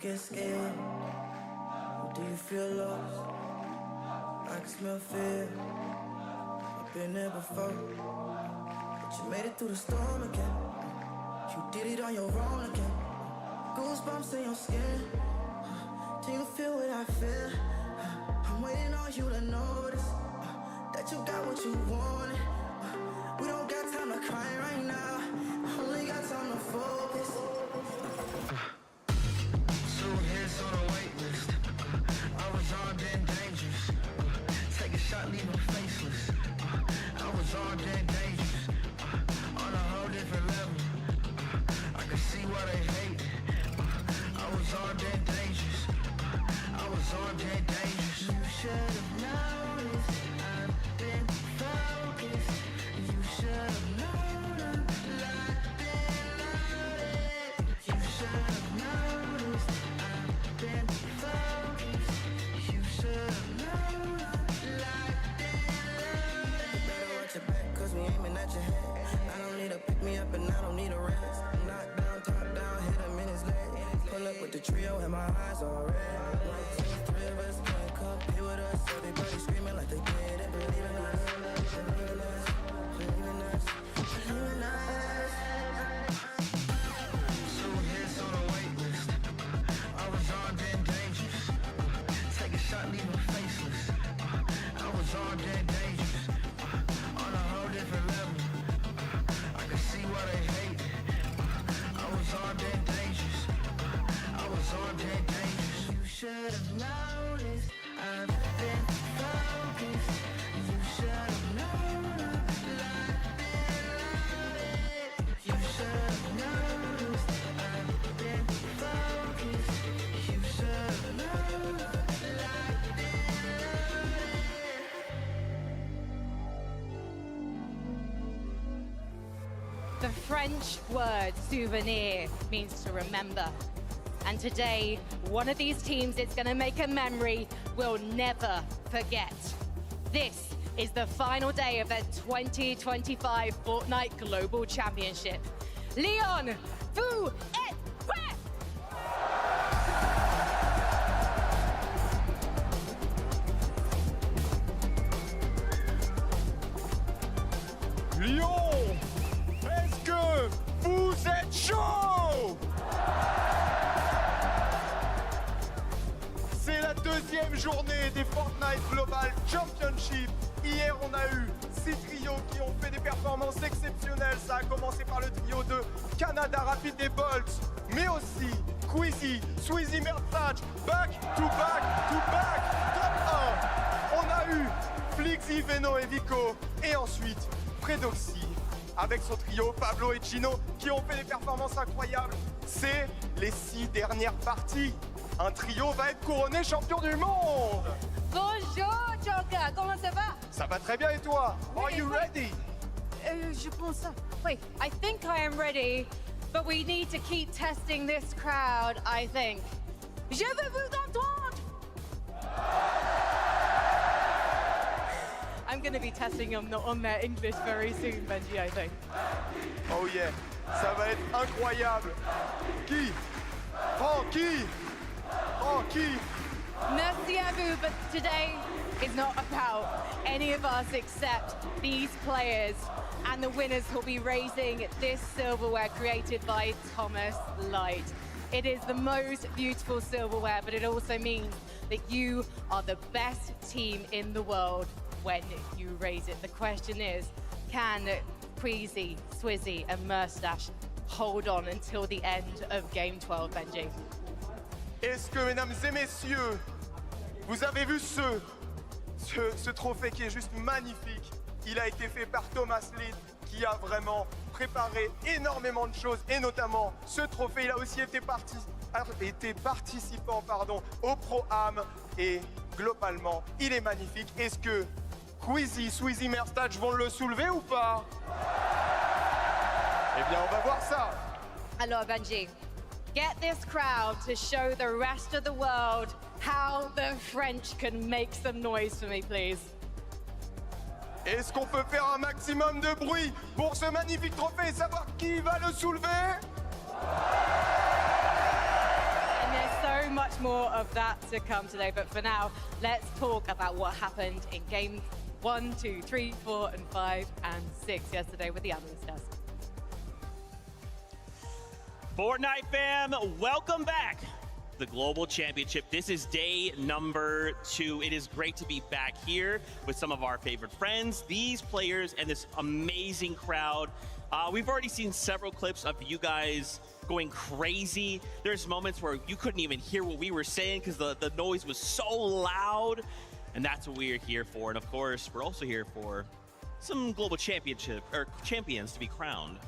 get scared? Or do you feel lost? I can smell fear. I've been there before, but you made it through the storm again. You did it on your own again. Goosebumps in your skin. Do you feel what I feel? I'm waiting on you to notice that you got what you wanted. We don't got time to cry right now. Only got time to focus. 2 hits on a wait list. I was armed and dangerous. Take a shot, leave them faceless. I was armed and dangerous. On a whole different level. I can see why they hate. I was armed and dangerous. I was armed and dangerous. You should have noticed. I've been focused. You should have known I'm locked and loaded. You should have noticed. I've been focused. You should have known I'm locked and loaded. Better watch your back, cause we aiming at your head. I don't need to pick me up and I don't need a rest. Knock down, top down, hit him in his leg. Pull up with the trio and my eyes all red. Like 2, 3 of us can't compete with us. Everybody screaming like they did and believe in us. Believe in us, believe in us, believe in us. 2 hits on a wait list. I was armed and dangerous. Take a shot, leave them faceless. I was armed and dangerous. The French word souvenir means to remember. And today, one of these teams is going to make a memory we'll never forget. This is the final day of the 2025 Fortnite Global Championship. Lyon, vous êtes prêts? Lyon, est-ce que vous êtes chaud? C'est la deuxième journée des Fortnite Global Championship. Hier, on a eu 6 trios qui ont fait des performances exceptionnelles. Ça a commencé par le trio de Canada Rapid et Bolt, mais aussi Quizzy, Sweezy, Mertage, back to back to back, top 1. On a eu Flixy, Veno et Vico, et ensuite Predoxy avec son trio Pablo et Chino qui ont fait des performances incroyables. C'est les 6 dernières parties. Un trio va être couronné champion du monde. Bonjour, Joker, comment ça va? Ça va très bien et toi? Are you ready? Je pense ça. Wait, I think I am ready, but we need to keep testing this crowd, I think. Je veux vous entendre! I'm going to be testing them on their English very soon, Benji, I think. Oh yeah, ça va être incroyable. Qui? Francky! Francky! Merci à vous, but today is not about any of us except these players. And the winners will be raising this silverware created by Thomas Light. It is the most beautiful silverware, but it also means that you are the best team in the world when you raise it. The question is, can Queasy, Swizzy and Murstache hold on until the end of Game 12, Benji? Est-ce que, mesdames et messieurs, vous avez vu ce trophée qui est juste magnifique? Il a été fait par Thomas Litt, qui a vraiment préparé énormément de choses, et notamment ce trophée. Il a aussi été participant au Pro-Am, et globalement, il est magnifique. Est-ce que Quizzy, Sweezy, Merstach vont le soulever ou pas? Eh bien, on va voir ça. Alors, Benji, get this crowd to show the rest of the world how the French can make some noise for me, please. Est-ce qu'on peut faire un maximum de bruit pour ce magnifique trophée et savoir qui va le soulever? And there's so much more of that to come today, but for now, let's talk about what happened in Game 1, 2, 3, 4, and 5, and 6 yesterday with the analyst desk. Fortnite fam, welcome back to the Global Championship. This is day number 2. It is great to be back here with some of our favorite friends, these players, and this amazing crowd. We've already seen several clips of you guys going crazy. There's moments where you couldn't even hear what we were saying because the noise was so loud. And that's what we're here for. And of course, we're also here for some Global Championship or champions to be crowned.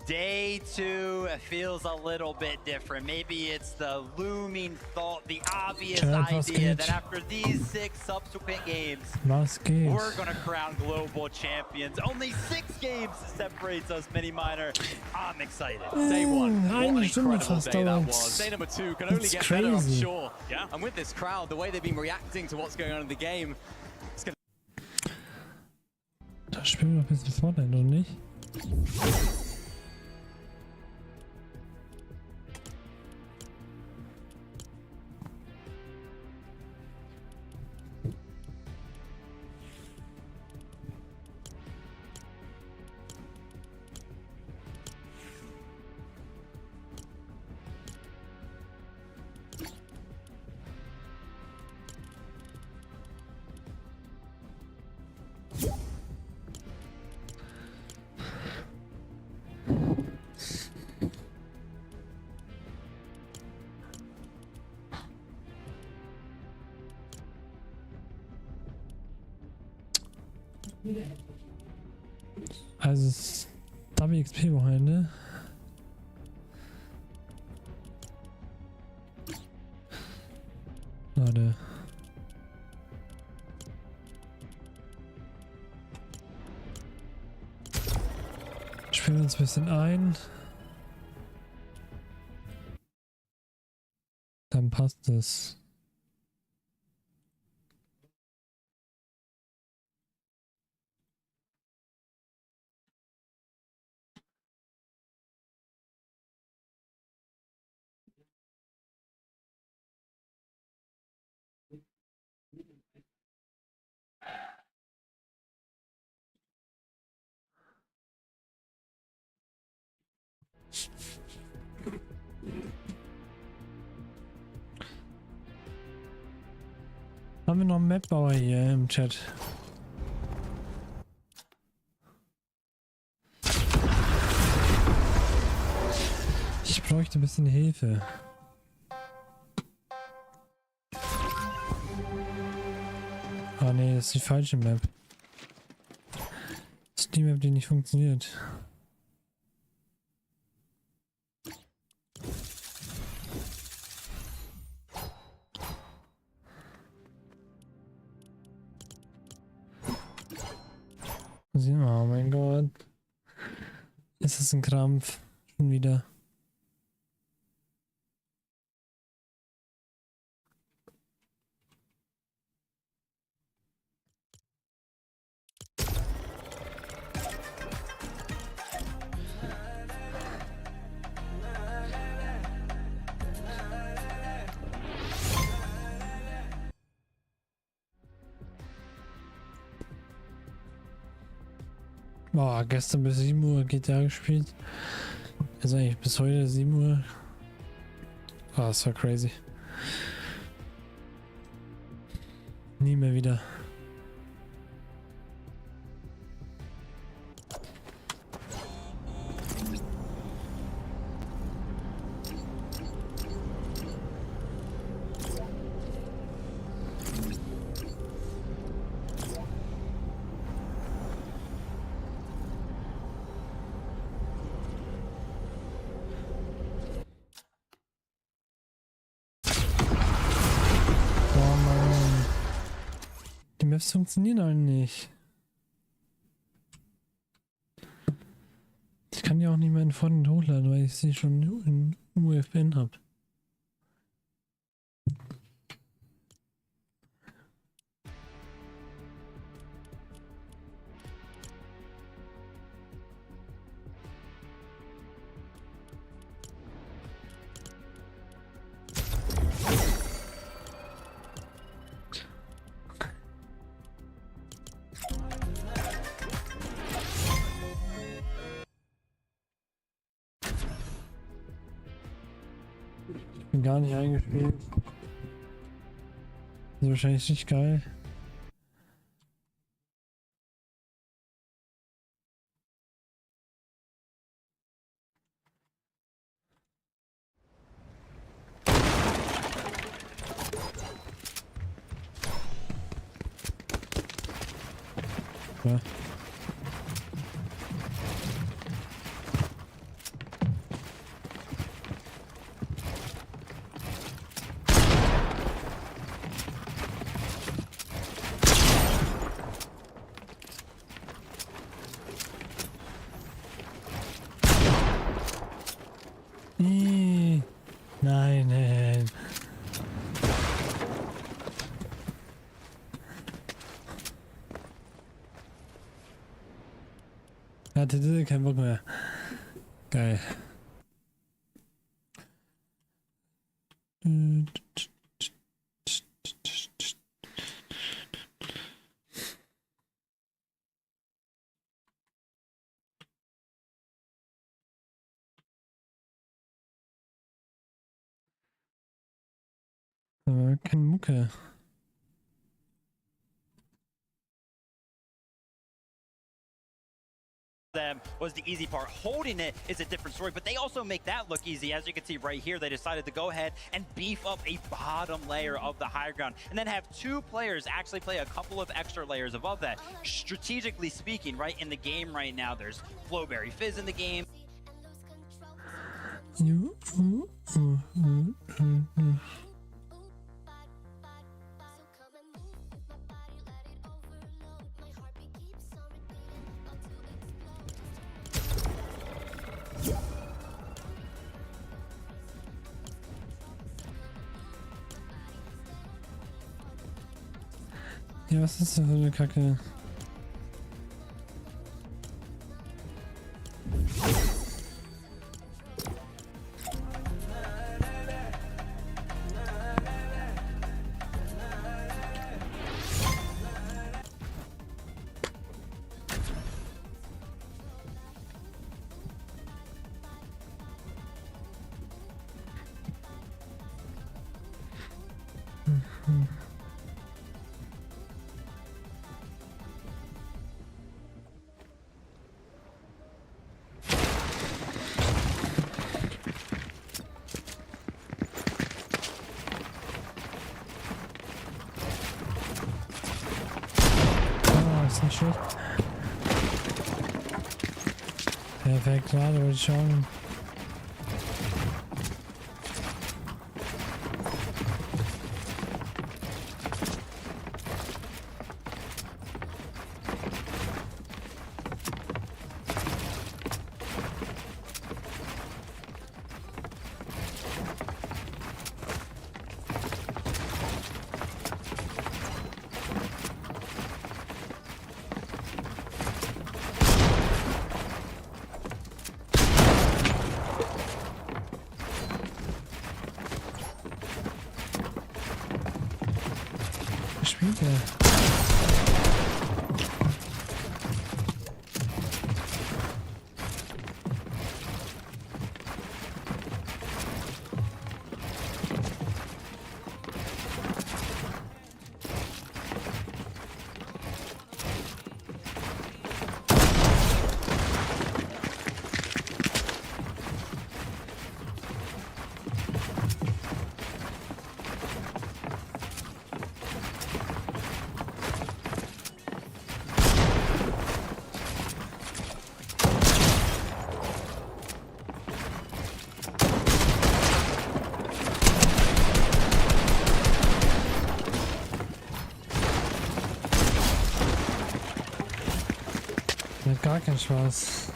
Day 2 feels a little bit different. Maybe it's the looming thought, the obvious idea that after these 6 subsequent games, we're gonna crown global champions. Only 6 games separates us, Mini Miner. I'm excited. Day 1, what an incredible day that was. Day number 2 can only get better, I'm sure. Yeah. And with this crowd, the way they've been reacting to what's going on in the game, it's gonna... Da spielen wir noch ein bisschen Fortnite, noch nicht? Also es ist WXP-Wochenende. Warte. Ich Schön uns ein bisschen ein. Dann passt es. Haben wir noch einen Mapbauer hier im Chat? Ich bräuchte ein bisschen Hilfe. Ah nee, das ist die falsche Map. Das ist die Map, die nicht funktioniert. Oh mein Gott. Ist das ein Krampf? Schon wieder. Boah, gestern bis 7 Uhr GTA gespielt. Also eigentlich bis heute 7 Uhr. Ah, das war crazy. Nie mehr wieder. Die Maps funktionieren alle nicht. Ich kann ja auch nicht mehr in Fortnite hochladen, weil ich sie schon in UFN habe. Bin gar nicht eingespielt. Ist wahrscheinlich nicht geil. Ja. Nein, nein. Hatte keinen Bock mehr. Geil. Aber keine Mucke. Them was the easy part. Holding it is a different story, but they also make that look easy. As you can see right here, they decided to go ahead and beef up a bottom layer of the higher ground and then have two players actually play a couple of extra layers above that. Strategically speaking, right in the game right now, there's Flowberry Fizz in the game. Ja, was ist das für eine Kacke? Ist nicht schlecht. Perfekt, klar, wollte ich schauen. Spielt er? Macht gar keinen Spaß.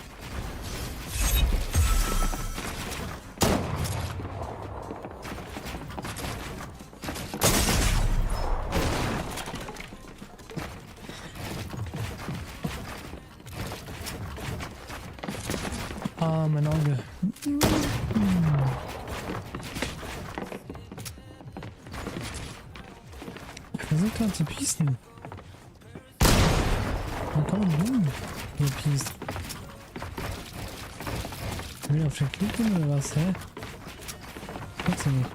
Ah, mein Auge. Ich versuche gerade zu piesten. Wo kann man hin? Hier piest. Will auf den Klick gehen oder was, hä? Trotzdem nicht.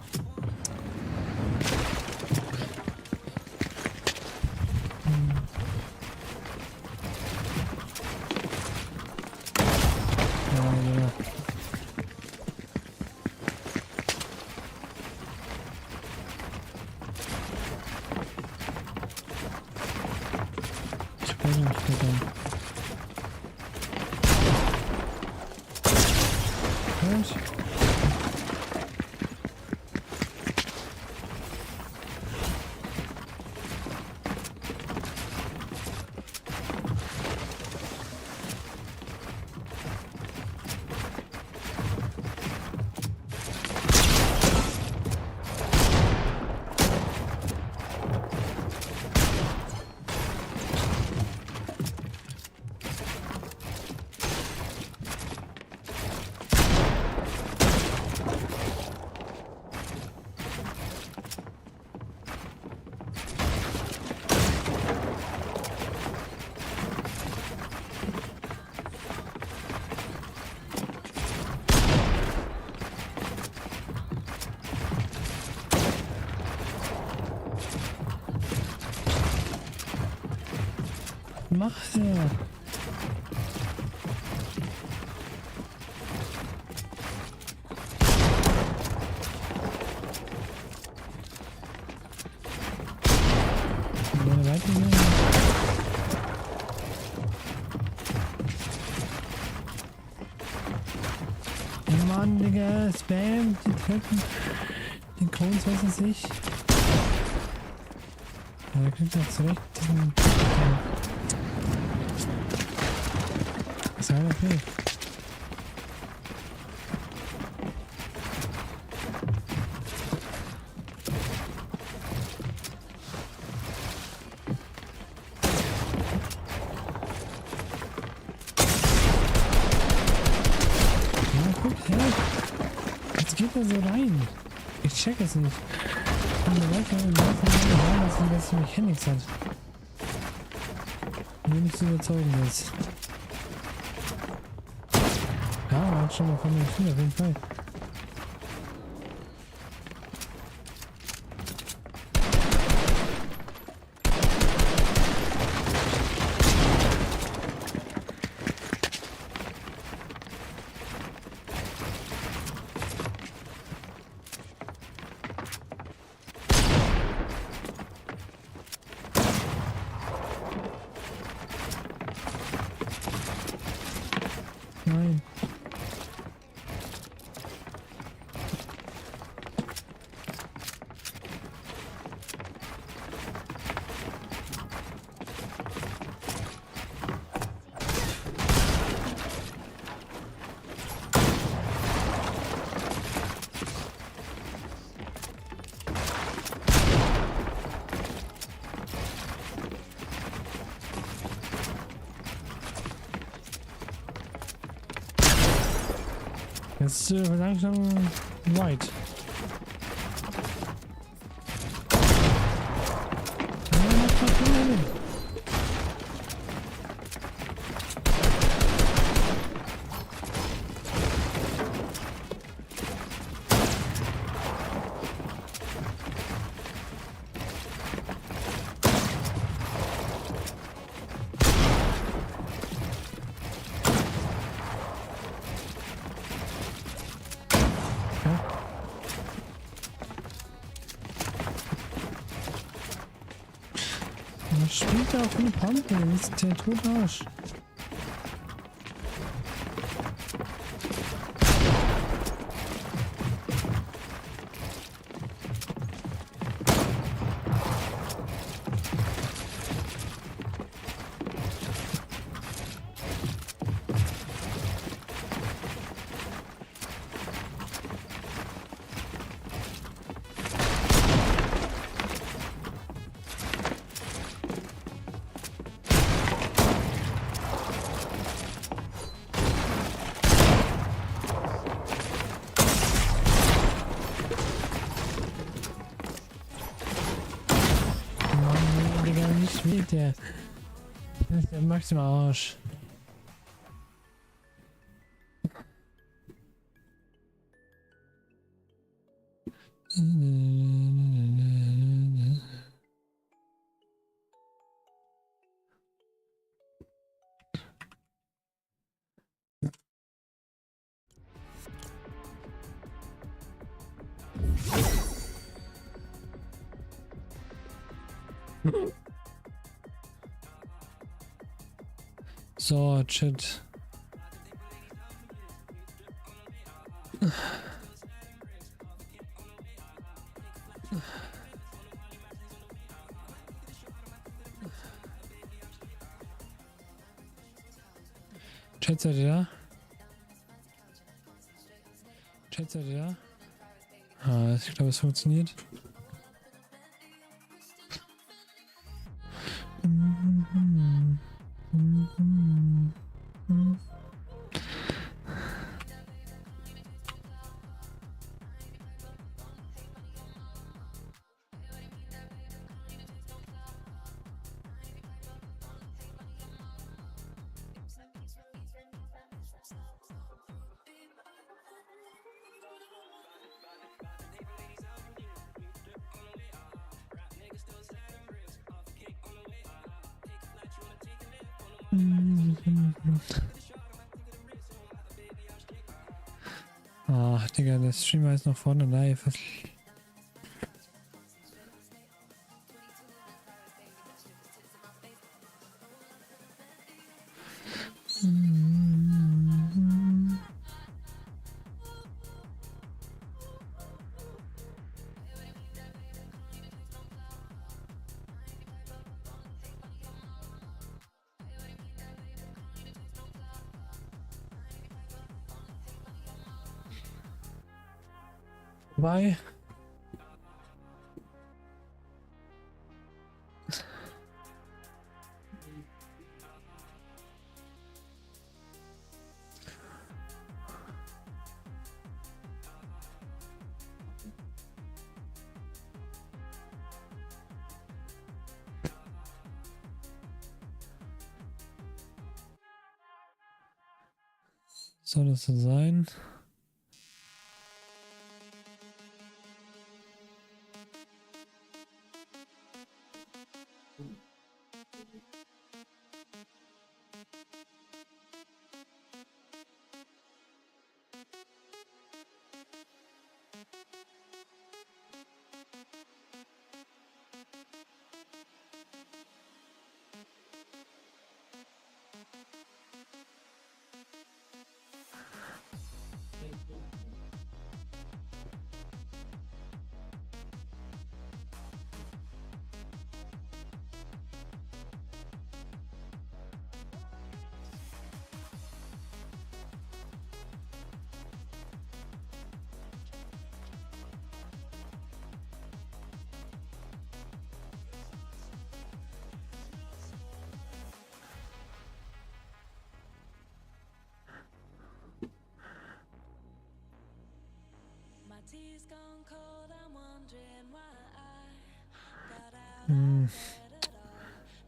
Macht er? Mann, Digga, Spam, die treffen den Cones, weiß es nicht. Ja, er kriegt auch zurecht diesen... Ist ja okay. geht da so rein? Ich check es nicht. Und der Leute sagen, dass sie Mechanics hat. Mir nicht zu überzeugen ist. Ja, hat schon mal von den Spiel auf jeden Fall. Nein. Jetzt langsam weit. Spielt er auf eine Pumpe, ist der Totarsch. Der ist der Max im Arsch. So, Chat. Chat, seid ihr da? Chat, seid ihr da? Ah, ich glaube, es funktioniert. Ach, Digga, der Streamer ist noch vorne live. Bye. soll das denn sein? Tea's gone cold, I'm wondering why I got out of bed at all.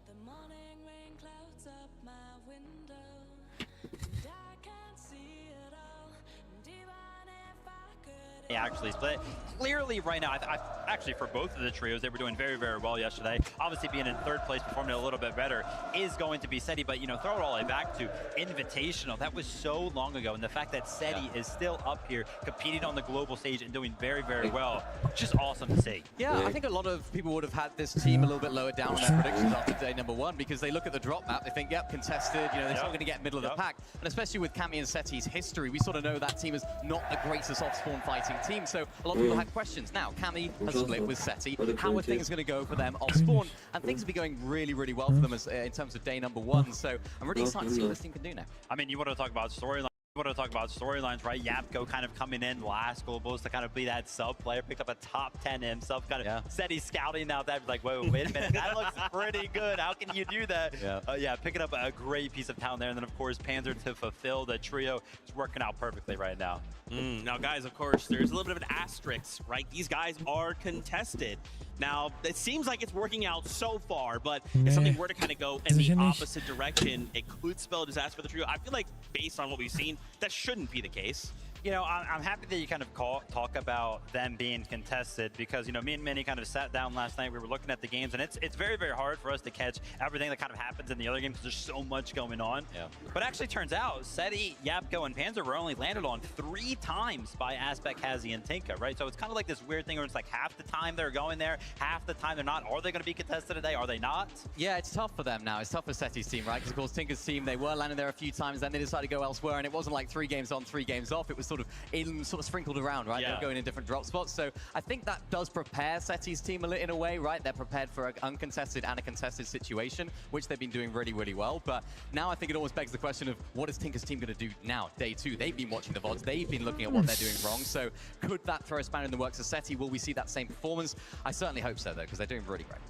The morning rain clouds up my window, and I can't see it all. And even if I could, They actually split. Clearly right now, I actually for both of the trios, they were doing very, very well yesterday. Obviously being in third place, performing a little bit better is going to be SETI, but you know, throw it all the way back to Invitational. That was so long ago, and the fact that SETI is still up here competing on the global stage and doing very, very well, just awesome to see. Yeah, I think a lot of people would have had this team a little bit lower down on their predictions after day number 1 because they look at the drop map, they think, yep, contested, you know, they're still going to get middle of the pack. And especially with Cammy and SETI's history, we sort of know that team is not the greatest off-spawn fighting team, so a lot of people had questions. Now, Cammy has split with SETI. How are things going to go for them off-spawn? And things have been going really, really well for them as, in terms of day number 1, so I'm really excited to see what this team can do now. I mean, You want to talk about storylines, right? Yapko kind of coming in last globals to kind of be that sub player, pick up a top 10 himself, kind of SETI scouting out that, like, whoa, wait a minute, that looks pretty good. How can you do that? Yeah, picking up a great piece of talent there. And then, of course, Panzer to fulfill the trio is working out perfectly right now. Now, guys, of course, there's a little bit of an asterisk, right? These guys are contested. Now, it seems like it's working out so far, but if something were to kind of go in the opposite direction, it could spell disaster for the trio. I feel like, based on what we've seen, that shouldn't be the case. You know, I'm happy that you kind of talk about them being contested because, you know, me and Minnie kind of sat down last night. We were looking at the games, and it's very, very hard for us to catch everything that kind of happens in the other games because there's so much going on. But actually turns out SETI, Yapko, and Panzer were only landed on 3 times by Aspect, Hazy, and Tinka, right? So it's kind of like this weird thing where it's like half the time they're going there, half the time they're not. Are they going to be contested today? Are they not? Yeah, it's tough for them now. It's tough for SETI's team, right? Because, of course, Tinker's team, they were landing there a few times, then they decided to go elsewhere, and it wasn't like 3 games on, 3 games off. It was sort of sprinkled around, right? They're going in different drop spots. So I think that does prepare SETI's team in a way, right? They're prepared for an uncontested and a contested situation, which they've been doing really, really well. But now I think it almost begs the question of what is Tinker's team going to do now, day 2? They've been watching the VODs. They've been looking at what they're doing wrong. So could that throw a spanner in the works of SETI? Will we see that same performance? I certainly hope so, though, because they're doing really great.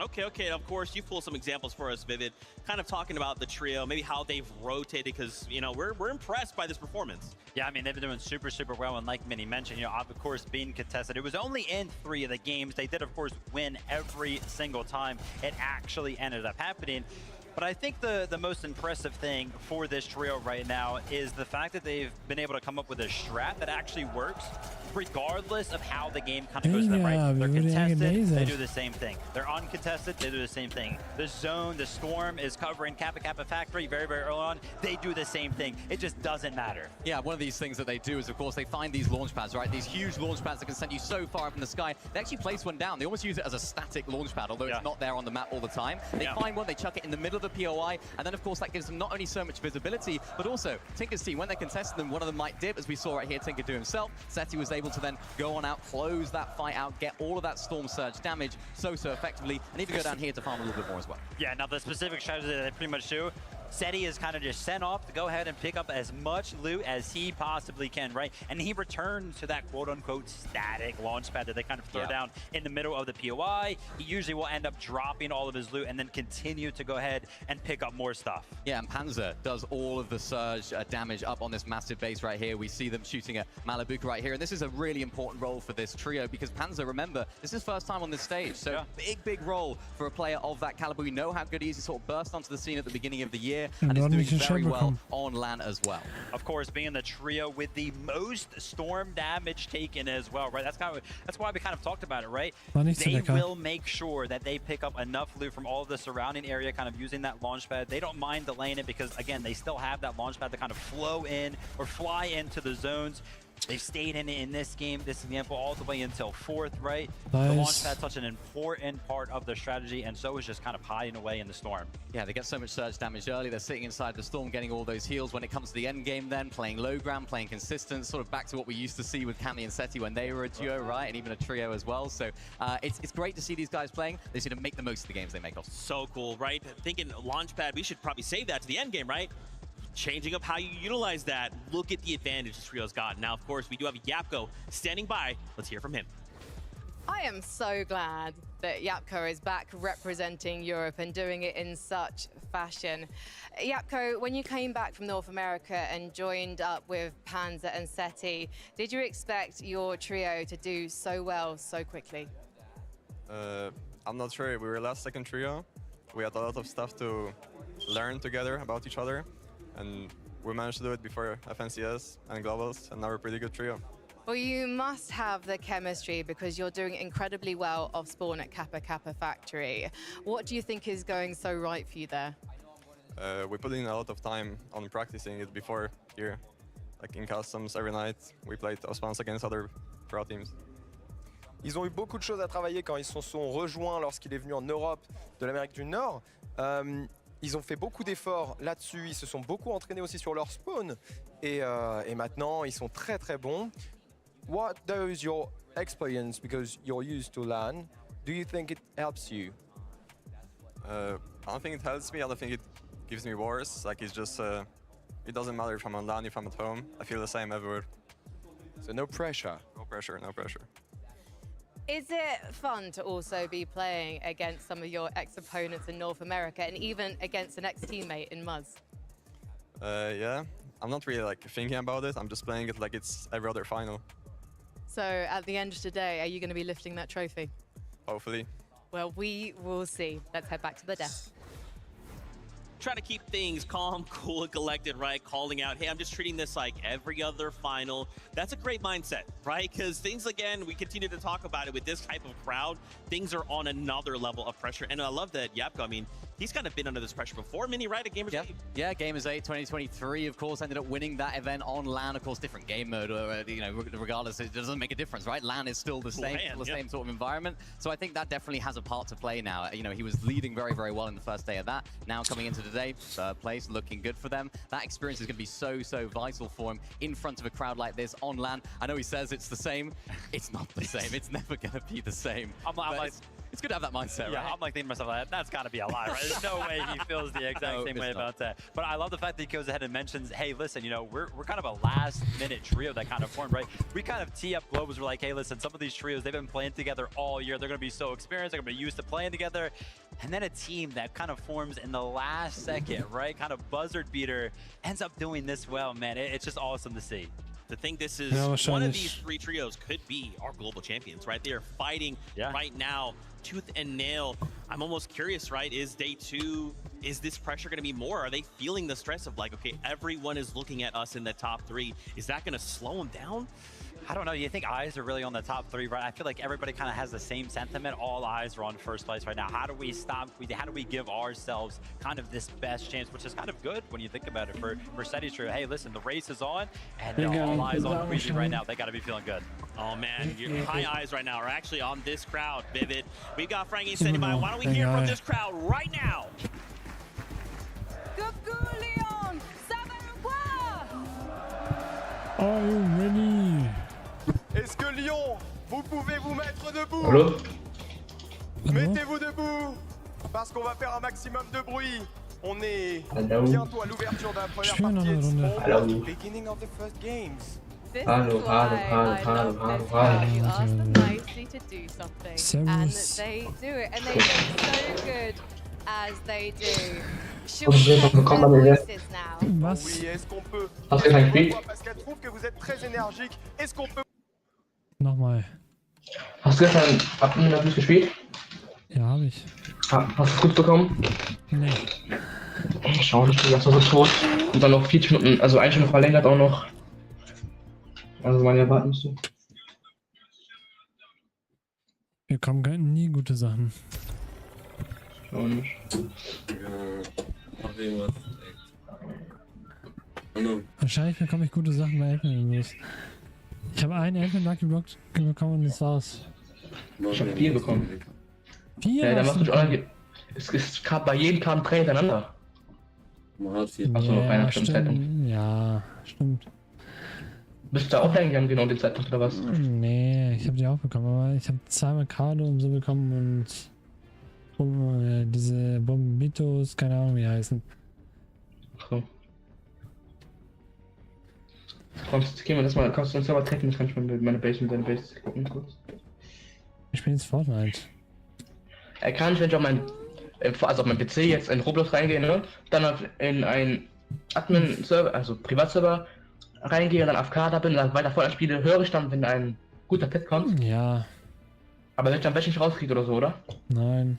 Okay. Of course, you pull some examples for us, Vivid. Kind of talking about the trio, maybe how they've rotated, because, you know, we're impressed by this performance. Yeah, I mean, they've been doing super, super well, and like Minnie mentioned, you know, of course, being contested. It was only in 3 of the games. They did, of course, win every single time it actually ended up happening. But I think the most impressive thing for this trio right now is the fact that they've been able to come up with a strat that actually works regardless of how the game kind of goes to them, right? They're contested, they do the same thing. They're uncontested, they do the same thing. The zone, the storm is covering Kappa Kappa Factory very, very early on. They do the same thing. It just doesn't matter. Yeah, one of these things that they do is, of course, they find these launch pads, right? These huge launch pads that can send you so far up in the sky. They actually place one down. They almost use it as a static launch pad, although it's not there on the map all the time. They find one, they chuck it in the middle of the POI, and then, of course, that gives them not only so much visibility, but also Tinker's team, when they're contesting them, one of them might dip, as we saw right here, Tinker do himself. SETI was able to then go on out, close that fight out, get all of that storm surge damage so effectively, and even go down here to farm a little bit more as well. Yeah, now the specific strategy that they pretty much do, SETI is kind of just sent off to go ahead and pick up as much loot as he possibly can, right? And he returns to that quote-unquote static launch pad that they kind of throw down in the middle of the POI. He usually will end up dropping all of his loot and then continue to go ahead and pick up more stuff. Yeah, and Panzer does all of the surge damage up on this massive base right here. We see them shooting at Malibuka right here, and this is a really important role for this trio because Panzer, remember, this is his first time on this stage, so big role for a player of that caliber. We know how good he is. He sort of burst onto the scene at the beginning of the year. here, and is doing very well on LAN as well. Of course, being the trio with the most storm damage taken as well, right? That's why we kind of talked about it, right? They will make sure that they pick up enough loot from all of the surrounding area, kind of using that launch pad. They don't mind delaying it because, again, they still have that launch pad to kind of flow in or fly into the zones. They've stayed in this game, this example, all the way until 4th, right? Nice. The launch pad's such an important part of the strategy, and so is just kind of hiding away in the storm. Yeah, they get so much surge damage early. They're sitting inside the storm, getting all those heals. When it comes to the end game then, playing low ground, playing consistent, sort of back to what we used to see with Cammy and Seti when they were a duo, right? And even a trio as well. So it's great to see these guys playing. They seem to make the most of the games they make. So cool, right? Thinking launchpad, we should probably save that to the end game, right? Changing up how you utilize that. Look at the advantage this trio's got. Now, of course, we do have YGLKORB standing by. Let's hear from him. I am so glad that YGLKORB is back representing Europe and doing it in such fashion. YGLKORB, when you came back from North America and joined up with Panzer and Seti, did you expect your trio to do so well so quickly? I'm not sure. We were last second trio. We had a lot of stuff to learn together about each other. And we managed to do it before FNCS and Globals, and now we're a pretty good trio. Well, you must have the chemistry because you're doing incredibly well off spawn at Kappa Kappa Factory. What do you think is going so right for you there? We put in a lot of time on practicing it before here. Like in customs every night, we played Osmans against other pro teams. Ils ont eu beaucoup de choses à travailler quand ils se sont rejoints lorsqu'il est venu en Europe de l'Amérique du Nord. Ils ont fait beaucoup d'efforts là-dessus, ils se sont beaucoup entraînés aussi sur leur spawn et maintenant ils sont très très bons. What does your experience, because you're used to LAN, do you think it helps you? I don't think it helps me, I don't think it gives me worse. Like it's just, it doesn't matter if I'm on LAN, if I'm at home. I feel the same everywhere. So no pressure? No pressure, no pressure. Is it fun to also be playing against some of your ex-opponents in North America and even against an ex-teammate in Muzz? Yeah, I'm not really like thinking about it. I'm just playing it like it's every other final. So at the end of today, are you going to be lifting that trophy? Hopefully. Well, we will see. Let's head back to the desk. Try to keep things calm, cool, and collected, right? Calling out, hey, I'm just treating this like every other final. That's a great mindset, right? Because things, again, we continue to talk about it with this type of crowd. Things are on another level of pressure. And I love that YGLKORB, I mean, he's kind of been under this pressure before. Mini, right? At Gamers 8? Yeah, Gamers 8 2023, of course, ended up winning that event on LAN. Of course, different game mode, you know, regardless, it doesn't make a difference, right? LAN is still the same, same sort of environment. So I think that definitely has a part to play now. You know, he was leading very, very well in the first day of that. Now coming into today, third place, looking good for them. That experience is going to be so, so vital for him in front of a crowd like this on LAN. I know he says it's the same. It's not the same. It's never going to be the same. I'm like, it's good to have that mindset, yeah, right? I'm like thinking to myself, like, that's got to be a lie, right? There's no way he feels the exact same way about that. But I love the fact that he goes ahead and mentions, hey, listen, you know, we're kind of a last-minute trio that kind of formed, right? We kind of tee up Globals. We're like, hey, listen, some of these trios, they've been playing together all year. They're going to be so experienced. They're going to be used to playing together. And then a team that kind of forms in the last second, right? Kind of buzzard beater, ends up doing this well, man. It's just awesome to see. To think this is one of these three trios could be our global champions, right? They are fighting right now, tooth and nail. I'm almost curious, right? Is day 2, is this pressure going to be more? Are they feeling the stress of like, okay, everyone is looking at us in the top 3. Is that going to slow them down? I don't know. You think eyes are really on the top 3, right? I feel like everybody kind of has the same sentiment. All eyes are on first place right now. How do we stop? How do we give ourselves kind of this best chance, which is kind of good when you think about it for Seti's trio. Hey, listen, the race is on, and all eyes on Queasy right now. They got to be feeling good. Oh, man. Your high eyes right now are actually on this crowd, Vivid. We've got Frankie standing by. Why don't we hear from this crowd right now? Leon! Are you ready? Est-ce que Lyon, vous pouvez vous mettre debout? Allô? Mettez-vous debout, parce qu'on va faire un maximum de bruit. On est bientôt à l'ouverture de la première partie. It's beginning of the first games. This is why I love this crowd. You ask them nicely to do something, and they do it, and they look so good as they do. Should we test their voices now? Oui, est-ce qu'on peut? Parce qu'elle trouve que vous êtes très énergique. Est-ce qu'on peut? Nochmal. Hast du gestern ab und gespielt? Ja, habe ich. Hast du es gut bekommen? Nee. Schau nicht, das war so tot. Und dann noch 40 Minuten, also 1 Stunde verlängert auch noch. Also man erwarten musste. Wir kommen nie gute Sachen. Schau nicht. Mach irgendwas. Hallo. Wahrscheinlich bekomme ich gute Sachen bei Elfen. Ich habe einen Elfen Lucky Block bekommen und das war's. Ich habe 4 bekommen. 4? Ja, da machst du auch. Es kam bei jedem kamen 3 hintereinander. Man hat 4. Also ja, auf einer bestimmten Zeitpunkt. Ja, stimmt. Bist du auch reingegangen, genau den Zeitpunkt oder was? Nee, ich habe die auch bekommen, aber ich habe zweimal Karte und so bekommen und diese Bombitos, keine Ahnung wie die heißen. So. Kommst, gehen wir das mal, kannst du uns selber treffen, das kann ich mal mit meiner Base, mit deiner Base gucken kurz. Ich spiele jetzt Fortnite. Er kann ich, wenn ich auf mein PC jetzt in Roblox reingehe, ne? Dann in ein Admin-Server, also Privatserver reingehe und dann AFK da bin und dann weiter Fortnite spiele, höre ich dann, wenn ein guter Pet kommt. Ja. Aber wenn ich dann welche nicht rauskriege oder so, oder? Nein.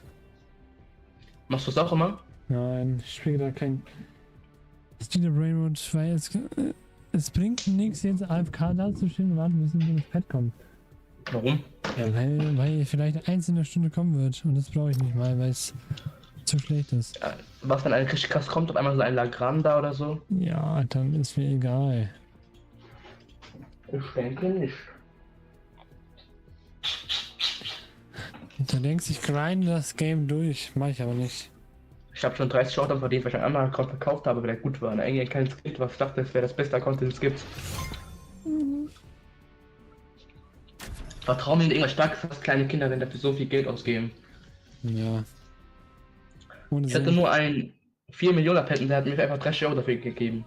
Machst du es auch immer? Nein, ich spiele da kein Steel Brainwood, weil es bringt nichts jetzt AFK da zu stehen und warten, bis ein gutes Pet kommt. Warum? Ja, weil vielleicht eins in der Stunde kommen wird und das brauche ich nicht mal, weil es zu schlecht ist. Ja, was, wenn ein richtig krass kommt, auf einmal so ein Lagranda oder so? Ja, dann ist mir egal. Ich denke nicht. Du denkst, ich grinde das Game durch, mach ich aber nicht. Ich habe schon 30 Showdowns verdient, weil ich einen anderen Account verkauft habe, weil der gut war. Und eigentlich kein Skript, was ich dachte, das wäre das beste Account, den es gibt. Vertrau mir in irgendwas Starkes, was kleine Kinder, wenn dafür so viel Geld ausgeben. Ja. Ohne Ich hatte nur einen 4 Millionen Pet und der hat mir einfach 30 Euro dafür gegeben.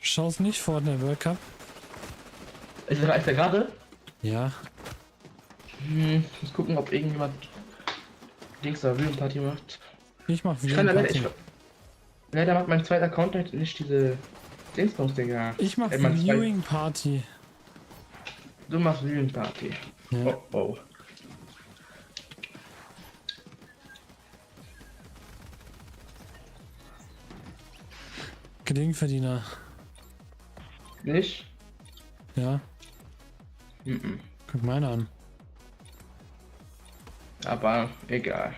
Schaust nicht Fortnite World Cup? Ist der gerade? Ja. Ich muss gucken, ob irgendjemand Dings da Party macht. Ich mach Ich kann leider macht mein zweiter Account halt nicht diese Dingsbums, Digga. Ich mach Viewing Party. Du machst Viewing Party. Ja. Oh oh. Geringverdiener. Nicht? Ja. Mhm. Guck meine an. Aber egal.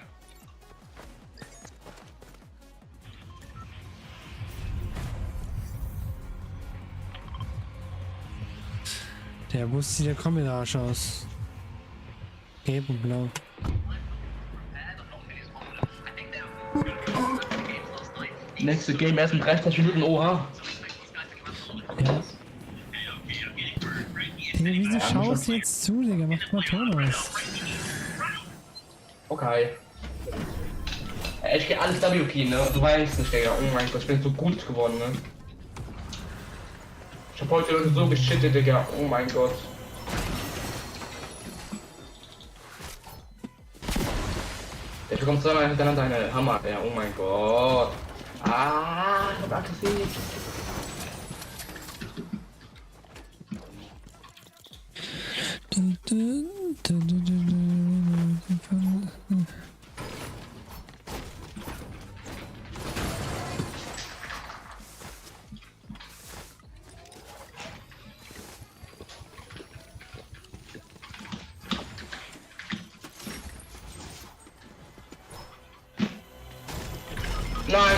Der Bus sieht ja Kombinage aus. Gelb und blau. Nächste Game erst in 30 Minuten, oha. Ja. Digga, wieso schaust du jetzt zu, Digga? Mach mal Ton aus. Okay. Ich geh alles W-Key, ne? Du weißt nicht, Digga. Oh mein Gott, ich bin so gut geworden, ne? Ich hab heute so geschittet, Digga. Oh mein Gott. Ich bekomme zweimal hintereinander eine Hammer, ja. Oh mein Gott. Ah, ich hab aggressiv. Nein.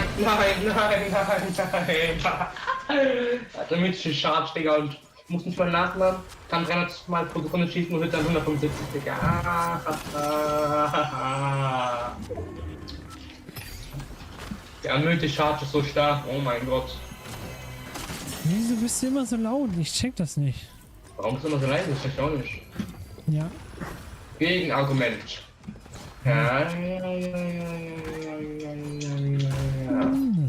Also mit Charge, Digga, und ich muss nicht mal nachladen. Kann 300 Mal pro Sekunde schießen und wird dann 175, Digga. Der ermüdete Charge ist so stark, oh mein Gott. Wieso bist du immer so laut? Ich check das nicht. Warum bist du immer so leise? Das check ich auch nicht. Ja. Gegenargument. Das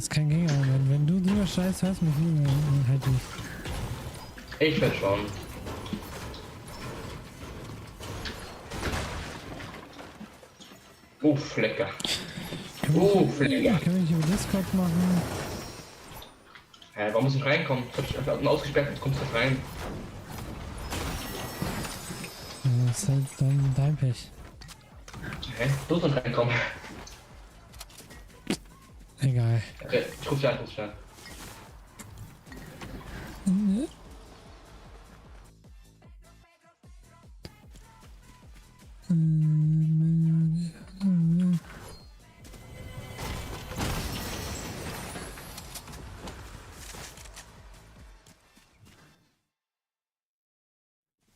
ist kein Gegenargument. Wenn du drüber scheißt, hörst du mich nie halt nicht. Ich will schon. Lecker. Lecker. Können wir nicht über Discord machen? Warum muss ich reinkommen? Ich hab dich einfach ausgesperrt, jetzt kommst du rein. Das ist halt dann dein Pech. Hä? Du sollst reinkommen. Egal. Okay, ich ruf dich an,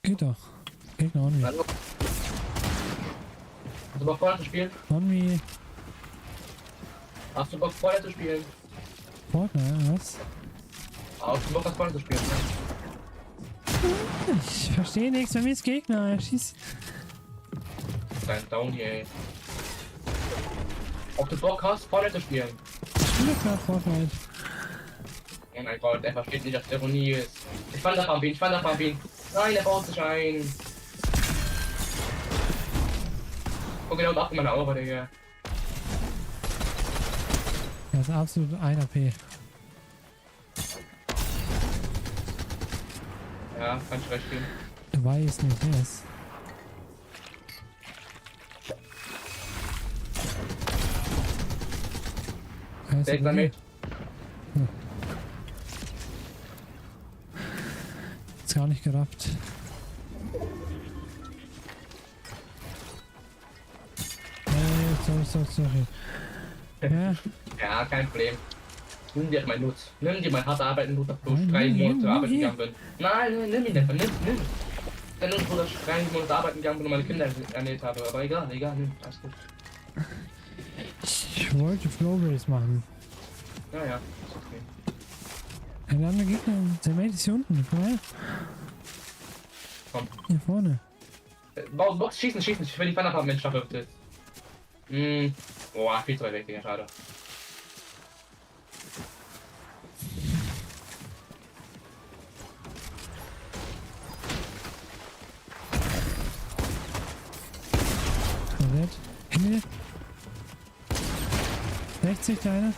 Geht doch. Gegner on me. Hallo. Hast du Bock Fortnite zu spielen? On me. Hast du Bock Fortnite zu spielen? Fortnite, was? Hast du Bock Fortnite zu spielen? Ich verstehe nichts, bei mir ist Gegner. Er schießt. Dein Down hier, ey. Ob du Bock hast, Fortnite zu spielen? Ich spiele gerade Fortnite. Oh mein Gott, er versteht nicht, dass Ironie ist. Ich fand das ihn. Nein, er baut sich ein. Guck genau, achte meine Aura, Digga. Das ist absolut 1 AP. Ja, kann ich recht geben. Du weißt nicht, wer ist. Take damit. Ist gar nicht gerappt. Sorry. Ja. Ja, kein Problem. Nimm dir mein Nutz. Nimm dir mein hart arbeiten Nutz, wo ich 3 Monate zur Arbeit gegangen bin. Nein, nimm ihn einfach, nimm. Dann nimm, wo ich 3 Monate arbeiten gegangen bin und meine Kinder ernährt habe. Aber egal, nimm, alles gut. Ich wollte Flowbase machen. Ja, ist okay. Ein anderer Gegner, der Mate ist hier unten, komm her. Komm. Hier vorne. Box, schießen, ich will die Pfanne haben, Mensch, dafür jetzt. Boah, viel zu weit weg, Digga, schade. Hinter dir. 60, der eine.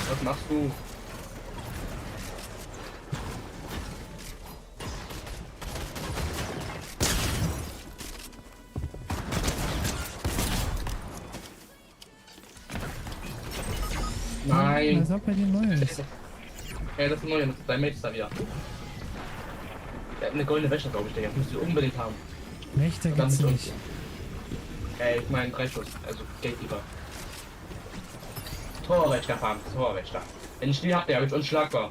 Was machst du? Nein. Was auch bei dir neu ist. Ja, das ist neu, dein Mate ist da wieder. Der hat eine goldene Wäsche, glaube ich, Digga. Das musst du unbedingt haben. Mächte gibt's nicht. Ich meine 3 Schuss, also Gatekeeper. Torwächter fahren, Torwächter. Wenn ich die hab, der ist unschlagbar.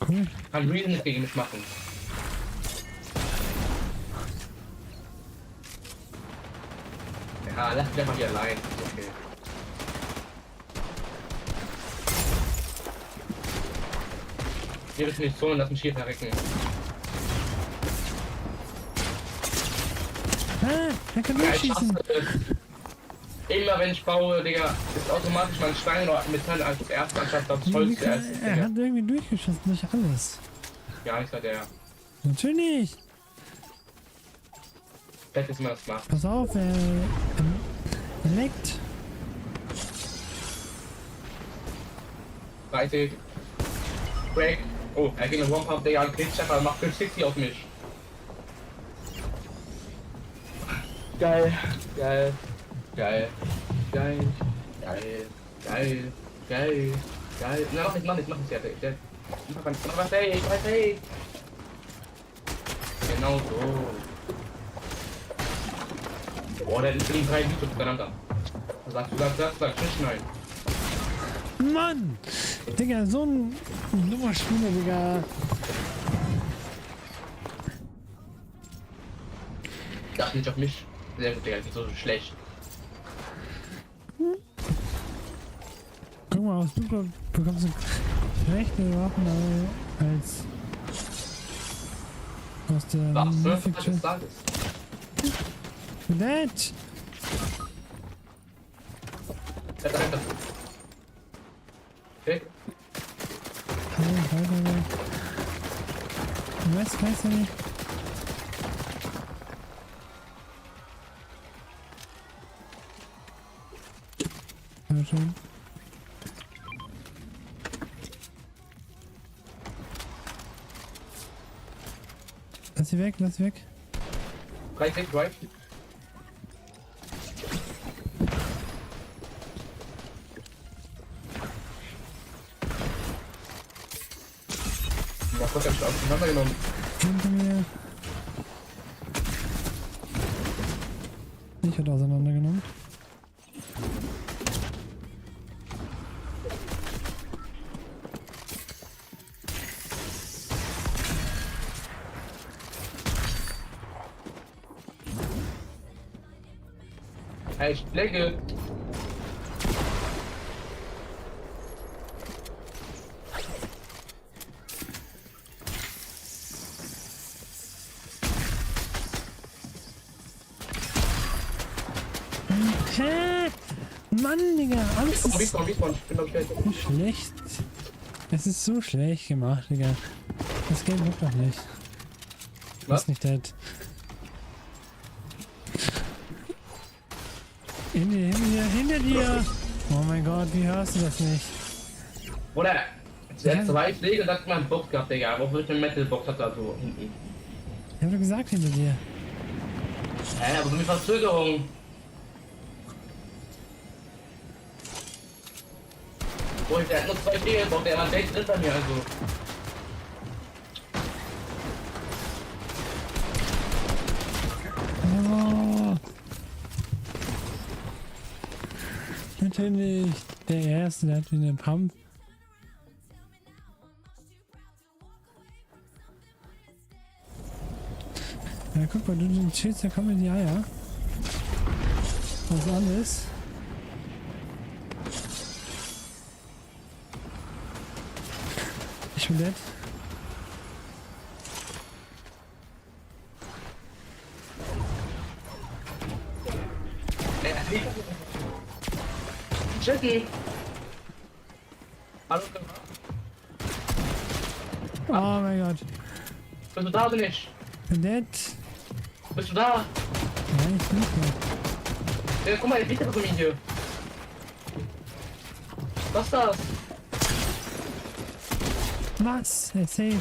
Cool. Kann Reason nicht gegen mich machen. Ja, lass mich einfach hier allein. Ist okay. Hier ist nicht so und lass mich hier verrecken. Er kann Ja, durchschießen. Immer wenn ich baue, Digga, ist automatisch mein Stein oder Metall als erstes anstatt das Holz zuerst. Er hat irgendwie durchgeschossen durch alles. Ja, ich sag der. Natürlich. Vielleicht ist man das macht. Pass auf, er leckt. 30. Break. Oh, er geht eine One-Pump, Digga, und kriegt einfach, macht 560 auf mich. Geil. Na, mach nicht, ja, mach was, ey. Genau so. Boah, der ist 3 Videos miteinander. Sag, nicht nein. Mann! Digga, so ein dummer Spieler, Digga. Dachte nicht auf mich. Sehr gut, Digga, ich bin so schlecht. Guck mal, aus Super bekommst du schlechte Waffen als aus der Was ist das? Nett! Okay. Weißt du nicht? Sehr schön. Lass sie weg, lass sie weg. Right. Was hat er schon auseinandergenommen? Hinter mir. Ich wurde auseinandergenommen. Hey, ich lecke. Hä? Mann, Digga, alles ist Ich bin doch schlecht. so schlecht. Es ist so schlecht gemacht, Digga. Das Game wird doch nicht. Was? Ist nicht dead. Hinter dir! Oh mein Gott, wie hörst du das nicht? Oder? Er hat 2 Schläge und hat mal einen Box gehabt, Digga. Wo wird eine Metal-Box hat da so hinten? Ich hab doch gesagt hinter dir. Hä, aber so mit Verzögerung. Oh, der hat nur 2 Schläge gebraucht, der war 6 Ritter mir also. Oh. Natürlich. Der Erste, der hat wieder einen Pump. Ja, guck mal, du chillst, da kommen die Eier. Was anderes? Ich bin dead. Jackie! Hallo? Oh mein Gott. Bist du da oder nicht? Bin dead. Bist du da? Nein, ich bin nicht mehr. Ja, guck mal, der Vita von mir hier. Was ist das? Was? Erzähl.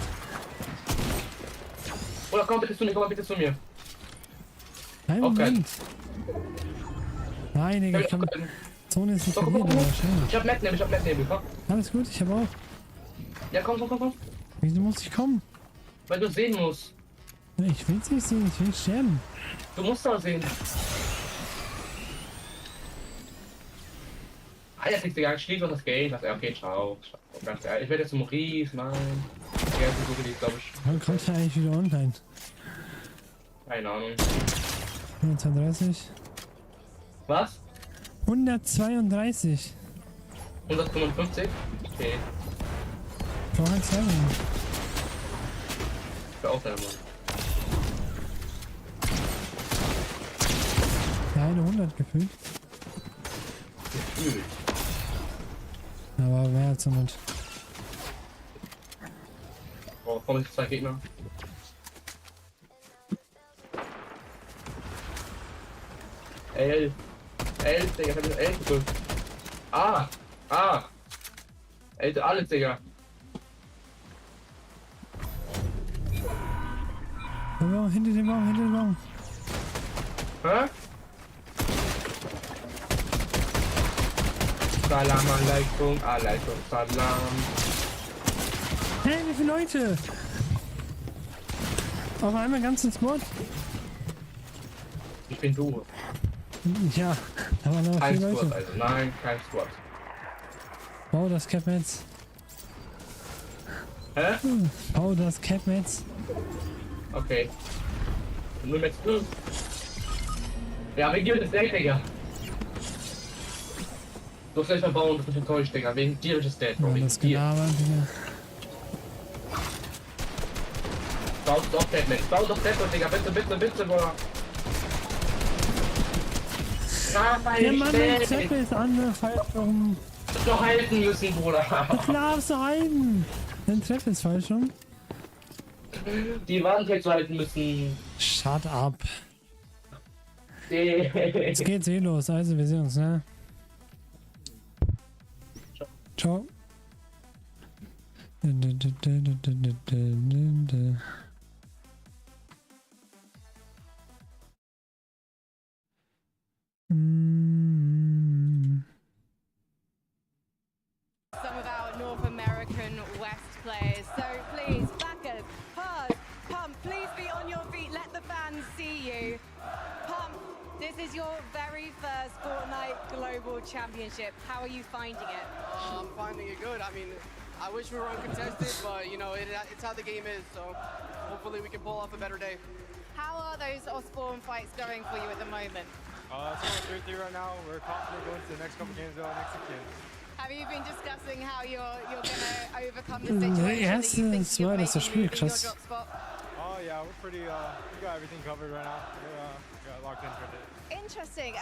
Oder komm bitte zu mir, komm mal bitte zu mir. Nein, Okay. Moment. Nein, Digga, ich kann... Zone ist nicht Komm, verlieren, aber schnell. Ich hab Metnebel, komm. Alles gut, ich hab auch. Ja, komm. Wieso muss ich kommen? Weil du sehen musst. Ich will's nicht sehen, ich will sterben. Du musst da sehen. Ah, jetzt liegt Digga, schließt doch das Gate. Okay, ciao. Ganz ehrlich, ich werde jetzt zum Maurice, nein. Ja, das ist so geliebt, glaube ich. Wann kommt er eigentlich wieder online? Keine Ahnung. 132. Was? 132. 155? Okay. Vorher zeigen. Ich will auch deine Mann. Ja, eine 100 gefühlt. Gefühlt. Aber mehr als 100. Oh, kommen jetzt 2 Gegner. Elf, Digga, ich hab jetzt 11 gedrückt. Ah! 11, alles, Digga. Hinter dem Baum. Hä? Salam alaikum, salam. Hey, wie viele Leute? Auf einmal ganz ins Boot. Ich bin du. Ja, da waren aber Kein viele Squad, Leute. also nein, kein Squad. Bau das Capmats. Hä? Bau das Capmats. Okay. Nur mit 5. Ja, wegen dir das Dead, Digga. Du sollst mal bauen, das ist enttäuscht, Digga. Wegen dir ist das Dead, Bro. Ja, Wegen das dir. Gelaber, Digga. Bau doch Dead, Mensch. Bau doch Dead, Digga. Bitte, Bro. Der Mann mit Zeppe ist angefallen. Warum? Du halten müssen, Bruder. Du darfst du halten. Dein Treff ist falsch rum. Die Wand jetzt halten müssen. Shut up. Jetzt geht's los, also wir sehen uns, ne? Ciao. Some of our North American West players. So please, backers, pause, pump, please be on your feet. Let the fans see you. Pump, this is your very first Fortnite Global Championship. How are you finding it? I'm finding it good. I mean, I wish we were uncontested, but you know, it's how the game is. So hopefully we can pull off a better day. How are those Osborne fights going for you at the moment? It's going 3-3 right now. We're confident going to the next couple games next weekend. Have you been discussing how you're going to overcome the situation? Das war das Spiel, krass. Oh yeah, we're pretty. We got everything covered right now. We got locked in for it. Interesting.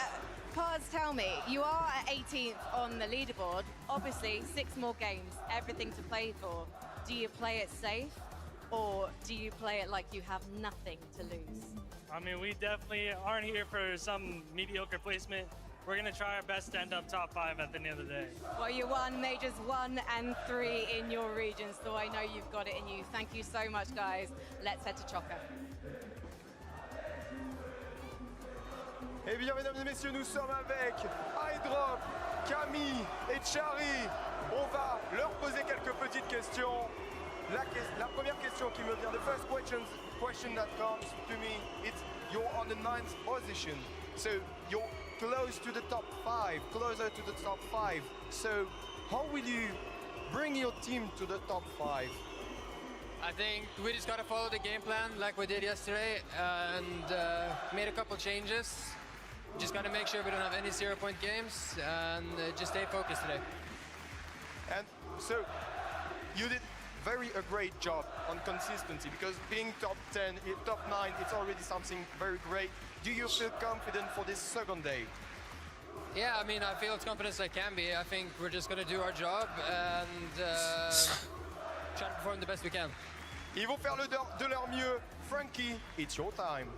Paz, tell me, you are at 18th on the leaderboard. Obviously, 6 more games, everything to play for. Do you play it safe, or do you play it like you have nothing to lose? I mean, we definitely aren't here for some mediocre placement. We're going to try our best to end up top 5 at the end of the day. Well, you won majors 1 and 3 in your region, so I know you've got it in you. Thank you so much, guys. Let's head to Choca. Eh bien, mesdames et messieurs, nous sommes avec iDrop, Camille et Chari. On va leur poser quelques petites questions. La première question qui me vient, the first question that comes to me, it's you're on the 9th position. So you're close to the top 5, closer to the top 5. So how will you bring your team to the top 5? I think we just gotta follow the game plan like we did yesterday, and made a couple changes. Just gotta make sure we don't have any 0-point games, and just stay focused today. And so you did a great job on consistency, because being top 10, top 9, it's already something very great. Do you feel confident for this second day? Yeah, I mean, I feel as confident as I can be. I think we're just gonna do our job and try to perform the best we can. Ils vont faire de leur mieux. Frankie, it's your time.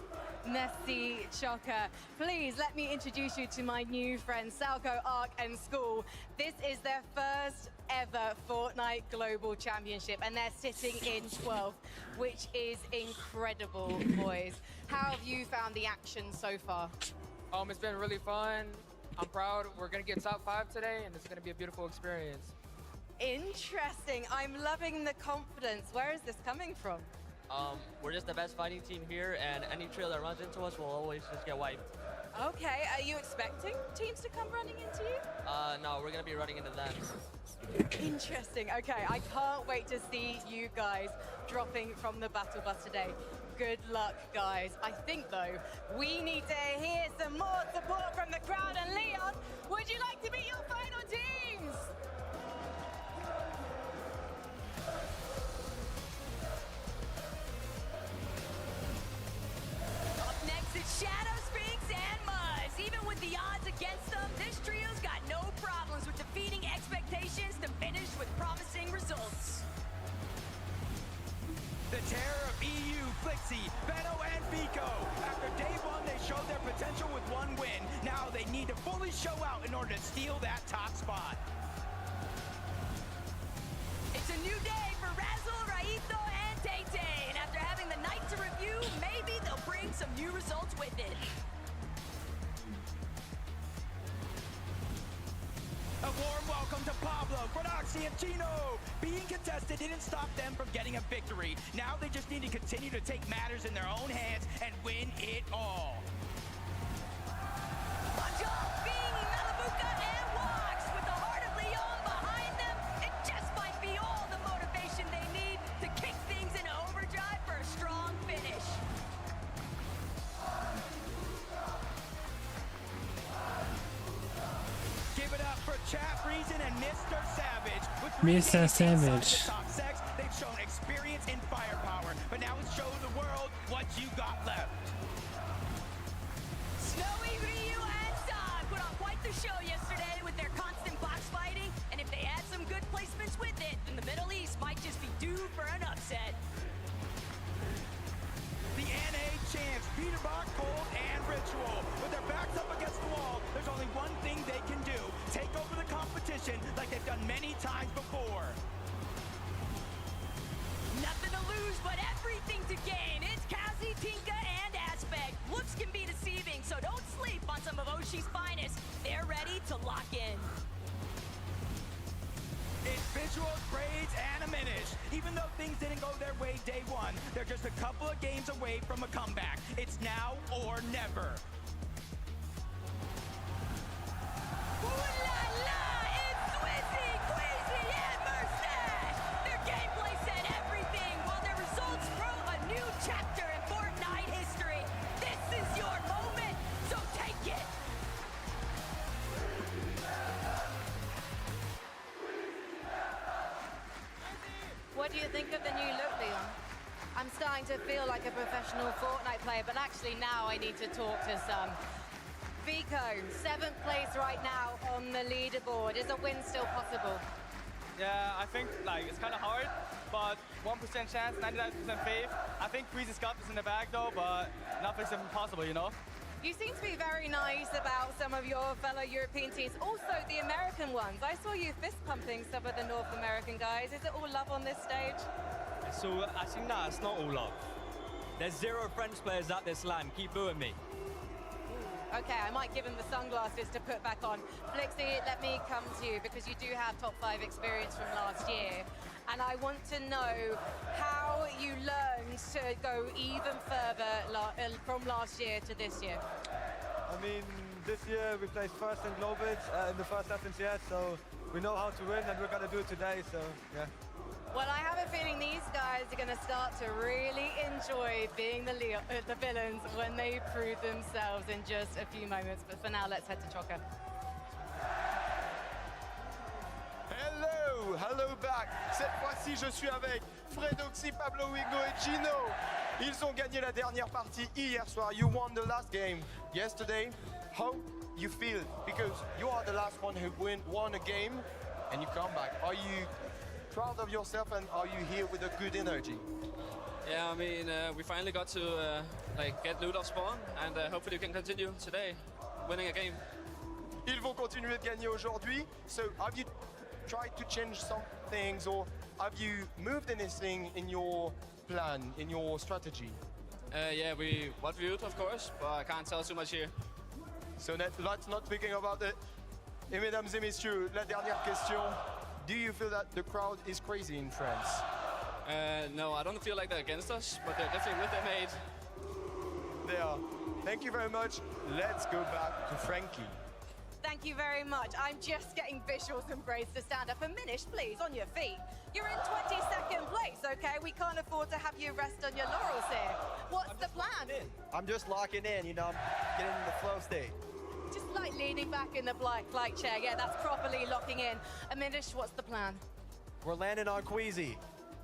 Merci, Choca. Please let me introduce you to my new friends, Salco, Ark, and School. This is their first ever Fortnite Global Championship, and they're sitting in 12th, which is incredible, boys. How have you found the action so far? It's been really fun. I'm proud. We're gonna get top 5 today, and it's gonna be a beautiful experience. Interesting. I'm loving the confidence. Where is this coming from? We're just the best fighting team here, and any trail that runs into us will always just get wiped. Okay, are you expecting teams to come running into you? No, we're gonna be running into them. Interesting. Okay, I can't wait to see you guys dropping from the battle bus today. Good luck, guys. I think, though, we need to hear some more support from the crowd. And Leon, would you like to meet your final teams? Up next, it's Shadow, Sphinx, and Muzz. Even with the odds against them, this trio's got no problems with defeating expectations to finish with promising results. The terror of EU, Flixie, Benno, and Vico. After day 1, they showed their potential with 1 win. Now they need to fully show out in order to steal that top spot. It's a new day for Razzle, Raito, and Tay-Tay. And after having the night to review, maybe they'll bring some new results with it. A warm welcome to Pablo, Brodoxy, and Chino. Being contested didn't stop them from getting a victory. Now they just need to continue to take matters in their own hands and win it all. Being Malabuka and Wax with the heart of Leon behind them, it just might be all the motivation they need to kick things into overdrive for a strong finish. Give it up for Chap Reason and Mr. Savage. With Mr. Savage. the top sex, they've shown experience and firepower, but now it's show the world what you got left. Snowy, Ryu, and Zod put on quite the show yesterday with their constant box fighting, and if they add some good placements with it, then the Middle East might just be due for an upset. The NA champs, Peterbach, Cold, and Ritual. With their backs up against the wall, there's only one thing they can do. Take over the competition like they've done many times everything to gain. It's Cassie, Tinka, and Aspect. Looks can be deceiving, so don't sleep on some of Oshi's finest. They're ready to lock in. It's visuals, grades, and a finish. Even though things didn't go their way day one, they're just a couple of games away from a comeback. It's now or never. Ooh la la! It's Swizzy, Queasy, and Mustache! Their gameplay said everything, while their results wrote a new chapter in Fortnite history. This is your moment, so take it! What do you think of the new look, Leon? I'm starting to feel like a professional Fortnite player, but actually now I need to talk to some. Vico, 7th place right now on the leaderboard. Is a win still possible? Yeah, I think like it's kind of hard, but 1% chance, 99% faith. I think Queasy's Cup is in the bag though, but nothing's impossible, you know? You seem to be very nice about some of your fellow European teams, also the American ones. I saw you fist pumping some of the North American guys. Is it all love on this stage? So I think that's not all love. There's 0 French players at this LAN. Keep booing me. Okay, I might give him the sunglasses to put back on. Flixie, let me come to you because you do have top 5 experience from last year. And I want to know how you learned to go even further from last year to this year. I mean, this year we placed first in Globals in the first FNCS, so we know how to win and we're going to do it today, so yeah. Well, I have a feeling these guys are going to start to really enjoy being the villains when they prove themselves in just a few moments. But for now, let's head to Chocker. Hello back. Cette fois-ci, je suis avec Fredoxy, Pablo Wigo et Gino. Ils ont gagné la dernière partie hier soir. You won the last game yesterday. How you feel? Because you are the last one who won a game and you come back. Are you proud of yourself and are you here with a good energy? Yeah, I mean, we finally got to get loot off spawn and hopefully we can continue today winning a game. Ils vont continuer de gagner aujourd'hui. So have you tried to change some things or have you moved anything in your plan, in your strategy? Yeah, we watch viewed, of course, but I can't tell too much here. So let's not speaking about it. Et mesdames et messieurs, la dernière question. Do you feel that the crowd is crazy in France? No, I don't feel like they're against us, but they're definitely with their mate. They are. Thank you very much. Let's go back to Frankie. Thank you very much. I'm just getting visuals and grades to stand up. And Minish, please, on your feet. You're in 22nd place, okay? We can't afford to have you rest on your laurels here. What's the plan? I'm just locking in, you know, I'm getting in the flow state. Just like leaning back in the flight chair. Yeah, that's properly locking in. Minish, what's the plan? We're landing on Queasy.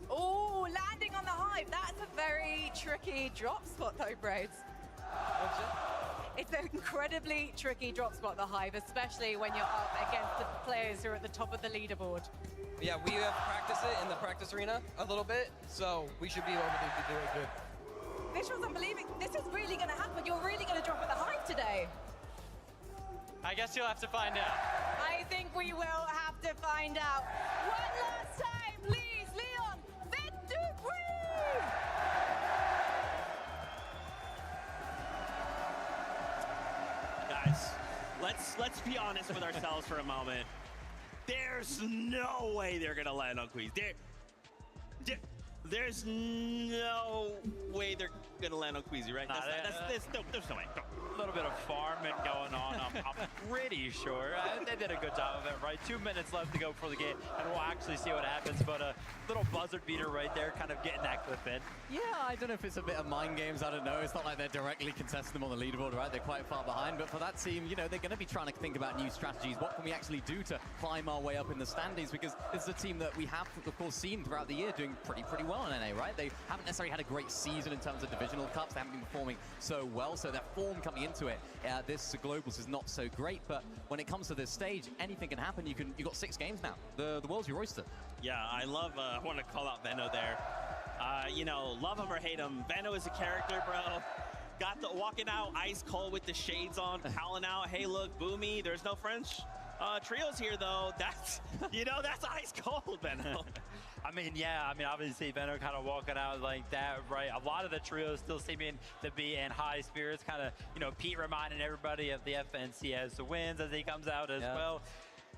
Oh, landing on the hive. That's a very tricky drop spot, though, Braids. What's it? It's an incredibly tricky drop spot, the hive, especially when you're up against the players who are at the top of the leaderboard. Yeah, we have practiced it in the practice arena a little bit, so we should be able to do it good. Visuals unbelievable. This is really going to happen. You're really going to drop at the hive today. I guess you'll have to find out. I think we will have to find out. One last time, please, Leon. Victory! Guys, let's be honest with ourselves for a moment. There's no way they're gonna land on Queasy. There's no way they're gonna land on Queasy, right? There's no way. A little bit of farming going on. I'm pretty sure. They did a good job of it, right? 2 minutes left to go for the game, and we'll actually see what happens. But a little buzzer beater right there, kind of getting that clip in. Yeah, I don't know if it's a bit of mind games. I don't know. It's not like they're directly contesting them on the leaderboard, right? They're quite far behind. But for that team, you know, they're going to be trying to think about new strategies. What can we actually do to climb our way up in the standings? Because it's a team that we have, of course, seen throughout the year doing pretty well in NA, right? They haven't necessarily had a great season in terms of divisional cups. They haven't been performing so well. So their form coming into it, this Globals is not so great. But when it comes to this stage, anything can happen. You've got 6 games now. The world's your oyster. Yeah, I love. I want to call out Venno there. You know, love him or hate him, Venno is a character, bro. Got the walking out ice cold with the shades on, howling out, hey look, Boomy, there's no French. Trios here, though, that's, you know, that's ice cold, Benno. I mean, yeah, obviously, Benno kind of walking out like that, right? A lot of the trios still seeming to be in high spirits, kind of, you know, Pete reminding everybody of the FNCS wins as he comes out as well.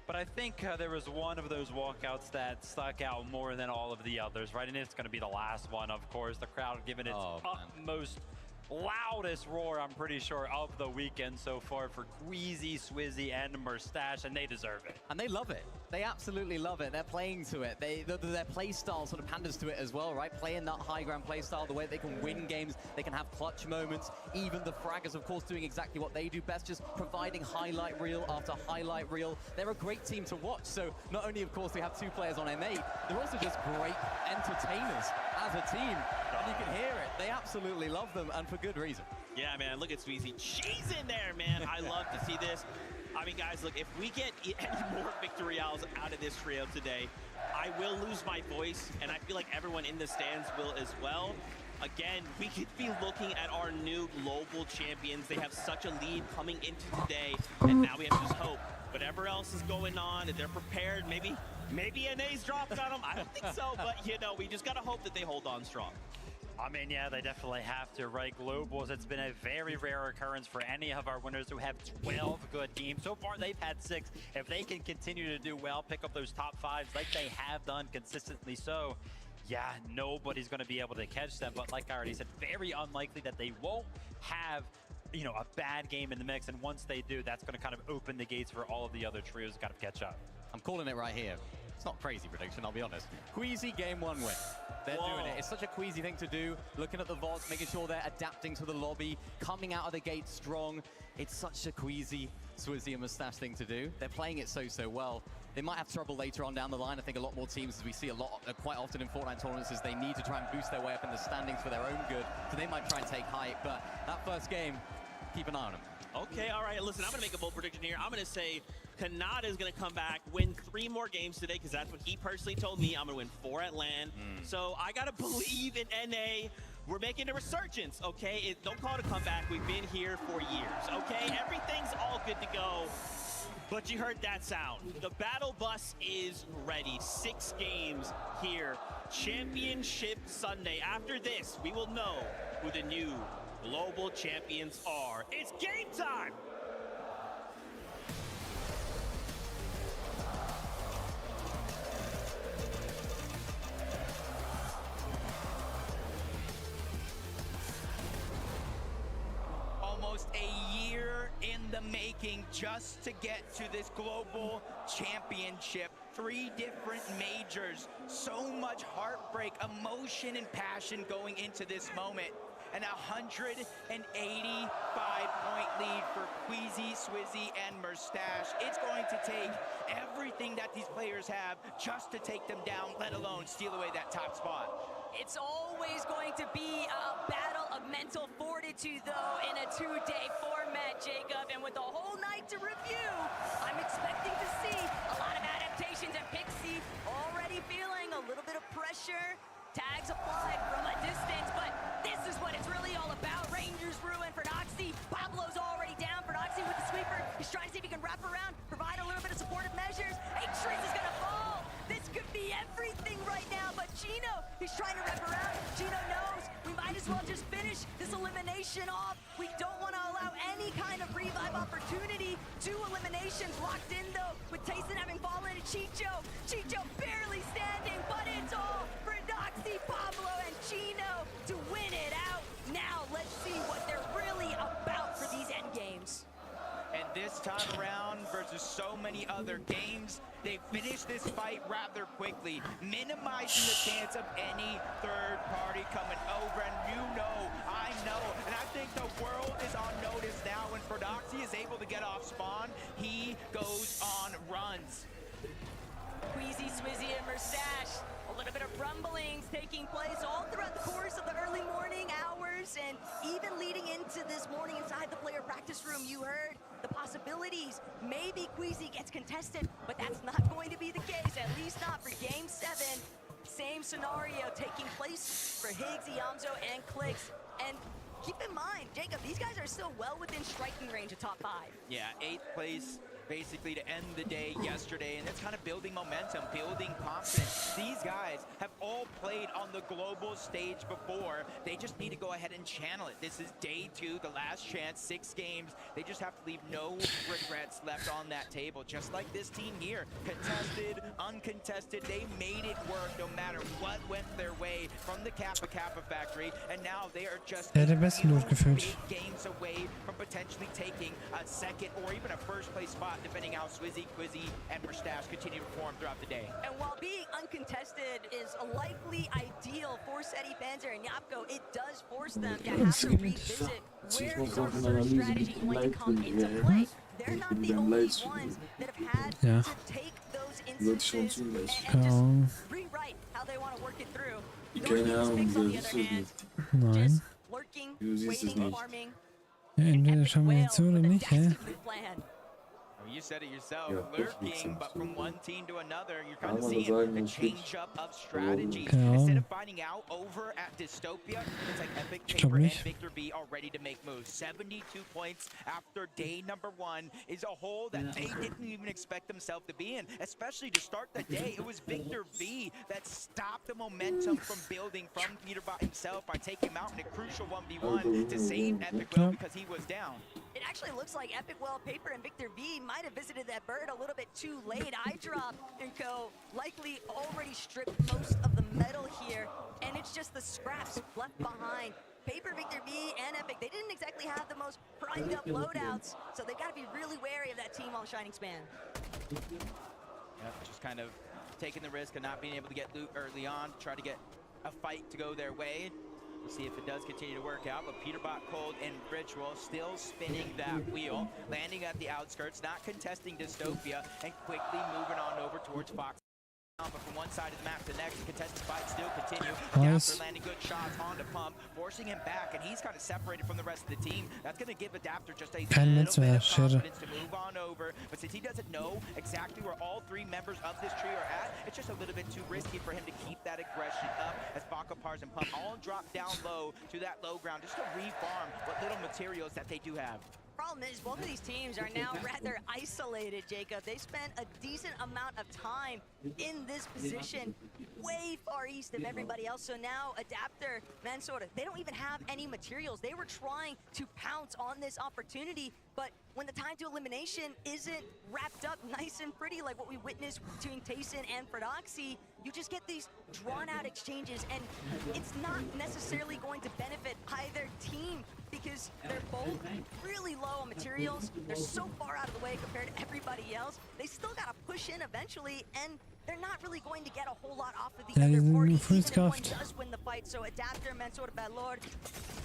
But I think there was one of those walkouts that stuck out more than all of the others, right? And it's going to be the last one, of course. The crowd giving its utmost, loudest roar, I'm pretty sure, of the weekend so far for Queasy, Swizzy, and Mustache, and they deserve it. And they love it. They absolutely love it. They're playing to it. Their play style sort of panders to it as well, right? Playing that high ground play style, the way they can win games, they can have clutch moments. Even the fraggers, of course, doing exactly what they do best, just providing highlight reel after highlight reel. They're a great team to watch. So not only, of course, we have 2 players on M8, they're also just great entertainers as a team. And you can hear it. They absolutely love them, and for good reason. Yeah, man, look at Sweezy. She's in there, man. I love to see this. I mean, guys, look, if we get any more victorials out of this trio today, I will lose my voice, and I feel like everyone in the stands will as well. Again, we could be looking at our new global champions. They have such a lead coming into today, and now we have to just hope whatever else is going on, that they're prepared. Maybe an ace dropped on them. I don't think so, but, you know, we just got to hope that they hold on strong. I mean, yeah, they definitely have to, right? Globals, it's been a very rare occurrence for any of our winners who have 12 good games. So far, they've had 6. If they can continue to do well, pick up those top 5s like they have done consistently so, yeah, nobody's going to be able to catch them. But like I already said, very unlikely that they won't have, you know, a bad game in the mix. And once they do, that's going to kind of open the gates for all of the other trios to kind of catch up. I'm calling it right here. It's not crazy prediction, I'll be honest. Queasy game 1 win. They're doing it. It's such a Queasy thing to do. Looking at the vaults, making sure they're adapting to the lobby, coming out of the gate strong. It's such a Queasy, Swizzy, and Mustache thing to do. They're playing it so well. They might have trouble later on down the line. I think a lot more teams, as we see a lot, quite often in Fortnite tournaments, is they need to try and boost their way up in the standings for their own good. So they might try and take height. But that first game, keep an eye on them. Okay, all right, listen, I'm going to make a bold prediction here. I'm going to say Kanal is going to come back, win 3 more games today, because that's what he personally told me. I'm going to win 4 at LAN. So I got to believe in NA. We're making a resurgence, okay? Don't call it a comeback. We've been here for years, okay? Everything's all good to go. But you heard that sound. The battle bus is ready. 6 games here. Championship Sunday. After this, we will know who the new global champions are. It's game time! Almost a year in the making just to get to this global championship. 3 different majors. So much heartbreak, emotion, and passion going into this moment. An 185-point lead for Queasy, Swizzy, and Mustache. It's going to take everything that these players have just to take them down, let alone steal away that top spot. It's always going to be a battle of mental fortitude, though, in a 2-day format, Jacob. And with a whole night to review, I'm expecting to see a lot of adaptations. And Pixie already feeling a little bit of pressure. Tags applied from a distance, but this is what it's really all about. Rangers ruin for Noxy. Pablo's already down for Noxy with the sweeper. He's trying to see if he can wrap around, provide a little bit of supportive measures. Atriz is gonna fall. This could be everything right now, but Gino, he's trying to wrap around. Gino knows we might as well just finish this elimination off. We don't want to allow any kind of revive opportunity. 2 eliminations locked in, though, with Tayson having fallen to Chicho. Chicho barely standing, but it's all for Noxy, Pablo, and Gino to win it out. Now, let's see what they're really about for these end games. And this time around, versus so many other games, they finished this fight rather quickly, minimizing the chance of any third party coming over. And you know, I know, and I think the world is on notice now. When Prodoxy is able to get off spawn, he goes on runs. Queasy, Swizzy, and Mustache. A little bit of rumblings taking place all throughout the course of the early morning hours, and even leading into this morning inside the player practice room, you heard the possibilities. Maybe Queasy gets contested, but that's not going to be the case, at least not for Game 7. Same scenario taking place for Higgs, Iamzo, and Clicks. And keep in mind, Jacob, these guys are still well within striking range of top 5. Yeah, 8th place basically to end the day yesterday, and it's kind of building momentum, building confidence. These guys have all played on the global stage before. They just need to go ahead and channel it. This is day 2, the last chance, 6 games. They just have to leave no regrets left on that table, just like this team here. Contested, uncontested, they made it work no matter what went their way from the Kappa factory, and now they are just der besten durchgeführt. games away from potentially taking a second or even a first place spot, depending how Swizzy, Quizzy, and Mustache continue to perform throughout the day. And while being uncontested is a likely ideal for Seti Panzer and Yapko, it does force them to have to revisit where is our search strategy going to come into play. They're not the only ones that have had Ja. to take those instances and just rewrite how they want to work it through. Keine Ahnung, on the das other ist hand, nicht. Nein. lurking, Du siehst es waiting, nicht. farming. Ja, entweder schauen wir jetzt so oder nicht, hä? Plan. You said it yourself, Ja, lurking, but from one team to another, you're kind of Kann man seeing sagen, the das change up of strategies. Genau. Instead of finding out over at Dystopia, it's like Epic, Ich glaub Paper, and nicht. Victor B are ready to make moves. 72 points after day number 1 is a hole that they didn't even expect themselves to be in, especially to start the day. It was Victor B that stopped the momentum from building from Peterbot himself by taking him out in a crucial 1v1 to save Epic Will because he was down. It actually looks like Epic Well Paper and Victor V might have visited that bird a little bit too late. I drop and Co likely already stripped most of the metal here, and it's just the scraps left behind. Paper, Victor V, and Epic, they didn't exactly have the most primed up loadouts, so they got to be really wary of that team on Shining Span. Yep, just kind of taking the risk of not being able to get loot early on, try to get a fight to go their way. We'll see if it does continue to work out, but Peterbot, Cold, and Ritual still spinning that wheel, landing at the outskirts, not contesting Dystopia, and quickly moving on over towards Fox. But from one side of the map to the next, the contested fights still continue. Nice. Adapter landing good shots onto Pump, forcing him back, and he's kind of separated from the rest of the team. That's going to give Adapter just a Kein little Netz bit mehr, of schade. confidence to move on over. But since he doesn't know exactly where all 3 members of this trio are at, it's just a little bit too risky for him to keep that aggression up as Baka, Pars, and Pump all drop down low to that low ground just to re-farm what little materials that they do have. Problem is, both of these teams are now rather isolated, Jacob. They spent a decent amount of time in this position, way far east of everybody else. So now Adapter, Mansour, they don't even have any materials. They were trying to pounce on this opportunity, but when the time to elimination isn't wrapped up nice and pretty like what we witnessed between Tayson and Prodoxy, you just get these drawn-out exchanges, and it's not necessarily going to benefit either team because they're both really low on materials. They're so far out of the way compared to everybody else. They still got to push in eventually, and they're not really going to get a whole lot off of the Ja, die other sind party, nur even if one Fußkraft. does win the fight. So Adapter, Mansour, Ballord,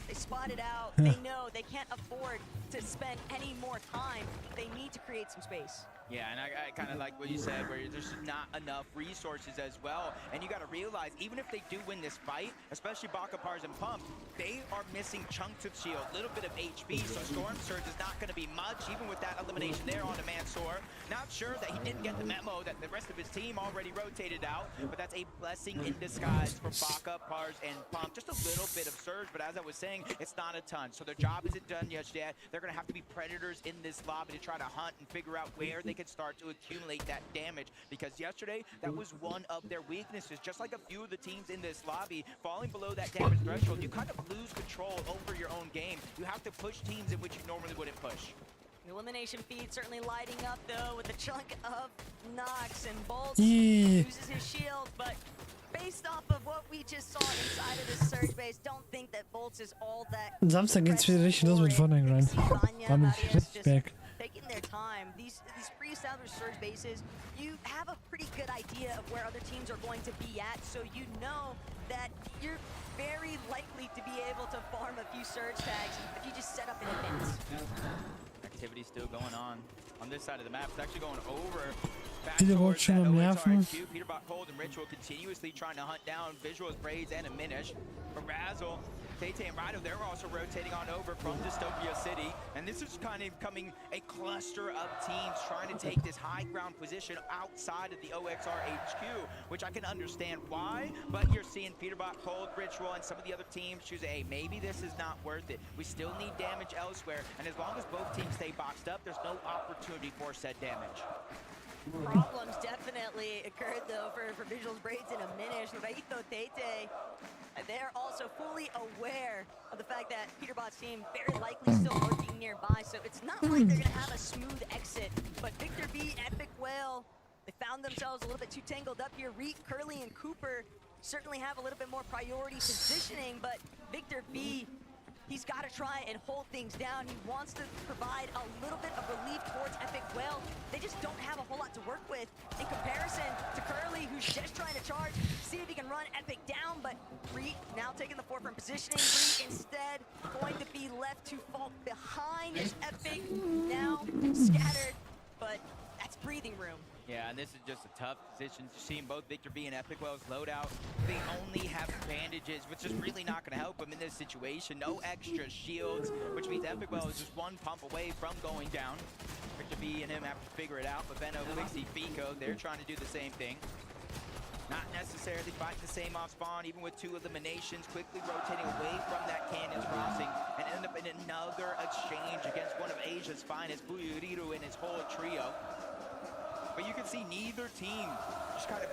they spot it out. Ja. They know they can't afford to spend any more time. They need to create some space. Yeah, and I kind of like what you said, where there's not enough resources as well. And you got to realize, even if they do win this fight, especially Baka, Pars, and Pump, they are missing chunks of shield, a little bit of HP, so Storm Surge is not going to be much, even with that elimination there on the Mansour. Not sure that he didn't get the memo that the rest of his team already rotated out, but that's a blessing in disguise for Baka, Pars, and Pump. Just a little bit of Surge, but as I was saying, it's not a ton. So their job isn't done yet. They're going to have to be predators in this lobby to try to hunt and figure out where they can start to accumulate that damage, because yesterday that was one of their weaknesses. Just like a few of the teams in this lobby, falling below that damage threshold, you kind of lose control over your own game. You have to push teams in which you normally wouldn't push. The elimination feed certainly lighting up though with a chunk of Nox, and Bolts Yeah. loses his shield, but based off of what we just saw inside of this surge base, don't think that Bolts is all that. Samstag geht's wieder richtig los mit Fortnite rein. Da bin ich richtig back. Taking their time, these pre-established surge bases, you have a pretty good idea of where other teams are going to be at, so you know that you're very likely to be able to farm a few surge tags if you just set up in advance. Activity still going on this side of the map. It's actually going over. Back Viele towards schon that am OSR Nerven. HQ. Peterbot, Cold, and Ritual continuously trying to hunt down Visual's Braids and a Minish. But Razzle Tate and Rido, they're also rotating on over from Dystopia City. And this is kind of becoming a cluster of teams trying to take this high ground position outside of the OXR HQ, which I can understand why, but you're seeing Peterbot, Cold, Ritual, and some of the other teams choose, hey, maybe this is not worth it. We still need damage elsewhere, and as long as both teams stay boxed up, there's no opportunity for said damage. Problems definitely occurred though for Visuals Braids in a minute. Raito, Tate, they're also fully aware of the fact that Peterbot's team very likely still lurking nearby, so it's not like they're gonna have a smooth exit. But Victor B, Epic Whale, they found themselves a little bit too tangled up here. Reek, Curly, and Cooper certainly have a little bit more priority positioning, but Victor B, he's got to try and hold things down. He wants to provide a little bit of relief towards Epic Whale. They just don't have a whole lot to work with in comparison to Curly, who's just trying to charge, see if he can run Epic down, but Reek now taking the forefront positioning. Reek instead going to be left to fall behind as Epic now scattered, but that's breathing room. Yeah, and this is just a tough position. Seeing both Victor B and Epic Well's loadout, they only have bandages, which is really not going to help them in this situation. No extra shields, which means Epic Well is just one pump away from going down. Victor B and him have to figure it out, but Benno, Flixie, Fico, they're trying to do the same thing. Not necessarily fighting the same off spawn, even with 2 eliminations, quickly rotating away from that Canyons crossing and end up in another exchange against one of Asia's finest, Buyuriru and his whole trio. But you can see neither team just kind of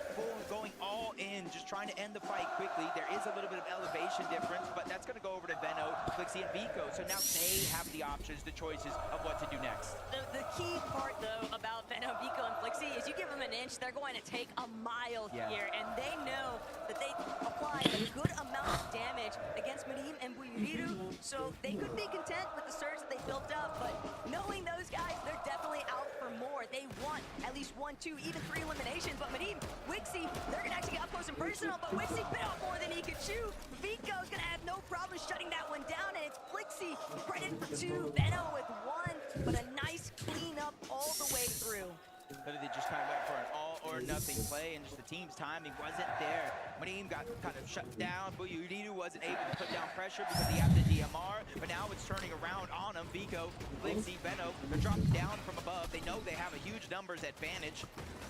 going all in, just trying to end the fight quickly. There is a little bit of elevation difference, but that's going to go over to Benno, Flixie, and Vico. So now they have the options, the choices of what to do next. The key part, though, about Benno, Vico, and Flixie is you give them an inch, they're going to take a mile here. And they know that they applied a good amount of damage against Medim and Buyuriru, so they could be content with the surge that they built up. But knowing those guys, they're definitely out for more. They want at least 1, 2, even 3 eliminations. But Medim, Wixie, they're going to actually get up close and personal, but Wixie bit off more than he could chew. Vico's going to have no problem shutting that one down, and it's Flixie right in for 2, Benno with 1, but a nice cleanup all the way through. But they just kind of went for an all-or-nothing play, and just the team's timing wasn't there. Medim got kind of shut down. Buyuriru wasn't able to put down pressure because he had the DMR, but now it's turning around on him. Vico, Flixie, Benno, they're dropping down from above. They know they have a huge numbers advantage,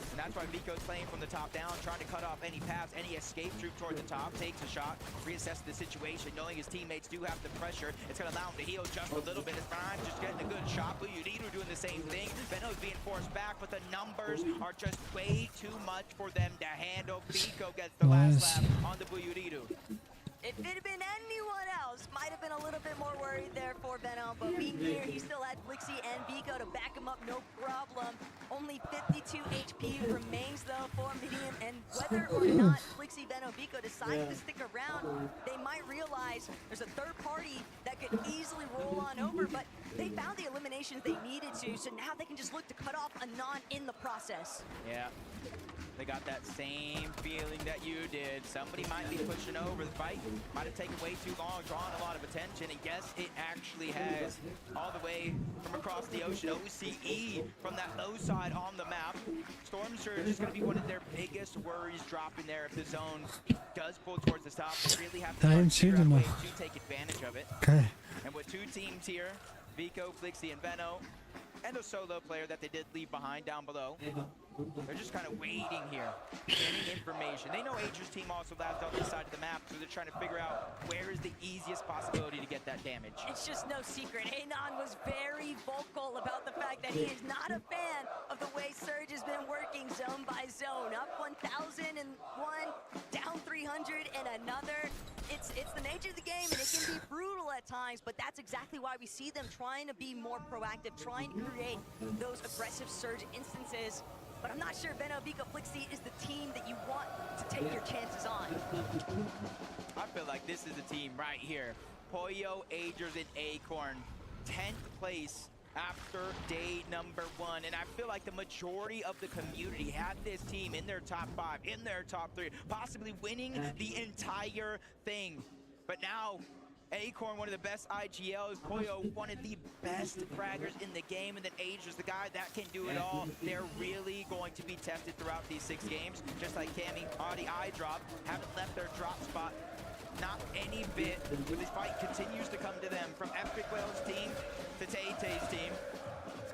and that's why Vico's playing from the top down, trying to cut off any paths, any escape through toward the top, takes a shot, reassesses the situation, knowing his teammates do have the pressure. It's going to allow him to heal just a little bit. As Brian's just getting a good shot. Buyuriru doing the same thing. Benno's being forced back, but the numbers are just way too much for them to handle. Vico gets the last lap on the Buyuriru. If it had been anyone else, might have been a little bit more worried there for Benno, but being here, he still had Flixie and Vico to back him up, no problem. Only 52 HP remains, though, for Medium, and whether or not Flixie, Benno, Vico decide to stick around, they might realize there's a third party that could easily roll on over, but they found the eliminations they needed to, so now they can just look to cut off a non in the process. Yeah. They got that same feeling that you did. Somebody might be pushing over. The fight might have taken way too long, drawing a lot of attention, and yes, it actually has. All the way from across the ocean, OCE from that low side on the map. Storm Surge is going to be one of their biggest worries dropping there if the zone does pull towards the top. They really have to figure out a way to take advantage of it. Okay. And with 2 teams here, Vico, Flixie, and Benno, and a solo player that they did leave behind down below. They're just kind of waiting here, getting information. They know Ager's team also lapped on this side of the map, so they're trying to figure out where is the easiest possibility to get that damage. It's just no secret. Anon was very vocal about the fact that he is not a fan of the way Surge has been working zone by zone. Up 1,000 and one, down 300 and another. It's the nature of the game, and it can be brutal at times, but that's exactly why we see them trying to be more proactive, trying to create those aggressive Surge instances. But I'm not sure Benno, Vico, Flixie is the team that you want to take your chances on. I feel like this is the team right here. Poyo, Agers, and Acorn, 10th place after day number 1, and I feel like the majority of the community had this team in their top 5, in their top 3, possibly winning the entire thing. But now, Acorn, one of the best IGLs, Poyo, one of the best fraggers in the game, and then Ager's the guy that can do it all. They're really going to be tested throughout these 6 games, just like Cammy, Audi, iDrop, haven't left their drop spot not any bit. When this fight continues to come to them, from Epic Whale's team to Tay-Tay's team,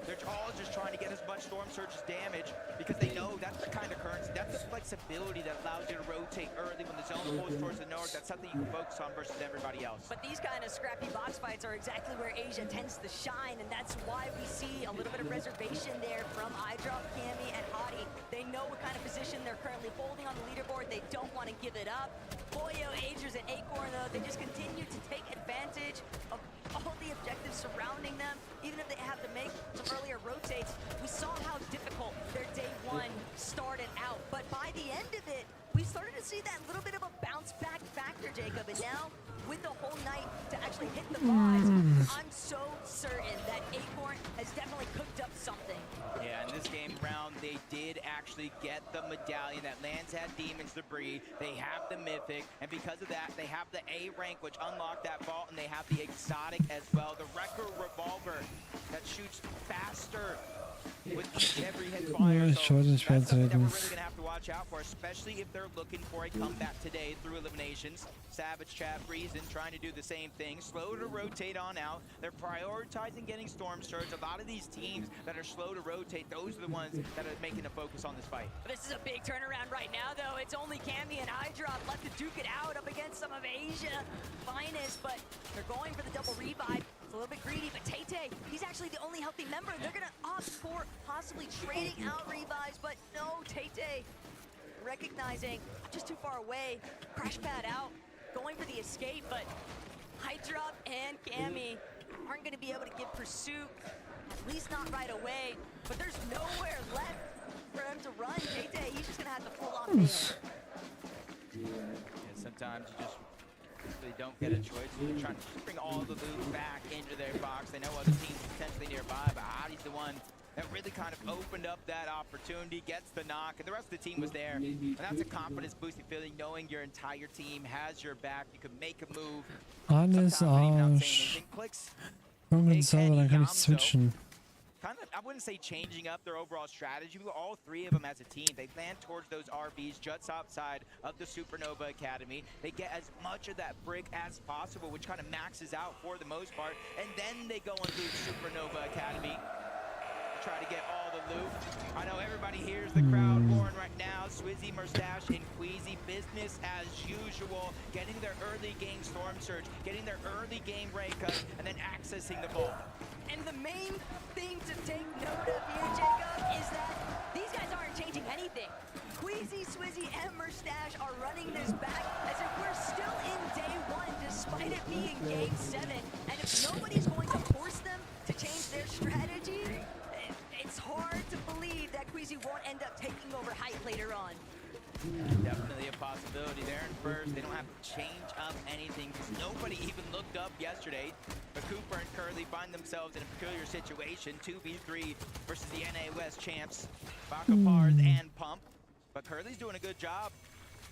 they're all just trying to get as much Storm Surge's damage because they know that's the kind of currency, that's the flexibility that allows you to rotate early when the zone pulls towards the north. That's something you can focus on versus everybody else. But these kind of scrappy box fights are exactly where Asia tends to shine, and that's why we see a little bit of reservation there from iDrop, Cammy, and Hottie. They know what kind of position they're currently holding on the leaderboard. They don't want to give it up. Boyo, Agers, and Acorn, though, they just continue to take advantage of all the objectives surrounding them, even if they have to make some earlier rotates. We saw how difficult their day one started out, but by the end of it, we started to see that little bit of a bounce back factor, Jacob, and now with the whole night to actually hit the buys, I'm so certain that Acorn has definitely cooked up something. Yeah, in this game round, they did actually get the medallion that lands had Demon's Debris. They have the Mythic, and because of that, they have the A rank, which unlocked that vault, and they have the exotic as well. The Wrecker Revolver that shoots faster with each every hit fire. So that's something that we're really gonna have to watch out for, especially if they're looking for a comeback today through eliminations. Savage Chat, Reason trying to do the same thing, slow to rotate on out. They're prioritizing getting Storm Surge. A lot of these teams that are slow to rotate, those are the ones that are making a focus on this fight. This is a big turnaround right now, though. It's only Cammy and iDrop left to duke it out up against some of Asia finest, but they're going for the double revive. It's a little bit greedy, but Tay-Tay, he's actually the only healthy member. They're gonna opt for possibly trading out revives, but no, Tay-Tay recognizing just too far away, crash pad out, going for the escape, but iDrop and Cammy aren't gonna be able to give pursuit, at least not right away, but there's nowhere left for him to run. Tay-Tay, he's just gonna have to pull off there. Yeah, sometimes you just they don't get a choice. They're trying to bring all the loot back into their box. They know other teams potentially nearby, but Hottie's the one that really kind of opened up that opportunity, gets the knock, and the rest of the team was there. And that's a confidence-boosting feeling, knowing your entire team has your back. You can make a move. Alles Arsch. Irgendwann sauber, dann kann ich switchen. Kind of, I wouldn't say changing up their overall strategy, but all three of them as a team, they land towards those RVs just outside of the Supernova Academy. They get as much of that brick as possible, which kind of maxes out for the most part, and then they go into Supernova Academy to try to get all the loot. I know everybody hears the crowd roaring right now. Swizzy, Mustache, and Queasy, business as usual, getting their early game Storm Surge, getting their early game rank up, and then accessing the vault. And the main thing to take note of here, Jacob, is that these guys aren't changing anything. Queasy, Swizzy, and Mustache are running this back as if we're still in day one, despite it being game 7. And if nobody's going to force them to change their strategy, it's hard to believe that Queasy won't end up taking over height later on. Definitely a possibility there in first. They don't have to change up anything because nobody even looked up yesterday. But Cooper and Curly find themselves in a peculiar situation. 2v3 versus the NA West champs, Bakapars and Pump. But Curly's doing a good job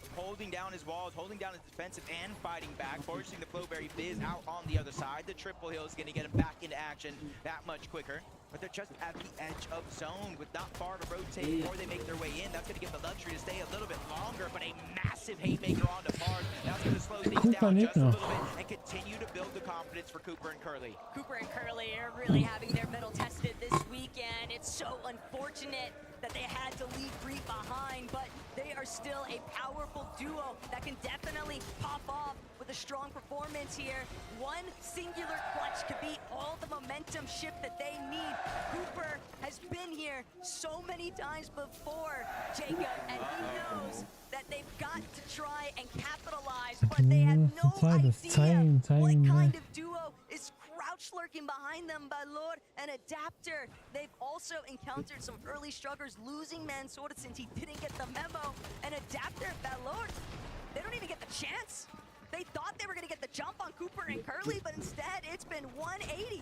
of holding down his walls, holding down his defensive and fighting back, forcing the Flowberry Fizz out on the other side. The triple hill is going to get him back into action that much quicker. But they're just at the edge of zone with not far to rotate before they make their way in. That's going to give the luxury to stay a little bit longer, but a massive haymaker onto Pars. That's going to slow things down just a little bit and continue to build the confidence for Cooper and Curly. Cooper and Curly are really having their mettle tested this weekend. It's so unfortunate that they had to leave Greet behind, but they are still a powerful duo that can definitely pop off with a strong performance here. One singular clutch could be all the momentum shift that they need. Cooper has been here so many times before, Jacob, and he knows that they've got to try and capitalize, but they have no idea what kind of duo is crouch lurking behind them. By Lord and Adapter, they've also encountered some early struggles, losing Mansoor since he didn't get the memo, and Adapter, by Lord, they don't even get the chance. They thought they were going to get the jump on Cooper and Curly, but instead it's been 180.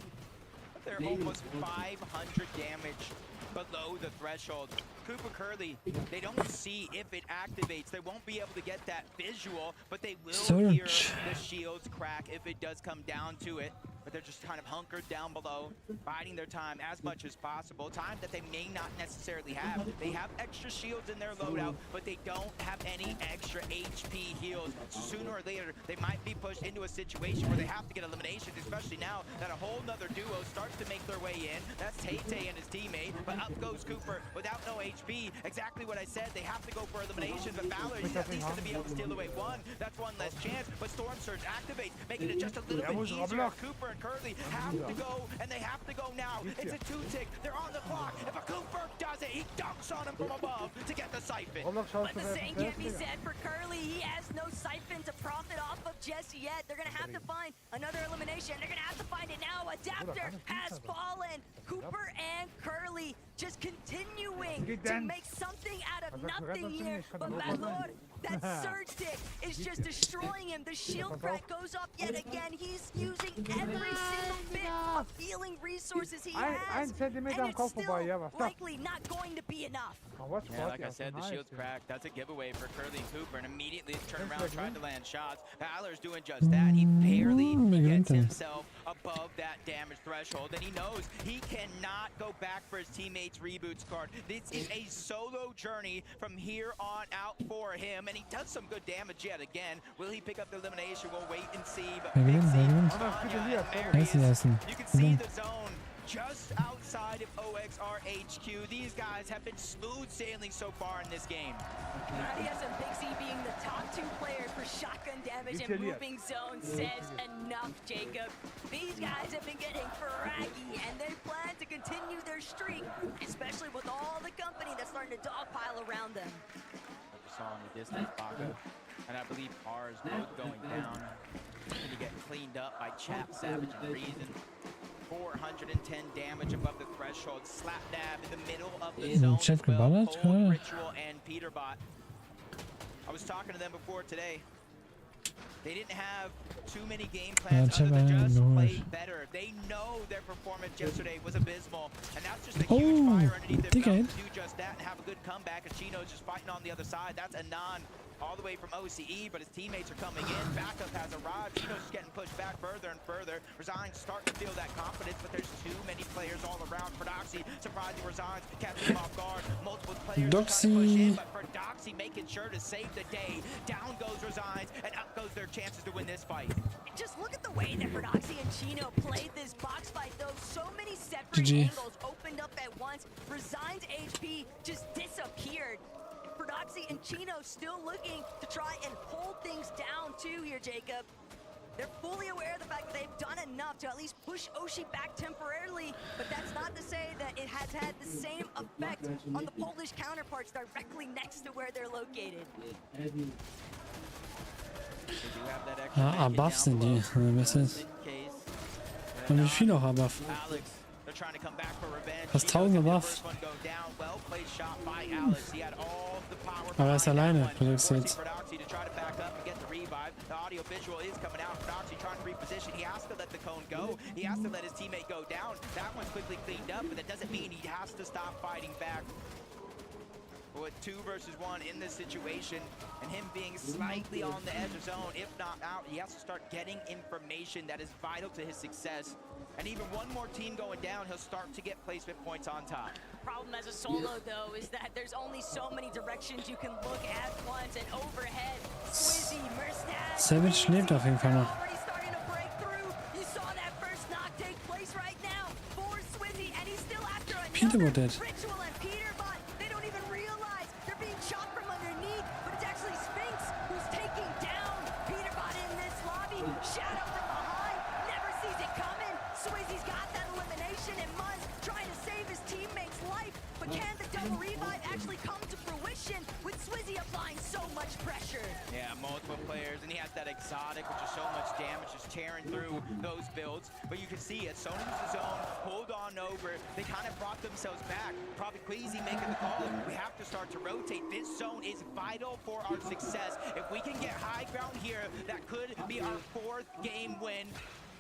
They're almost 500 damage below the threshold. Cooper Curly, they don't see if it activates. They won't be able to get that visual, but they will hear the shields crack if it does come down to it. but they're just kind of hunkered down below, biding their time as much as possible. Time that they may not necessarily have. They have extra shields in their loadout, but they don't have any extra HP heals. So sooner or later, they might be pushed into a situation where they have to get elimination, especially now that a whole nother duo starts to make their way in. That's Tay and his teammate, but up goes Cooper without no HP. Exactly what I said, they have to go for elimination, but Valor is at least going to be able to steal away one. That's one less chance, but Storm Surge activates, making it just a little bit easier. Cooper and Curly have to go, and they have to go now. It's a 2-tick, they're on the clock. If a Cooper does it, he dunks on him from above to get the siphon. But the same can't be said for Curly. He has no siphon to profit off of just yet. They're going to have to find another elimination. They're going to have to find it now. Adapter has fallen. Cooper and Curly just continuing to make something out of nothing here. But Valor, that surge tick is just destroying him. The shield crack goes up yet again. He's using every single bit of healing resources he has. And it's still likely not going to be enough. Yeah, like I said, the shield's cracked. That's a giveaway for Curly and Cooper, and immediately turn around, tried to land shots. Valor's doing just that. He barely gets himself above that damage threshold, and he knows he cannot go back for his teammates' reboots card. This is a solo journey from here on out for him, and he does some good damage yet again. Will he pick up the elimination? We'll wait and see. But big save from Tanya and Marius. You can see the zone just outside of OXR HQ. These guys have been smooth sailing so far in this game. Marius and Big Z being the top two players for shotgun damage and moving zone says enough, Jacob. These guys have been getting fraggy, and they plan to continue their streak, especially with all the company that's starting to dogpile around them. I saw in the distance, Baca, and I believe ours both going down. Going to get cleaned up by Chap, Savage, and Reason. 410 damage above the threshold. Slap dab in the middle of the zone as well. Cold, Ritual, and Peterbot. I was talking to them before today. They didn't have too many game plans other than just play better. They know their performance yesterday was abysmal, and that's just a huge fire underneath their belt to do just that and have a good comeback. And Chino's just fighting on the other side. That's Anon all the way from OCE, but his teammates are coming in. Backup has arrived. Chino's just getting pushed back further and further. Resign's starting to feel that confidence, but there's too many players all around. For Doxy, surprisingly, Resign's catching him off guard. Multiple players trying to push in, but for Doxy making sure to save the day. Down goes Resign's, and up goes their chances to win this fight. Just look at the way that Fordoxy and Chino played this box fight, though. So many separate angles opened up at once. Resign's HP just disappeared. Fordoxy and Chino still looking to try and hold things down too here, Jacob. They're fully aware of the fact that they've done enough to at least push Oshi back temporarily, but that's not to say that it has had the same effect on the Polish counterparts directly next to where they're located. Ah, Buff sind die, was ist? Und wie viel auch Buff? Fast 1000 Buff. Aber er ist alleine, Felix jetzt. The audio visual is coming out. Proxy trying to reposition. He has to let the cone go. He has to let his teammate go down. That one's quickly cleaned up, but that doesn't mean he has to stop fighting back. With 2 versus 1 in this situation, and him being slightly on the edge of zone, if not out, he has to start getting information that is vital to his success. And even one more team going down, he'll start to get placement points on top. The problem as a solo, though, is that there's only so many directions you can look at once, and overhead, Swizzy, Merstad, Savage schläft auf jeden Fall noch. already starting to break through. You saw that first knock take place right now for Swizzy, and he's still after another Ritual and Peterbot. They don't even realize they're being shot from underneath, but it's actually Sphinx who's taking down Peterbot in this lobby. Shadow from behind, never sees it coming. Swizzy's got that elimination, and Muzz trying to save his teammate's life, but can the double revive actually come to fruition with Swizzy applying so much pressure? Yeah, multiple players, and he has that exotic, which is so much damage, just tearing through those builds. But you can see as Sony was his own, hold on over, they kind of brought themselves back. Probably Queasy making the call. We have to start to rotate. This zone is vital for our success. If we can get high ground here, that could be our 4th game win.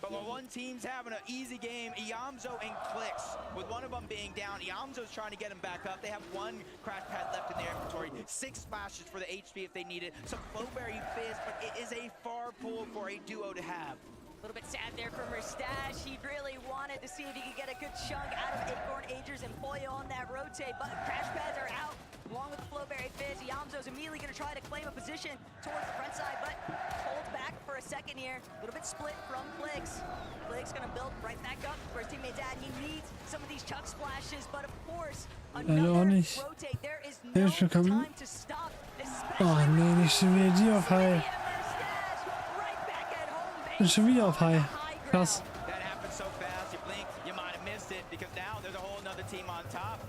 But while one team's having an easy game, Iamzo and Clicks, with one of them being down, Iamzo's trying to get him back up. They have 1 crash pad left in their inventory, 6 splashes for the HP if they need it, some Flowberry Fizz, but it is a far pull for a duo to have. little bit sad there for Mustache. He really wanted to see if he could get a good chunk out of Acorn, Agers, and Poyo on that rotate, but crash pads are out. Along with the Flowberry Fizz, Yamzo's immediately going to try to claim a position towards the front side, but holds back for a second here. A little bit split from Clicks. Clicks going to build right back up where his teammate's at. He needs some of these chuck splashes, but of course, another rotate. There is no time to stop. Oh nee, nicht schon wieder die auf High. Bin schon wieder auf High. Krass. That happened so fast, you blink, you might have missed it, because now there's a whole nother team on top.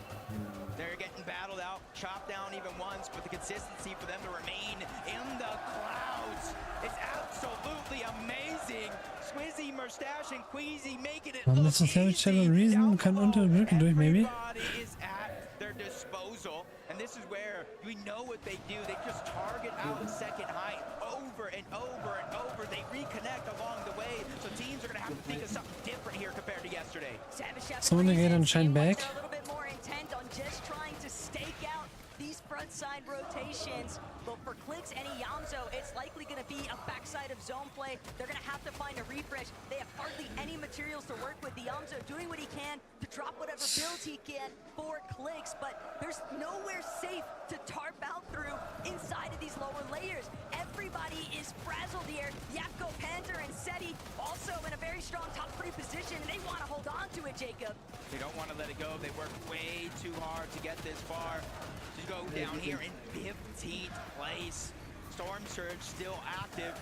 They're getting battled out, chopped down even once, but the consistency for them to remain in the clouds is absolutely amazing. Swizzy, Mustache, and Queasy making it Man look muss das Savage Channel Reason und kann unter den Rücken durch, maybe. Everybody is at their disposal, and this is where we know what they do. They just target out a second height over and over and over. They reconnect along the way, so teams are going to have to think of something different here compared to yesterday. Zone geht anscheinend back. A little bit more intent on just trying to stake out these front side rotations. But for Clicks and Yamzo, it's likely going to be a backside of zone play. They're going to have to find a refresh. They have hardly any materials to work with. Yamzo doing what he can to drop whatever builds he can for Clicks, but there's nowhere safe to tarp out through inside of these lower layers. Everybody is frazzled here. Yapko, Panther, and Seti also in a very strong top 3 position, and they want to hold on to it, Jacob. They don't want to let it go. They worked way too hard to get this far. To go down here in 15th place. Storm Surge still active,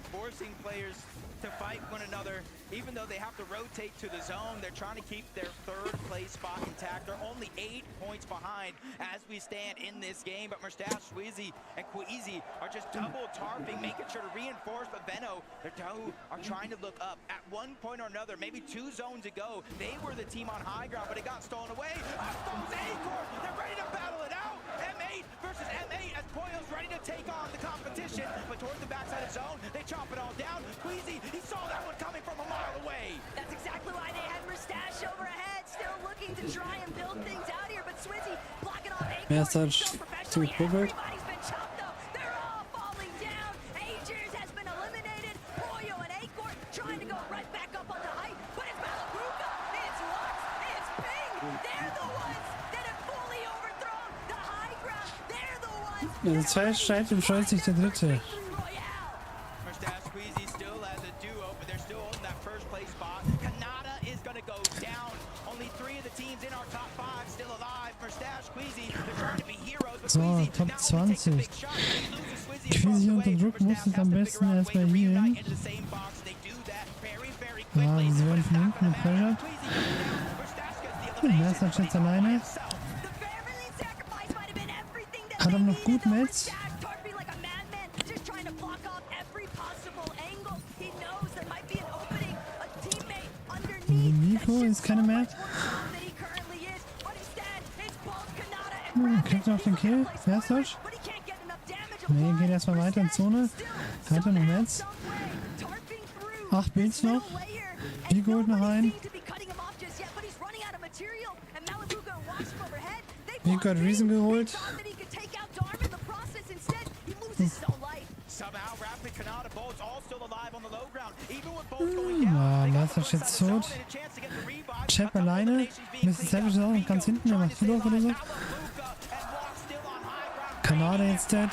forcing players to fight one another. Even though they have to rotate to the zone, they're trying to keep their 3rd place spot intact. They're only 8 points behind as we stand in this game, but Mustache, Swizzy, and Queasy are just double tarping, making sure to reinforce the Venno. The two are trying to look up. At one point or another, maybe 2 zones ago, they were the team on high ground, but it got stolen away. Up comes Acorn! They're ready to battle it out! M8 versus M8 as Poyo's ready to take on the competition, but towards the backside of zone, they chop it all down. Queasy, he saw that one coming from a mile away. That's exactly why they had Mustache overhead, still looking to try and build things out here, but Swizzy blocking off Acorn. So professionally, everybody's been chopped though. They're all falling down. Agers has been eliminated. Poyo and Acorn trying to go right back up on the height, but it's Malabuka, it's Lux, it's Ping. They're the ones that have fully overthrown the high ground. They're the ones. Also 2 Streit und scheut sich der dritte. Mustache, Queasy still as a duo, but they're still holding that 1st place spot. Kanada is going to go down. Only 3 of the teams in our top 5 still alive. Mustache, Queasy, they're trying to be heroes, but So, Queasy Top now only takes a 20. big shot. He loses Swizzy across Queasy the unter way. Druck muss es am besten erstmal healen. Into the same box. They do that very, very Ja, quickly. sie werden von hinten gepressured. Wer ist das jetzt alleine? Hat er noch gut Metz? Nico ist keine mehr. Kriegt noch den Kill. Wer ist das? Nee, geht erstmal weiter in Zone. Hat er noch Metz? 8 Builds noch. Vigo holt noch ein. Vigo hat Reason geholt. Ja, da ist das jetzt tot. Chap alleine. Mr. Savage ist auch ganz hinten, der macht viel auf oder so. Kanada jetzt dead.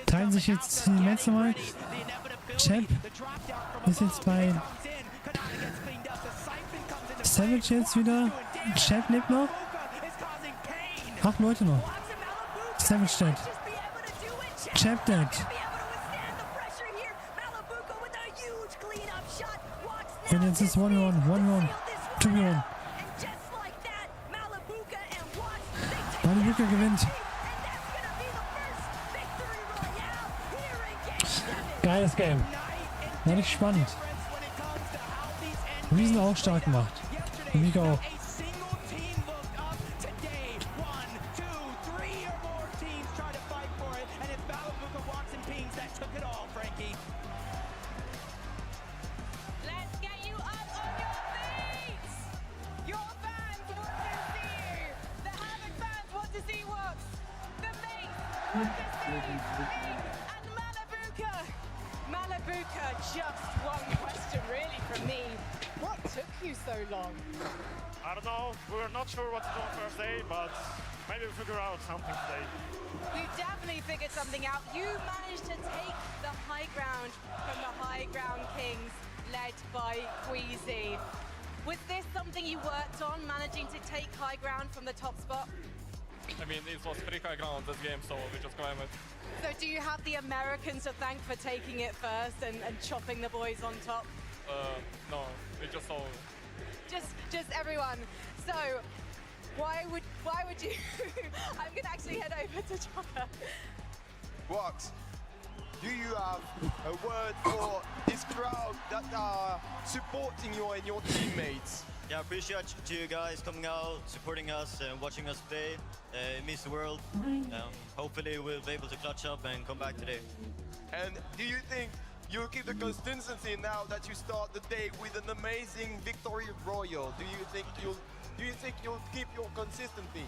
Teilen sich jetzt die Metz nochmal. Chap ist jetzt bei Savage jetzt wieder. Chap lebt noch. 8 Leute noch. Savage dead. Chap dead. Und jetzt ist 1v1, 1v1, 2v1. Malabuka gewinnt. Geiles Game. War nicht spannend. Reason auch stark gemacht. Und Mika auch. Malabuka, just one question really from me. What took you so long? I don't know. We were not sure what to do on first day, but maybe we'll figure out something today. You definitely figured something out. You managed to take the high ground from the high ground kings, led by Queasy. Was this something you worked on, managing to take high ground from the top spot? I mean, it was pretty high ground this game, so we just climbed it. So do you have the Americans to thank for taking it first and chopping the boys on top? No, we just saw. Just everyone. So why would you? I'm gonna actually head over to Chopper. What? Do you have a word for this crowd that are supporting you and your teammates? Yeah, appreciate you guys coming out, supporting us, and watching us play. It means the world. Hopefully we'll be able to clutch up and come back today. And do you think you'll keep the consistency now that you start the day with an amazing victory royal? Do you think you'll keep your consistency?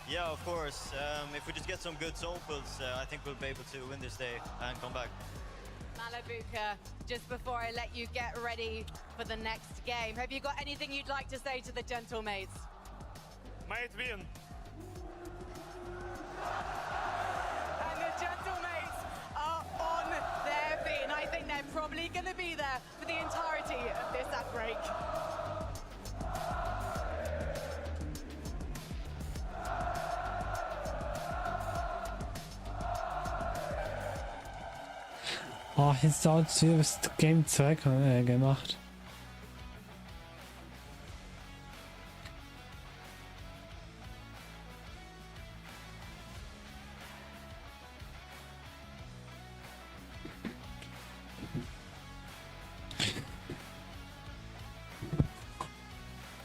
Yeah, of course. If we just get some good samples, I think we'll be able to win this day and come back. Malabuka, just before I let you get ready for the next game, have you got anything you'd like to say to the gentlemates? Might win. And the gentlemates are on their feet, and I think they're probably going to be there for the entirety of this ad break. Oh, jetzt dauert es hier bis Game 2 gemacht.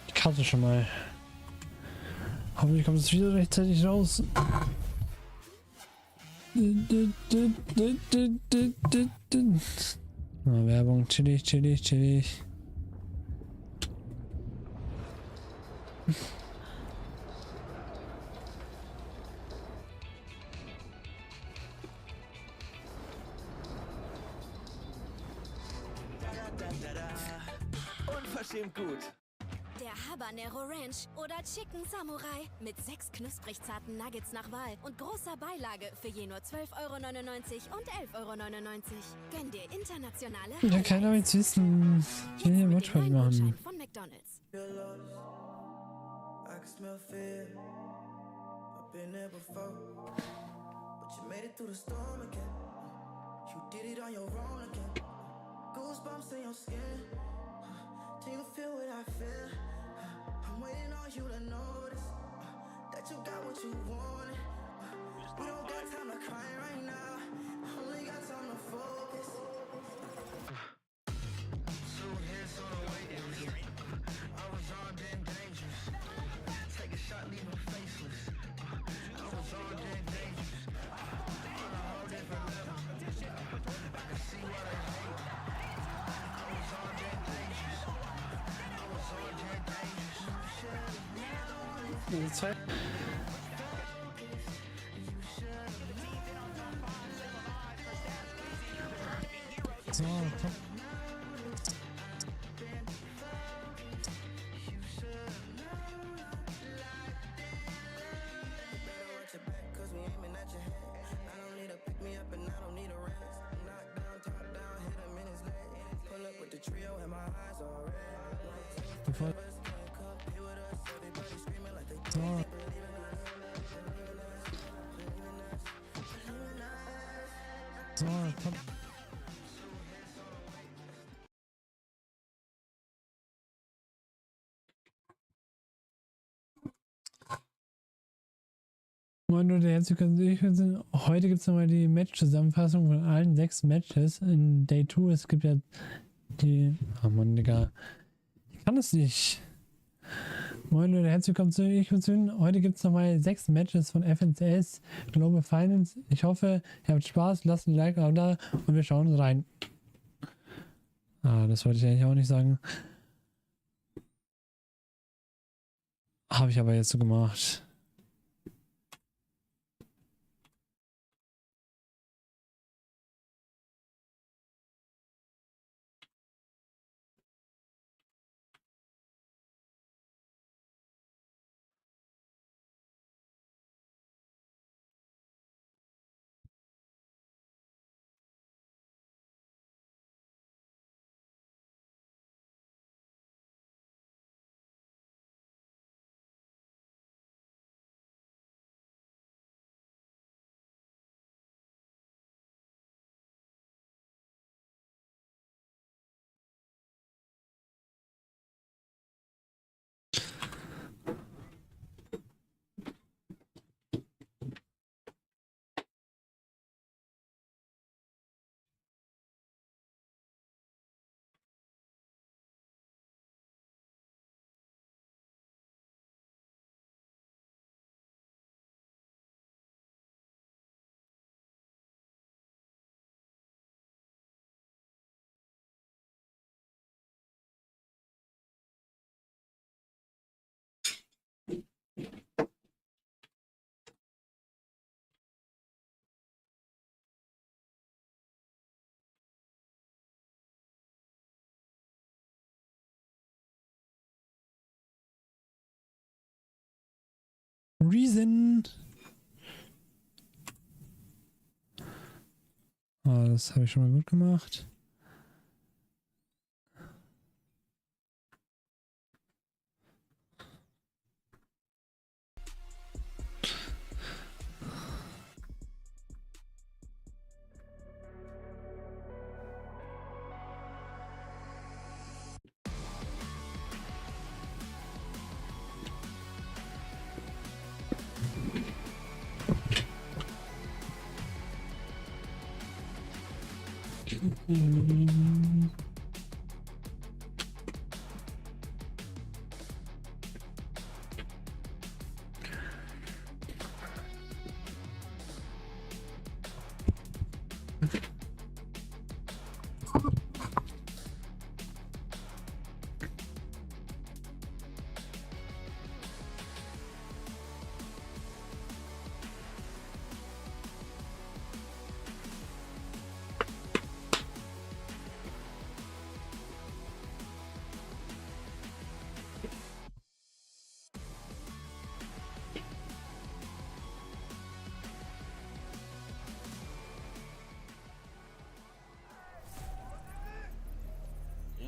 Die Karte schon mal. Hoffentlich kommt es wieder rechtzeitig raus. Na, Werbung, chillig. Unverschämt gut. Der Habanero Ranch oder Chicken Samurai mit 6 knusprig zarten Nuggets nach Wahl und großer Beilage für je nur 12,99 € und 11,99 €. Gönn dir internationale Ja, keiner will jetzt wissen, wie wir Watchparty machen. von McDonald's. I can smell fear. I've been there before. But you made it through the storm again. You did it on your own again. Goosebumps in your skin. Do you feel what I feel? I'm waiting on you to notice that you got what you wanted. We don't got time to cry right now. Only got time to focus. So here's on the way. I was armed and dangerous. Take a shot, leave him faceless. I was armed and dangerous. On a whole different level. I can see what I hate. I was armed and dangerous. I was armed and dangerous. So, komm. Bevor. So. So, komm. Moin Leute, herzlich willkommen. Heute gibt es nochmal die Match-Zusammenfassung von allen 6 Matches in Day 2. Es gibt ja die... Oh Mann, Digga. Ich kann es nicht. Moin Leute, herzlich willkommen zu IGLKORB. Heute gibt es nochmal 6 Matches von FNCS Global Finals. Ich hoffe, ihr habt Spaß. Lasst ein Like auch da und wir schauen rein. Ah, das wollte ich eigentlich auch nicht sagen. Habe ich aber jetzt so gemacht. Reason. Oh, das habe ich schon mal gut gemacht.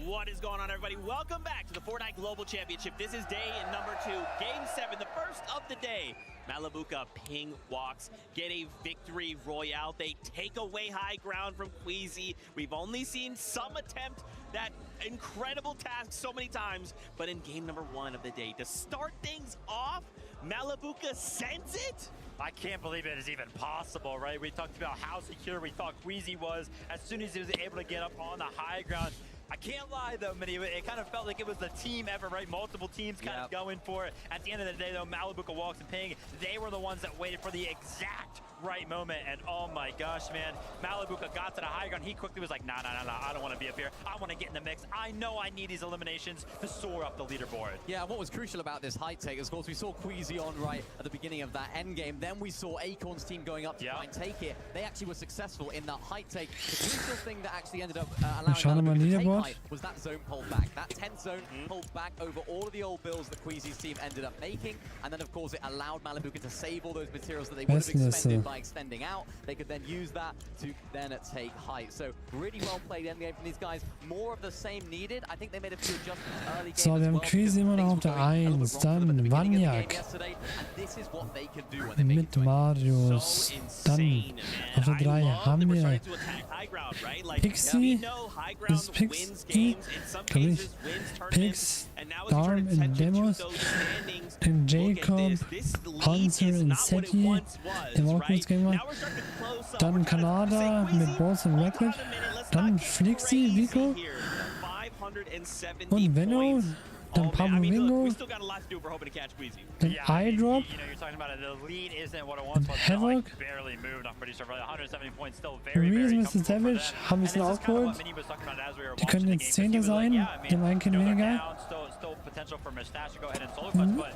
What is going on, everybody? Welcome back to the Fortnite Global Championship. This is day number 2, Game 7, the first of the day. Malabuka Ping Walks get a victory royale. They take away high ground from Queasy. We've only seen some attempt that incredible task so many times, but in game number 1 of the day, to start things off, Malabuka sends it? I can't believe it is even possible, right? We talked about how secure we thought Queasy was as soon as he was able to get up on the high ground. I can't lie though, Minnie, it kind of felt like it was the team effort, right? Multiple teams kind of going for it. At the end of the day though, Malabuka Walks and Ping, they were the ones that waited for the exact right moment. And oh my gosh, man, Malabuka got to the high ground. He quickly was like, nah, I don't want to be up here. I want to get in the mix. I know I need these eliminations to soar up the leaderboard. Yeah, what was crucial about this height take is, of course, we saw Queasy on right at the beginning of that end game. Then we saw Acorn's team going up to try and take it. They actually were successful in that height take. The crucial thing that actually ended up allowing Malabuka to take height was that zone pulled back. That 10th zone pulled back over all of the old builds that Queasy's team ended up making. And then, of course, it allowed Malabuka to save all those materials that they would have expended by extending out. They could then use that to then take height. So really well played endgame from these guys. More of the same needed. I think they made a few adjustments early game. So, wir haben Queasy immer noch auf der 1, dann Vanjak mit Marius, dann auf der 3 haben wir Pixie, ist Pixie, glaube ich, Pix, Darm in Demos, in Jacob, Panzer in Seti, der WORLDCUP-Gamer, dann Kanada mit Balls und Racket, dann Flixi, Vico und Venno, then Pablo Mingo, then iDrop, and Havoc. Reason Mr. Savage haben ein bisschen aufgeholt. Die können jetzt 10. sein, die haben einen Kind weniger.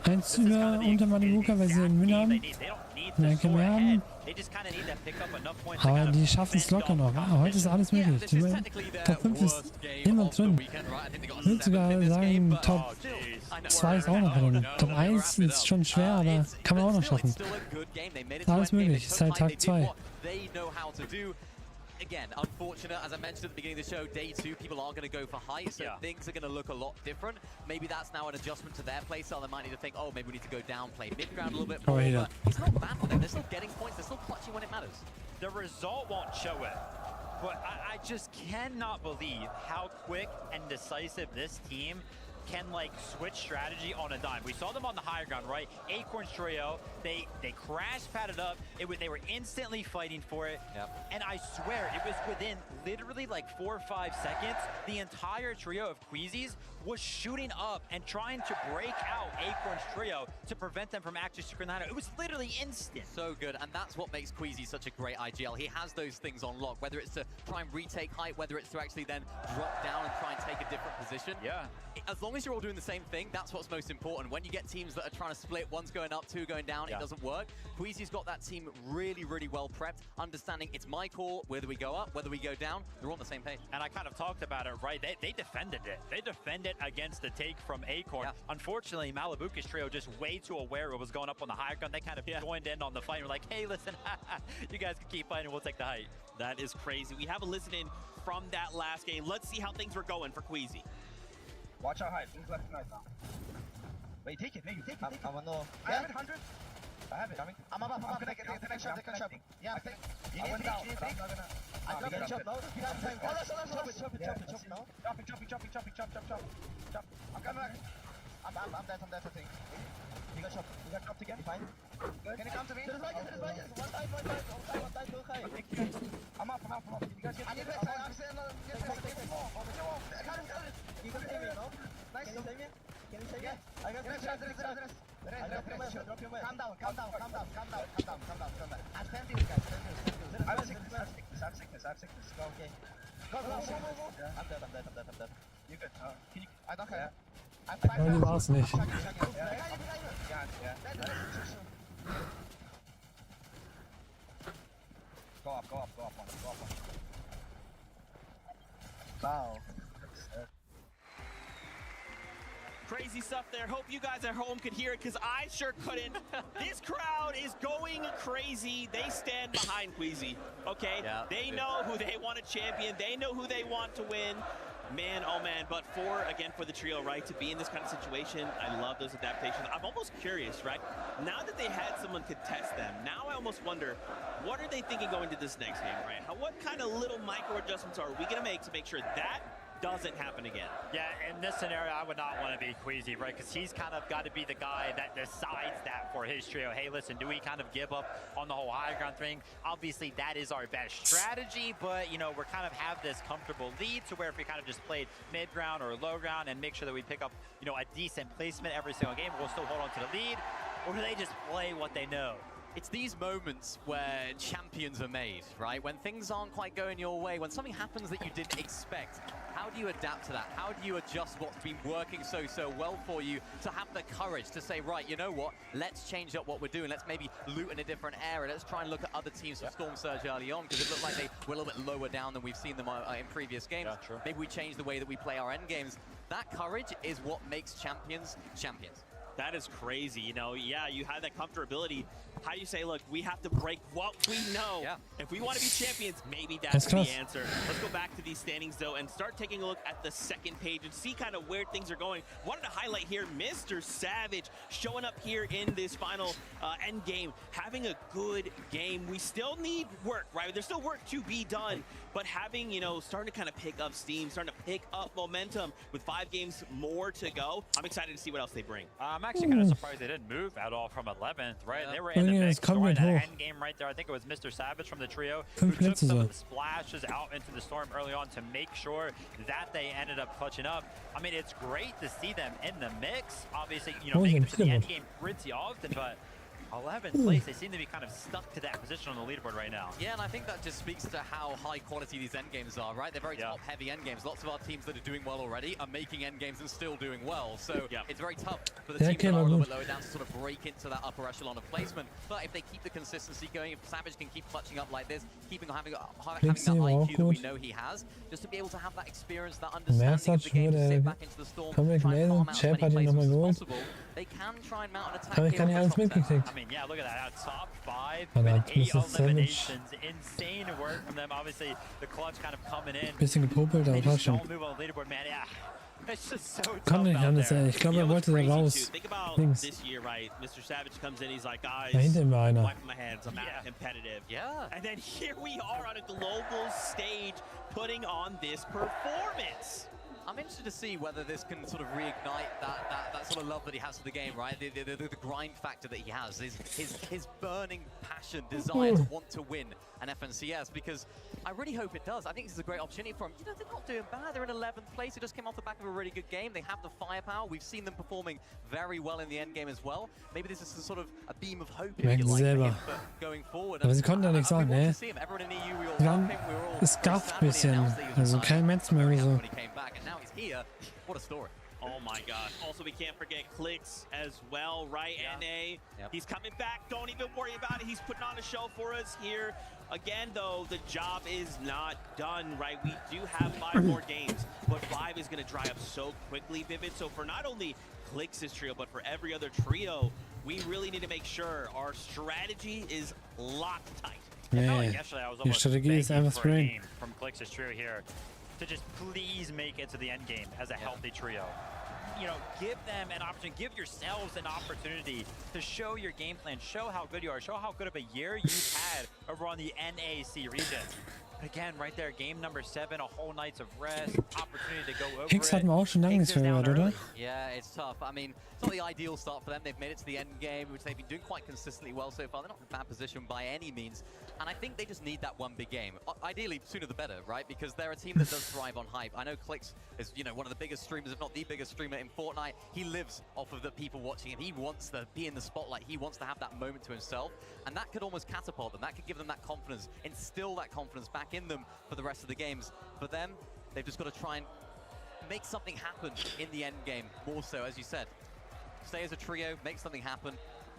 Eins unter Malabuka, weil sie einen Win haben. Ein Kind mehr haben. Aber die schaffen es locker noch. Heute ist alles möglich. Die Top 5 ist immer drin. Ich würde sogar sagen, Top 2 ist auch noch drin. Top 1 ist schon schwer, aber kann man auch noch schaffen. Alles möglich, seit Tag 2. Again, unfortunate, as I mentioned at the beginning of the show, day 2, people are going to go for height, so things are going to look a lot different. Maybe that's now an adjustment to their playstyle. They might need to think, oh, maybe we need to go down, play mid-ground a little bit more. But it's not bad for them. They're still getting points. They're still clutching when it matters. The result won't show it, but I just cannot believe how quick and decisive this team can like switch strategy on a dime. We saw them on the higher ground, right? Acorn's trio, they crash padded up. They were instantly fighting for it. And I swear it was within literally like 4 or 5 seconds, the entire trio of Queasies was shooting up and trying to break out Acorn's trio to prevent them from actually securing the hideout. It was literally instant. So good, and that's what makes Queasy such a great IGL. He has those things on lock, whether it's to try and retake height, whether it's to actually then drop down and try and take a different position. Yeah. As long long as you're all doing the same thing, that's what's most important. When you get teams that are trying to split, one's going up, two going down, it doesn't work. Queasy's got that team really, really well prepped, understanding it's my call, whether we go up, whether we go down, they're on the same page. And I kind of talked about it, right? They defended it. They defended against the take from Acorn. Unfortunately, Malibuka's trio just way too aware of what was going up on the high ground. They kind of joined in on the fight and were like, hey, listen, you guys can keep fighting, we'll take the height. That is crazy. We have a listen in from that last game. Let's see how things were going for Queasy. Watch out high, things left and right now. Wait, take it, take it. I have it, 100. I have it. I'm above. I'm gonna get the next shot. Yeah, I think. I went down. I'm gonna jump now. Chop it. I'm coming back. I'm dead, I think. You got chopped again, fine. Good. Can you come to me? One side. I'm up. You guys get I need backside. I'm saying, you can save me, no? Nice. Can you save me? I got pressure. Drop your way. Calm down. I'm standing, guys. I have sickness. Go, okay. Go. I'm dead. You good? Can you? I don't care. Ja, die war's nicht. Go up. Wow. Crazy stuff there. Hope you guys at home could hear it, because I sure couldn't. This crowd is going crazy. They stand behind Queasy, okay? They know who they want to champion. They know who they want to win. Man, oh man, but for the trio, right, to be in this kind of situation, I love those adaptations. I'm almost curious, right? Now that they had someone contest them, now I almost wonder, what are they thinking going to this next game, right? What kind of little micro adjustments are we going to make sure that doesn't happen again? Yeah, in this scenario, I would not want to be Queasy, right? Because he's kind of got to be the guy that decides that for his trio. Hey, listen, do we kind of give up on the whole high ground thing? Obviously, that is our best strategy, but, you know, we're kind of have this comfortable lead to where if we kind of just played mid ground or low ground and make sure that we pick up, you know, a decent placement every single game, we'll still hold on to the lead, or do they just play what they know? It's these moments where champions are made, right? When things aren't quite going your way, when something happens that you didn't expect, how do you adapt to that? How do you adjust what's been working so well for you to have the courage to say, right, you know what? Let's change up what we're doing. Let's maybe loot in a different area. Let's try and look at other teams for Storm Surge early on, because it looked like they were a little bit lower down than we've seen them in previous games. Maybe we change the way that we play our end games. That courage is what makes champions champions. That is crazy. You know, yeah, you have that comfortability. How you say, look, we have to break what we know. If we want to be champions, maybe that's the answer. Let's go back to these standings, though, and start taking a look at the second page and see kind of where things are going. Wanted to highlight here Mr. Savage showing up here in this final end game, having a good game. We still need work, right? There's still work to be done, but having, you know, starting to kind of pick up steam, starting to pick up momentum with 5 games more to go. I'm excited to see what else they bring. I'm actually kind of surprised they didn't move at all from 11th, right? They were in the mix during that end game right there. I think it was Mr. Savage from the trio who took some of the splashes out into the storm early on to make sure that they ended up clutching up. I mean, it's great to see them in the mix. Obviously, you know, making it to the end game pretty often, but 11th place, they seem to be kind of stuck to that position on the leaderboard right now. Yeah, and I think that just speaks to how high quality these end games are, right? They're very top heavy end games. Lots of our teams that are doing well already are making end games and still doing well. So it's very tough for the teams that are a little bit lower down to sort of break into that upper echelon of placement. But if they keep the consistency going, if Savage can keep clutching up like this, having that IQ that we know he has, just to be able to have that experience, that understanding of the game, to sit back into the storm, try and farm out as many placements as possible, they can try and mount an attack here. I mean, yeah, look at that. Top 5 with 8 eliminations. Insane work from them. Obviously, the clutch kind of coming in. Bisschen gepopelt, aber war schon. Move on the leaderboard, man. Yeah. It's just so Kann nicht anders sein. Ich glaube, wollte da raus. Think about Links. this year, right? Mr. Savage comes in, he's like, guys, Da hinten war einer. wipe my hands, I'm not competitive. And then here we are on a global stage putting on this performance. I'm interested to see whether this can sort of reignite that sort of love that he has for the game, right? The grind factor that he has, his burning passion, desire to want to win an FNCS, because I really hope it does. I think this is a great opportunity for him. You know, they're not doing bad. They're in 11th place. It just came off the back of a really good game. They have the firepower. We've seen them performing very well in the end game as well. Maybe this is a sort of a beam of hope, if you like, for him, going forward. Aber sie konnten ja nichts sagen, ne? Es gafft ein bisschen. Also kein Metz mehr oder so. Here. What a story. Oh my gosh. Also, we can't forget Clicks as well, right? NA. Yep. He's coming back. Don't even worry about it. He's putting on a show for us here. Again, though, the job is not done, right? We do have 5 more games, but 5 is going to dry up so quickly, Vivid. So for not only Clicks' trio, but for every other trio, we really need to make sure our strategy is locked tight. Yeah, Yesterday, I was your almost strategy is begging einfach for a brain. game from Clicks' trio here to just please make it to the end game as a healthy trio. You know, give them an opportunity, give yourselves an opportunity to show your game plan, show how good you are, show how good of a year you've had over on the NAC region. Again, right there, game number 7, a whole night's of rest, opportunity to go over Hex hatten wir auch schon lange nicht mehr gehört, oder? Yeah, it's tough. I mean, it's not the ideal start for them. They've made it to the end game, which they've been doing quite consistently well so far. They're not in a bad position by any means. And I think they just need that one big game. Ideally, sooner the better, right? Because they're a team that does thrive on hype. I know Clicks is, you know, one of the biggest streamers, if not the biggest streamer in Fortnite. He lives off of the people watching him. He wants to be in the spotlight. He wants to have that moment to himself. And that could almost catapult them. That could give them that confidence, instill that confidence back in them for the rest of the games. For them, they've just got to try and make something happen in the end game, more so, as you said. Stay as a trio, make something happen,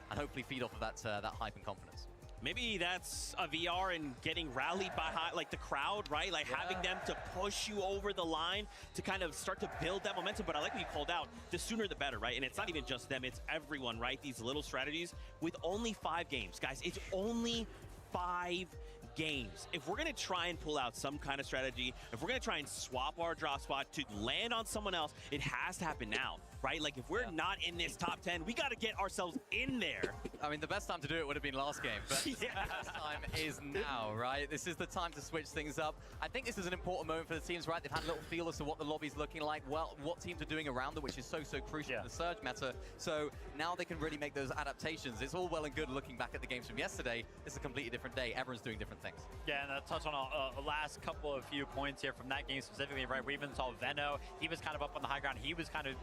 and hopefully feed off of that hype and confidence. Maybe that's a VR and getting rallied behind, like the crowd, right? Like having them to push you over the line to kind of start to build that momentum. But I like what you called out, the sooner the better, right? And it's not even just them, it's everyone, right? These little strategies with only 5 games. Guys, it's only 5 games. If we're going to try and pull out some kind of strategy, if we're going to try and swap our drop spot to land on someone else, it has to happen now, right? Like if we're not in this top 10, we got to get ourselves in there. I mean, the best time to do it would have been last game, but the best time is now, right? This is the time to switch things up. I think this is an important moment for the teams, right? They've had a little feel as to what the lobby's looking like, well, what teams are doing around them, which is so crucial for the Surge meta. So now they can really make those adaptations. It's all well and good looking back at the games from yesterday. It's a completely different day. Everyone's doing different things. Yeah, and touch on a last couple of few points here from that game specifically, right? We even saw Venno. He was kind of up on the high ground. He was kind of,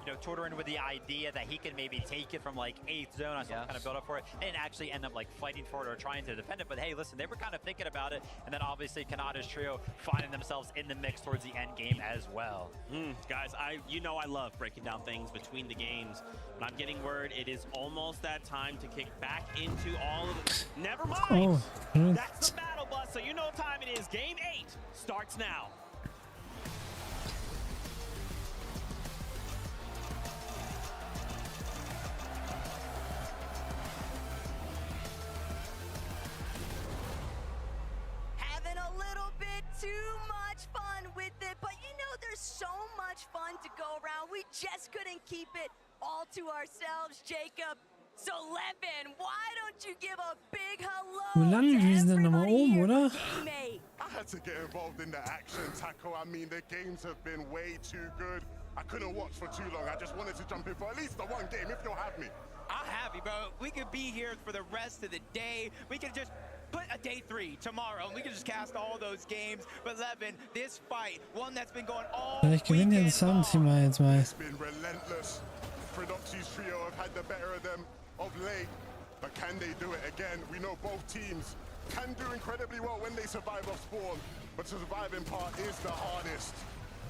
you know, tutoring with the idea that he could maybe take it from like 8th zone. I saw him kind of build up for it and actually end up like fighting for it or trying to defend it. But hey, listen, they were kind of thinking about it. And then obviously Kanada's trio finding themselves in the mix towards the end game as well. Guys, you know I love breaking down things between the games. But I'm getting word it is almost that time to kick back into all of it. Never mind. That's the battle bus. So you know what time it is. Game 8 starts now. Too much fun with it, but you know there's so much fun to go around. We just couldn't keep it all to ourselves, Jacob. So Levin, why don't you give a big hello Wo landen die denn nochmal oben, oder? I had to get involved in the action tackle. I mean, the games have been way too good. I couldn't watch for too long. I just wanted to jump in for at least the one game if you'll have me. I'll have you, bro. We could be here for the rest of the day. We could just put a day 3 tomorrow, and we can just cast all those games. But Levin, this fight, one that's been going all Vielleicht gewinnen ja das Soundteam jetzt mal. It's been relentless. Prodoxy's trio have had the better of them of late, but can they do it again? We know both teams can do incredibly well when they survive off spawn, but the surviving part is the hardest.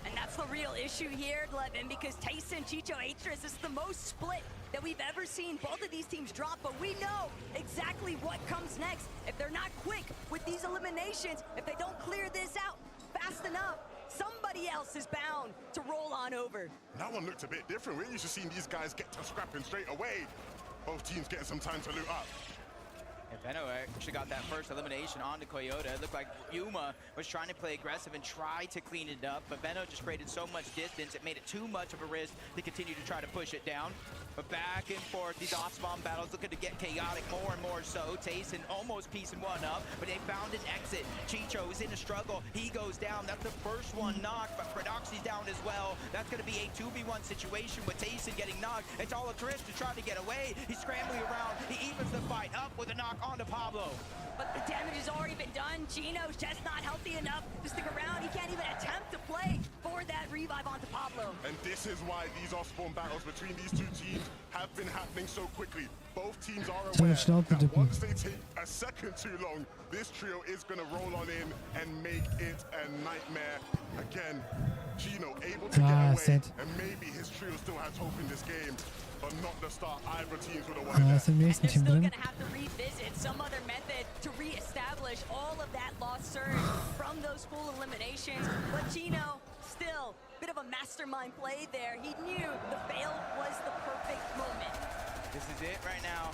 And that's the real issue here, Levin, because Tyson, Chicho, Atris is the most split that we've ever seen both of these teams drop, but we know exactly what comes next. If they're not quick with these eliminations, if they don't clear this out fast enough, somebody else is bound to roll on over. That one looked a bit different. We're used to seeing these guys get to scrapping straight away. Both teams getting some time to loot up. And Venno actually got that first elimination onto Coyote. It looked like Yuma was trying to play aggressive and try to clean it up, but Venno just created so much distance, it made it too much of a risk to continue to try to push it down. But back and forth, these off-spawn battles looking to get chaotic more and more so. Tayson almost piecing one up, but they found an exit. Chicho is in a struggle. He goes down. That's the first one knocked, but Prodoxy's down as well. That's going to be a 2v1 situation with Tayson getting knocked. It's all a Chris to try to get away. He's scrambling around. He evens the fight up with a knock onto Pablo. But the damage has already been done. Gino's just not healthy enough to stick around. He can't even attempt to play for that revive onto Pablo. And this is why these off-spawn battles between these two teams have been happening so quickly. Both teams are aware that once they take a second too long, this trio is going to roll on in and make it a nightmare. Again, Gino able to get away, and maybe his trio still has hope in this game, but not the start either teams would have wanted that. And they're still going to have to revisit some other method to reestablish all of that lost surge from those full eliminations. But Gino, still, bit of a mastermind play there. He knew the fail was the perfect moment. This is it right now.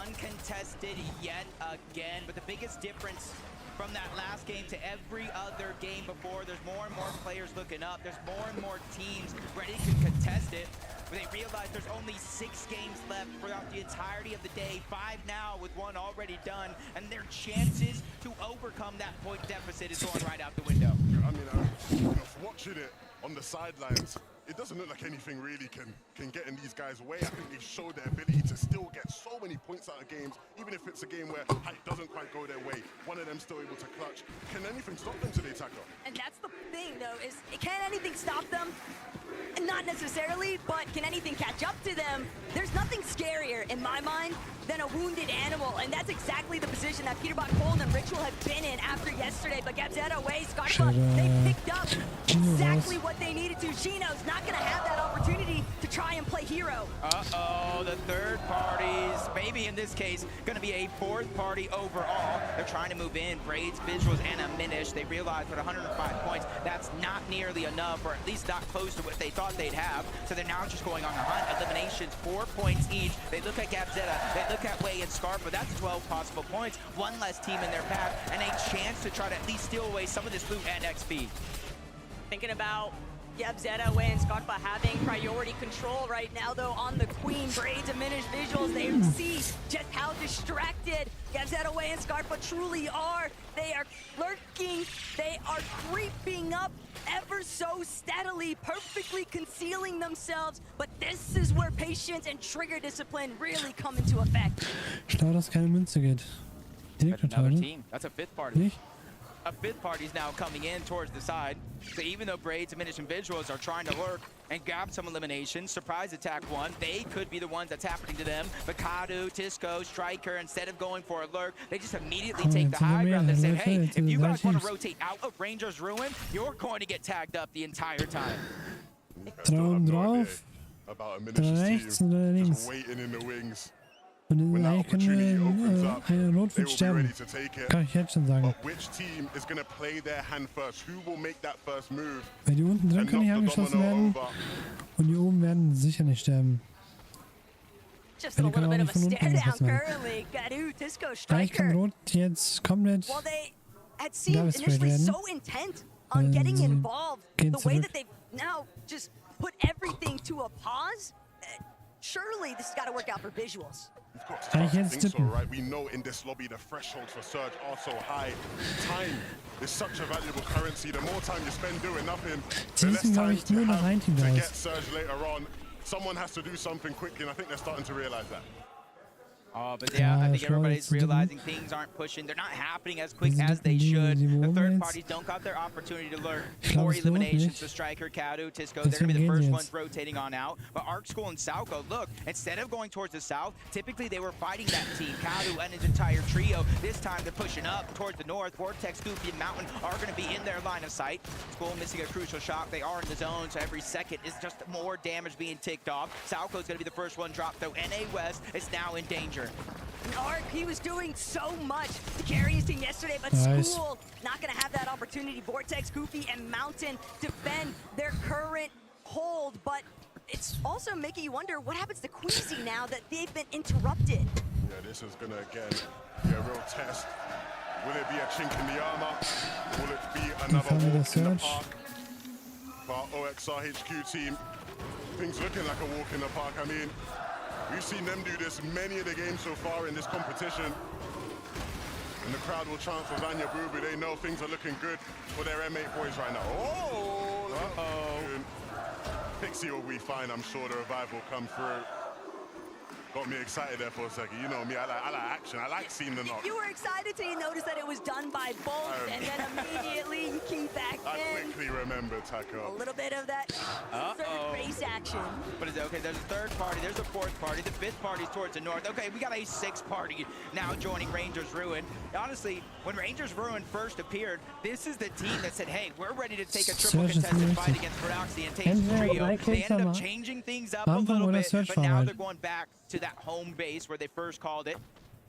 Uncontested yet again, but the biggest difference from that last game to every other game before, there's more and more players looking up. There's more and more teams ready to contest it. But they realize there's only 6 games left throughout the entirety of the day. 5 now with 1 already done. And their chances to overcome that point deficit is going right out the window. I mean, watching it on the sidelines, it doesn't look like anything really can get in these guys' way. I think they've showed their ability to still get so many points out of games, even if it's a game where it doesn't quite go their way. One of them still able to clutch. Can anything stop them today, Taco? And that's the thing, though, is can anything stop them? Not necessarily, but can anything catch up to them? There's nothing scarier, in my mind, than a wounded animal, and that's exactly the position that Peterbot, Cole, and Ritual have been in after yesterday. But Gabzetta, Way, Scarpa, they picked up exactly what they needed to. Chino's not going to have that opportunity to try and play hero. Uh-oh, the third parties, maybe in this case, going to be a 4th party overall. They're trying to move in. Braids, Visuals, and a Minish. They realize with 105 points, that's not nearly enough, or at least not close to what they thought they'd have. So they're now just going on the hunt. Eliminations, 4 points each. They look at Gabzetta, they look at Way and Scarpa. That's 12 possible points. 1 less team in their path, and a chance to try to at least steal away some of this loot and XP. Thinking about Gabzetta, Way, and Scarpa having priority control right now, though, on the Queen. Braids, diminished visuals. They see just how distracted Gabzetta, Way, and Scarpa truly are. They are lurking. They are creeping up ever so steadily, perfectly concealing themselves. But this is where patience and trigger discipline really come into effect. Schlau, dass keine Münze geht. Direkt Another total. team. That's a 5th party. Nicht? A 5th party's now coming in towards the side. So even though Braids, Diminish, and Visuals are trying to lurk and grab some eliminations, surprise attack 1, they could be the ones that's happening to them. Bakadu, Tisco, Striker, instead of going for a lurk, they just immediately take the high ground and say, hey, if you guys want to rotate out of Ranger's Ruin, you're going to get tagged up the entire time. Traum drauf. About a Dann rechts und dann links. just waiting in the wings. Und eigentlich können wir eine Rotwitz sterben. Kann ich jetzt schon sagen. Which team is going to play their hand first? Who will make that first move? Weil die unten drin können nicht angeschossen werden. Und die oben werden sicher nicht sterben. Just a little bit of a stare down currently. Gadu, Tisco, Eigentlich Striker. kann Rot jetzt komplett Well, they had seemed initially so intent on getting involved. The way that they've now just put everything to a pause. Surely this has got to work out for Visuals. Kann ich jetzt think so, tippen? right? We know in this lobby the thresholds for Surge are so high. Time is such a valuable currency. The more time you spend doing nothing, the less Schießen, glaube time ich, nur nach ein Team to raus. get Surge later on. Someone has to do something quickly, and I think they're starting to realize that. Oh, but yeah, I think everybody's realizing things aren't pushing. They're not happening as quick as they should. The third parties don't got their opportunity to learn more eliminations. So Striker, Kadu, Tisco, they're going to be the first ones rotating on out. But Arc School and Salco, look, instead of going towards the south, typically they were fighting that team. Kadu and his entire trio. This time they're pushing up towards the north. Vortex, Goofy, and Mountain are going to be in their line of sight. School missing a crucial shot. They are in the zone, so every second is just more damage being ticked off. Salco's going to be the first one dropped, though NA West is now in danger. Arc, he was doing so much to carry his team yesterday, but Nice. School not going to have that opportunity. Vortex, Goofy, and Mountain defend their current hold, but it's also making you wonder what happens to Queasy now that they've been interrupted. Yeah, this is going to, again, be a real test. Will it be a chink in the armor? Will it be another walk in the Surge. park? For our OXR HQ team, things looking like a walk in the park. I mean, we've seen them do this many of the games so far in this competition. And the crowd will chant for Vanya Bubu. They know things are looking good for their M8 boys right now. Oh! Uh-oh. Pixie will be fine. I'm sure the revive will come through. Got me excited there for a second. You know me, I like action. I like seeing the knock. You were excited till you noticed that it was done by both, and then immediately you key back I in. quickly remember, Taco. A little bit of that third race action. But it's okay, there's a third party, there's a fourth party, the fifth party's towards the north. Okay, we got a sixth party now joining Rangers Ruin. Honestly, when Rangers Ruin first appeared, this is the team that said, hey, we're ready to take a triple contested fight against Ferality. Noxy and Tate's trio. They ended up changing things up a little bit, but now they're going back to that home base where they first called it.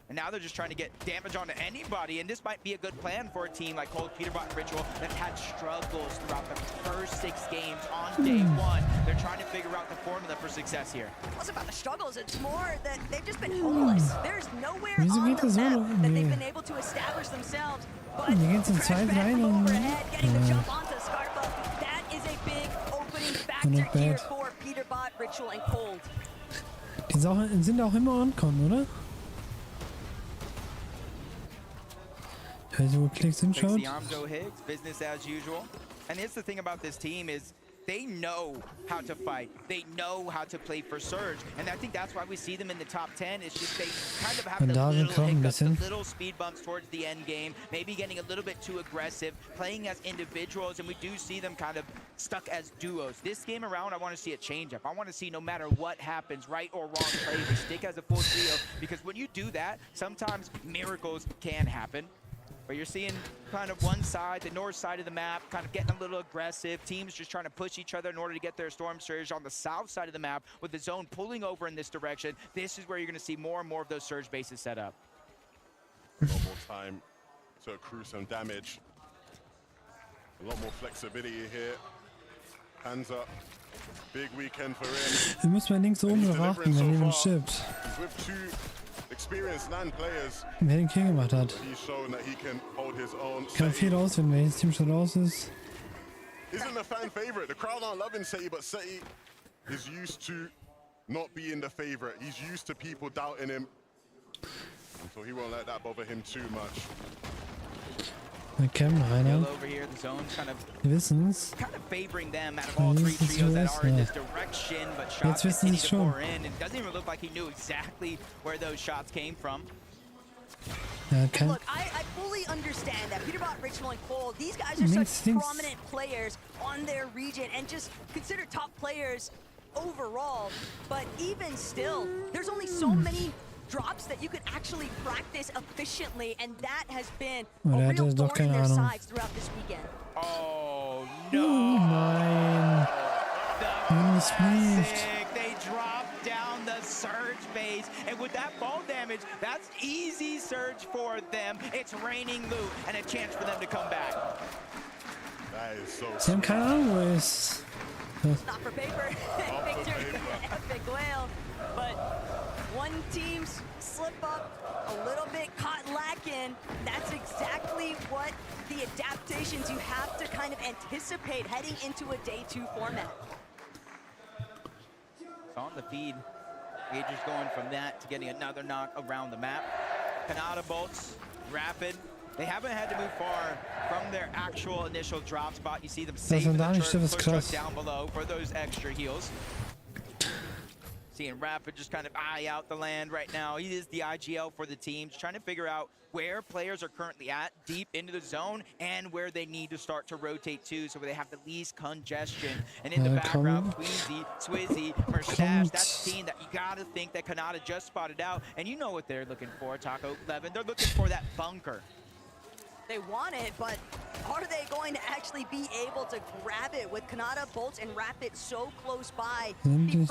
And now they're just trying to get damage onto anybody, and this might be a good plan for a team like Cold, Peterbot, and Ritual that's had struggles throughout the first 6 games on day 1. They're trying to figure out the formula for success here. It wasn't about the struggles, it's more that they've just been homeless. There's nowhere on the map that they've been able to establish themselves. But Crash Bad overhead, getting the jump onto Scarpa, that is a big opening factor here for Peterbot, Ritual, and Cold. Die sind auch immer on-con, oder? Also Klicks hinschaut. Higgs, business as usual. And here's the thing about this team is they know how to fight. They know how to play for Surge. And I think that's why we see them in the top 10. It's just they kind of have the little hiccups, the little speed bumps towards the end game, maybe getting a little bit too aggressive, playing as individuals, and we do see them kind of stuck as duos. This game around, I want to see a change up. I want to see no matter what happens, right or wrong play, they stick as a full trio, because when you do that, sometimes miracles can happen. But you're seeing kind of one side, the north side of the map, kind of getting a little aggressive. Teams just trying to push each other in order to get their Storm Surge. On the south side of the map, with the zone pulling over in this direction, this is where you're going to see more and more of those Surge bases set up. A lot more time to accrue some damage. A lot more flexibility here. Hands up. Big weekend for him. Wir müssen mal links oben bewachen, wenn jemand stirbt. With 2 experienced LAN players. Wer den Kill gemacht hat. He's shown that he can hold his own. Ich kann viel auswählen, welches Team schon raus ist. Isn't a fan favorite. The crowd aren't loving Seti, but Seti is used to not being the favorite. He's used to people doubting him. And so he won't let that bother him too much. Wir kämpfen einer. Over here, the zone's kind of favoring them out of all 3 trios that are in this direction, but shots continue to pour in. It doesn't even look like he knew exactly where those shots came from. Look, I fully understand that Peterbot, Ritual, and Cold, these guys are such prominent players on their region and just considered top players overall. But even still, there's only so many drops that you can actually practice efficiently, and that has been a real thorn in their sides throughout this weekend. Oh no! Oh nein! They dropped down the Surge base, and with that ball damage, that's easy Surge for them. It's raining loot and a chance for them to come back. That is so. Sie haben keine Ahnung, wo er ist. Not for paper. Victor, epic whale, but one team's slip up, a little bit caught lacking. That's exactly what the adaptations you have to kind of anticipate heading into a day 2 format. It's on the feed. Gagers going from that to getting another knock around the map. Kanata bolts, rapid. They haven't had to move far from their actual initial drop spot. You see them saving the turret, push us down below for those extra heals. Seeing Rapid just kind of eye out the land right now. He is the IGL for the team, just trying to figure out where players are currently at, deep into the zone, and where they need to start to rotate to, so they have the least congestion. And in the background, Queasy, Swizzy, Merstash, that's the team that you gotta think that Kanata just spotted out. And you know what they're looking for, Taco 11. They're looking for that bunker. They want it, but are they going to actually be able to grab it with Kanata, Bolts, and Rapid so close by? Be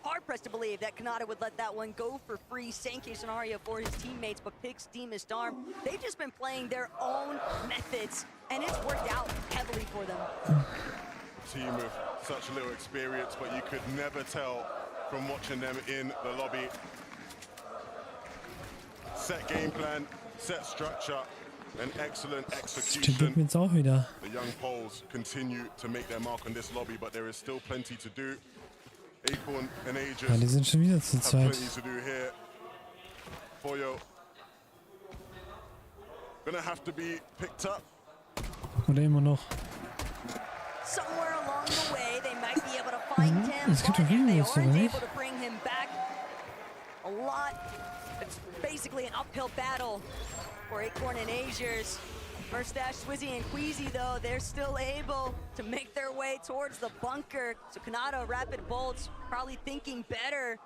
hard-pressed to believe that Kanata would let that one go for free. Same case scenario for his teammates, but picks Demon's Arm. They've just been playing their own methods, and it's worked out heavily for them. A team with such little experience, but you could never tell from watching them in the lobby. Set game plan, set structure, and excellent execution. Jetzt auch wieder. The young Poles continue to make their mark on this lobby, but there is still plenty to do. Acorn and Aegis die sind schon wieder zu have zweit. plenty to do here. Foyo gonna have to be picked up. Oder immer noch. Somewhere along the way, they might be able to find him, Es gibt but doch if they Videos, oder aren't nicht? able to bring him back, a lot. It's basically an uphill battle for Acorn and Aegis. Merstash, Swizzy, and Queasy, though, they're still able to make their way towards the bunker. So Kanata, Rapid, Bolts, probably thinking better.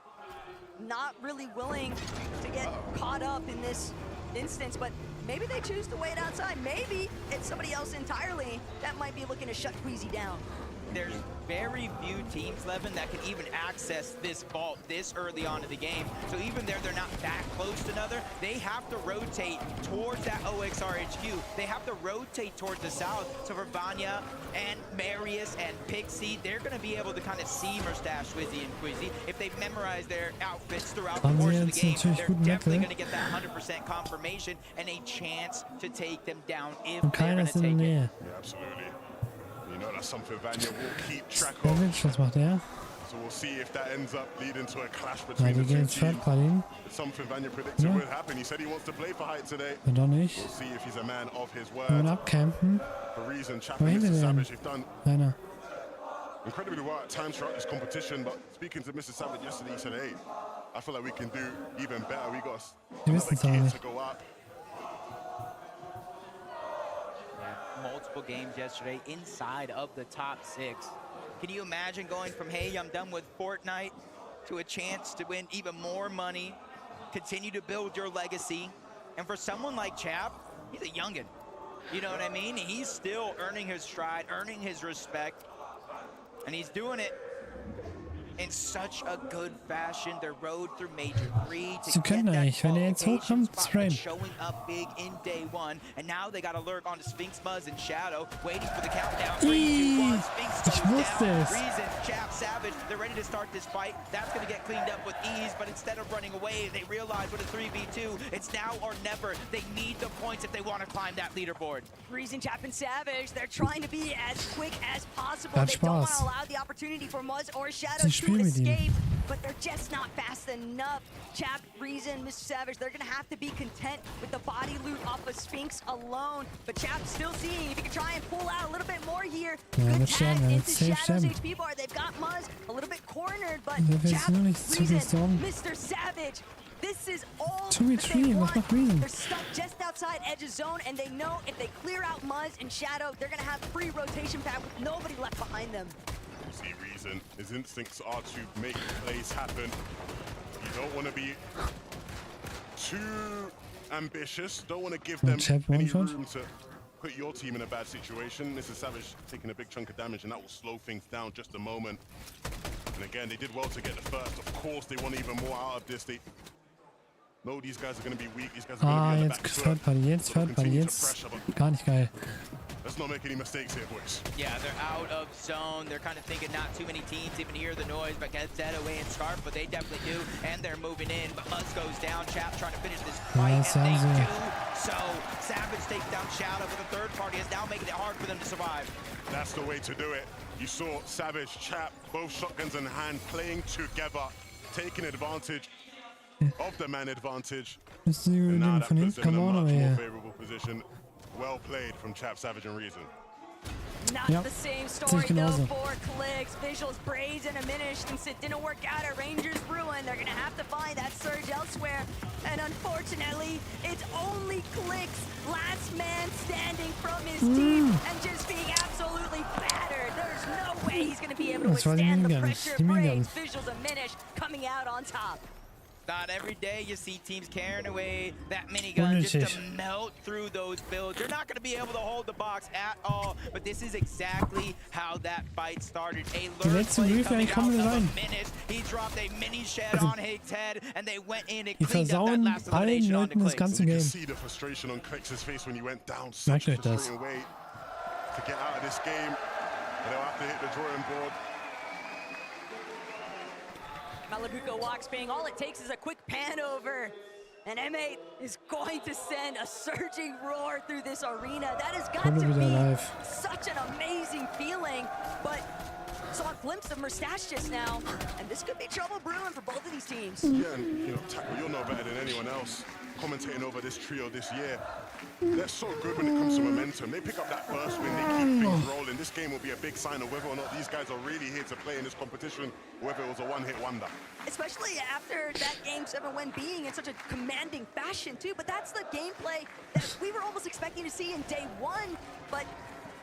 Not really willing to get caught up in this instance, but maybe they choose to wait outside. Maybe it's somebody else entirely that might be looking to shut Queasy down. there's very few teams, Levin, that can even access this vault this early on in the game. So even there, they're not that close to another. They have to rotate towards that OXR HQ. They have to rotate towards the south. So for Vanya and Marius and Pixie, they're going to be able to kind of see Mustache, Swizzy, and Quizzy. If they memorize their outfits throughout the course of the game, they're definitely going to get that 100% confirmation and a chance to take them down if they're going to take it. Yeah, absolutely. You know, that's something Vanya will keep track of. Was macht er? So we'll see if that ends up leading to a clash between Die the gehen two ins Short teams. gerade hin. It's something Vanya predicted Ja. would happen. He said he wants to play for height today. Ja, doch nicht. We'll see if he's a man of his word. Wollen wir abcampen? For reason, Chap Wo and hin Mr. denn? Savage have done Einer. incredibly well at times throughout this competition, but speaking to Mr. Savage yesterday, he said, hey, I feel like we can do even better. We got Wir another wissen es aber gear nicht. to go up. Multiple games yesterday inside of the top 6. Can you imagine going from, hey, I'm done with Fortnite, to a chance to win even more money, continue to build your legacy? And for someone like Chap, he's a youngin'. You know what I mean? He's still earning his stride, earning his respect, and he's doing it in such a good fashion. Their road through Major 3 to Sie können eigentlich, wenn er jetzt hochkommt, sprayen. showing up big in day 1, and now they got to lurk onto Sphinx, Muzz, and Shadow, waiting for the countdown. 3, 2, 1. Sphinx Ich goes wusste down. es. Reason, Chap, Savage, they're ready to start this fight. That's going to get cleaned up with ease, but instead of running away, they realize with a 3v2, it's now or never. They need the points if they want to climb that leaderboard. Reason, Chap, and Savage, they're trying to be as quick as possible. Hat They don't want Spaß. to allow the opportunity for Muzz or Shadow Sie to spielen mit ihm. escape, but they're just not fast enough. Chap, Reason, Mr. Savage, they're gonna have to be content with the body loot off of Sphinx alone. But Chap's still seeing if he can try and pull out a little bit more here. Ja, Good wird sterben, tag er into wird safe Shadow's sterben. HP bar. They've got Muzz a little bit cornered, but Der wird jetzt Chap, nur nicht zu Reason, gestorben. Mr. Savage, this is all 2v3, that they was want. macht Reason? They're stuck just outside Edge's zone, and they know if they clear out Muzz and Shadow, they're gonna have free rotation pad with nobody left behind them. You see Reason, his instincts are to make plays happen. You don't want to be too ambitious. Don't want to give them Chap any one-shot. room to put your team in a bad situation. Mr. Savage taking a big chunk of damage, and that will slow things down just a moment. And again, they did well to get the first. Of course, they want even more out of this. They know these guys are going to be weak. These guys are Ah, going to be on the jetzt back foot. Third Party, jetzt So Third Party, continue to jetzt pressure, but gar nicht geil. let's not make any mistakes here, boys. Yeah, they're out of zone. They're kind of thinking not too many teams even hear the noise, but get Zed away and Scarf, but they definitely do, and they're moving in. But Muzz goes down. Chap trying to finish this fight, das and haben they sie. do. So Savage takes down Shadow, but the third party is now making it hard for them to survive. That's the way to do it. You saw Savage, Chap, both shotguns in hand, playing together, taking advantage of the man advantage. Müsste sie And now übernehmen that von puts hinten. them in Come a on, much aber more ja. favorable position. Well played from Chap, Savage, and Reason. Not Yep. the same Sehe story ich though genauso. for Clicks. Visuals Braids and diminished since it didn't work out at Rangers Ruin. They're gonna have to find that surge elsewhere. And unfortunately, it's only Clicks, last man standing from his team and just being absolutely battered. There's no way he's gonna be able to Das war die withstand the Minigun, pressure die of Minigun. Braids. Visuals diminished coming out on top. Not every day you see teams carrying away that minigun just to Unnötig. melt through those builds. You're not going to be able to hold the box at all, but this is exactly how that fight started. A lurk letzten play Reef coming kommen out of a rein. minute. He dropped a mini shed Also, on Hate's head, and they went in and Die cleaned up that versauen last allen elimination onto Leuten das Clicks. ganze You can Game. see the frustration on Clicks' face when he went down such Merkt a euch das. frustrating way to get out of this game. And they'll have to hit the drawing board. Malabuko walks being all it takes is a quick pan over. And M8 is going to send a surging roar through this arena. That has got Kolle to wieder be live. such an amazing feeling. But saw a glimpse of Mustache just now, and this could be trouble brewing for both of these teams. Yeah, and you know, Tackle, you'll know better than anyone else commentating over this trio this year. They're so good when it comes to momentum. They pick up that first win, they keep things rolling. This game will be a big sign of whether or not these guys are really here to play in this competition, or whether it was a one-hit wonder. Especially after that Game 7 win being in such a commanding fashion too, but that's the gameplay that we were almost expecting to see in day 1, but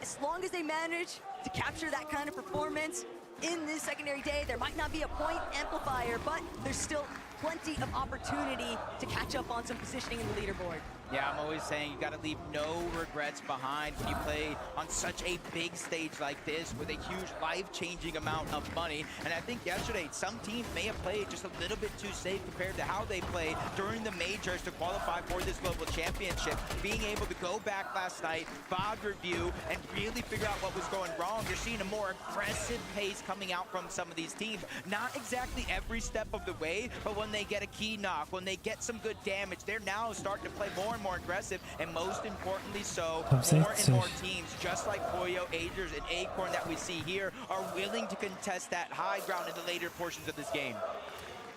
as long as they manage to capture that kind of performance in this secondary day, there might not be a point amplifier, but there's still plenty of opportunity to catch up on some positioning in the leaderboard. Yeah, I'm always saying you got to leave no regrets behind when you play on such a big stage like this with a huge life-changing amount of money. And I think yesterday, some teams may have played just a little bit too safe compared to how they played during the majors to qualify for this global championship. Being able to go back last night, VOD review, and really figure out what was going wrong. You're seeing a more aggressive pace coming out from some of these teams. Not exactly every step of the way, but when they get a key knock, when they get some good damage, they're now starting to play more and more aggressive, and most importantly so, more and more teams, just like Pollo, Agers, and Acorn that we see here, are willing to contest that high ground in the later portions of this game.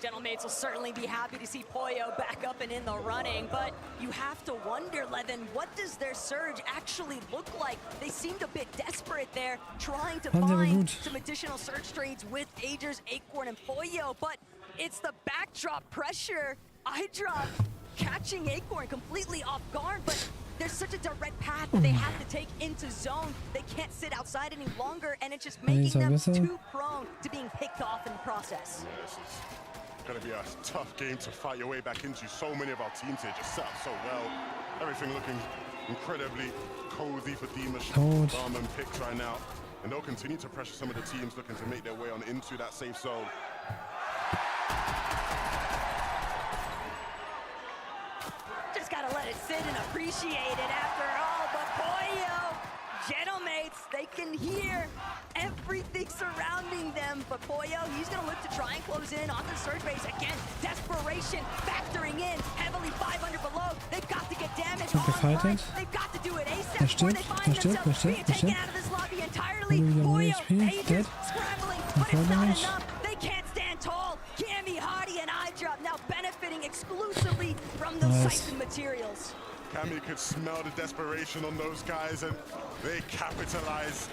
Gentlemates will certainly be happy to see Pollo back up and in the running, but you have to wonder, Levin, what does their surge actually look like? They seemed a bit desperate there, trying to find some additional surge trades with Agers, Acorn, and Pollo, but it's the backdrop pressure. iDrop catching Acorn completely off guard, but there's such a direct path that they have to take into zone. They can't sit outside any longer, and it's just making them too prone to being picked off in the process. Yeah, this is going to be a tough game to fight your way back into. So many of our teams here just set up so well. Everything looking incredibly cozy for Dimash, Barm, and Pix right now. And they'll continue to pressure some of the teams looking to make their way on into that safe zone. Just gotta let it sit and appreciate it after all. But Pollo, Gentlemates, they can hear everything surrounding them. But Pollo, he's gonna look to try and close in on the surge base. Again, desperation factoring in, heavily 500 below. They've got to get damage online. They've got to do it ASAP before they find themselves being taken out of this lobby entirely. Pollo, Agers, scrambling, but it's not enough. They can't stand tall. Cammy, Hadi, and iDrop now benefiting exclusively from those siphon materials. Cammy could smell the desperation on those guys, and they capitalize.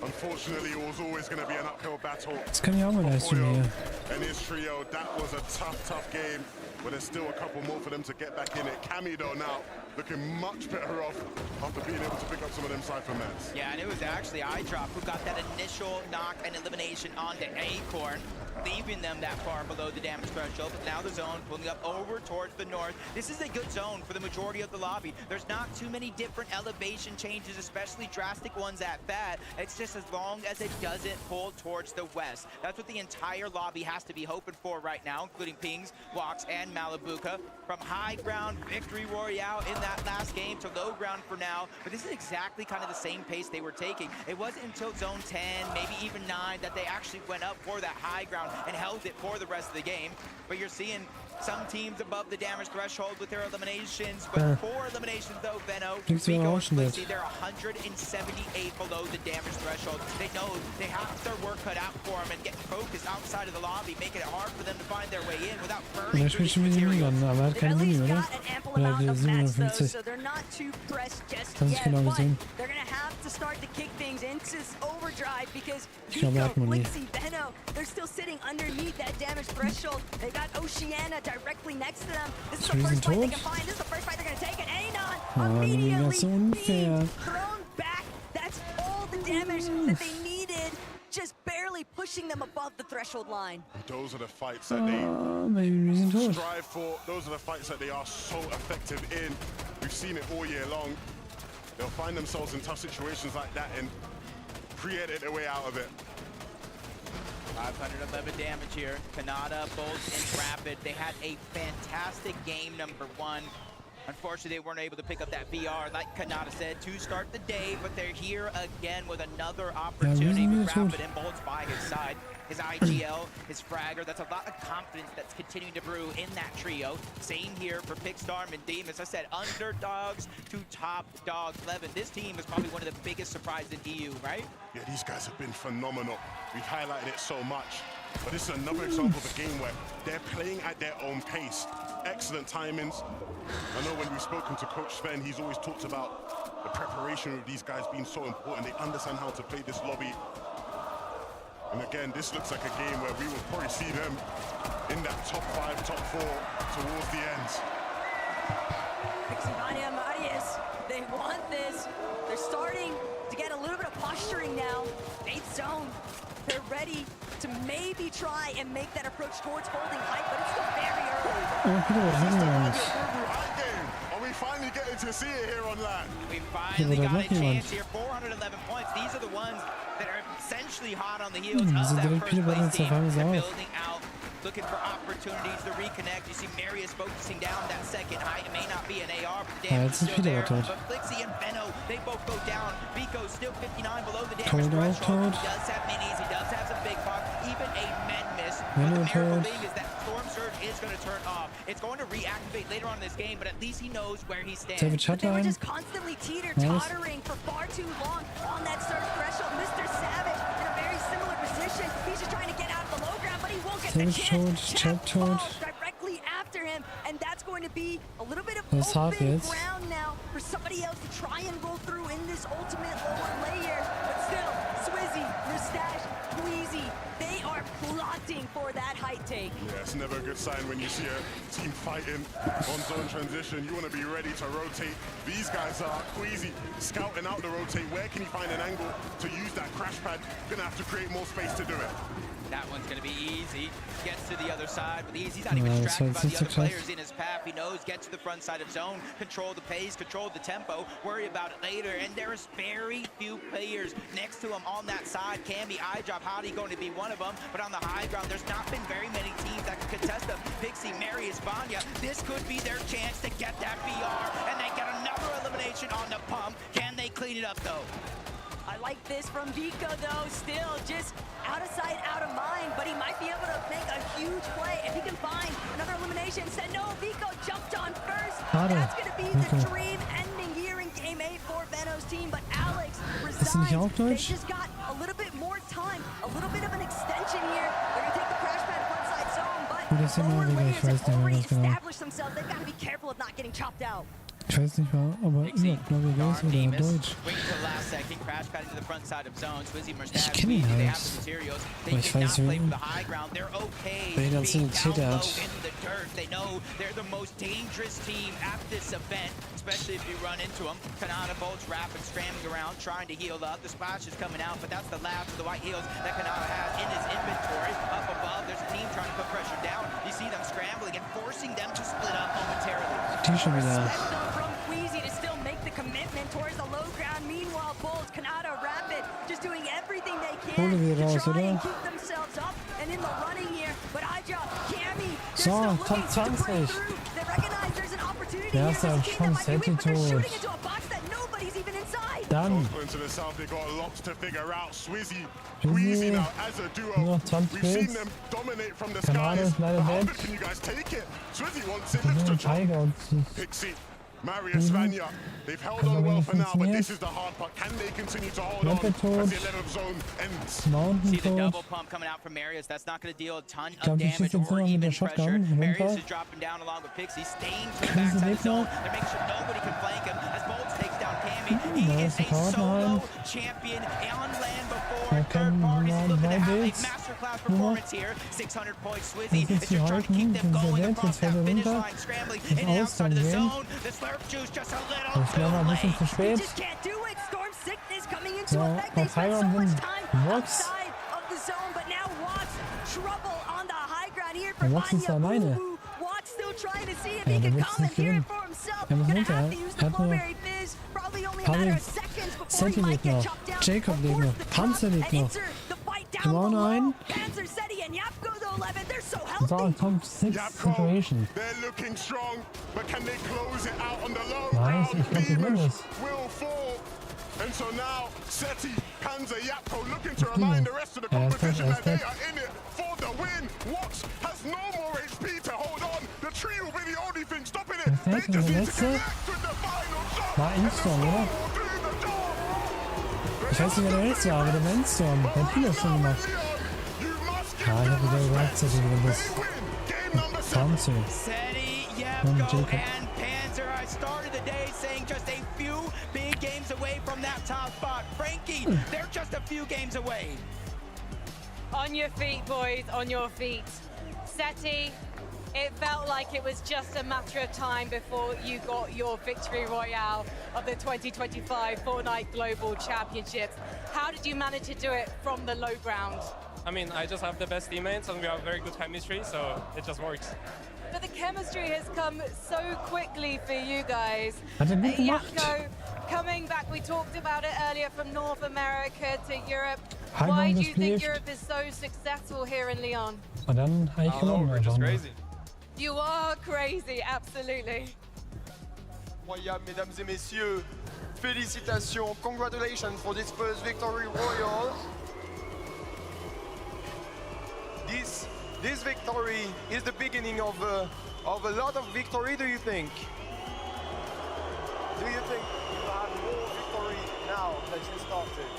Unfortunately, it was always going to be an uphill battle. Das kann ich auch mal leisten hier. And his trio, that was a tough game, but there's still a couple more for them to get back in it. Cammy, though, now looking much better off after being able to pick up some of them Cypher mats. Yeah, and it was actually iDrop who got that initial knock and elimination onto Acorn, leaving them that far below the damage threshold. But now the zone pulling up over towards the north. This is a good zone for the majority of the lobby. There's not too many different elevation changes, especially drastic ones at that. It's just as long as it doesn't pull towards the west. That's what the entire lobby has to be hoping for right now, including Pings, Walks, and Malibuca. From high ground victory royale in that last game to low ground for now. But this is exactly kind of the same pace they were taking. It wasn't until zone 10, maybe even 9, that they actually went up for that high ground and held it for the rest of the game. But you're seeing some teams above the damage threshold with their eliminations, but 4 eliminations though, Venno, Rico, and Quincy, they're 178 below the damage threshold. They know they have their work cut out for them and get focused outside of the lobby, making it hard for them to find their way in without burning through these materials. They've at least got an ample amount of mats though, so they're not too pressed just yet, but they're gonna have to start to kick things into overdrive because Rico, Quincy, Venno, they're still sitting underneath that damage threshold. They got Oceana directly next to them. This is the first fight they can find. This is the first fight they're going to take. And Anon immediately being thrown back. That's all the damage that they needed, just barely pushing them above the threshold line. Those are the fights that they strive for. Those are the fights that they are so effective in. We've seen it all year long. They'll find themselves in tough situations like that and create their way out of it. 511 damage here. Kanada, Bolt, and Rapid. They had a fantastic game number 1. Unfortunately, they weren't able to pick up that VR, like Kanada said, to start the day, but they're here again with another opportunity with Rapid and Bolts by his side. His IGL, his Fragger, that's a lot of confidence that's continuing to brew in that trio. Same here for Pixstorm and Deem. As I said, underdogs to top dogs. Levin, this team is probably one of the biggest surprises in EU, right? Yeah, these guys have been phenomenal. We've highlighted it so much. But this is another example of a game where they're playing at their own pace. Excellent timings. I know when we've spoken to Coach Sven, he's always talked about the preparation of these guys being so important. They understand how to play this lobby. And again, this looks like a game where we will probably see them in that top 5, top 4 towards the end. Pixivania Marius, they want this. They're starting to get a little bit of posturing now. 8th zone. They're ready to maybe try and make that approach towards holding height, but it's still very early. Are we finally getting to see it here on land? We finally got a chance here. 411 points. These are the ones that are essentially hot on the heels of that first place team. They're building out, looking for opportunities to reconnect. You see Marius focusing down that second height. It may not be an AR, but the damage is still there. But Flixie and Benno, they both go down. Vico's still 59 below the damage threshold. He does have minis. He does have some big pop. Even a men miss. But the miracle thing is that Storm Surge is going to turn off. It's going to reactivate later on in this game, but at least he knows where he stands. But they were just constantly teeter-tottering for far too long on that surge threshold. Mr. Savage in a very similar position. He's just trying to get out of the low ground, but he won't get the chance. Chap falls directly after him, and that's going to be a little bit of open ground now for somebody else to try and roll through in this ultimate lower layer. But still, Swizzy, Mustache, Queasy, they are plotting for that height take. Yeah, it's never a good sign when you see a team fighting on zone transition. You want to be ready to rotate. These guys are Queasy scouting out the rotate. Where can he find an angle to use that crash pad? Gonna have to create more space to do it. That one's going to be easy. Gets to the other side with ease. He's not even distracted by the other players in his path. He knows, get to the front side of zone, control the pace, control the tempo, worry about it later. And there's very few players next to him on that side. Camby, iDrop, Hottie going to be one of them. But on the high ground, there's not been very many teams that can contest them. Pixie, Marius, Vanya, this could be their chance to get that BR. And they get another elimination on the pump. Can they clean it up, though? I like this from Vico, though. Still just out of sight, out of mind, but he might be able to make a huge play if he can find another elimination. Said no, Vico jumped on first. That's going to be the dream ending here in Game 8 for Benno's team, but Alex resigns. They just got a little bit more time, a little bit of an extension here. They're going to take the crash pad frontside zone, but lower layers have already established themselves. They've got to be careful of not getting chopped out. Ich weiß nicht, ob er überhaupt Norwegisch oder Deutsch. Ich kenne ihn halt. Aber ich weiß nicht, wer das initiiert hat. Especially if you run into them. Kanata bolts rapid, scrambling around, trying to heal up. The splash is coming out, but that's the last of the white heals that Kanata has in his inventory. Up above, there's a team trying to put pressure down. You see them scrambling and forcing them to split up momentarily. From Queasy to still make the commitment towards the low ground. Meanwhile, Bolts, Kanata, Rapid, just doing everything they can to try and keep themselves up and in the running here. But iDrop, Cammy, they're still looking to break through. They recognize there's an opportunity here. There's a team that might be weak, but they're shooting into a box that nobody's even inside. Into the south, they got lots to figure out. Swizzy, Queasy now as a duo. We've seen them dominate from the skies. But how good can you guys take it? Swizzy wants it, looks to drop. Pixie, Marius, Vanya, they've held on well for now, but this is the hard part. Can they continue to hold on as the 11th zone ends? See the double pump coming out from Marius. That's not going to deal a ton of damage or even pressure. Marius is dropping down along with Pixie, staying to the backside of the zone. They're making sure nobody can flank him as Bolts takes down Cammy. He is a solo champion on land before. Third parties looking to have a masterclass performance here. 600 points. Swizzy is just trying to keep them going across that finish line, scrambling in and outside of the zone. The Slurp juice just a little too late. Just can't do it. Storm sickness coming into effect. They spent so much time outside of the zone, but now Watts trouble on the high ground here for Vanya. Watts still trying to see if he can come and hear it for himself. Gonna have to use the Blueberry Fizz. Probably only a matter of seconds before he might get chopped down. Jacob liegt noch. Panzer liegt noch. Genau ein. It's all a top 6 situation. They're looking strong, but can they close it out on the low Nice, ground? ich glaube, die gewinnen es. Will fall. And so now, Seti, Panzer, Yapko looking to remind the rest of the competition that they are in it for the win. Watts has no more HP to hold on. The tree will be the only thing stopping it. They just need to connect with the final shot. War Endstorm, oder? Ich weiß nicht, wer der letzte war, aber der war Endstorm. Der hat vieles schon gemacht. Ja, ich habe wieder gleichzeitig das Panzer. Und Jacob. I started the day saying just a few big games away from that top spot. Frankie, they're just a few games away. On your feet, boys, on your feet. Seti, it felt like it was just a matter of time before you got your victory royale of the 2025 Fortnite Global Championships. How did you manage to do it from the low ground? I mean, I just have the best teammates and we have very good chemistry, so it just works. But the chemistry has come so quickly for you guys. Hat er gut gemacht. Jaco, coming back, we talked about it earlier, from North America to Europe. Halb Why lang do you think gespielt. Europe is so successful here in Lyon? Und dann habe ich gewonnen. We're just einfach. crazy. You are crazy, absolutely. Incroyable, mesdames et messieurs. Félicitations, congratulations for this first victory royal. This victory is the beginning of a lot of victory, do you think? Do you think you will have more victory now that you started?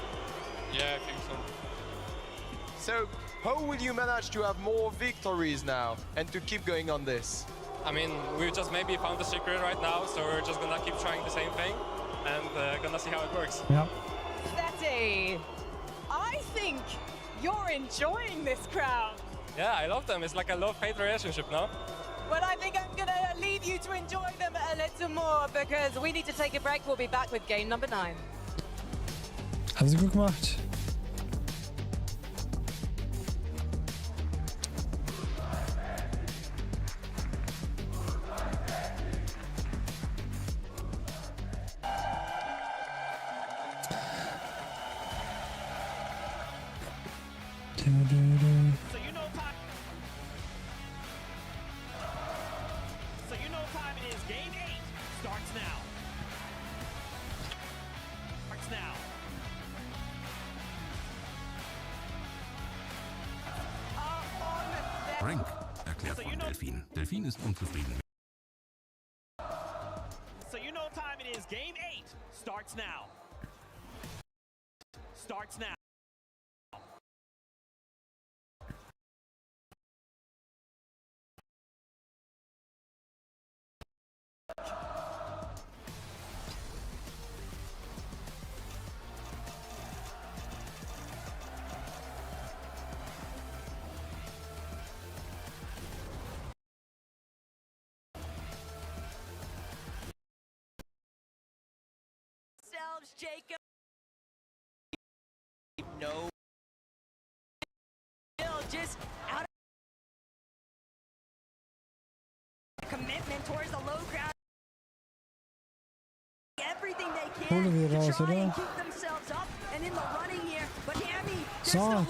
Yeah, I think so. So, how will you manage to have more victories now and to keep going on this? I mean, we just maybe found the secret right now, so we're just gonna keep trying the same thing and gonna see how it works. Ja. Seti, I think you're enjoying this crowd. Yeah, I love them. It's like a love-hate relationship now. Well, I think I'm gonna leave you to enjoy them a little more because we need to take a break. We'll be back with game number 9. Haben sie gut gemacht. So you know time it is. Game 8 starts now. Starts now. Frank, erklärt von Delfin. Delfin ist unzufrieden. So you know time it is. Game 8 starts now. Starts now. Jacob. No. Just out of commitment towards the low crowd. Everything they can Holen wir to raus, try oder? and keep themselves up and in the running here. But Hammy, So.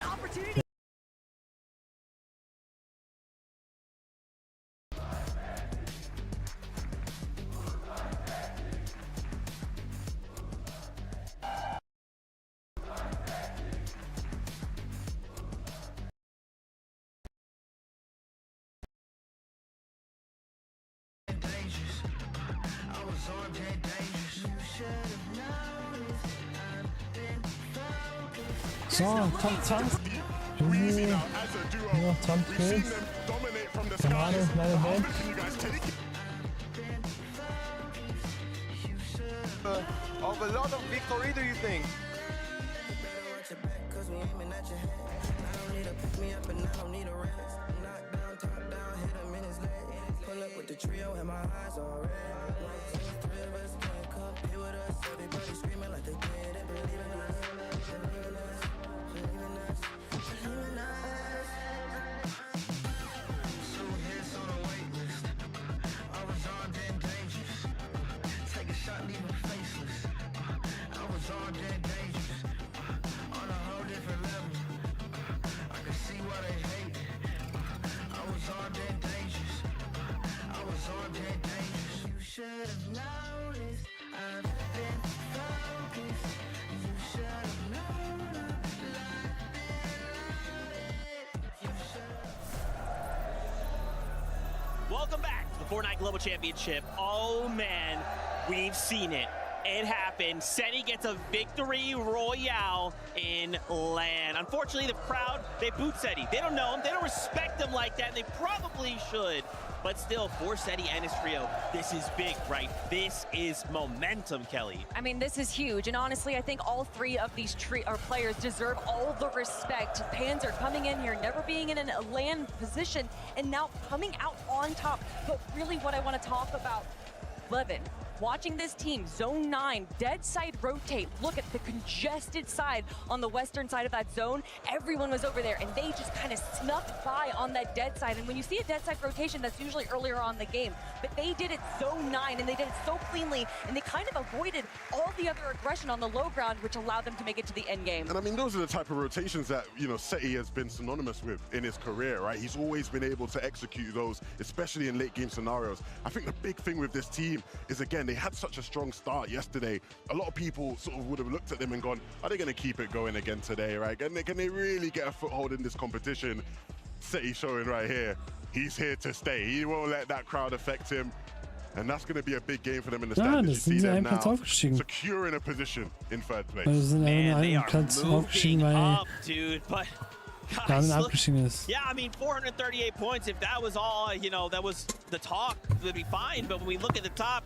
opportunity. So, Top 20. Irgendwie nur noch 20 Kills. Kanal ist meine Welt. Of a lot of victory, do you think? With the trio and my eyes all red. Three of us can't compete with us. Everybody screaming like they did it. Believe in us, believe in us, believe in us, believe in us. 2 hits on a wait list. I was armed and dangerous. Take a shot, leave him faceless. I was armed and dangerous. On a whole different level. I can see why they hate. I was armed and dangerous. I was armed and dangerous. You should have noticed. I've been focused. You should have known. You should. Welcome back to the Fortnite Global Championship. Oh man, we've seen it. It happened. Seti gets a victory royale in LAN. Unfortunately, the crowd, they boot Seti. They don't know him. They don't respect him like that. And they probably should. But still, for Seti and his trio, this is big, right? This is momentum, Kelly. I mean, this is huge. And honestly, I think all 3 of these players deserve all the respect. Panzer coming in here, never being in a LAN position, and now coming out on top. But really what I want to talk about, 11. Watching this team, zone 9, dead side rotate, look at the congested side on the western side of that zone. Everyone was over there and they just kind of snuck by on that dead side. And when you see a dead side rotation, that's usually earlier on in the game. But they did it zone 9 and they did it so cleanly, and they kind of avoided all the other aggression on the low ground, which allowed them to make it to the end game. And I mean, those are the type of rotations that, you know, Seti has been synonymous with in his career, right? He's always been able to execute those, especially in late game scenarios. I think the big thing with this team is, again, they had such a strong start yesterday. A lot of people sort of would have looked at them and gone, are they going to keep it going again today, right? Can they really get a foothold in this competition? Seti showing right here, he's here to stay. He won't let that crowd affect him. And that's going to be a big game for them in the stands. You see them now securing a position in third place. Man, they are moving up, dude. But guys, look, yeah, I mean, 438 points. If that was all, you know, that was the talk, it would be fine. But when we look at the top,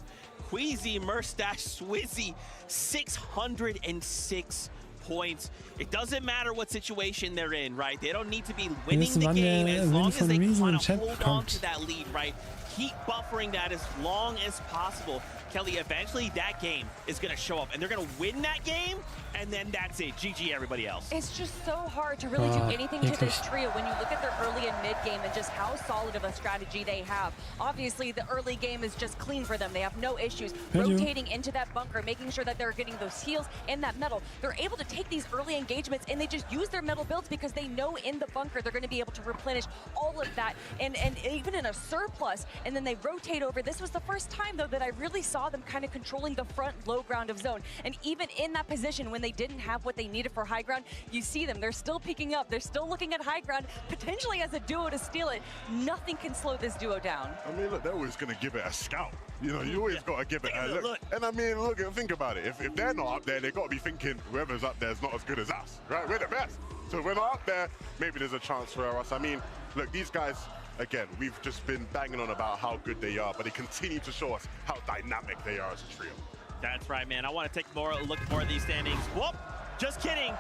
Queasy, Mustache, Swizzy, 606 points. It doesn't matter what situation they're in, right? They don't need to be winning the game as long as they want to hold on to that lead, right? Keep buffering that as long as possible. Kelly, eventually that game is going to show up and they're going to win that game, and then that's it. GG everybody else. It's just so hard to really do anything to this trio when you look at their early and mid game and just how solid of a strategy they have. Obviously, the early game is just clean for them. They have no issues rotating into that bunker, making sure that they're getting those heals and that metal. They're able to take these early engagements and they just use their metal builds because they know in the bunker they're going to be able to replenish all of that and even in a surplus, and then they rotate over. This was the first time, though, that I really saw them kind of controlling the front low ground of zone. And even in that position, when they didn't have what they needed for high ground, you see them. They're still peeking up. They're still looking at high ground, potentially as a duo to steal it. Nothing can slow this duo down. I mean, look, they're always going to give it a scout. You know, you always got to give it a look. And I mean, look, think about it. If they're not up there, they've got to be thinking whoever's up there is not as good as us, right? We're the best. So if we're not up there, maybe there's a chance for us. I mean, look, these guys, again, we've just been banging on about how good they are, but they continue to show us how dynamic they are as a trio. That's right, man. I want to take a look at more of these standings. Whoop! Just kidding.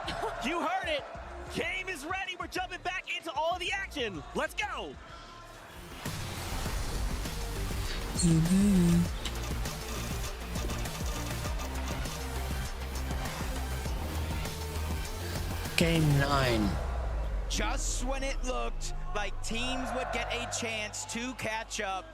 You heard it. Game is ready. We're jumping back into all of the action. Let's go. Game 9. Just when it looked like teams would get a chance to catch up,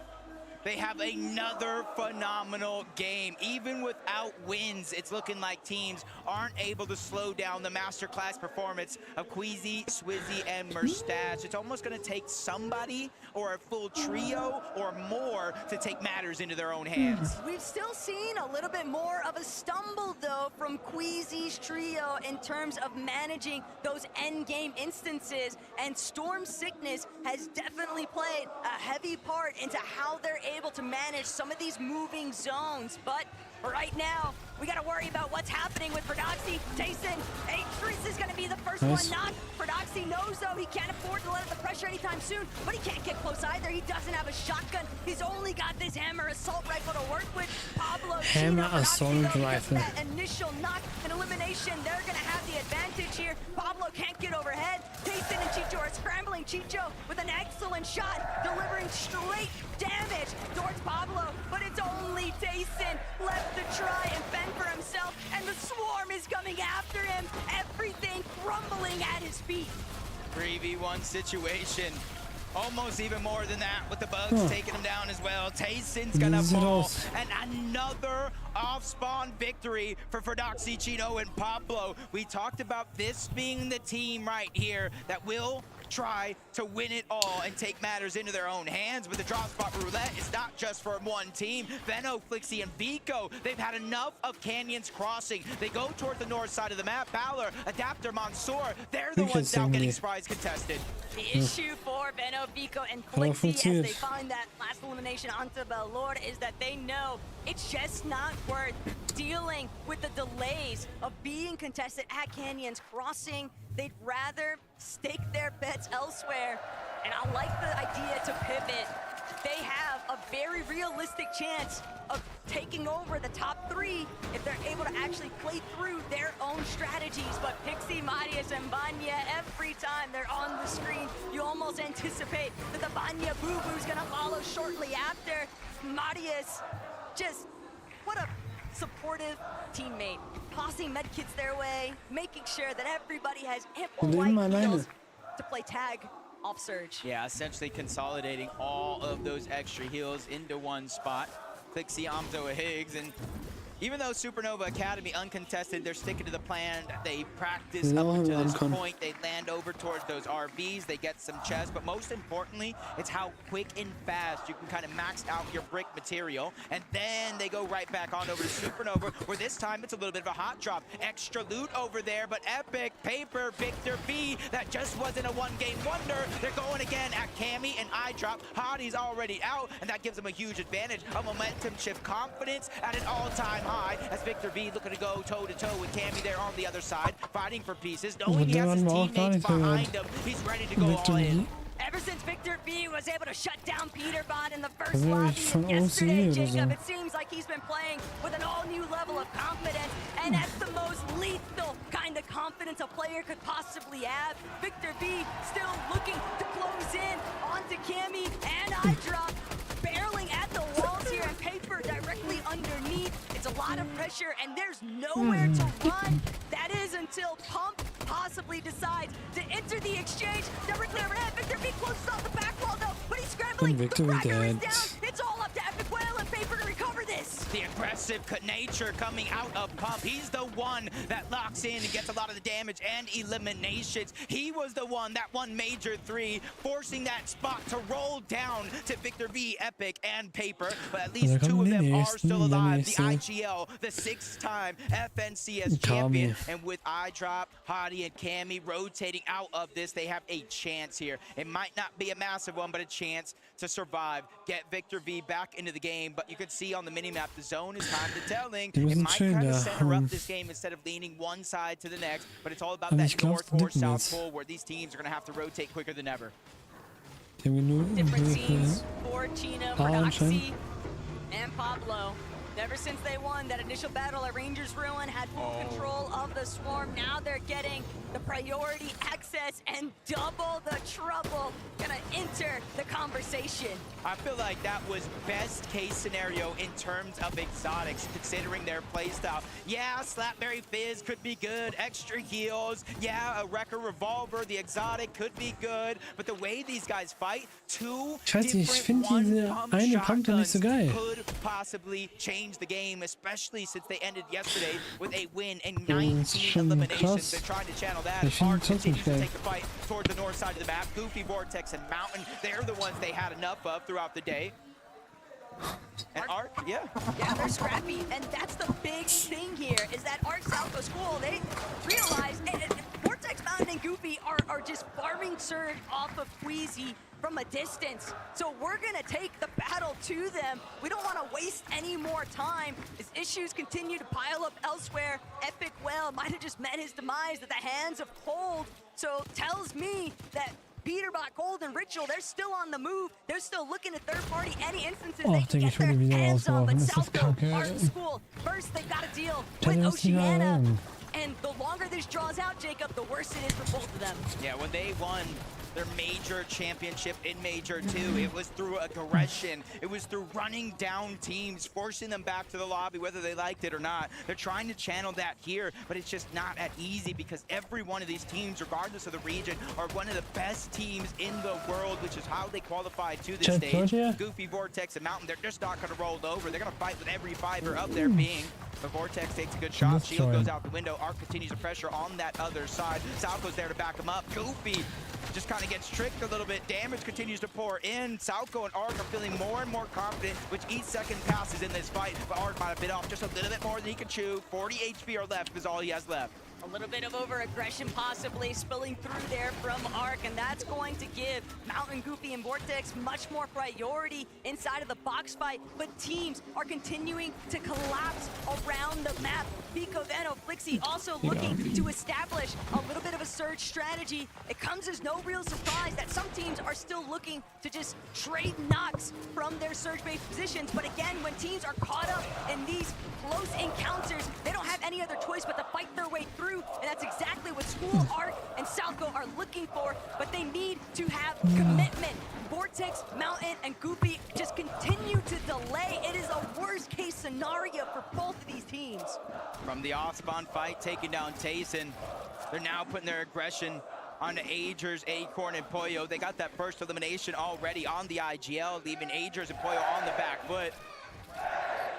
they have another phenomenal game. Even without wins, it's looking like teams aren't able to slow down the masterclass performance of Queasy, Swizzy, and Mustache. It's almost going to take somebody or a full trio or more to take matters into their own hands. We've still seen a little bit more of a stumble, though, from Queasy's trio in terms of managing those end-game instances, and Storm Sickness has definitely played a heavy part into how they're able to manage some of these moving zones. But right now, we got to worry about what's happening with Prodoxy. Tayson, Atrice is going to be the first one knocked. Prodoxy knows, though, he can't afford to let up the pressure anytime soon, but he can't get close either. He doesn't have a shotgun. He's only got this hammer assault rifle to work with. Pablo, Hammer assault rifle. That initial knock and elimination, they're going to have the advantage here. Pablo can't get overhead. Tayson and Chicho are scrambling. Chicho with an excellent shot, delivering straight damage towards Pablo, but it's only Tayson left to try and fend for himself, and the swarm is coming after him. Everything crumbling at his feet. 3v1 situation. Almost even more than that, with the bugs taking him down as well. Tayson's gonna fall, and another off-spawn victory for Fordoxy, Chino, and Pablo. We talked about this being the team right here that will try to win it all and take matters into their own hands. With the drop spot roulette, it's not just for one team. Venno, Flixie, and Vico, they've had enough of Canyons crossing. They go toward the north side of the map. Balor, Adapter, Mansoor, they're the ones now getting prize contested. The issue for Venno, Vico, and Flixie as they find that last elimination onto the Lord is that they know it's just not worth dealing with the delays of being contested at Canyons Crossing. They'd rather stake their bets elsewhere, and I like the idea to pivot. They have a very realistic chance of taking over the top 3 if they're able to actually play through their own strategies. But Pixie, Marius, and Banya, every time they're on the screen, you almost anticipate that the Banya Boo Boo's gonna follow shortly after. Marius just what a supportive teammate. Tossing medkits their way, making sure that everybody has ample white heals to play tag off Surge. Yeah, essentially consolidating all of those extra heals into one spot. Clixie, Amzo, Higgs, and even though Supernova Academy uncontested, they're sticking to the plan. They practice up until this point. They land over towards those RBs. They get some chests, but most importantly, it's how quick and fast you can kind of max out your brick material. And then they go right back on over to Supernova, where this time it's a little bit of a hot drop. Extra loot over there, but Epic, Paper, Victor B, that just wasn't a one-game wonder. They're going again at Cammy and iDrop. Hadi's already out, and that gives them a huge advantage. A momentum shift, confidence at an all-time high as Victor B looking to go toe-to-toe with Cammy there on the other side, fighting for pieces, knowing he has his teammates behind him. He's ready to go all in. Ever since Victor B was able to shut down Peterbot in the first lobby yesterday, Jacob, it seems like he's been playing with an all-new level of confidence, and that's the most lethal kind of confidence a player could possibly have. Victor B still looking to close in onto Cammy and iDrop, barreling at the walls here, and Paper directly underneath. It's a lot of pressure, and there's nowhere to run. That is until Pump possibly decides to enter the exchange. Directly overhead, Victor B closes off the back wall though, but he's scrambling. The Fragger is down. It's all up to Epic Whale and Paper to recover this. The aggressive nature coming out of Pump. He's the one that locks in and gets a lot of the damage and eliminations. He was the one that won Major 3, forcing that spot to roll down to Victor B, Epic, and Paper. But at least two of them are still alive. The IGL, the 6-time FNCS champion. And with iDrop, Hadi, and Cammy rotating out of this, they have a chance here. It might not be a massive one, but a chance to survive. Get Victor V back into the game. But you can see on the minimap, the zone is time to telling. It might kind of center up this game instead of leaning one side to the next. But it's all about that north or south pole where these teams are going to have to rotate quicker than ever. Different teams for Chino, for Noxy, and Pablo. Ever since they won that initial battle at Rangers Ruin, had full control of the swarm. Now they're getting the priority access and double the trouble. Gonna enter the conversation. I feel like that was best case scenario in terms of exotics, considering their playstyle. Yeah, Slapberry Fizz could be good, extra heals. Yeah, a Wrecker Revolver, the exotic could be good. But the way these guys fight, two different one-pump shotguns could possibly change the game, especially since they ended yesterday with a win and 19 eliminations. They're trying to channel that. Arc continues to take the fight toward the north side of the map. Goofy, Vortex, and Mountain, they're the ones they had enough of throughout the day. And Arc, yeah, they're scrappy, and that's the big thing here, is that Arc South School, they realize Vortex, Mountain, and Goofy are just farming Surge off of Queasy from a distance. So we're gonna take the battle to them. We don't want to waste any more time as issues continue to pile up elsewhere. Epic Whale might have just met his demise at the hands of Cold. So tells me that Peterbot, Cold, and Ritual, they're still on the move. They're still looking at third party, any instances they can get their hands on. But Southfield, Art School, first they've got to deal with Oceania. And the longer this draws out, Jacob, the worse it is for both of them. Yeah, when they won their major championship in Major 2, it was through aggression. It was through running down teams, forcing them back to the lobby, whether they liked it or not. They're trying to channel that here, but it's just not that easy because every one of these teams, regardless of the region, are one of the best teams in the world, which is how they qualified to this stage. Goofy, Vortex, and Mountain, they're just not going to roll over. They're going to fight with every fiber of their being. The Vortex takes a good shot. Shield goes out the window. Arc continues to pressure on that other side. Salco's there to back him up. Goofy just kind of gets tricked a little bit. Damage continues to pour in. Salco and Arc are feeling more and more confident with each second passes in this fight. But Arc might have bit off just a little bit more than he could chew. 40 HP are left is all he has left. A little bit of over-aggression possibly spilling through there from Arc, and that's going to give Mountain, Goofy, and Vortex much more priority inside of the box fight, but teams are continuing to collapse around the map. Pico, Veno, Flixie also looking to establish a little bit of a surge strategy. It comes as no real surprise that some teams are still looking to just trade knocks from their surge-based positions, but again, when teams are caught up in these close encounters, they don't have any other choice but to fight their way through. And that's exactly what School, Arc, and Salco are looking for, but they need to have commitment. Vortex, Mountain, and Goofy just continue to delay. It is a worst-case scenario for both of these teams. From the off-spawn fight, taking down Tayson, they're now putting their aggression onto Agers, Acorn, and Pollo. They got that first elimination already on the IGL, leaving Agers and Pollo on the back foot.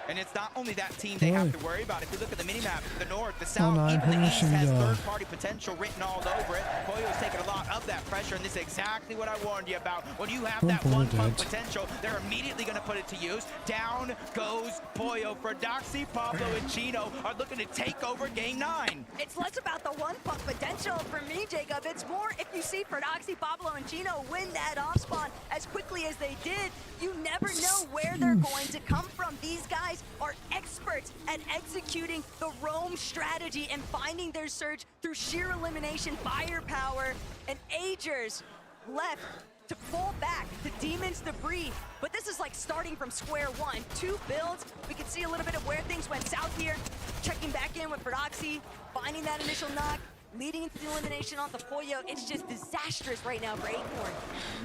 And it's not only that team they have to worry about. If you look at the minimap, the north, the south, even the east has third-party potential written all over it. Pollo's taking a lot of that pressure, and this is exactly what I warned you about. When you have that one-pump potential, they're immediately going to put it to use. Down goes Pollo. Ferdoxy, Pablo, and Chino are looking to take over Game 9. It's less about the one-pump potential for me, Jacob. It's more if you see Ferdoxy, Pablo, and Chino win that off-spawn as quickly as they did, you never know where they're going to come from. These guys are experts at executing the roam strategy and finding their surge through sheer elimination firepower. And Agers left to pull back the Demon's debris. But this is like starting from square one. 2 builds. We can see a little bit of where things went south here. Checking back in with Ferdoxy, finding that initial knock, leading into the elimination onto Pollo. It's just disastrous right now for Acorn.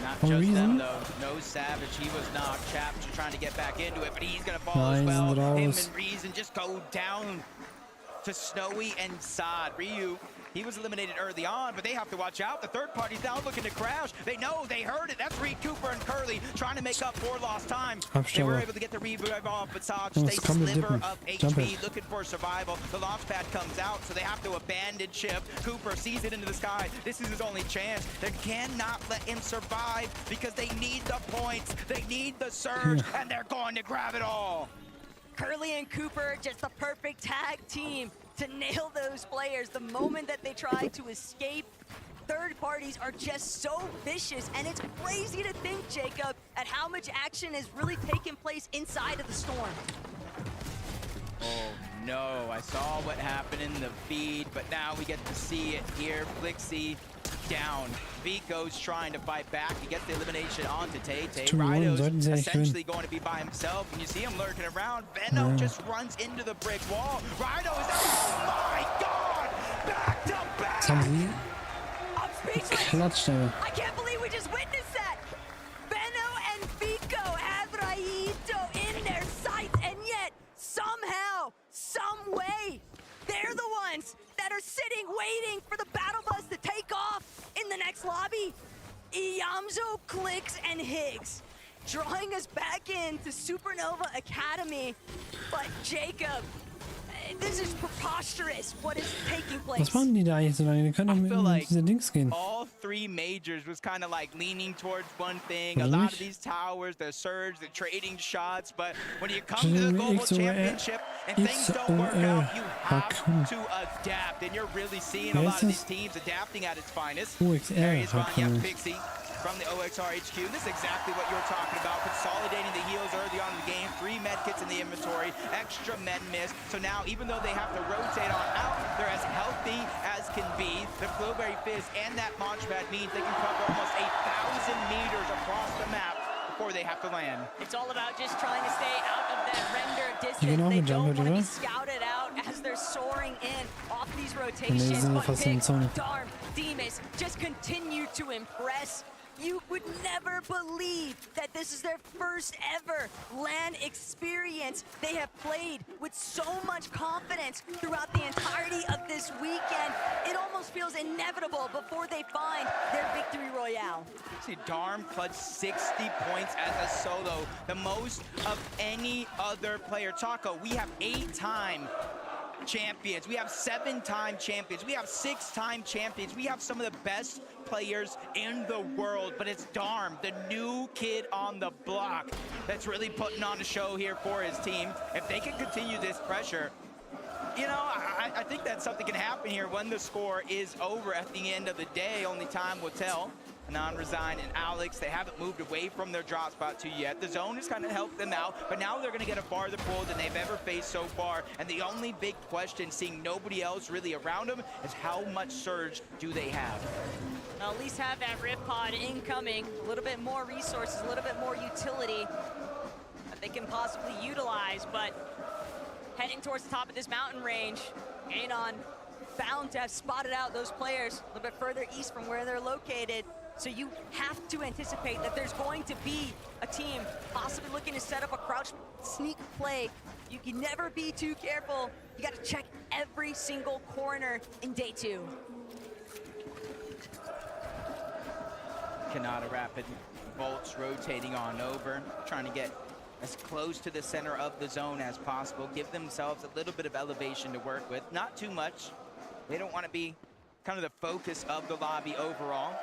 Not just them, though. No Savage. He was knocked. Chaps are trying to get back into it, but he's going to fall as well. Him and Reason just go down to Snowy and Saad. Ryu, he was eliminated early on, but they have to watch out. The third party's now looking to crash. They know, they heard it. That's Reed Cooper and Curly trying to make up for lost time. They were able to get the revive off, but Saad stays sliver of HP, looking for survival. The launch pad comes out, so they have to abandon ship. Cooper sees it into the sky. This is his only chance. They cannot let him survive because they need the points. They need the surge, and they're going to grab it all. Curly and Cooper, just the perfect tag team to nail those players. The moment that they try to escape, third parties are just so vicious, and it's crazy to think, Jacob, at how much action is really taking place inside of the storm. Oh no, I saw what happened in the feed, but now we get to see it here. Flixie down. Vico's trying to fight back. He gets the elimination onto Tay. Rido's essentially going to be by himself, and you see him lurking around. Venno just runs into the brick wall. Rido is out. Oh my god! Back to back! I'm speechless. I can't believe we just witnessed that. Venno and Vico have Raito in their sights, and yet somehow, some way, they're the ones that are sitting waiting for the battle bus to take off in the next lobby. Iyamzo, Clicks, and Higgs drawing us back into Supernova Academy. But Jacob, this is preposterous what is taking place. Was machen die da eigentlich so lange? Die können doch mit diese Dings gehen. All 3 majors was kind of like leaning towards one thing. A lot of these towers, the surge, the trading shots, but when you come to the global championship and things don't work out, you have to adapt. And you're really seeing a lot of these teams adapting at its finest. There is Vanya Pixie from the OXR HQ. This is exactly what you're talking about. Consolidating the heals early on in the game. 3 med kits in the inventory. Extra med miss. So now, even though they have to rotate on out, they're as healthy as can be. The Blueberry Fizz and that launch pad means they can cover almost 8,000 meters across the map before they have to land. It's all about just trying to stay out of that render distance. They don't want to be scouted out as they're soaring in off these rotations. But Pick, Darm, Demas just continue to impress. You would never believe that this is their first ever LAN experience. They have played with so much confidence throughout the entirety of this weekend. It almost feels inevitable before they find their victory royale. See, Darm clutched 60 points as a solo, the most of any other player. Taco, we have 8-time champions. We have 7-time champions. We have 6-time champions. We have some of the best players in the world, but it's Darm, the new kid on the block, that's really putting on a show here for his team. If they can continue this pressure, you know, I think that something can happen here when the score is over at the end of the day. Only time will tell. Non-Resign and Alex, they haven't moved away from their drop spot 2 yet. The zone has kind of helped them out, but now they're going to get a farther pull than they've ever faced so far. And the only big question, seeing nobody else really around them, is how much surge do they have? Well, at least have that rip pod incoming, a little bit more resources, a little bit more utility that they can possibly utilize. But heading towards the top of this mountain range, Anon bound to have spotted out those players a little bit further east from where they're located. So you have to anticipate that there's going to be a team possibly looking to set up a crouch sneak play. You can never be too careful. You got to check every single corner in day 2. Kanal rapid bolts rotating on over, trying to get as close to the center of the zone as possible, give themselves a little bit of elevation to work with, not too much. They don't want to be kind of the focus of the lobby overall.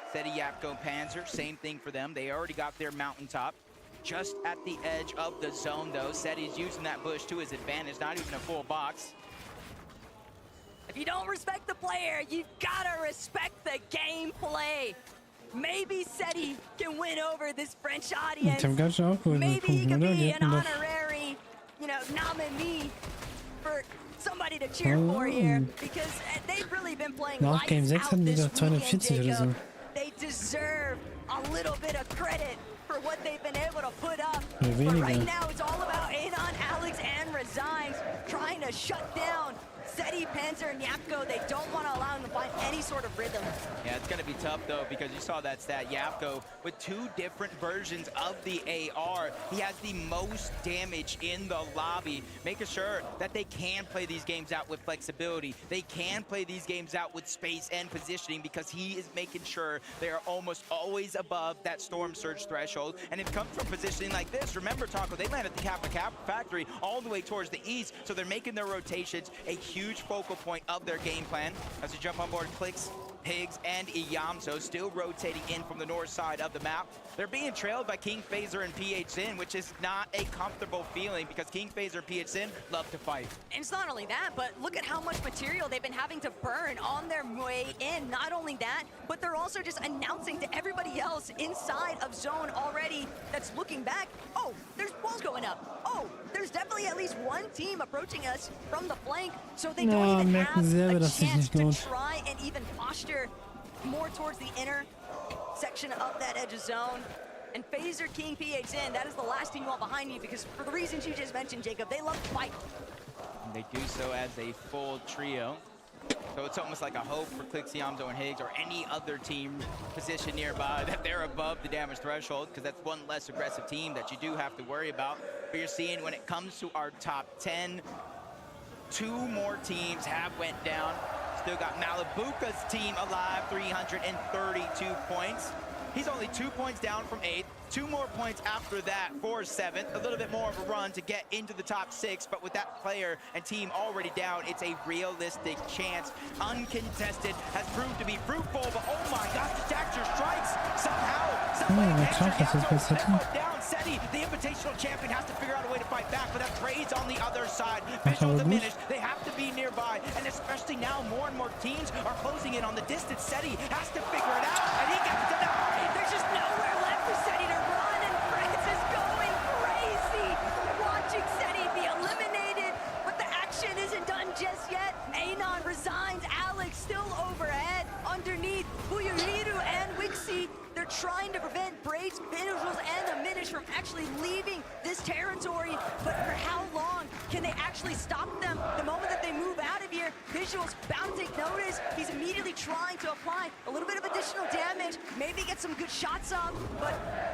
Steady Yapko Panzer, same thing for them. They already got their mountaintop. Just at the edge of the zone though, Seti's using that bush to his advantage, not even a full box. If you don't respect the player, you've got to respect the gameplay. Maybe Seti can win over this French audience. Maybe he can be an honorary, nominee for somebody to cheer for here, because they've really been playing lights out this weekend, Jacob. They deserve a little bit of credit for what they've been able to put up. But right now, it's all about Anon, Alex, and Resigns trying to shut down Seti, Panzer, and Yapko. They don't want to allow him to find any sort of rhythm. Yeah, it's going to be tough, though, because you saw that stat. Yapko, with 2 different versions of the AR, he has the most damage in the lobby, making sure that they can play these games out with flexibility. They can play these games out with space and positioning, because he is making sure they are almost always above that Storm Surge threshold. And it comes from positioning like this. Remember, Taco, they land at the Kappa factory all the way towards the east, so they're making their rotations a huge focal point of their game plan. As we jump on board, Clicks, Higgs, and Iyamso still rotating in from the north side of the map. They're being trailed by King Phaser and PHSin, which is not a comfortable feeling, because King Phaser and PHSin love to fight. And it's not only that, but look at how much material they've been having to burn on their way in. Not only that, but they're also just announcing to everybody else inside of zone already that's looking back, oh, there's walls going up. Oh, there's definitely at least one team approaching us from the flank, so they don't even have a chance to try and even posture more towards the inner section of that edge of zone. And Phaser, King, PHN, that is the last team you want behind you, because for the reasons you just mentioned, Jacob, they love to fight. And they do so as a full trio. So it's almost like a hope for Clicks, Iyamso, and Higgs, or any other team positioned nearby, that they're above the damage threshold, because that's one less aggressive team that you do have to worry about. But you're seeing when it comes to our top 10, 2 more teams have went down. Still got Malibuca's team alive, 332 points. He's only 2 points down from 8th. 2 more points after that for 7th. A little bit more of a run to get into the top 6, but with that player and team already down, it's a realistic chance. Uncontested has proved to be fruitful, but oh my gosh, the Daxter strikes somehow. Down. Seti, the invitational champion, has to figure out a way to fight back, but that Trey's on the other side. Visual diminished. They have to be nearby, and especially now, more and more teams are closing in on the distance. Seti has to figure it out, and he gets denied. There's just nowhere left for Seti to run, and France is going crazy. Watching Seti be eliminated, but the action isn't done just yet. Anon resigns. Alex still overhead. Underneath, Buyuhiru and Wixie, they're trying to prevent Braids, Visuals, and the Minish from actually leaving this territory. But for how long can they actually stop them? The moment that they move out of here, Visuals bound to take notice. He's immediately trying to apply a little bit of additional damage, maybe get some good shots up, but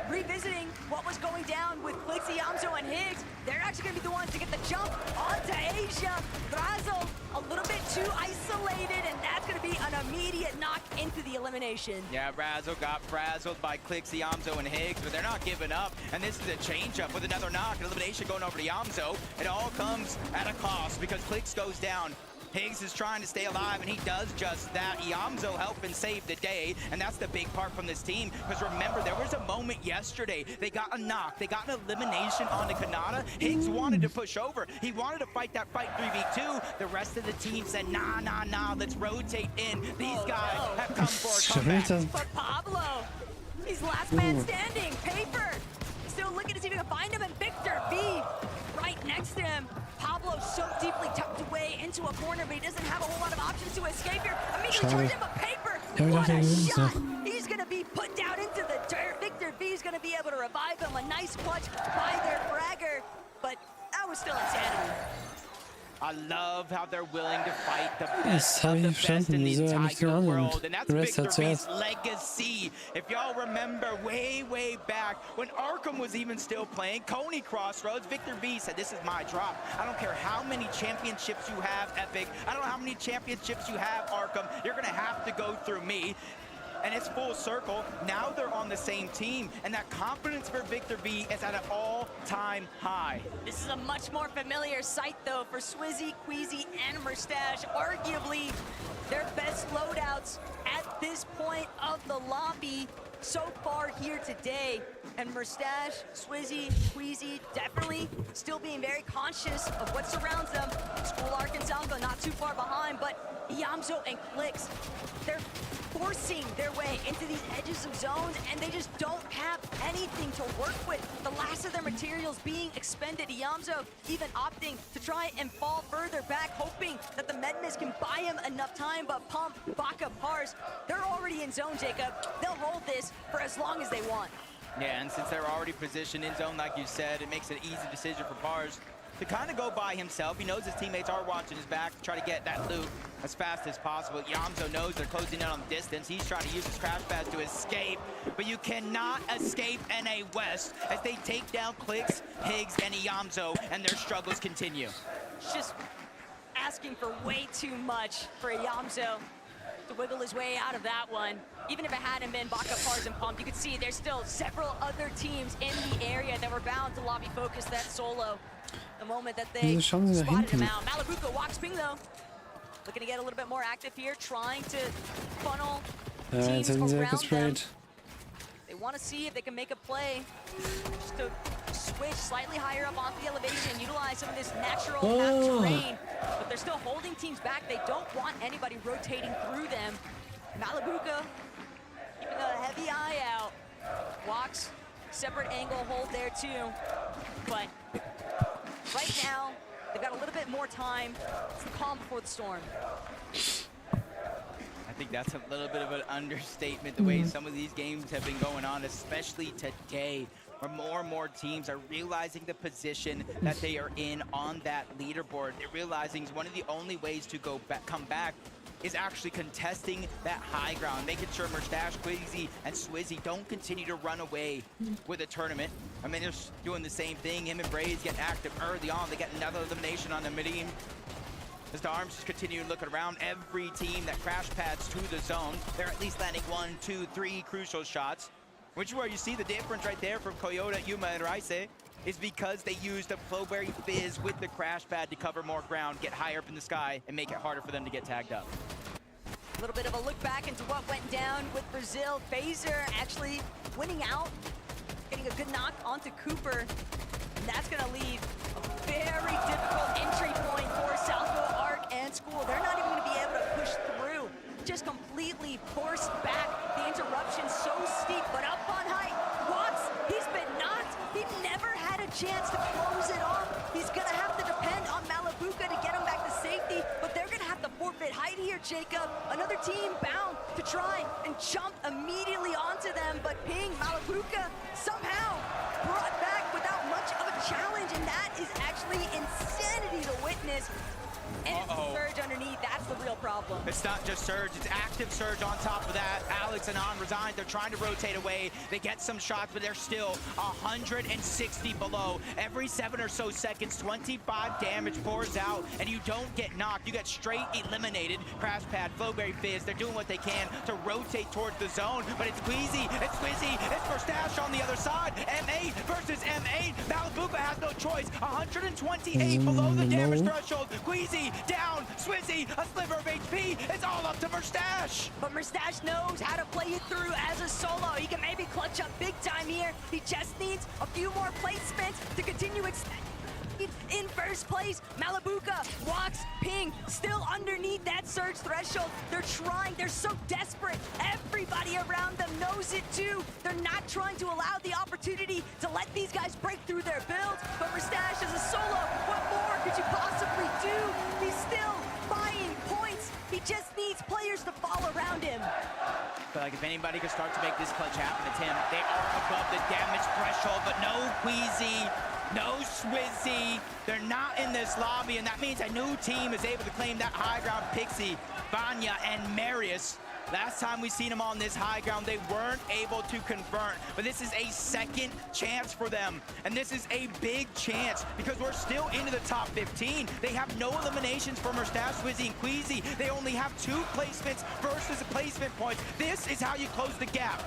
revisiting what was going down with Clicks, Iyamso, and Higgs, they're actually going to be the ones to get the jump onto Asia. Brazel a little bit too isolated, and that's going to be an immediate knock into the elimination. Yeah, Brazel got frazzled by Clicks, Iyamso, and Higgs, but they're not giving up. And this is a change-up with another knock. An elimination going over to Iyamso. It all comes at a cost, because Clicks goes down. Higgs is trying to stay alive, and he does just that. Iyamso helping save the day, and that's the big part from this team. Because remember, there was a moment yesterday. They got a knock. They got an elimination on the Kanata. Higgs wanted to push over. He wanted to fight that fight 3v2. The rest of the team said, nah, nah, nah, let's rotate in. These guys have come for a comeback. But Pablo, he's last man standing. Paper, still looking to see if he can find him, and Victor V right next to him. Pablo so deeply tucked away into a corner, but he doesn't have a whole lot of options to escape here. Immediately towards him, but Paper, what a shot! He's going to be put down into the dirt. Victor V is going to be able to revive him. A nice clutch by their fragger, but that was still insanity. I love how they're willing to fight the Das best habe of ich the nicht best verstanden, in the wieso er nicht entire genommen world. hat. And that's Der Rest hat Victor B's zuerst. legacy. If y'all remember way back when Arkham was even still playing, Coney Crossroads, Victor B said, this is my drop. I don't care how many championships you have, Epic. I don't know how many championships you have, Arkham. You're going to have to go through me. And it's full circle. Now they're on the same team, and that confidence for Victor B is at an all-time high. This is a much more familiar sight, though, for Swizzy, Queasy, and Mustache. Arguably their best loadouts at this point of the lobby so far here today. And Mustache, Swizzy, Queasy definitely still being very conscious of what surrounds them. School Arc and Salgo not too far behind, but Yamzo and Clicks, they're forcing their way into these edges of zones, and they just don't have anything to work with. The last of their materials being expended. Yamzo even opting to try and fall further back, hoping that the Medmis can buy him enough time, but Pump, Baka, Pars, they're already in zone, Jacob. They'll hold this for as long as they want. Yeah, and since they're already positioned in zone, like you said, it makes it an easy decision for Pars to kind of go by himself. He knows his teammates are watching his back to try to get that loot as fast as possible. Yamzo knows they're closing in on the distance. He's trying to use his crash pads to escape, but you cannot escape NA West as they take down Clicks, Higgs, and Yamzo, and their struggles continue. Just asking for way too much for Yamzo to wiggle his way out of that one. Even if it hadn't been Baka, Pars, and Pump, you could see there's still several other teams in the area that were bound to lobby focus that solo. The moment that they spotted him out. Malabuka walks ping though. Looking to get a little bit more active here, trying to funnel teams around them. They want to see if they can make a play. Just to switch slightly higher up onto the elevation, utilize some of this natural terrain. But they're still holding teams back. They don't want anybody rotating through them. Malabuka keeping a heavy eye out. Walks, separate angle hold there too. But right now, they've got a little bit more time to calm before the storm. I think that's a little bit of an understatement, the way some of these games have been going on, especially today, where more and more teams are realizing the position that they are in on that leaderboard. They're realizing one of the only ways to come back is actually contesting that high ground, making sure Mustache, Quizzy, and Swizzy don't continue to run away with a tournament. I mean, they're doing the same thing. Him and Braze get active early on. They get another elimination on the mid-team. As the arms just continue to look around, every team that crash pads to the zone, they're at least landing 1, 2, 3 crucial shots, which is where you see the difference right there from Coyote, Yuma, and Raise, is because they used a Flowberry Fizz with the crash pad to cover more ground, get higher up in the sky, and make it harder for them to get tagged up. A little bit of a look back into what went down with Brazil. Phaser actually winning out, getting a good knock onto Cooper. And that's going to leave a very difficult entry point for Salvo, Arc, and School. They're not even going to be able to push through. Just completely forced back. The interruption so steep, but up on height. Watts, he's been knocked. He never had a chance to close it off. He's going to have to depend on Malabuka to get him back to safety, but they're going to have to forfeit height here, Jacob. Another team bound to try and jump immediately onto them, but Ping, Malabuka somehow brought back without much of a challenge, and that is actually insanity to witness. And it's the surge underneath, that's the real problem. It's not just surge, it's active surge on top of that. Alex and On resigned, they're trying to rotate away. They get some shots, but they're still 160 below. Every 7 or so seconds, 25 damage pours out, and you don't get knocked, you get straight eliminated. Crash pad, Flowberry Fizz, they're doing what they can to rotate towards the zone, but it's Queasy, it's Quizzy, it's Mustache on the other side. M8 versus M8, Malabuka has no choice. 128 below the damage threshold. Queasy down, Swizzy, a sliver of HP, it's all up to Mustache. But Mustache knows how to play it through as a solo. He can maybe clutch up big time here. He just needs a few more placements to continue in first place. Malabuka walks, Ping, still underneath that surge threshold. They're trying, they're so desperate. Everybody around them knows it too. They're not trying to allow the opportunity to let these guys break through their builds. But Mustache is a solo. What more could you possibly do? He's still buying points. He just needs players to fall around him. But like if anybody could start to make this clutch happen, it's him. They are above the damage threshold, but no Queasy. No Swizzy. They're not in this lobby, and that means a new team is able to claim that high ground. Pixie, Vanya, and Marius. Last time we seen them on this high ground, they weren't able to convert. But this is a second chance for them. And this is a big chance because we're still into the top 15. They have no eliminations from Merstash, Swizzy, and Queasy. They only have 2 placements versus placement points. This is how you close the gap.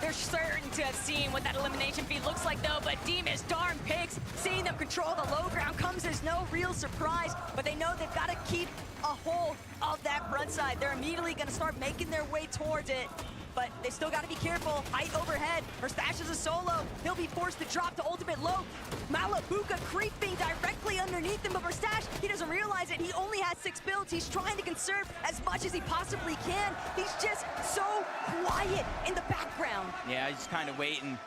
They're certain to have seen what that elimination feed looks like, though, but Demas, darn Pigs, seeing them control the low ground comes as no real surprise, but they know they've got to keep a hold of that front side. They're immediately going to start making their way towards it, but they still got to be careful. Height overhead. Merstash is a solo. He'll be forced to drop to ultimate low. Malabuka creeping directly underneath him, but Merstash, he doesn't realize it. He only has 6 builds. He's trying to conserve as much as he possibly can. He's just so quiet in the background. Yeah, he's kind of waiting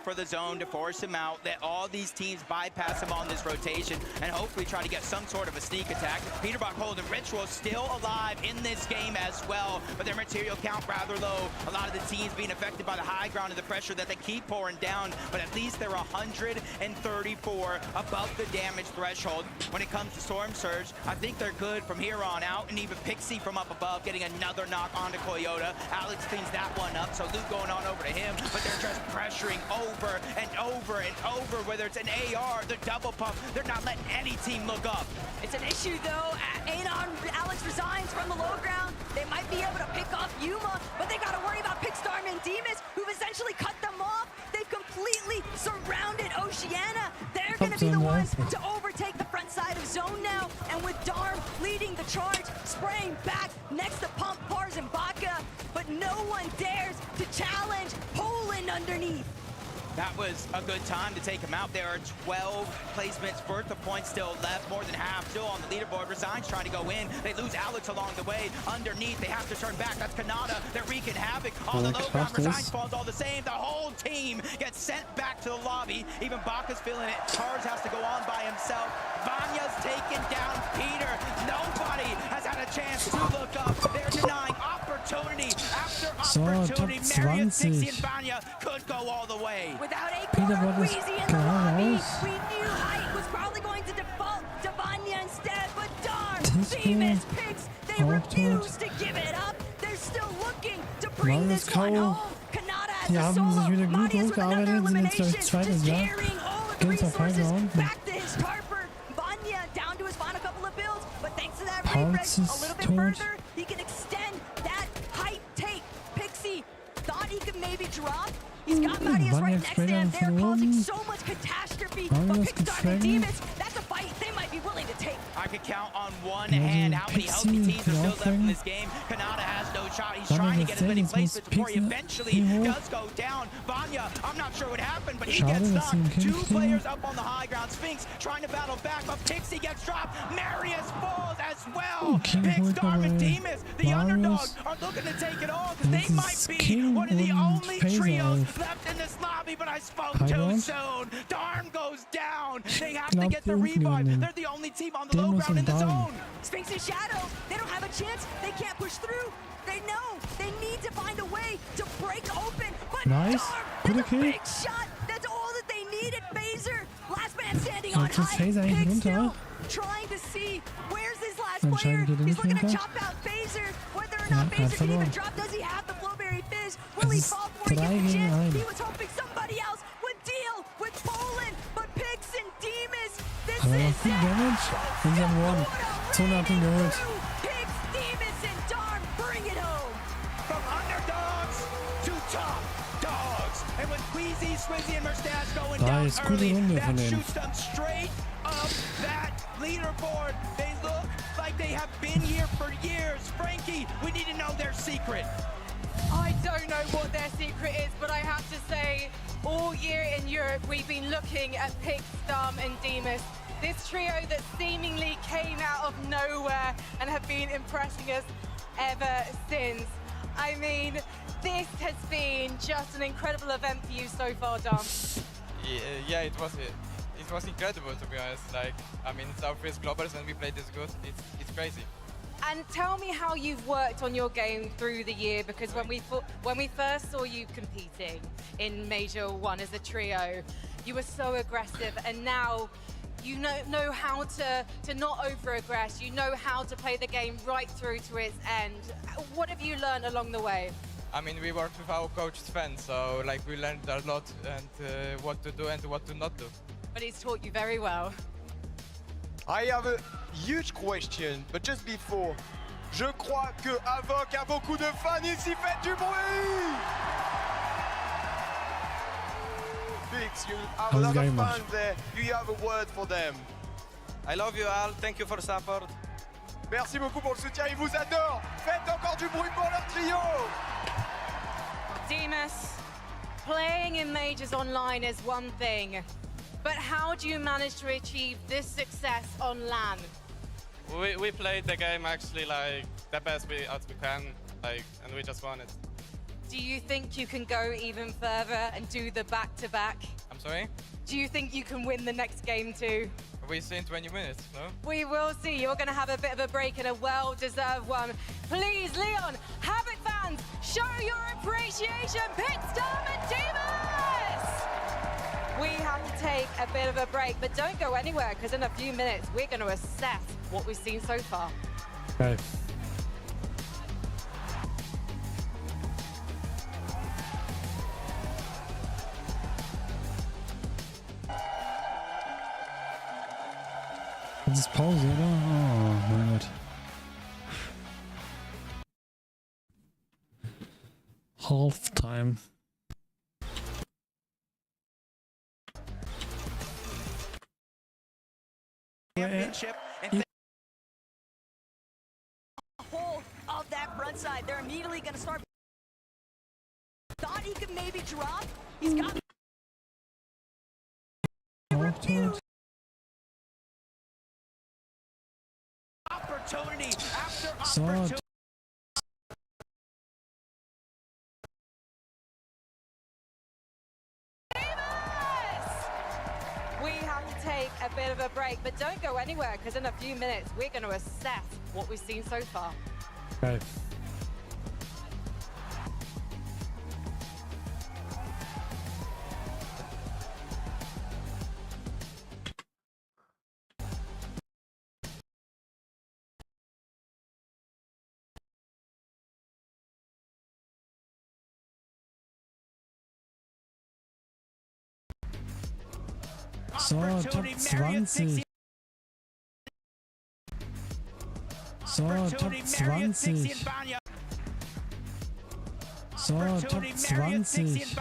for the zone to force him out, let all these teams bypass him on this rotation, and hopefully try to get some sort of a sneak attack. Peterbach holding Ritual still alive in this game as well, but their material count rather low. A lot of the teams being affected by the high ground and the pressure that they keep pouring down, but at least they're 134 above the damage threshold. When it comes to Storm Surge, I think they're good from here on out, and even Pixie from up above getting another knock onto Coyota. Alex cleans that one up, so Luke going on over to him, but they're just pressuring over and over and over, whether it's an AR, the double pump, they're not letting any team look up. It's an issue, though. Anon, Alex resigns from the low ground. They might be able to pick off Yuma, but they got to worry about Pigstorm and Demas, who've essentially cut them off. They've completely surrounded Oceania. They're going to be the ones to overtake the front side of zone now, and with Darm leading the charge, spraying back next to Pump, Pars, and Baka, but no one dares to challenge Poland underneath. That was a good time to take him out. There are 12 placements worth of points still left, more than half still on the leaderboard. Resigns trying to go in. They lose Alex along the way. Underneath, they have to turn back. That's Kanada. They're wreaking havoc on the low ground. Resigns falls all the same. The whole team gets sent back to the lobby. Even Baka's feeling it. Tars has to go on by himself. Vanya's taking down Peter. Nobody has had a chance to look up. They're denying opportunity after opportunity. Marius, Pixie, and Vanya could go all the way. Without a Queasy in the lobby, we knew Height was probably going to default to Vanya instead, but darn, Demas, Pigs, they refuse to give it up. They're still looking to bring this one home. Kanada has a solo. Marius with another elimination, just carrying all of the resources back to his Tarper. Vanya down to his final couple of builds, but thanks to that refresh, a little bit further, he can extend that Height take. Pixie thought he could maybe drop. He's got Marius right next to him. They're causing so much catastrophe. But Pigstorm and Demas, that's a fight they might be willing to take. I could count on one hand how many healthy teams are still left in this game. Kanada has no shot. He's trying to get as many placements before he eventually does go down. Vanya, I'm not sure what happened, but he gets knocked. 2 players up on the high ground. Sphinx trying to battle back, but Pixie gets dropped. Marius falls as well. Pigstorm and Demas, the underdogs, are looking to take it all because they might be one of the only trios left in this lobby, but I spoke too soon. Darm goes down. They have to get the revive. They're the only team on the low ground in the zone. Sphinx and Shadow, they don't have a chance. They can't push through. They know they need to find a way to break open. But Darm, that's a big shot. That's all that they needed. Phaser, last man standing on high. Pig still trying to see where's his last player. He's looking to chop out Phaser. Whether or not Phaser can even drop, does he have the Flowberry Fizz? Will he fall for it? Get the chance? He was hoping somebody else would deal with Poland, but Pigs and Demas, this is damage. Und sie haben gewonnen. 200 hat ihn geholt. Pigs, Demas, and Darm bring it home. From underdogs to top dogs. And with Queasy, Swizzy, and Merstash going down early, that shoots them straight up that leaderboard. They look like they have been here for years. Frankie, we need to know their secret. I don't know what their secret is, but I have to say, all year in Europe, we've been looking at Pigstorm and Demas. This trio that seemingly came out of nowhere and have been impressing us ever since. I mean, this has been just an incredible event for you so far, Dom. Yeah, it was incredible, to be honest. Like, I mean, it's our first globals and we played this good. It's crazy. And tell me how you've worked on your game through the year, because when we first saw you competing in Major 1 as a trio, You were so aggressive, and now you know how to not over-aggress. You know how to play the game right through to its end. What have you learned along the way? I mean, we worked with our coach Sven, so like we learned a lot and what to do and what to not do. But he's taught you very well. I have a huge question, but just before, je crois que Avoc a beaucoup de fans ici, faites du bruit! Bix, you have a lot of fans there. Do you have a word for them? I love you all. Thank you for support. Merci beaucoup pour le soutien, ils vous adorent. Faites encore du bruit pour leur trio. Demas, playing in majors online is one thing, but how do you manage to achieve this success on LAN? We played the game actually like the best as we can, like, and we just won it. Do you think you can go even further and do the back-to-back? I'm sorry? Do you think you can win the next game too? We see in 20 minutes, no? We will see. You're going to have a bit of a break and a well-deserved one. Please, Leon, Havoc fans, show your appreciation. Pitstorm and Demas! We have to take a bit of a break, but don't go anywhere, because in a few minutes, we're going to assess what we've seen so far. Okay. Jetzt ist Pause, oder? Oh, mein Gott. Halftime. Championship and whole of that front side. They're immediately going to start. Thought he could maybe drop. He's got. Opportunity after opportunity. We have to take a bit of a break, but don't go anywhere, because in a few minutes, we're going to assess what we've seen so far. Okay. So, Top 20. So, Top 20. So, Top 20.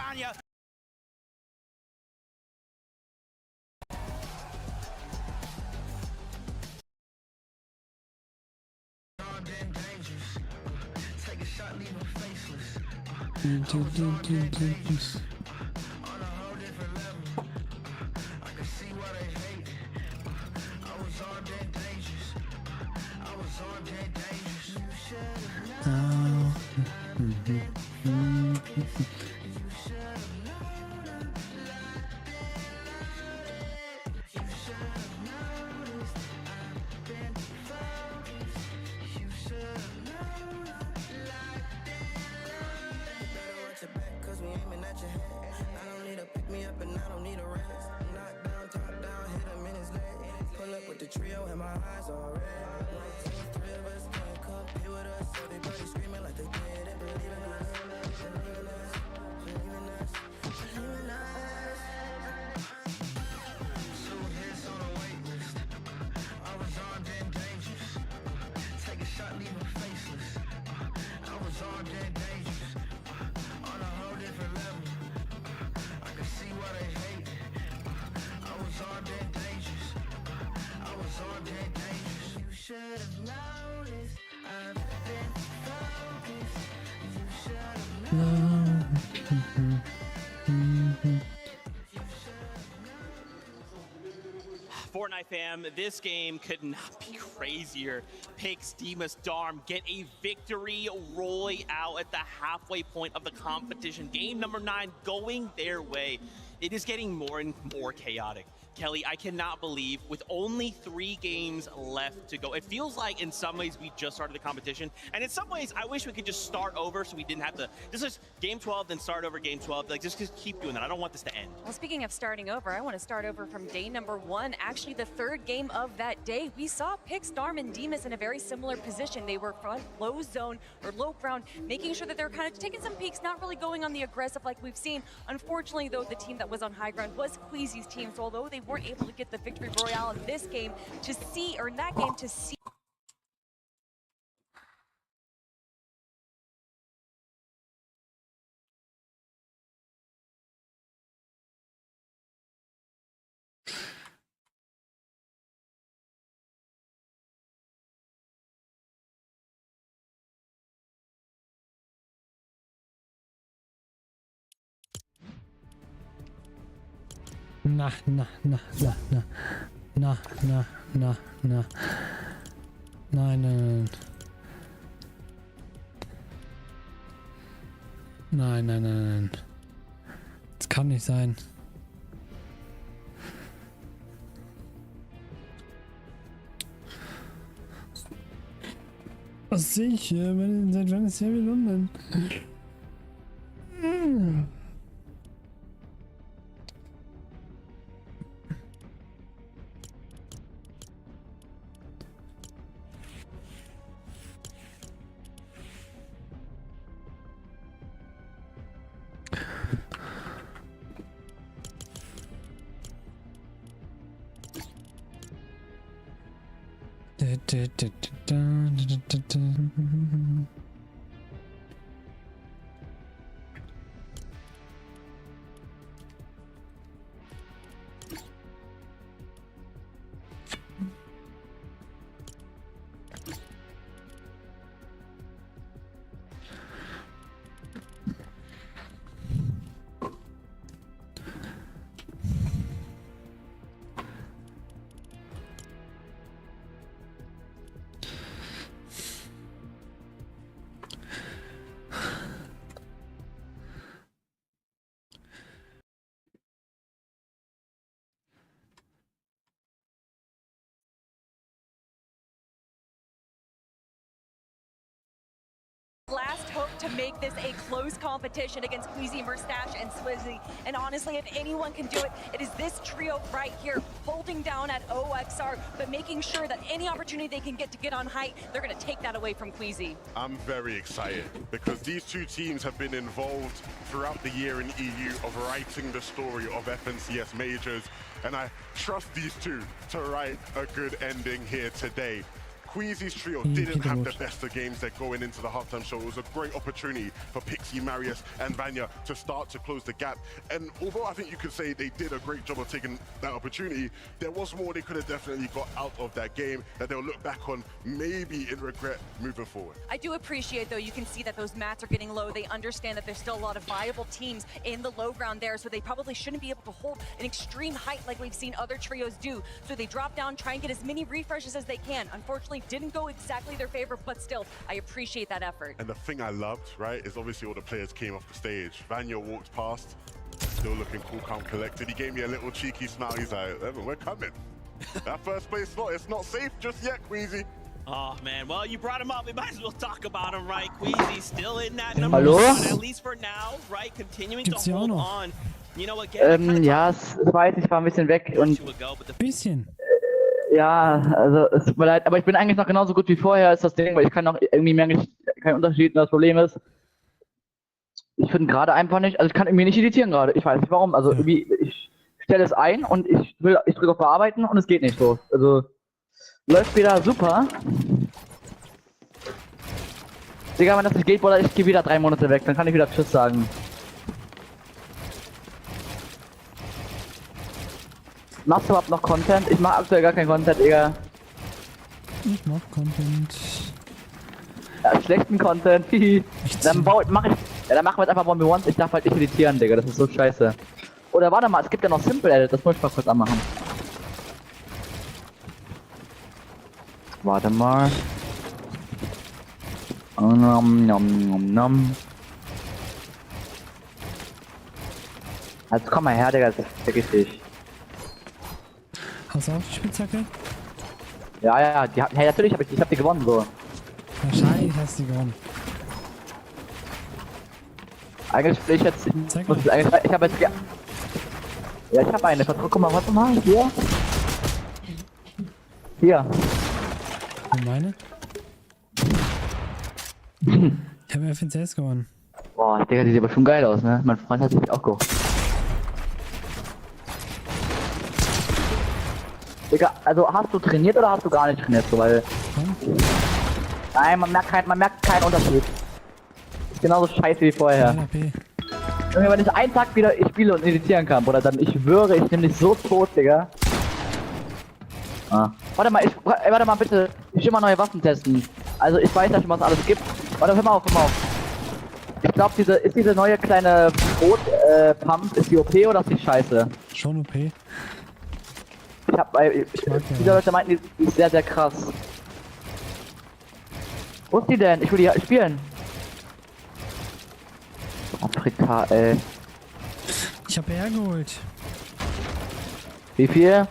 Fortnite fam, this game could not be crazier. Pix, Demas, Darm get a victory rolling out at the halfway point of the competition. Game number 9 going their way. It is getting more and more chaotic. Kelly, I cannot believe with only 3 games left to go. It feels like in some ways we just started the competition. And in some ways, I wish we could just start over so we didn't have to, this is game 12, then start over game 12. Like just keep doing that. I don't want this to end. Well, speaking of starting over, I want to start over from day number 1. Actually, the 3rd game of that day, we saw Pick, Storm, and Demas in a very similar position. They were front low zone or low ground, making sure that they're kind of taking some peeks, not really going on the aggressive like we've seen. Unfortunately, though, the team that was on high ground was Queasy's team. So although they weren't able to get the victory royale in this game, to see, or in that game, to see. Na. Nein. Das kann nicht sein. Was sehe ich hier? Seit wann ist hier wieder London? Last hope to make this a close competition against Queasy, Murstache, and Swizzy. And honestly, if anyone can do it, it is this trio right here, holding down at OXR, but making sure that any opportunity they can get on height, they're going to take that away from Queasy. I'm very excited because these two teams have been involved throughout the year in EU of writing the story of FNCS majors, and I trust these two to write a good ending here today. Queasy's trio didn't have the best of games. They're going into the halftime show. It was a great opportunity for Pixie, Marius, and Vanya to start to close the gap. And although I think you could say they did a great job of taking that opportunity, there was more they could have definitely got out of that game that they'll look back on maybe in regret moving forward. I do appreciate, though, you can see that those mats are getting low. They understand that there's still a lot of viable teams in the low ground there, so they probably shouldn't be able to hold an extreme height like we've seen other trios do. So they drop down, try and get as many refreshes as they can. Unfortunately, didn't go exactly their favor, but still, I appreciate that effort. And the thing I loved, right, is obviously all the players came off the stage. Vanya walked past, still looking cool, calm, collected. He gave me a little cheeky smile. He's like, we're coming. That first place spot, it's not safe just yet, Queasy. Oh man, well you brought him up, we might as well talk about him, right? Queasy's still in that number 1, at least for now, right? Continuing to hold on. You know, again, ja, es weiß, ich war ein bisschen weg und... Bisschen. Ja, also es tut mir leid, aber ich bin eigentlich noch genauso gut wie vorher, ist das Ding, weil ich kann noch irgendwie merke ich keinen Unterschied. Und das Problem ist, ich finde gerade einfach nicht, also ich kann irgendwie nicht editieren gerade. Ich weiß nicht warum. Also irgendwie, ich stelle es ein und ich drücke auf Bearbeiten und es geht nicht so. Also läuft wieder super. Digga, wenn das nicht geht, Bruder, ich gehe wieder 3 Monate weg, dann kann ich wieder Tschüss sagen. Machst du überhaupt noch Content? Ich mache aktuell gar keinen Content, Digga. Ich mach Content. Ja, schlechten Content. Dann machen wir jetzt einfach 1v1. Ich darf halt nicht editieren, Digga. Das ist so scheiße. Oder warte mal, es gibt ja noch Simple Edit. Das muss ich mal kurz anmachen. Warte mal. Jetzt komm mal her, Digga. Das vergiss ich. Hast du auch die Spitzhacke? Ja, ja, die hatten, hey, natürlich ich hab die gewonnen, so. Wahrscheinlich hast du die gewonnen. Eigentlich will ich jetzt, ich habe jetzt, ja, ich habe eine, guck mal, warte mal, hier. Hier. Und meine? Ich habe FNCS gewonnen. Boah, Digga, die sieht aber schon geil aus, ne? Mein Freund hat sich auch geholt. Digga, also hast du trainiert oder hast du gar nicht trainiert, so, weil... Nein, man merkt keinen Unterschied. Ist genauso scheiße wie vorher. Junge, wenn ich einen Tag wieder spiele und editieren kann, oder dann, ich schwöre, ich nehme dich so tot, Digga. Ah. Warte mal bitte, ich will mal neue Waffen testen. Also ich weiß ja schon, was alles gibt. Warte, hör mal auf. Ich glaube, diese neue kleine Brot-Pump, ist die OP oder ist die scheiße? Schon OP. Diese Leute meinten, die ist sehr, sehr krass. Wo ist die denn? Ich will die spielen. Afrika, ey. Ich habe hergeholt. Wie viel?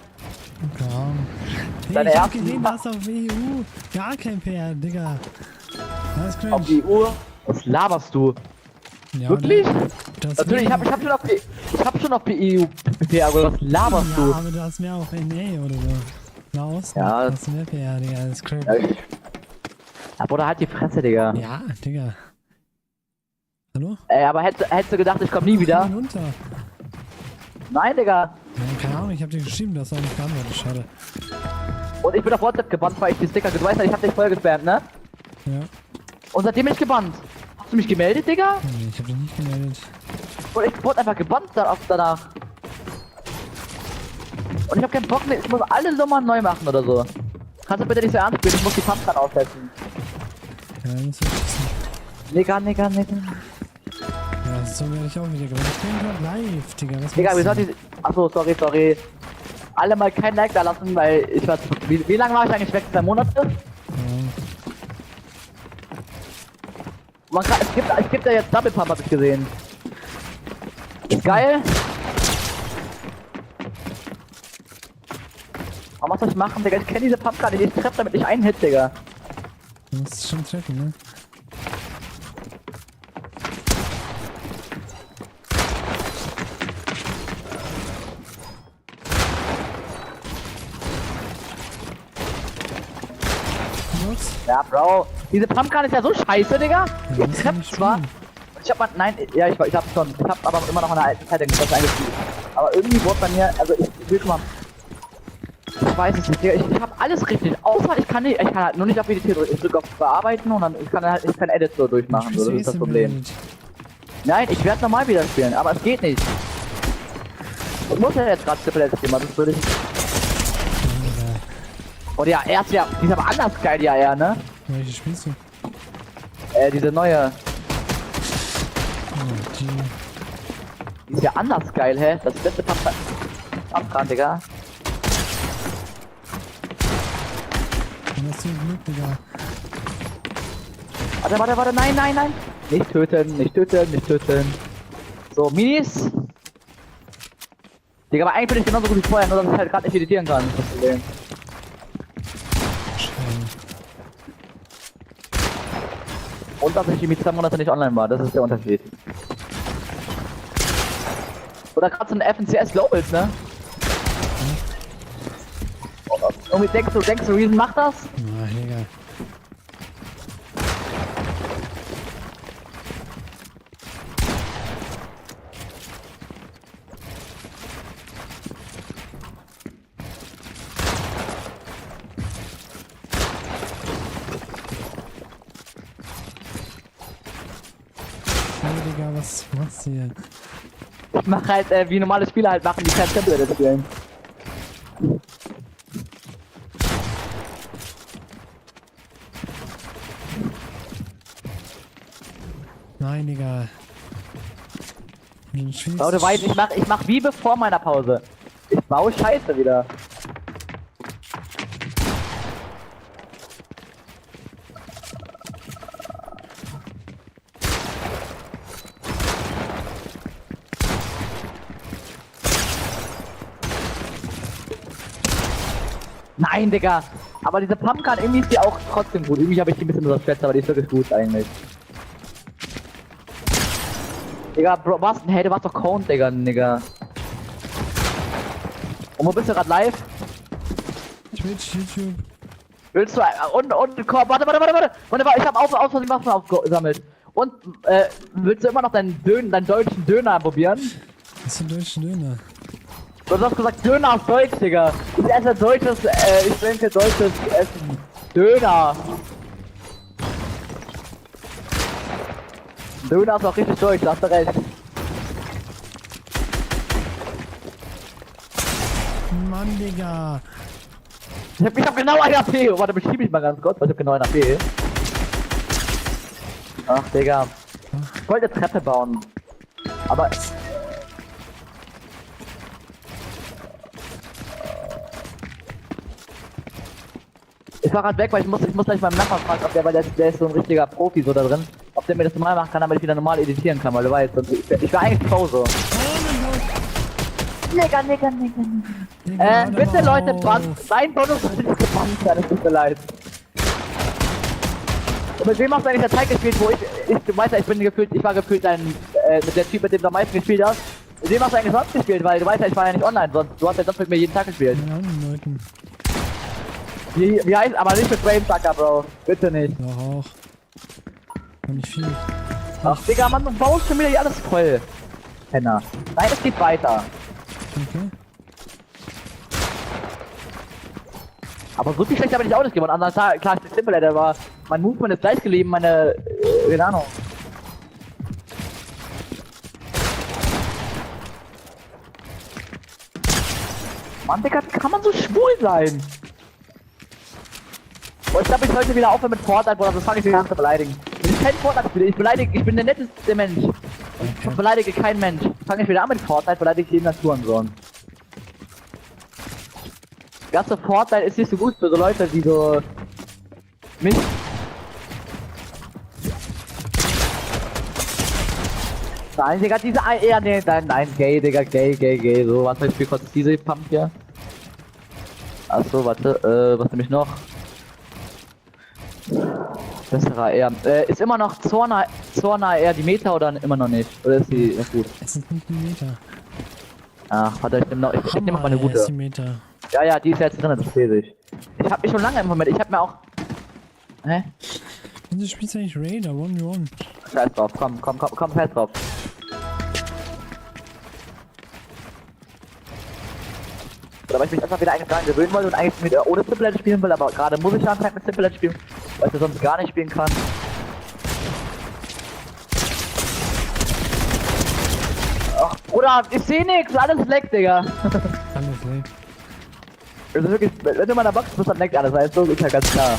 Hey, ich hab gesehen, dass auf EU gar kein PR, Digga. Das ist cringe. Auf EU? Was laberst du? Ja, wirklich? Natürlich, ich hab schon auf die EU PR, aber was laberst du? Ja, aber du hast mehr auf NA oder so. Na aus? Ja. Das ist mehr PR, Digga, das ist cringe. Ja, Bruder, halt die Fresse, Digga. Ja, Digga. Hallo? Ey, aber hättest du gedacht, ich komm nie wieder? Nein, Digga. Ja, keine Ahnung, ich hab dir geschrieben, das ist auch nicht geantwortet, schade. Und ich bin auf WhatsApp gebannt, weil ich die Sticker, du weißt ja, ich hab dich voll gespammt, ne? Ja. Und seitdem bin ich gebannt. Hast du mich gemeldet, Digga? Nee, ich hab dich nicht gemeldet. Und ich wurde einfach gebannt danach. Und ich hab keinen Bock mehr, ich muss alle Nummern neu machen oder so. Kannst du bitte nicht so ernst spielen, ich muss die Pumps dann aufsetzen. Ja, muss ich wissen. Digga. Ja, so werde ich auch wieder gewonnen. Ich bin gerade live, Digga. Was Digga, wie soll die... Achso, sorry. Alle mal kein Like da lassen, weil ich war... Wie lange war ich eigentlich weg? 2 Monate? Ja. Es gibt ja jetzt Double Pump, hab ich gesehen. Ist geil. Warum soll ich machen, Digga? Ich kenne diese Pump gerade nicht. Ich treffe damit nicht einen Hit, Digga. Du musst schon treffen, ne? Ja, Bro. Diese Pumpgun ist ja so scheiße, Digga. Ich treff zwar. Ich hab mal. Nein, ja, ich hab's schon. Ich hab aber immer noch in der alten Zeit das eingespielt. Aber irgendwie wurde bei mir. Also ich will schon mal. Ich weiß es nicht, Digga. Ich hab alles richtig. Außer ich kann halt nur nicht auf Edit drücken. Ich drücke auf Bearbeiten und dann ich kann halt kein Edit so durchmachen. So, das ist das Problem. Nein, ich werde normal wieder spielen, aber es geht nicht. Ich muss ja jetzt gerade Triple S spielen, das würde ich. Und ja, die ist aber anders geil, die AR, ne? Welche spielst du? Diese neue. Oh, die ist ja anders geil, hä? Das beste Pump dran, Digga. Dann hast du Glück, Digga. Warte, nein! Nicht töten. So, Minis. Digga, aber eigentlich bin ich genauso gut wie vorher, nur dass ich halt gerade nicht editieren kann. Das Problem. Und dass ich mit 2 Monate nicht online war, das ist der Unterschied. Oder gerade so ein FNCS Globals, ne? Irgendwie denkst du, Reason macht das? Na, egal. Digga, was machst du hier? Ich mach halt, wie normale Spieler halt machen, die kein Template spielen. Nein, Digga. Oh, du weißt, ich mach wie bevor meiner Pause. Ich baue Scheiße wieder. Nein, Digga. Aber diese Pumpgun, irgendwie ist die auch trotzdem gut. Irgendwie habe ich die ein bisschen unterschätzt, aber die ist wirklich gut eigentlich. Digga, Bro, was? Hey, du warst doch Count, Digga. Und wo bist du gerade live? Twitch, YouTube. Willst du und Korb, warte, ich hab aus Versehen Waffen aufgesammelt. Und willst du immer noch deinen deutschen Döner probieren? Was ist ein deutscher Döner? Du hast gesagt Döner auf Deutsch, Digga. Ich esse deutsches, ich denke deutsches Essen. Döner. Döner ist auch richtig deutsch, da hast du recht. Mann, Digga. Ich hab genau ein AP. Oh, warte, beschrieb mich mal ganz kurz, weil ich hab genau ein AP. Ach, Digga. Ich wollte eine Treppe bauen. Aber... Ich war gerade weg, weil ich muss gleich meinem Nachbarn fragen, ob weil der ist so ein richtiger Profi so da drin. Ob der mir das normal machen kann, damit ich wieder normal editieren kann, weil du weißt, ich war eigentlich Pro so. Digga. Bitte Leute, mein Bonus ist nicht gebannt werden, es tut mir leid. Und mit wem hast du eigentlich der Zeit gespielt, wo du weißt ja, ich war gefühlt mit der Typ, mit dem du am meisten gespielt hast. Mit wem hast du eigentlich sonst gespielt, weil du weißt ja, ich war ja nicht online, du hast ja sonst mit mir jeden Tag gespielt. Ja, mit Leuten. Wie heißt, aber nicht mit Framesucker, Bro. Bitte nicht. Doch auch. Und nicht viel. Ach, Digga, Mann, du baust schon wieder hier alles voll. Penner. Nein, es geht weiter. Okay. Aber so viel schlechter bin ich auch nicht geworden. Anders, klar, ich bin simpel, der war. Mein Movement ist gleich geblieben, meine. Keine Ahnung. Mann, Digga, wie kann man so schwul sein? Oh, ich glaube, ich sollte wieder aufhören mit Fortnite, oder das fange ich wieder an zu beleidigen. Wenn ich kein Fortnite spiele, ich bin der netteste Mensch. Ich beleidige keinen Mensch. Fange ich wieder an mit Fortnite, beleidige ich jeden Naturensohn. Das ganze Fortnite ist nicht so gut für so Leute, die so... mich... Nein, Digga, diese... Ja, nee, nein, gay, Digga, gay. So, warte, ich spiel kurz diese Pump hier. Achso, warte, was nehme ich noch? Besserer AR. Ist immer noch Zorna AR die Meta oder immer noch nicht? Oder ist die noch gut? Es sind nicht die Meta. Ach, warte, ich nehme noch mal eine gute. Ist die Meta. Ja, die ist jetzt drin, das sehe ich. Ich hab mich schon lange im Moment, ich hab mir auch... Hä? Und du spielst eigentlich Raider, 1v1. Scheiß drauf, komm, fest drauf. Oder weil ich mich einfach wieder eigentlich daran gewöhnen wollte und eigentlich mit ohne Simple spielen will, aber gerade muss ich anscheinend mit Simple spielen, weil ich das sonst gar nicht spielen kann. Ach, Bruder, ich seh nix, alles leckt, Digga. Alles leckt. Also wirklich, wenn du in meiner Box bist, dann leckt alles, also ist ja ganz klar.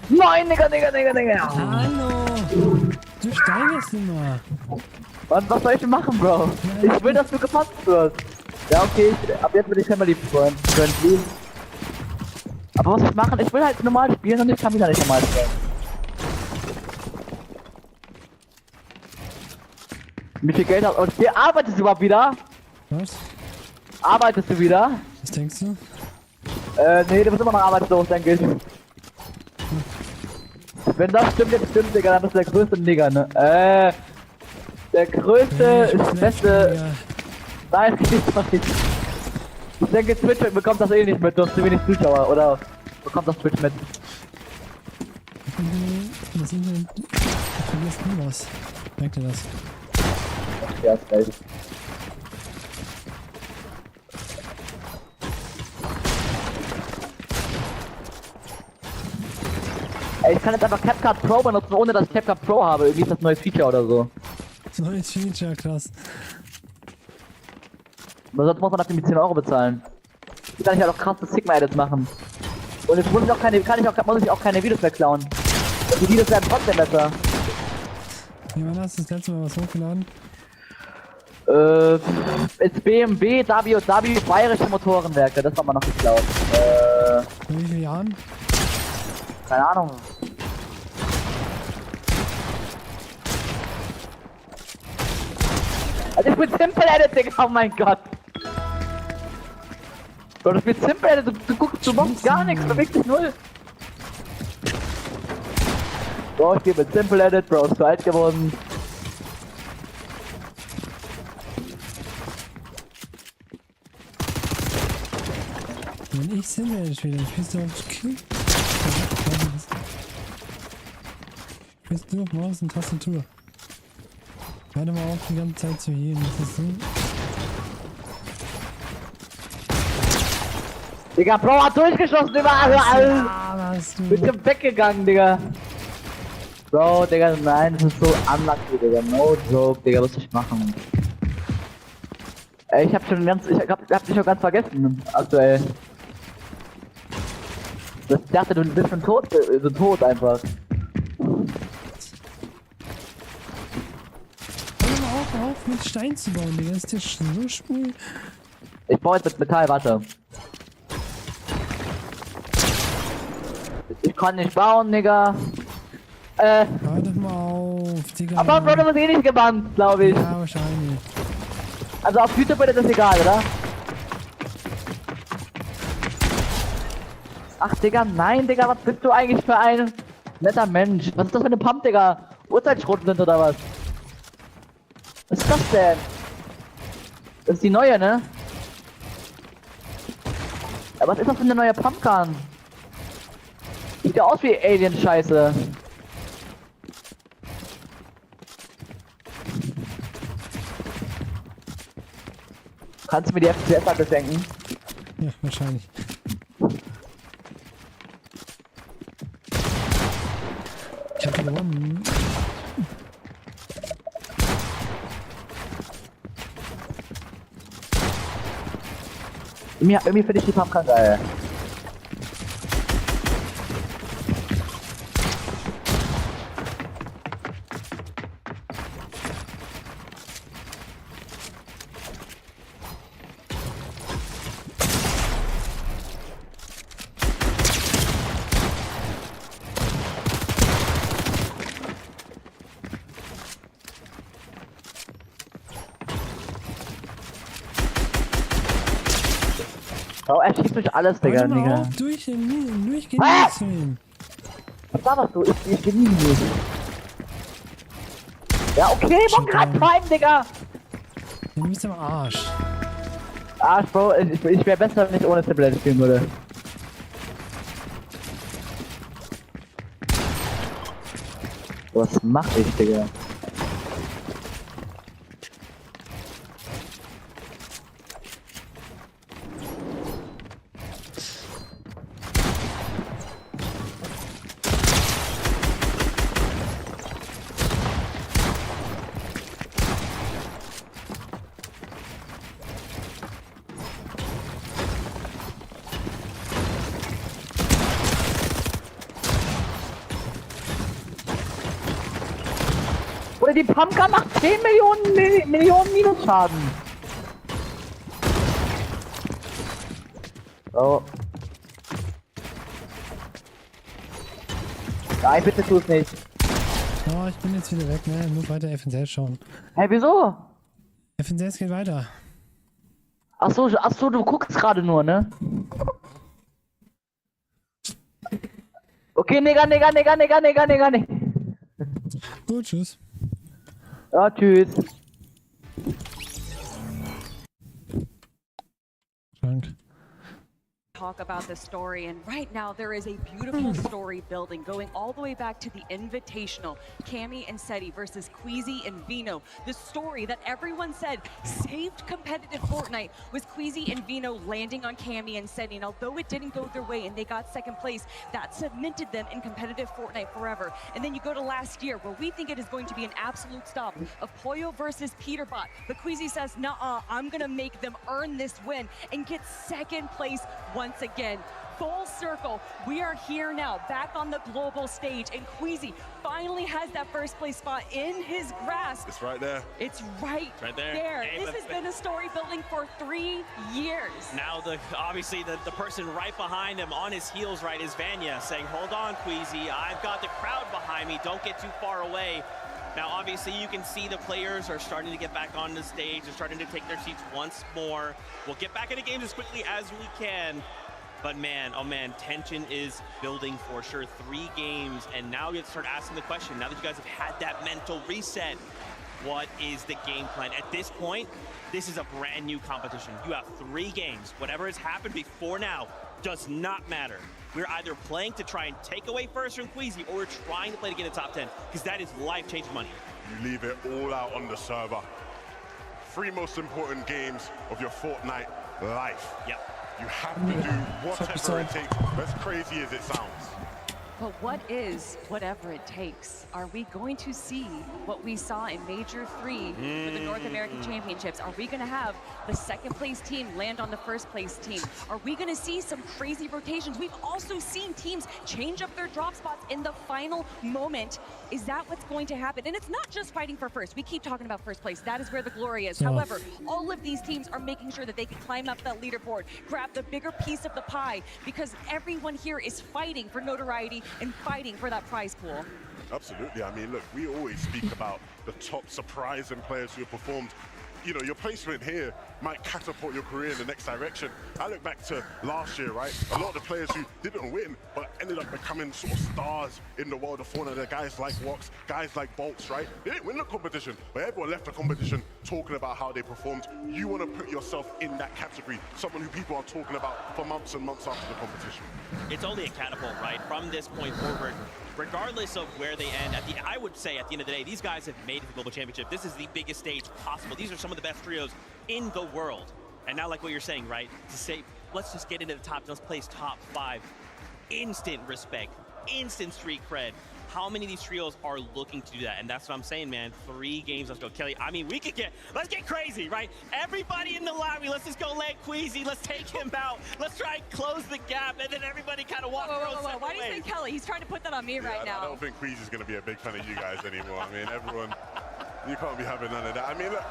Nein, Digga! Hallo! Du steigerst immer! Was soll ich denn machen, Bro? Ich will, dass du gepasst wirst! Ja, okay, ab jetzt bin ich kein lieb Freund. Aber was ich machen? Ich will halt normal spielen und ich kann wieder nicht normal spielen. Wie viel Geld hast du? Und hier arbeitest du überhaupt wieder? Was? Arbeitest du wieder? Was denkst du? Nee, du bist immer noch arbeitslos, denke ich. Wenn das stimmt, jetzt stimmt, Digga, dann bist du der größte Nigger, ne? Der größte ist das beste. Nein, das geht doch nicht. Ich denke, Twitch bekommt das eh nicht mit, du hast zu wenig Zuschauer, oder bekommt das Twitch mit? Das Internet. Du verlierst nie was. Merkt ihr das? Ja, ist geil. Ey, ich kann jetzt einfach CapCut Pro benutzen, ohne dass ich CapCut Pro habe. Irgendwie ist das ein neues Feature oder so. Neues Feature, krass. Aber sonst muss man dafür 10 Euro bezahlen. Jetzt kann ich halt auch krasse Sigma-Edits machen. Und jetzt muss ich auch keine Videos mehr klauen. Die Videos werden trotzdem besser. Wie war das letzte Mal was hochgeladen? Ist BMW, W, bayerische Motorenwerke, das haben wir noch geklaut. In wie vielen Jahren? Keine Ahnung. Also ich bin Simple Edit, Digga, oh mein Gott. Bro, das wird Simple Edit, du guckst, du machst gar nichts, du wirklich null. Bro, ich gebe mit Simple Edit, Bro, ist zu alt geworden. Wenn ich Simple Edit spiele, dann spielst du auf Kill. Spielst du auf Maus und Tastatur. Warte mal auf, die ganze Zeit zu jedem. Das ist so. Digga, Bro hat durchgeschossen überall. Bitte weggegangen, Digga. Bro, Digga, nein, das ist so unlucky, Digga. No joke, Digga, was soll ich machen? Ey, ich hab dich schon ganz vergessen, aktuell. Ich dachte, du bist schon tot einfach. Hör auf mit Stein zu bauen, Digga, ist der so schwul. Ich baue jetzt mit Metall, warte. Ich kann nicht bauen, Digga. Hör doch mal auf, Digga. Aber Bro, du bist eh nicht gebannt, glaube ich. Ja, wahrscheinlich. Also auf YouTube ist das egal, oder? Ach, Digga, nein, Digga, was bist du eigentlich für ein netter Mensch? Was ist das für eine Pump, Digga? Uhrzeitschroten sind oder was? Was ist das denn? Das ist die neue, ne? Ja, was ist das für eine neue Pumpgun? Sieht ja aus wie Alien-Scheiße. Kannst du mir die FPS schenken? Ja, wahrscheinlich. Ich hab gewonnen. Irgendwie finde ich die Pumpgun geil. Oh, er schießt durch alles, Digga. Durchgehen zu ihm. Was laberst du? Ich geh nie durch. Ja, okay, Bock grad rein, Digga! Du bist am Arsch. Arsch, Bro, ich wäre besser, wenn ich ohne Tablet spielen würde. Was mach ich, Digga? Oder die Pumpgun macht 10 Millionen Minusschaden. Oh. Nein, bitte tu es nicht. Oh, ich bin jetzt wieder weg, ne? Nur weiter FNZ schauen. Hey, wieso? FNZ geht weiter. Ach so, du guckst gerade nur, ne? Okay, Nigga. Gut, tschüss. Ja, tschüss. Frank. Talk about the story, and right now there is a beautiful story building going all the way back to the Invitational. Cammy and Seti versus Queasy and Vino. The story that everyone said saved competitive Fortnite was Queasy and Vino landing on Cammy and Seti, and although it didn't go their way and they got second place, that cemented them in competitive Fortnite forever. And then you go to last year where we think it is going to be an absolute stop of Pollo versus Peterbot, but Queasy says, nah, I'm gonna make them earn this win and get second place once again. full circle. We are here now, back on the global stage, and Queasy finally has that first place spot in his grasp. It's right there. It's right there. Hey, this has been a story building for 3 years. Now, obviously, the person right behind him on his heels, right, is Vanya saying, hold on, Queasy, I've got the crowd behind me. Don't get too far away. Now, obviously, you can see the players are starting to get back on the stage. They're starting to take their seats once more. We'll get back into games as quickly as we can. But man, oh man, tension is building for sure. 3 games, and now you have to start asking the question, now that you guys have had that mental reset, what is the game plan? At this point, this is a brand new competition. You have 3 games. Whatever has happened before now does not matter. We're either playing to try and take away first from Queasy, or we're trying to play to get a top 10, because that is life-changing money. You leave it all out on the server. 3 most important games of your Fortnite life. Yep. You have to do whatever it takes, as crazy as it sounds. But what is whatever it takes? Are we going to see what we saw in Major 3 for the North American Championships? Are we going to have the second place team land on the first place team? Are we going to see some crazy rotations? We've also seen teams change up their drop spots in the final moment. Is that what's going to happen? And it's not just fighting for first. We keep talking about first place. That is where the glory is. However, all of these teams are making sure that they can climb up that leaderboard, grab the bigger piece of the pie, because everyone here is fighting for notoriety and fighting for that prize pool. Absolutely. I mean, look, we always speak about the top surprising players who have performed. You know, your placement here might catapult your career in the next direction. I look back to last year, right? A lot of the players who didn't win, but ended up becoming sort of stars in the world of Fortnite. There are guys like Wox, guys like Bolts, right? They didn't win the competition, but everyone left the competition talking about how they performed. You want to put yourself in that category, someone who people are talking about for months and months after the competition. It's only a catapult, right? From this point forward, regardless of where they end, I would say at the end of the day, these guys have made it to the Global Championship. This is the biggest stage possible. These are some of the best trios in the world. And now, like what you're saying, right? To say, let's just get into the top, let's place top 5. Instant respect, instant street cred. How many of these trios are looking to do that? And that's what I'm saying, man. 3 games, let's go. Kelly, I mean, let's get crazy, right? Everybody in the lobby, let's just go let Queasy, let's take him out. Let's try and close the gap, and then everybody kind of walk their own separate Why do you say Kelly? He's trying to put that on me right now. I don't think Queasy's going to be a big fan of you guys anymore. I mean, everyone, you can't be having none of that. I mean, look,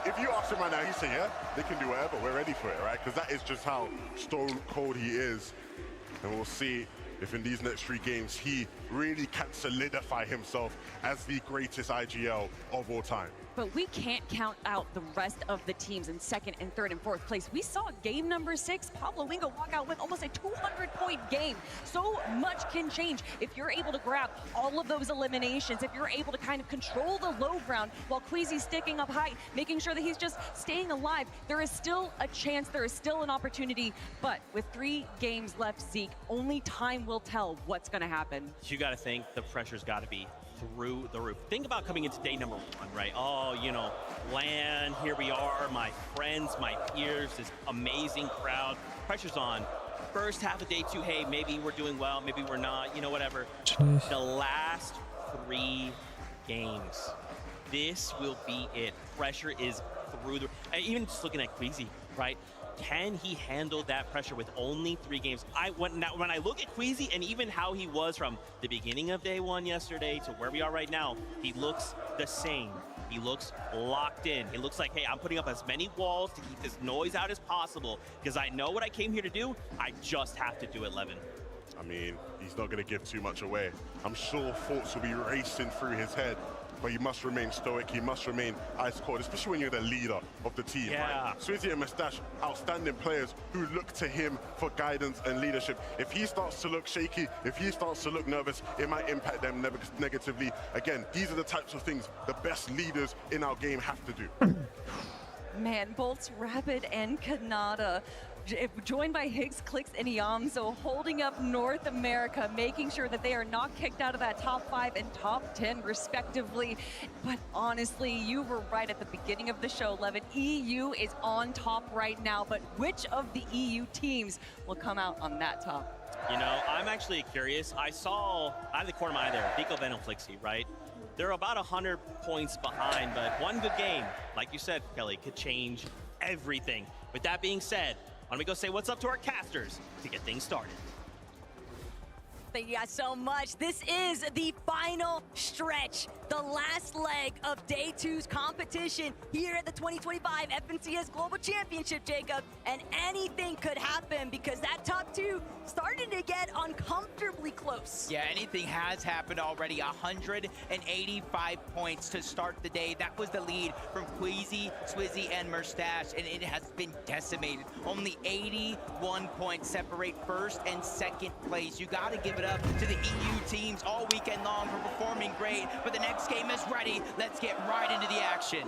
if you ask him right now, he'd say, yeah, they can do whatever. We're ready for it, right? Because that is just how stone cold he is. And we'll see if in these next 3 games he really can solidify himself as the greatest IGL of all time. But we can't count out the rest of the teams in 2nd and 3rd and 4th place. We saw game number 6, Pablo Wingo walk out with almost a 200-point game. So much can change if you're able to grab all of those eliminations, if you're able to kind of control the low ground while Queasy's sticking up high, making sure that he's just staying alive. There is still a chance, there is still an opportunity, but with 3 games left, Zeke, only time will tell what's going to happen. You got to think the pressure's got to be through the roof. Think about coming into day number 1, right? Oh, you know, LAN, here we are, my friends, my peers, this amazing crowd. Pressure's on. First half of day 2, hey, maybe we're doing well, maybe we're not, you know, whatever. The last 3 games, this will be it. Pressure is through the, even just looking at Queasy, right? Can he handle that pressure with only 3 games? When I look at Queasy and even how he was from the beginning of day 1 yesterday to where we are right now, he looks the same. He looks locked in. He looks like, hey, I'm putting up as many walls to keep this noise out as possible because I know what I came here to do. I just have to do it, Levin. I mean, he's not going to give too much away. I'm sure thoughts will be racing through his head, but he must remain stoic, he must remain ice cold, especially when you're the leader of the team, right? Swizzy and Mustache, outstanding players who look to him for guidance and leadership. If he starts to look shaky, if he starts to look nervous, it might impact them negatively. Again, these are the types of things the best leaders in our game have to do. Man, Bolts, Rapid, and Kanada, joined by Higgs, Clicks, and Iamzo, holding up North America, making sure that they are not kicked out of that top 5 and top 10 respectively. But honestly, you were right at the beginning of the show, Levin. EU is on top right now, but which of the EU teams will come out on that top? You know, I'm actually curious. I have the corner of my eye there, Deco, Venom, Flixie, right? They're about 100 points behind, but one good game, like you said, Kelly, could change everything. With that being said, Why don't we go say what's up to our casters to get things started? Thank you guys so much. This is the final stretch, the last leg of day 2's competition here at the 2025 FNCS Global Championship, Jacob. And anything could happen because that top 2 starting to get uncomfortably close. Yeah, anything has happened already. 185 points to start the day. That was the lead from Queasy, Swizzy, and Merstache, and it has been decimated. Only 81 points separate first and second place. You got to give it up to the EU teams all weekend long for performing great, but the next game is ready. Let's get right into the action.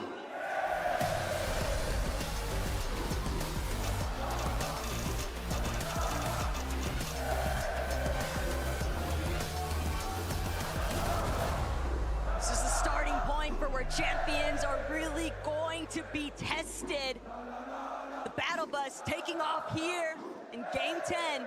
This is the starting point for where champions are really going to be tested. The battle bus taking off here in game 10.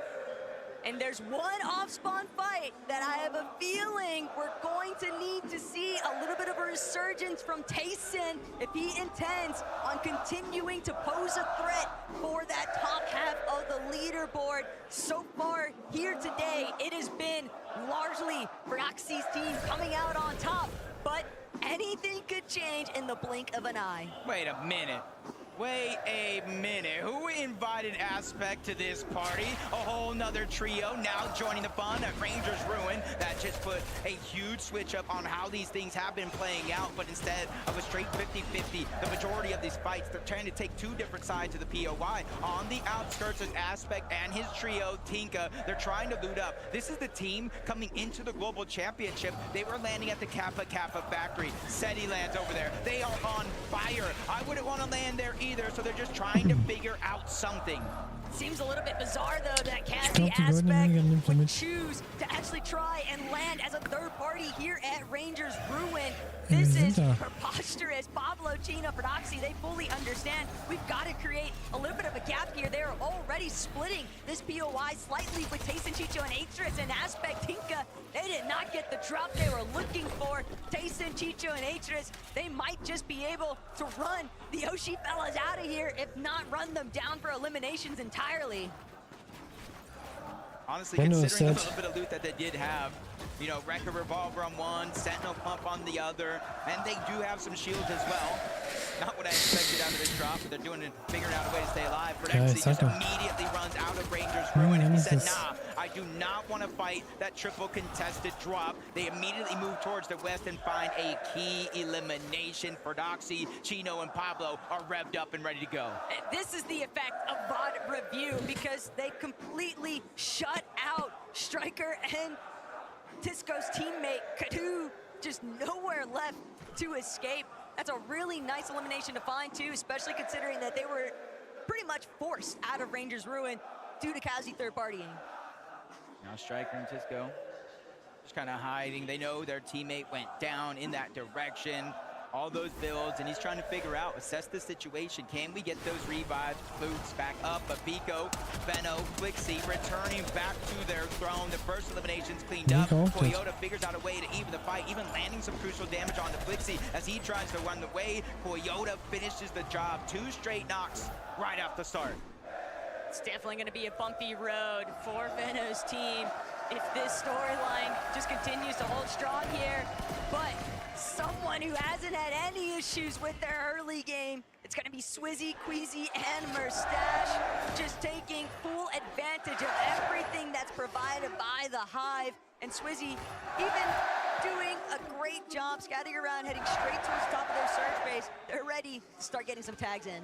And there's one off-spawn fight that I have a feeling we're going to need to see a little bit of a resurgence from Tayson if he intends on continuing to pose a threat for that top half of the leaderboard. So far here today, it has been largely Roxy's team coming out on top, but anything could change in the blink of an eye. Wait a minute. Wait a minute, who invited Aspect to this party? A whole nother trio now joining the fun at Rangers Ruin. That just put a huge switch up on how these things have been playing out, but instead of a straight 50-50, the majority of these fights, they're trying to take two different sides of the POI. On the outskirts is Aspect and his trio, Tinka, they're trying to loot up. This is the team coming into the Global Championship. They were landing at the Kappa factory. SETI lands over there. They are on fire. I wouldn't want to land there either, so they're just trying to figure out something. Seems a little bit bizarre, though, that Cassie Aspect would choose to actually try and land as a third party here at Rangers Ruin. This is preposterous. Pablo, Chino, Prodoxy, they fully understand we've got to create a little bit of a gap here. They're already splitting this POI slightly with Tayson, Chicho, and Atris, and Aspect Tinka. They did not get the drop they were looking for. Tayson, Chicho, and Atris, they might just be able to run the Oshi fellas out of here, if not run them down for eliminations entirely. Honestly, considering the little bit of loot that they did have, you know, Wrecker Revolver on one, Sentinel Pump on the other, and they do have some shields as well. Not what I expected out of this drop, but they're doing it, figuring out a way to stay alive. Prodoxy just immediately runs out of Rangers Ruin, and he said, nah, I do not want to fight that triple contested drop. They immediately move towards the west and find a key elimination. Prodoxy, Chino, and Pablo are revved up and ready to go. This is the effect of VOD Review, because they completely shut out Striker and Tisco's teammate, Kadu, just nowhere left to escape. That's a really nice elimination to find, too, especially considering that they were pretty much forced out of Rangers Ruin due to Kazi third partying. Now Striker and Tisco just kind of hiding. They know their teammate went down in that direction. All those builds, and he's trying to figure out, assess the situation. Can we get those revives, boots back up? But Pico, Benno, Flixie returning back to their throne. The first elimination's cleaned up. Toyota figures out a way to even the fight, even landing some crucial damage on the Flixie as he tries to run away. Toyota finishes the job. 2 straight knocks right off the start. It's definitely going to be a bumpy road for Benno's team if this storyline just continues to hold strong here. But someone who hasn't had any issues with their early game, it's going to be Swizzy, Queasy, and Merstache, just taking full advantage of everything that's provided by the Hive. And Swizzy even doing a great job scouting around, heading straight towards the top of their surge base. They're ready to start getting some tags in.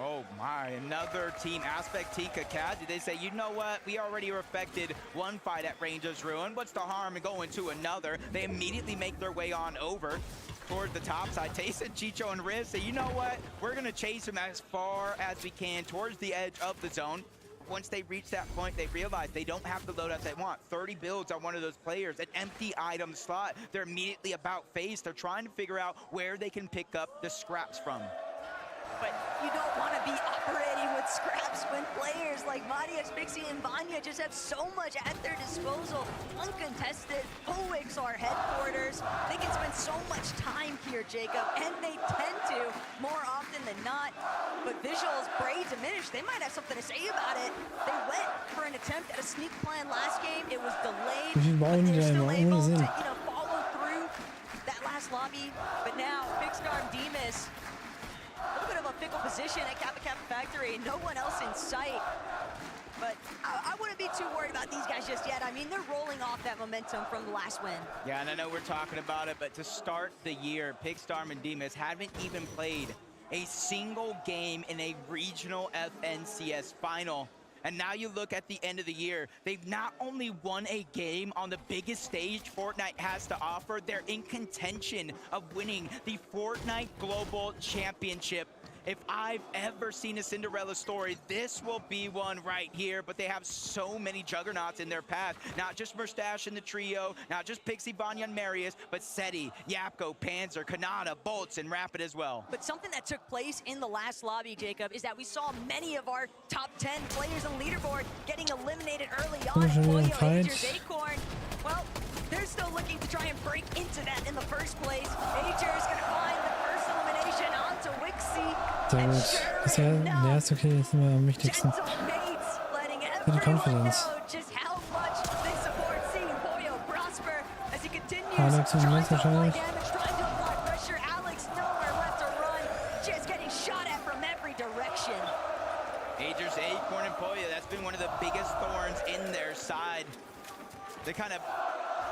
Oh my, another team, Aspect, Tika, Kazi. They say, you know what? We already affected one fight at Rangers Ruin. What's the harm in going to another? They immediately make their way on over towards the top side. Tayson, Chicho, and Riz say, you know what? We're going to chase them as far as we can towards the edge of the zone. Once they reach that point, they realize they don't have the loadout they want. 30 builds on one of those players, an empty item slot. They're immediately about face. They're trying to figure out where they can pick up the scraps from. But you don't want to be operating with scraps when players like Marius, Pixie, and Vanya just have so much at their disposal. Uncontested, Poix are headquarters. They can spend so much time here, Jacob, and they tend to more often than not. But Visuals, Bray diminished. They might have something to say about it. They went for an attempt at a sneak plan last game. It was delayed, but they're still able to, follow through that last lobby. But now, Big Star and Demas, a little bit of a fickle position at Kappa Kappa Factory. No one else in sight. But I wouldn't be too worried about these guys just yet. I mean, they're rolling off that momentum from the last win. Yeah, and I know we're talking about it, but to start the year, Pigstorm and Demas haven't even played a single game in a regional FNCS final. And now you look at the end of the year, they've not only won a game on the biggest stage Fortnite has to offer, they're in contention of winning the Fortnite Global Championship. If I've ever seen a Cinderella story, this will be one right here. But they have so many juggernauts in their path. Not just Mustache in the trio, not just Pixie, Vanya, and Marius, but Seti, Yapko, Panzer, Kanata, Bolts, and Rapid as well. But something that took place in the last lobby, Jacob, is that we saw many of our top 10 players on the leaderboard getting eliminated early on. Poyo, Agers, Acorn, well, they're still looking to try and break into that in the first place. Agers gonna find the first elimination onto Wixie. Sehr gut. Bisher der erste Kill ist immer am wichtigsten. Für die Confidence. Alex und Max wahrscheinlich. Agers, Acorn, and Poyo, that's been one of the biggest thorns in their side. They kind of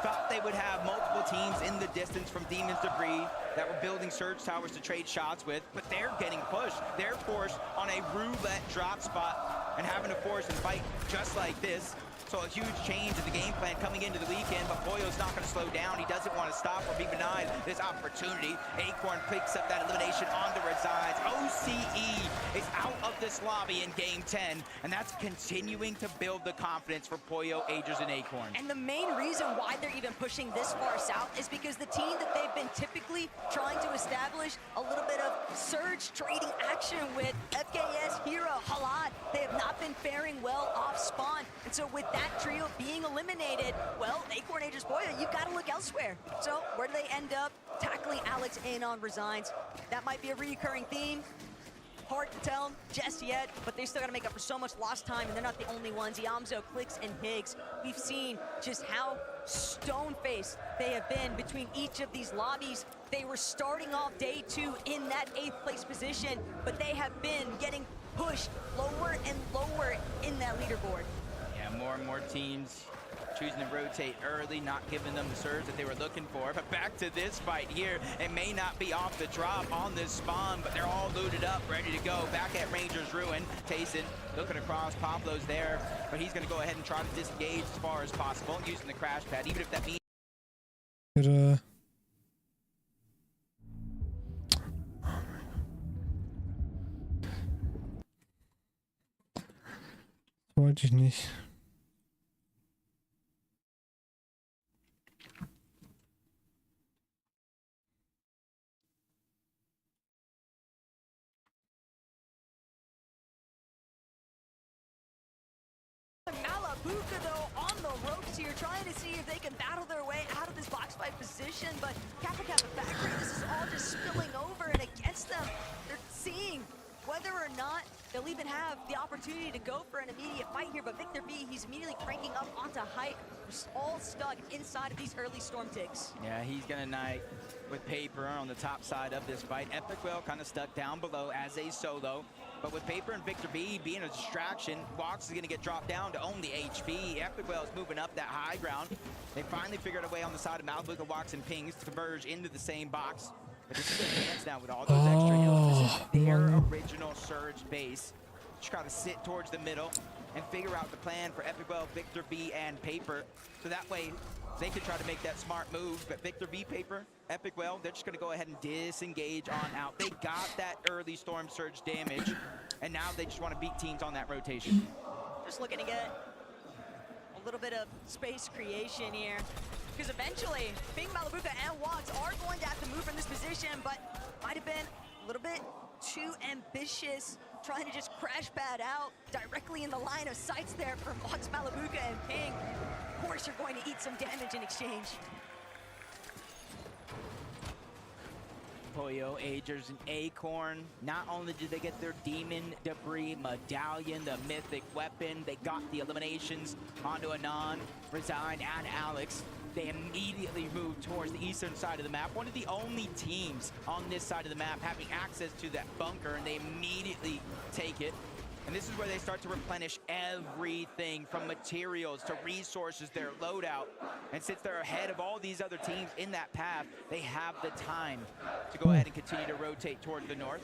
thought they would have multiple teams in the distance from Demon's Debris that were building surge towers to trade shots with, but they're getting pushed. They're forced on a roulette drop spot and having to force and fight just like this. So a huge change in the game plan coming into the weekend, but Poyo's not going to slow down. He doesn't want to stop or be denied this opportunity. Acorn picks up that elimination on the Resides. OCE is out of this lobby in Game 10, and that's continuing to build the confidence for Poyo, Agers, and Acorn. And the main reason why they're even pushing this far south is because the team that they've been typically trying to establish a little bit of surge trading action with, FKS, Hero, Halad, they have not been faring well off spawn. And so with that trio being eliminated, well, Acorn, Agers, Poyo, you've got to look elsewhere. So where do they end up? Tackling Alex in on Resigns. That might be a recurring theme. Hard to tell just yet, but they still got to make up for so much lost time, and they're not the only ones. Yamzo, Clicks, and Higgs. We've seen just how stone-faced they have been between each of these lobbies. They were starting off day 2 in that 8th place position, but they have been getting pushed lower and lower in that leaderboard. Yeah, more and more teams choosing to rotate early, not giving them the surge that they were looking for. But back to this fight here, it may not be off the drop on this spawn, but they're all looted up, ready to go. Back at Ranger's Ruin, Tayson looking across, Pablo's there, but he's gonna go ahead and try to disengage as far as possible, using the crash pad, even if that means... Wollte ich nicht. Malabuka, though, on the ropes here, trying to see if they can battle their way out of this box fight position, but Kappa Kappa Factory, this is all just spilling over and against them. They're seeing whether or not they'll even have the opportunity to go for an immediate fight here, but Victor B, he's immediately cranking up onto Hype, just all stuck inside of these early storm ticks. Yeah, he's gonna knight with Paper on the top side of this fight. Epic Whale kind of stuck down below as a solo, but with Paper and Victor B being a distraction, Walks is gonna get dropped down to only HP. Epic Whale is moving up that high ground. They finally figured a way on the side of Malabuka, Walks, and Pings to converge into the same box. But this is a chance now with all those extra heals. This is their original surge base. Just gotta sit towards the middle and figure out the plan for Epic Whale, Victor B, and Paper. So that way, they can try to make that smart move. But Victor B, Paper, Epic Whale, they're just gonna go ahead and disengage on out. They got that early storm surge damage, and now they just wanna beat teams on that rotation. Just looking to get a little bit of space creation here. Because eventually, Bing, Malabuka, and Watts are going to have to move from this position, but might have been a little bit too ambitious, trying to just crash pad out directly in the line of sights there from Watts, Malabuka, and Ping. Of course, you're going to eat some damage in exchange. Pollo, Agers, and Acorn. Not only did they get their Demon Debris Medallion, the mythic weapon, they got the eliminations onto Anon, Resign, and Alex. They immediately moved towards the eastern side of the map. One of the only teams on this side of the map having access to that bunker, and they immediately take it. And this is where they start to replenish everything from materials to resources, their loadout. And since they're ahead of all these other teams in that path, they have the time to go ahead and continue to rotate toward the north.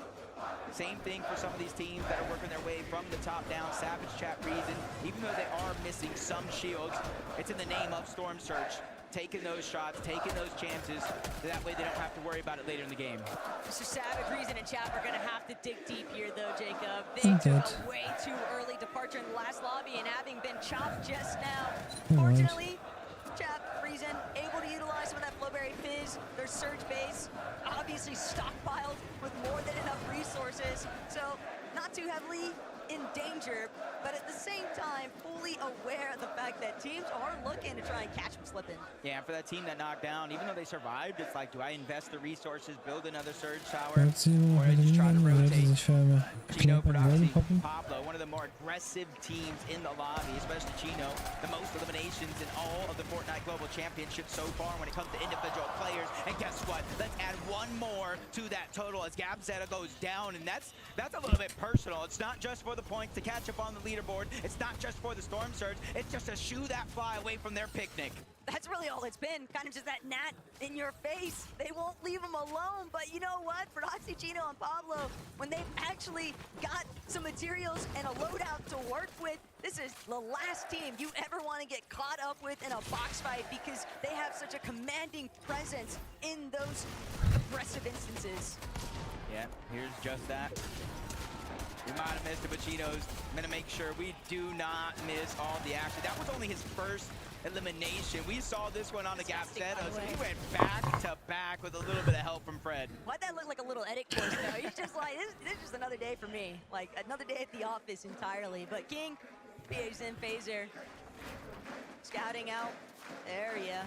Same thing for some of these teams that are working their way from the top down. Savage Chat Reason, even though they are missing some shields, it's in the name of Storm Surge. Taking those shots, taking those chances, so that way they don't have to worry about it later in the game. Mr. Savage, Reason, and Chap are going to have to dig deep here, though, Jacob. They took a way too early departure in the last lobby, and having been chopped just now. Fortunately, Chap, Reason, able to utilize some of that Flowberry Fizz, their surge base, obviously stockpiled with more than enough resources, so not too heavily in danger, but at the same time, fully aware of the fact that teams are looking to try and catch them slipping. Yeah, and for that team that knocked down, even though they survived, it's like, do I invest the resources, build another surge tower, or I just try to rotate? Chino, Prodoxy, Pablo, one of the more aggressive teams in the lobby, especially Chino, the most eliminations in all of the Fortnite Global Championship so far when it comes to individual players. And guess what? Let's add one more to that total as Gabzetta goes down, and that's a little bit personal. It's not just for the points to catch up on the leaderboard. It's not just for the Storm Surge. It's just to shoo that fly away from their picnic. That's really all it's been, kind of just that gnat in your face. They won't leave them alone, but you know what? Prodoxy, Chino, and Pablo, when they've actually got some materials and a loadout to work with, this is the last team you ever want to get caught up with in a box fight because they have such a commanding presence in those aggressive instances. Yeah, here's just that. We might have missed it, but Chino's gonna make sure we do not miss all the action. That was only his first elimination. We saw this one on the Gabzetta, so he went back to back with a little bit of help from Fred. Why'd that look like a little edit course though? He's just like, this is just another day for me. Like, another day at the office entirely. But King, BA's in Phaser, scouting out area.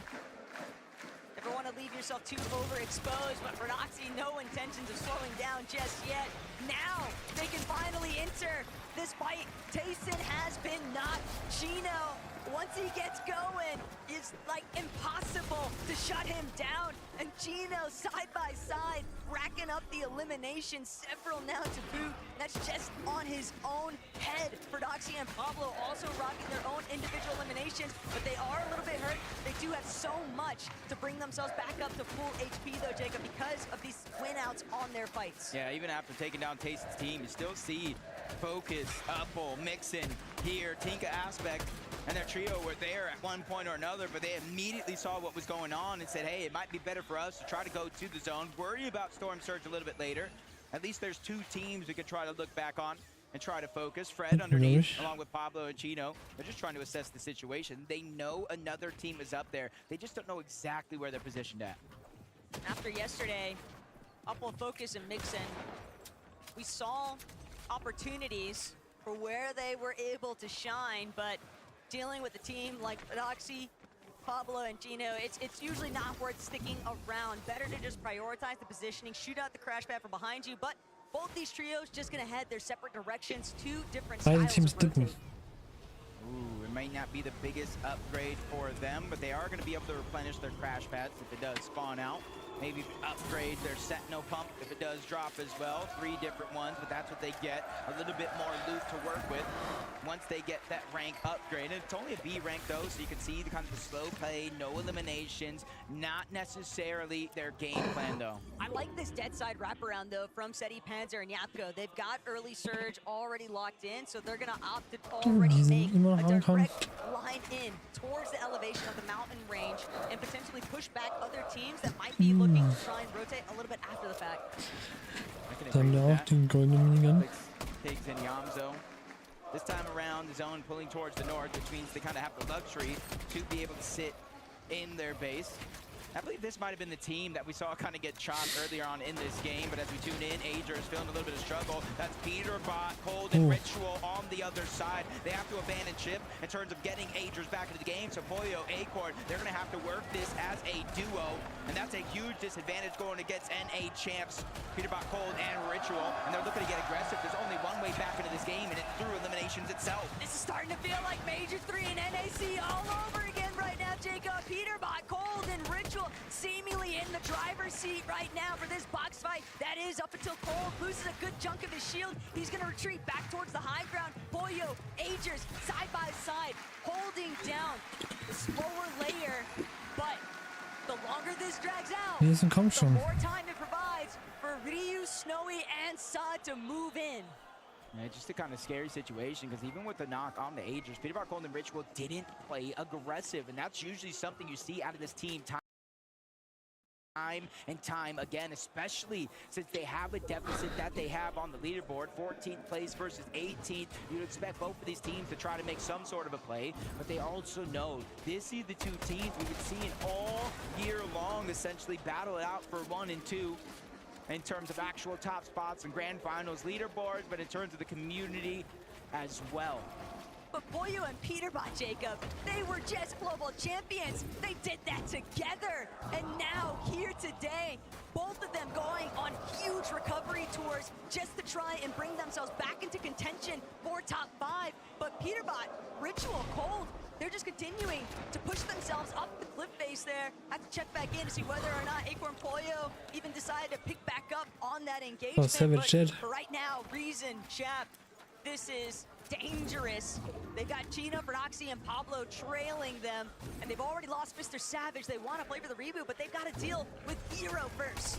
Never want to leave yourself too overexposed, but Prodoxy, no intentions of slowing down just yet. Now, they can finally enter this fight. Tayson has been knocked. Chino, once he gets going, it's like impossible to shut him down. And Chino, side by side, racking up the eliminations, several now to boot. That's just on his own head. Prodoxy and Pablo also rocking their own individual eliminations, but they are a little bit hurt. They do have so much to bring themselves back up to full HP though, Jacob, because of these win outs on their fights. Yeah, even after taking down Tayson's team, you still see Focus, Upple, Mixon here, Tinka Aspect, and their trio were there at one point or another, but they immediately saw what was going on and said, hey, it might be better for us to try to go to the zone, worry about Storm Surge a little bit later. At least there's two teams we could try to look back on and try to focus. Fred underneath, along with Pablo and Chino, they're just trying to assess the situation. They know another team is up there. They just don't know exactly where they're positioned at. After yesterday, Upple, Focus, and Mixon, we saw opportunities for where they were able to shine, but dealing with a team like Prodoxy, Pablo, and Chino, it's usually not worth sticking around. Better to just prioritize the positioning, shoot out the crash pad from behind you, but both these trios just gonna head their separate directions, two different styles of rotate. Ooh, it might not be the biggest upgrade for them, but they are going to be able to replenish their crash pads if it does spawn out. Maybe upgrade their Sentinel pump if it does drop as well. 3 different ones, but that's what they get. A little bit more loot to work with once they get that rank upgrade. And it's only a B rank though, so you can see the kind of the slow play, no eliminations, not necessarily their game plan though. I like this dead side wraparound though from Seti, Panzer, and Yapko. They've got early surge already locked in, so they're gonna opt to already make a direct line in towards the elevation of the mountain range and potentially push back other teams that might be looking to try and rotate a little bit after the fact. Dann wir auch den goldenen Minigun. Takes in Yamzo. This time around, the zone pulling towards the north, which means they kind of have the luxury to be able to sit in their base. I believe this might have been the team that we saw kind of get chopped earlier on in this game, but as we tune in, Ager is feeling a little bit of struggle. That's Peterbot, Cold, and Ritual on the other side. They have to abandon ship in terms of getting Agers back into the game, so Pollo, Acorn, they're going to have to work this as a duo, and that's a huge disadvantage going against NA champs, Peterbot, Cold, and Ritual, and they're looking to get aggressive. There's only one way back into this game, and it's through eliminations itself. This is starting to feel like Major 3 and NAC all over again right now, Jacob. Peterbot, Cold, and Ritual seemingly in the driver's seat right now for this box fight. That is up until Cold loses a good chunk of his shield. He's going to retreat back towards the high ground. Pollo, Agers, side by side, holding down the slower layer. But the longer this drags out, the more time it provides for Ryu, Snowy, and Sud to move in. Yeah, just a kind of scary situation, because even with the knock on the Agers, Peterbot, Cold, and Ritual didn't play aggressive, and that's usually something you see out of this team time and time again, especially since they have a deficit that they have on the leaderboard. 14th place versus 18th. You'd expect both of these teams to try to make some sort of a play, but they also know this is the two teams we've been seeing all year long essentially battle it out for 1 and 2 in terms of actual top spots and grand finals leaderboards, but in terms of the community as well. But Pollo and Peterbot, Jacob, they were just global champions. They did that together. And now, here today, both of them going on huge recovery tours just to try and bring themselves back into contention for top 5. But Peterbot, Ritual, Cold, they're just continuing to push themselves up the cliff face there. I have to check back in to see whether or not Acorn Pollo even decided to pick back up on that engagement. But right now, Reason, Chap, this is dangerous. They've got Chino, Vernoxy, and Pablo trailing them, and they've already lost Mr. Savage. They want to play for the reboot, but they've got to deal with Hero first.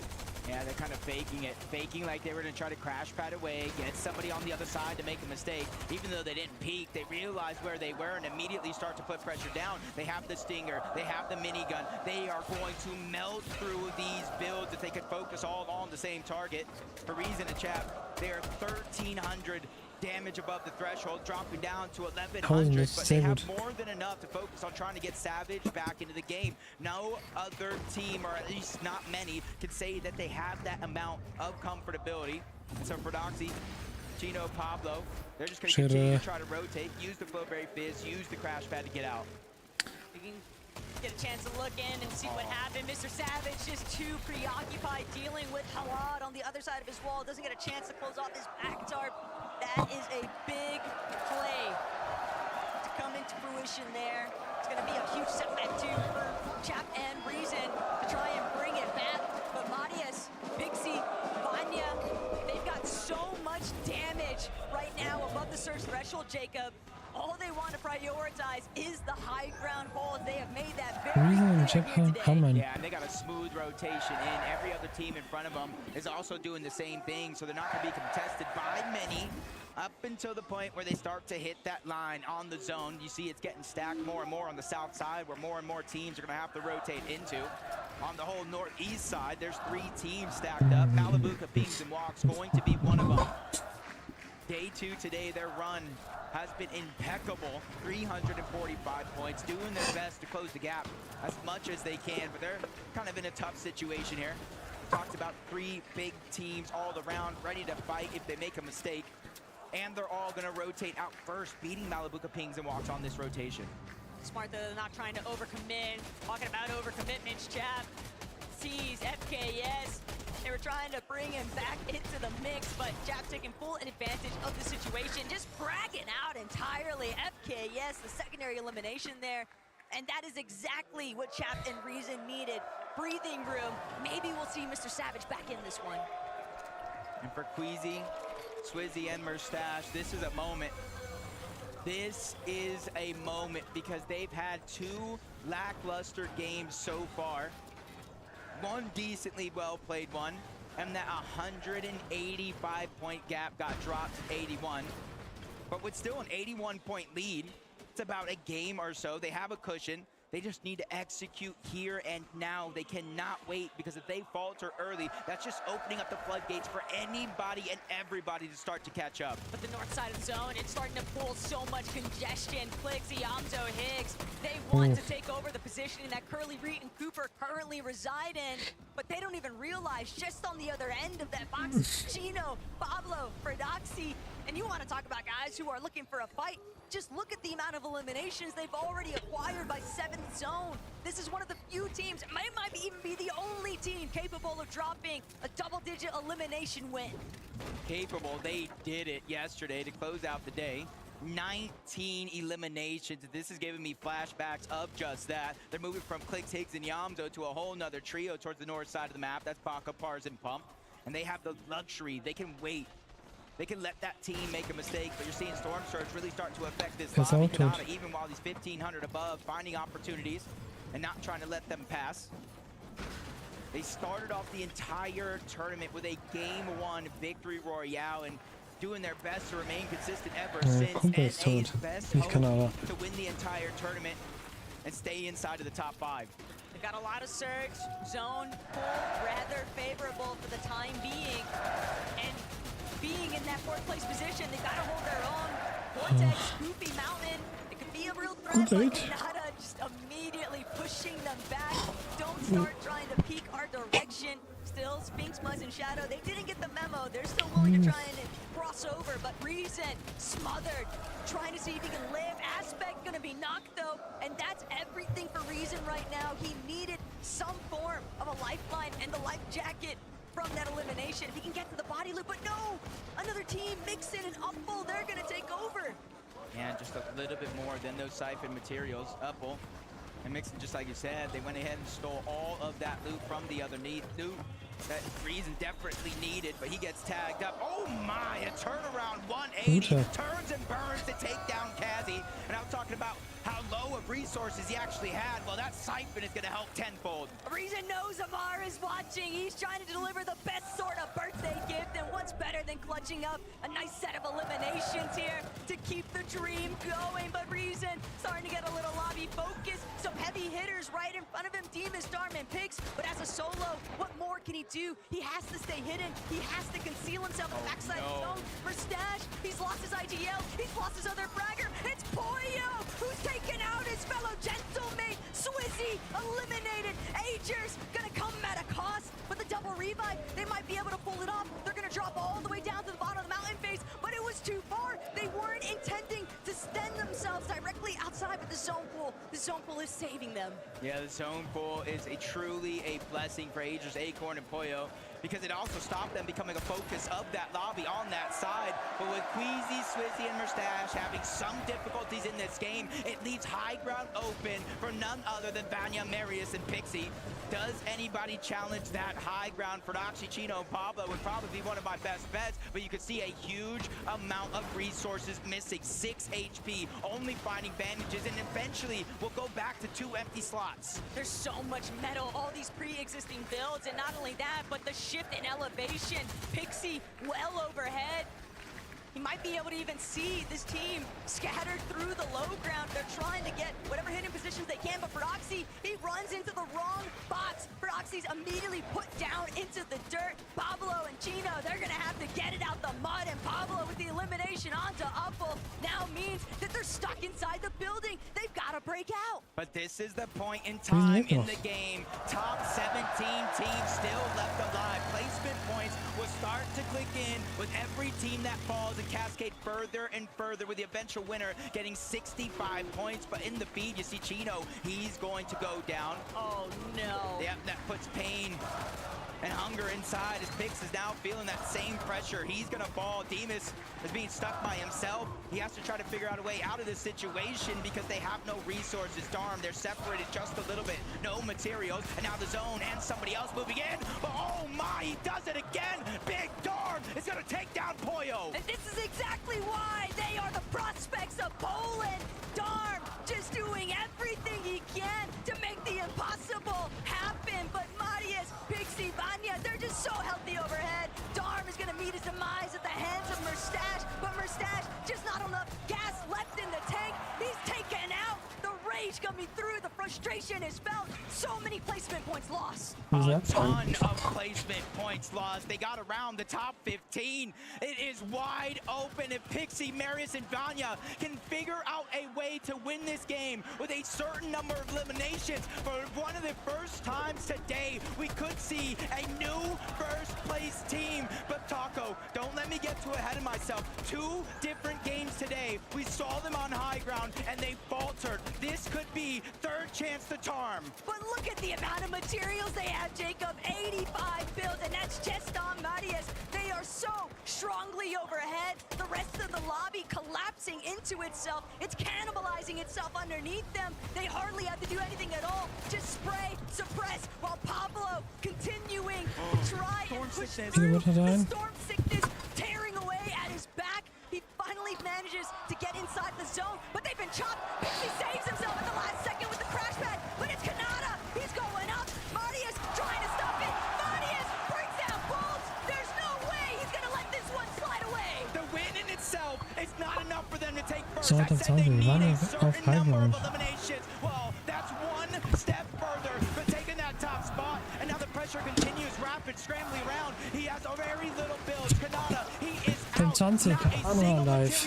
Yeah, they're kind of faking it. Faking like they were going to try to crash pad away, get somebody on the other side to make a mistake. Even though they didn't peek, they realized where they were and immediately start to put pressure down. They have the Stinger, they have the minigun. They are going to melt through these builds if they could focus all on the same target. For Reason and Chap, they are 1,300 damage above the threshold, dropping down to 1,100, but they have more than enough to focus on trying to get Savage back into the game. No other team, or at least not many, can say that they have that amount of comfortability. And so for Doxy, Chino, Pablo, they're just going to continue to try to rotate, use the Flowberry Fizz, use the crash pad to get out. You can get a chance to look in and see what happened. Mr. Savage just too preoccupied dealing with Halad on the other side of his wall. Doesn't get a chance to close off his back tarp. That is a big play to come into fruition there. It's going to be a huge setback too for Chap and Reason to try and bring it back. But Matias, Pixie, Vanya, they've got so much damage right now above the surge threshold, Jacob. All they want to prioritize is the high ground hold. They have made that very clear here today. Yeah, and they got a smooth rotation in. Every other team in front of them is also doing the same thing, so they're not going to be contested by many up until the point where they start to hit that line on the zone. You see it's getting stacked more and more on the south side, where more and more teams are going to have to rotate into. On the whole northeast side, there's 3 teams stacked up. Malibuca, Pings, and Walks going to be one of them. Day 2 today, their run has been impeccable. 345 points, doing their best to close the gap as much as they can, but they're kind of in a tough situation here. Talked about 3 big teams all around, ready to fight if they make a mistake. And they're all going to rotate out first, beating Malibuca, Pings, and Walks on this rotation. Smart that they're not trying to overcommit. Talking about overcommitments, Chap sees FKS. They were trying to bring him back into the mix, but Chap taking full advantage of the situation, just bragging out entirely. FKS, the secondary elimination there. And that is exactly what Chap and Reason needed. Breathing room. Maybe we'll see Mr. Savage back in this one. And for Queasy, Swizzy, and Mustache, this is a moment. This is a moment because they've had 2 lackluster games so far. One decently well-played one, and that 185-point gap got dropped to 81. But with still an 81-point lead, it's about a game or so. They have a cushion. They just need to execute here and now. They cannot wait, because if they falter early, that's just opening up the floodgates for anybody and everybody to start to catch up. But the north side of the zone, it's starting to pull so much congestion. Clicks, Iamzo, Higgs, they want to take over the position that Curly, Reed, and Cooper currently reside in, but they don't even realize just on the other end of that box, Chino, Pablo, Fredoxy, and you want to talk about guys who are looking for a fight. Just look at the amount of eliminations they've already acquired by 7th zone. This is one of the few teams, it might even be the only team capable of dropping a double-digit elimination win. Capable, they did it yesterday to close out the day. 19 eliminations. This is giving me flashbacks of just that. They're moving from Clicks, Higgs, and Iamzo to a whole nother trio towards the north side of the map. That's Baka, Pars, and Pump. And they have the luxury. They can wait. They can let that team make a mistake, but you're seeing Storm Surge really start to affect this lobby. Kanata, even while he's 1,500 above, finding opportunities and not trying to let them pass. They started off the entire tournament with a Game 1 victory royale and doing their best to remain consistent ever since. NA's best hope to win the entire tournament and stay inside of the top 5. They've got a lot of surge, zone, pull, rather favorable for the time being. And being in that 4th place position, they gotta hold their own. Vortex, Goofy, Mountain, it could be a real threat, but Kanata just immediately pushing them back. Don't start trying to peek our direction. Still, Sphinx, Buzz, and Shadow, they didn't get the memo. They're still willing to try and cross over, but Reason smothered, trying to see if he can live. Aspect gonna be knocked though, and that's everything for Reason right now. He needed some form of a lifeline and the life jacket from that elimination. If he can get to the body loop, but no! Another team, Mixin and Upple, they're gonna take over. And just a little bit more than those siphon materials. Upple and Mixin, just like you said, they went ahead and stole all of that loot from the other loot. That Reason desperately needed, but he gets tagged up. Oh my, a turnaround 180, turns and burns to take down Kazi. And I was talking about how low of resources he actually had. Well, that siphon is gonna help tenfold. Reason knows Amar is watching. He's trying to deliver the best sort of birthday gift, and what's better than clutching up a nice set of eliminations here to keep the dream going. But Reason starting to get a little lobby focus. Some heavy hitters right in front of him, Demas, Storm, and Pix. But as a solo, what more can he do? He has to stay hidden. He has to conceal himself on the backside of his own. Mustache, he's lost his IGL. He's lost his other fragger. It's Poyo who's taken out his fellow gentleman. Swizzy eliminated. Agers gonna come at a cost, but the double revive, they might be able to pull it off. They're gonna drop all the way down to the bottom of the mountain face, but it was too far. They weren't intending to stand themselves directly outside, but the zone pool is saving them. Yeah, the zone pool is truly a blessing for Agers, Acorn, and Poyo, because it also stopped them becoming a focus of that lobby on that side. But with Queasy, Swizzy, and Mustache having some difficulties in this game, it leaves high ground open for none other than Vanya, Marius, and Pixie. Does anybody challenge that high ground? Fredoxy, Chino, Pablo would probably be one of my best bets, but you could see a huge amount of resources missing. 6 HP, only finding bandages, and eventually we'll go back to 2 empty slots. There's so much metal, all these pre-existing builds, and not only that, but the shift in elevation. Pixie well overhead. He might be able to even see this team scattered through the low ground. They're trying to get whatever hidden positions they can, but Fredoxy, he runs into the wrong box. Fredoxy's immediately put down into the dirt. Pablo and Chino, they're gonna have to get it out the mud, and Pablo with the elimination onto Upple now means that they're stuck inside the building. They've got to break out. But this is the point in time in the game. Top 17 teams still left alive. Placement points will start to click in with every team that falls and cascade further and further, with the eventual winner getting 65 points. But in the feed, you see Chino, he's going to go down. Oh no. Yep, that puts pain and hunger inside as Pix is now feeling that same pressure. He's gonna fall. Demas is being stuck by himself. He has to try to figure out a way out of this situation because they have no resources. Darn, they're separated just a little bit. No materials, and now the zone and somebody else moving in. But oh my, he does it again. Big Darn is gonna take down Poyo. And this is exactly why they are the prospects of Poland. Darn just doing everything he can to make the impossible happen. But Marius, Pixie, Vanya, they're just so healthy overhead. Darm is gonna meet his demise at the hands of Mustache, but Mustache just not enough gas left in the tank. He's taken out. The rage coming through. The frustration is felt. So many placement points lost. A ton of placement points lost. They got around the top 15. It is wide open if Pixie, Marius, and Vanya can figure out a way to win this game with a certain number of eliminations. For one of the first times today, we could see a new first place team. But Taco, don't let me get too ahead of myself. 2 different games today. We saw them on high ground and they faltered. This could be third chance to charm. But look at the amount of materials they have, Jacob. 85 builds, and that's just on Marius. They are so strongly overhead. The rest of the lobby collapsing into itself. It's cannibalizing itself underneath them. They hardly have to do anything at all. Just spray, suppress, while Pablo continuing to try and push through the storm sickness, tearing away at his back. He finally manages to get inside the zone, but they've been chopped. Pixie saves himself at the last second with the crash pad, but it's Kanata. He's going up. Marius trying to stop it. Marius brings down Bolts. There's no way he's going to let this one slide away. The win in itself is not enough for them to take first. So, I das said they Auto, wir need waren a ja auf certain number of Highground. eliminations. Well, that's one step further for taking that top spot, and now the pressure continues. Rapid scrambling around. He has a very little build. Kanata, he is out. 20, Kanal live. Pix,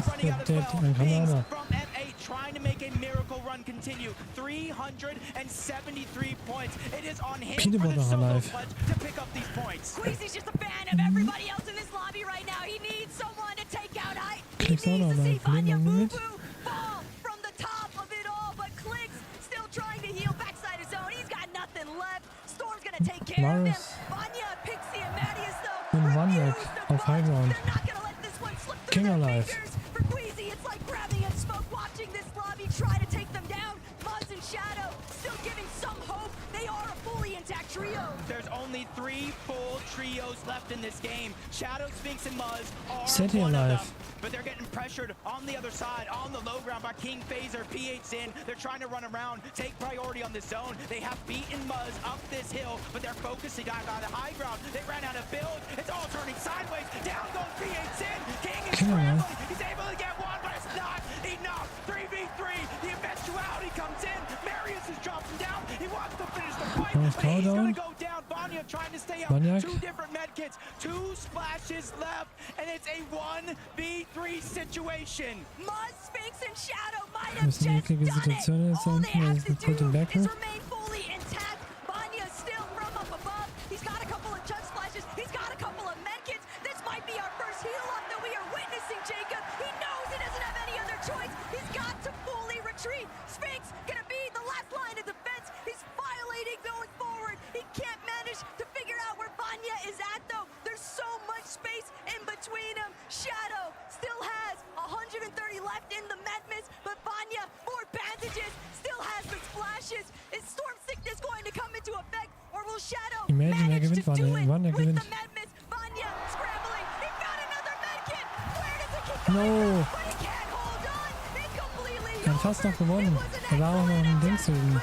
Kanal. From F8 trying to make a miracle run continue. 373 points. It is on him for the solo clutch to pick up these points. Queasy's just a fan of everybody else in this lobby right now. He needs someone to take out. He Klicks auch needs noch to see live. Leben Vanya wir mit. Boo fall from the top of it all, but Clicks still trying to heal backside his own. He's got nothing left. Storm's gonna take care of him. Marius. Vanya, Pixie, and Marius though. Und Wandeck auf Highground. They're not gonna let this one slip through King their alive. fingers. For Queasy, it's like grabbing at smoke, watching this lobby try to take them down. Muzz and Shadow still giving some hope. They are a fully intact trio. There's only 3 full trios left in this game. Shadow, Sphinx, and Muzz are City one alive. of them. But they're getting pressured on the other side, on the low ground by King Phaser, PH in. They're trying to run around, take priority on this zone. They have beaten Muzz up this hill, but they're focusing on the high ground. They ran out of build. It's all turning sideways. Down goes PH in. King is scrambling. He's able to get one, but it's not enough. 3v3. The eventuality comes in. Marius is dropping down. He wants to finish the fight, but he's going to go down. Vanya trying to stay up. Vanyak. 2 different medkits. 2 splashes left, and it's a 1v3 situation. Muzz, Sphinx, and Shadow might Wir have müssen die just eklige done it. Situation jetzt All they enden. have Das to ist gut do im is Backen. remain fully intact. Vanya still from up above. He's got a couple of chug splashes. He's got a couple of medkits. This might be our first heal up that we are witnessing, Jacob. He knows he doesn't have any other choice. He's got to fully retreat. Sphinx gonna be the last line of defense. He's violating going forward. He can't manage to figure out where Vanya is at, though. There's so much space in between them. Shadow still has 130 left in the Madness, but Vanya, more bandages, still has the splashes. Is Storm Sickness going to come into effect, or will Shadow Imagine, manage to do it Wandeck with gewinnt. the Madness? Vanya scrambling. He found another medkit. Where does it keep No. going? But he can't hold on. It's completely Er hat fast noch gewonnen. Da war auch noch ein Dings drüben.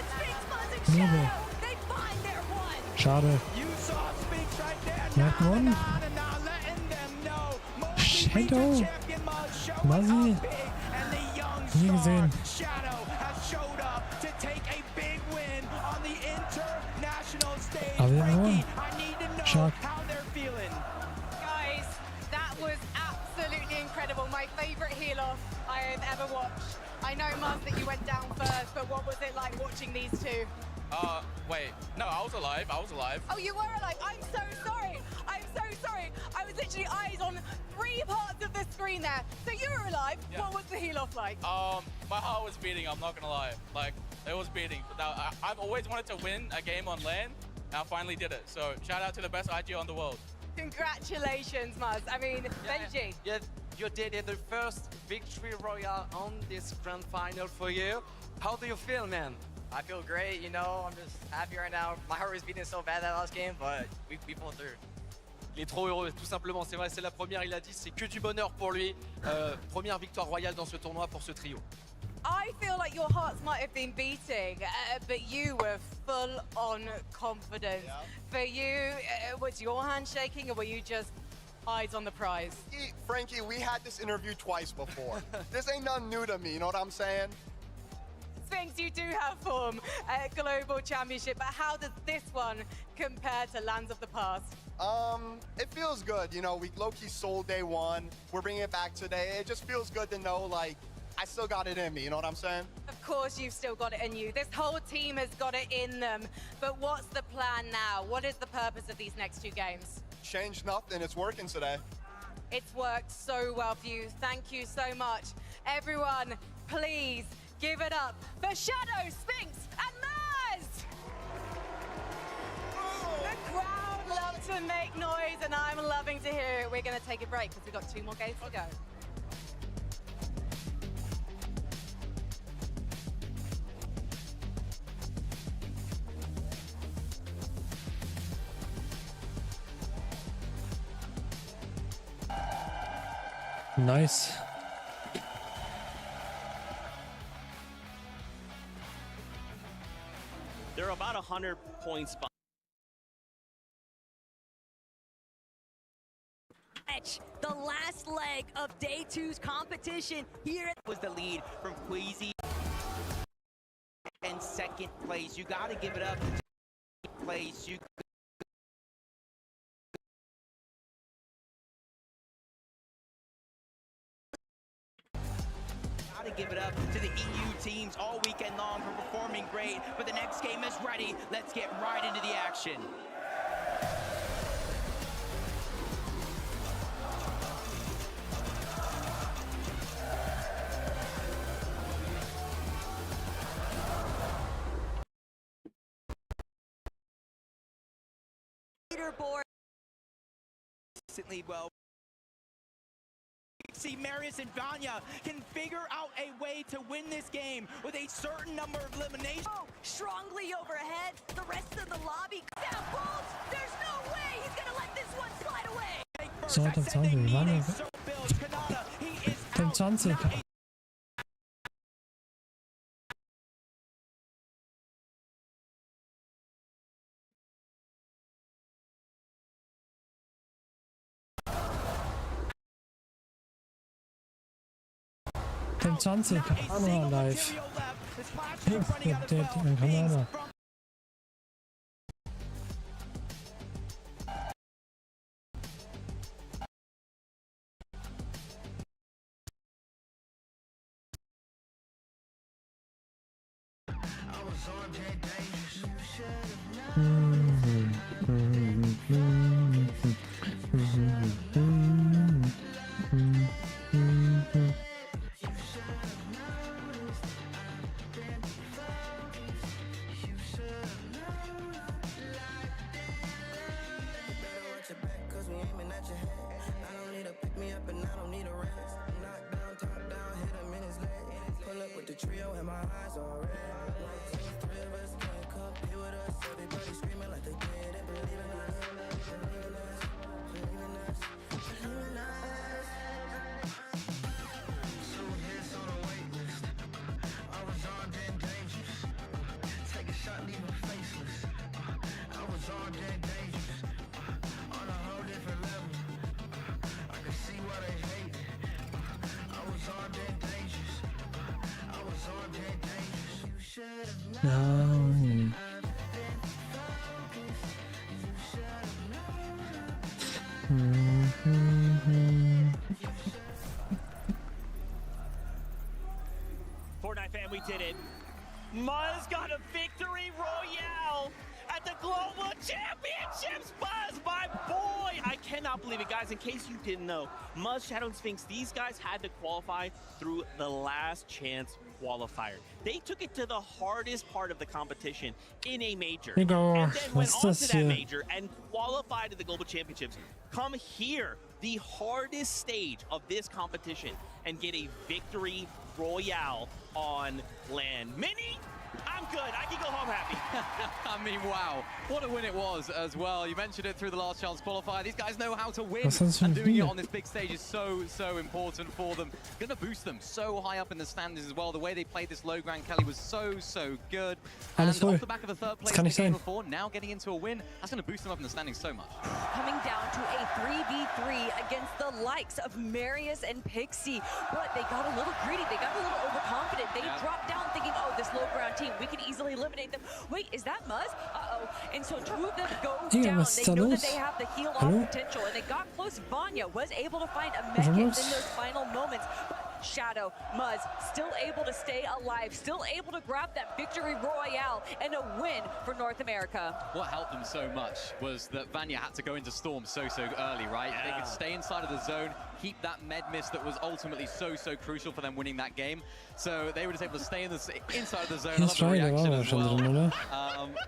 Nebel. They find their one. Schade. You saw Sphinx right there. Wer hat gewonnen? Now letting them know. Shadow. Champion Muzz showing Muzzy. up big, and the young Nie gesehen. Shadow has showed up to take a big win on the international stage. Aber wir haben Frankie, gewonnen. I need to know Stark. how they're feeling. Guys, that was absolutely incredible. My favorite heel-off I have ever watched. I know, Muzz, that you went down first, but what was it like watching these two? Wait, no, I was alive. Oh, you were alive. I'm so sorry. I was literally eyes on 3 parts of the screen there. So you were alive. Yeah. What was the heel-off like? My heart was beating, I'm not gonna lie. Like, it was beating. Now, I've always wanted to win a game on LAN, and I finally did it. So, shout out to the best IG on the world. Congratulations, Muzz. I mean, Benji. Yeah, you did it, the first victory royale on this grand final for you. How do you feel, man? I feel great, you know, I'm just happy right now. My heart was beating so bad that last game, but we pulled through. Il est trop heureux, tout simplement. C'est vrai, c'est la première, il a dit, c'est que du bonheur pour lui. Première victoire royale dans ce tournoi pour ce trio. I feel like your hearts might have been beating, but you were full on confidence. Yeah. For you, was your hand shaking or were you just eyes on the prize? Frankie, we had this interview twice before. This ain't nothing new to me, you know what I'm saying? Sphinx, you do have form at Global Championship, but how does this one compare to Lands of the Past? It feels good. You know, we low-key sold day one. We're bringing it back today. It just feels good to know, like, I still got it in me. You know what I'm saying? Of course you've still got it in you. This whole team has got it in them. But what's the plan now? What is the purpose of these next 2 games? Change nothing. It's working today. It's worked so well for you. Thank you so much. Everyone, please give it up for Shadow, Sphinx, and Maz! The crowd love to make noise, and I'm loving to hear it. We're going to take a break because we've got 2 more games to go. Nice. They're about 100 points behind. The last leg of day 2's competition here was the lead from Queasy and second place. You got to give it up to place. You to give it up to the EU teams all weekend long for performing great, but the next game is ready. Let's get right into the action. leaderboard. Recently, well, see Marius and Vanya can figure out a way to win this game with a certain number of eliminations. Oh, strongly overhead. The rest of the lobby. Down Bolt. There's no way he's gonna let this one slide away. So, dann 20, wir waren den 20. Den 20, Kanal live. Update an Kanal. Trio and my eyes are red. 1, 2, 3 of us can't compete with us. Everybody screaming like they did and believe in us. Believe in us. Believe in us. Believe in us. 2 hits on the wait list. I was armed and dangerous. Take a shot, leave him faceless. I was armed and dangerous. On a whole different level. I can see why they hate it. I was armed and dangerous. Nein. Fortnite fam, we did it. Muzz got a victory royale at the Global Championships. Buzz, my boy! I cannot believe it, guys. In case you didn't know, Muzz, Shadow, and Sphinx, these guys had to qualify through the last chance qualifier. They took it to the hardest part of the competition in a major. And then went on to that major and qualified to the Global Championships. Come here, the hardest stage of this competition, and get a victory royale on land. Mini, I'm good. I can go home happy. I mean, wow. What a win it was as well. You mentioned it through the last chance qualifier. These guys know how to win. And doing it on this big stage is so, so important for them. Going to boost them so high up in the standings as well. The way they played this low ground, Kelly, was so, so good. And off the back of a third place in the game before, now getting into a win, that's going to boost them up in the standings so much. Coming down to a 3v3 against the likes of Marius and Pixie. But they got a little greedy. They got a little overconfident. They dropped down thinking, oh, this low ground team, we can easily eliminate them. Wait, is that Muzz? Uh-oh. And so two of them go down. They know that they have the heal off potential, and they got close. Vanya was able to find a medkit in those final moments. But Shadow, Muzz, still able to stay alive, still able to grab that victory royale and a win for North America. What helped them so much was that Vanya had to go into Storm so early, right? They could stay inside of the zone, keep that med miss that was ultimately so crucial for them winning that game. So they were just able to stay inside of the zone. He's right, as well.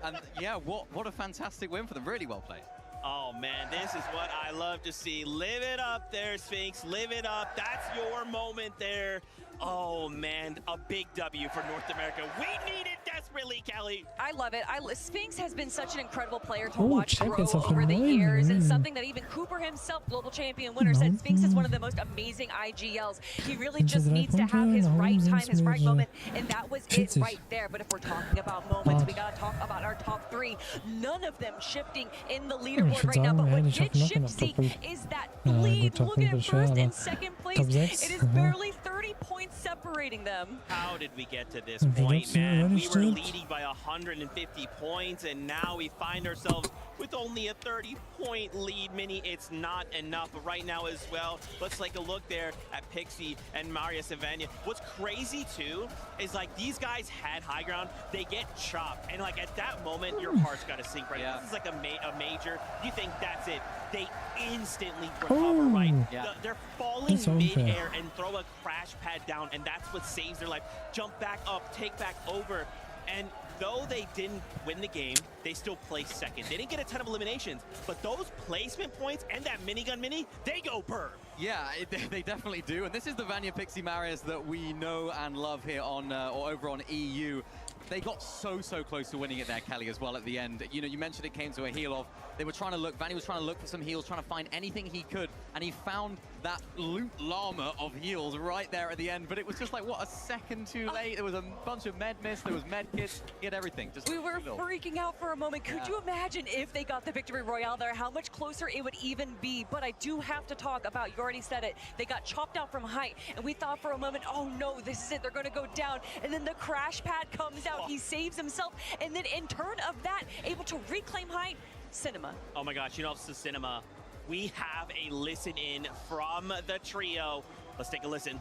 And yeah, what a fantastic win for them. Really well played. Oh man, this is what I love to see. Live it up there, Sphinx. Live it up. That's your moment there. Oh man, a big W for North America. We need it desperately, Kelly. I love it. Sphinx has been such an incredible player to watch grow over the years, and something that even Cooper himself, global champion winner, said Sphinx is one of the most amazing IGLs. He really just needs to have his right time, his right moment, and that was it right there. But if we're talking about moments, we gotta talk about our top three. None of them shifting in the leaderboard right now, but what did shift, Zeke, is that lead. Look at first and second place. It is barely 30 points separating them. How did we get to this point, man? We were leading by 150 points, and now we find ourselves with only a 30-point lead. Mini, it's not enough. But right now as well, let's take a look there at Pixie and Marius and Vanya. What's crazy too is like these guys had high ground, they get chopped, and like at that moment your heart's got to sink right. This is like a major. You think that's it? They instantly recover, right? They're falling mid-air and throw a crash pad down, and that's what saves their life. Jump back up, take back over, and though they didn't win the game, they still placed second. They didn't get a ton of eliminations, but those placement points and that minigun mini, they go burr. Yeah, they definitely do. And this is the Vanya Pixie Marius that we know and love here on or over on EU. They got so close to winning it there, Kelly, as well at the end. You know, you mentioned it came to a heal off. They were trying to look, Vanya was trying to look for some heals, trying to find anything he could, and he found that loot llama of heals right there at the end. But it was just like, what, a second too late? There was a bunch of med miss, there was med kits, he had everything. Just we were freaking out for a moment. Could you imagine if they got the victory royale there, how much closer it would even be? But I do have to talk about, you already said it, they got chopped out from height, and we thought for a moment, oh no, this is it, they're gonna go down. And then the crash pad comes out, he saves himself, and then in turn of that, able to reclaim height. Cinema. Oh my gosh, you know, it's the cinema. We have a listen in from the trio. Let's take a listen.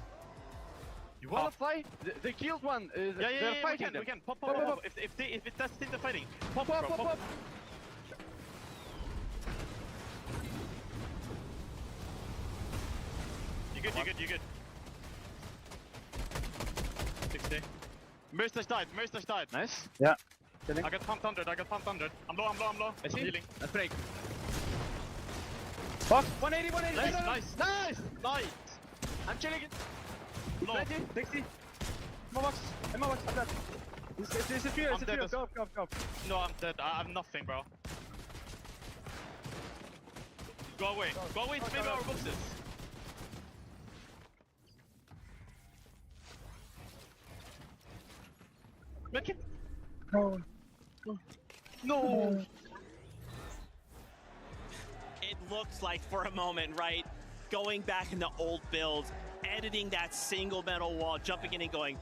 You wanna fight? They killed one. They're fighting. We can. Pop. If it does still the fighting. Pop. You good. 60. Mustache died. Nice. Yeah. I got pumped 100. I'm low. I see. Healing. Let's break. Fuck. 180. Nice. I'm chilling it. Low. 60. Mobox. I'm dead. It's a trio. Go. No, I'm dead. I have nothing, bro. Go away. It's maybe our boxes. Make it. No. It looks like for a moment, right? Going back in the old builds, editing that single metal wall, jumping in and going,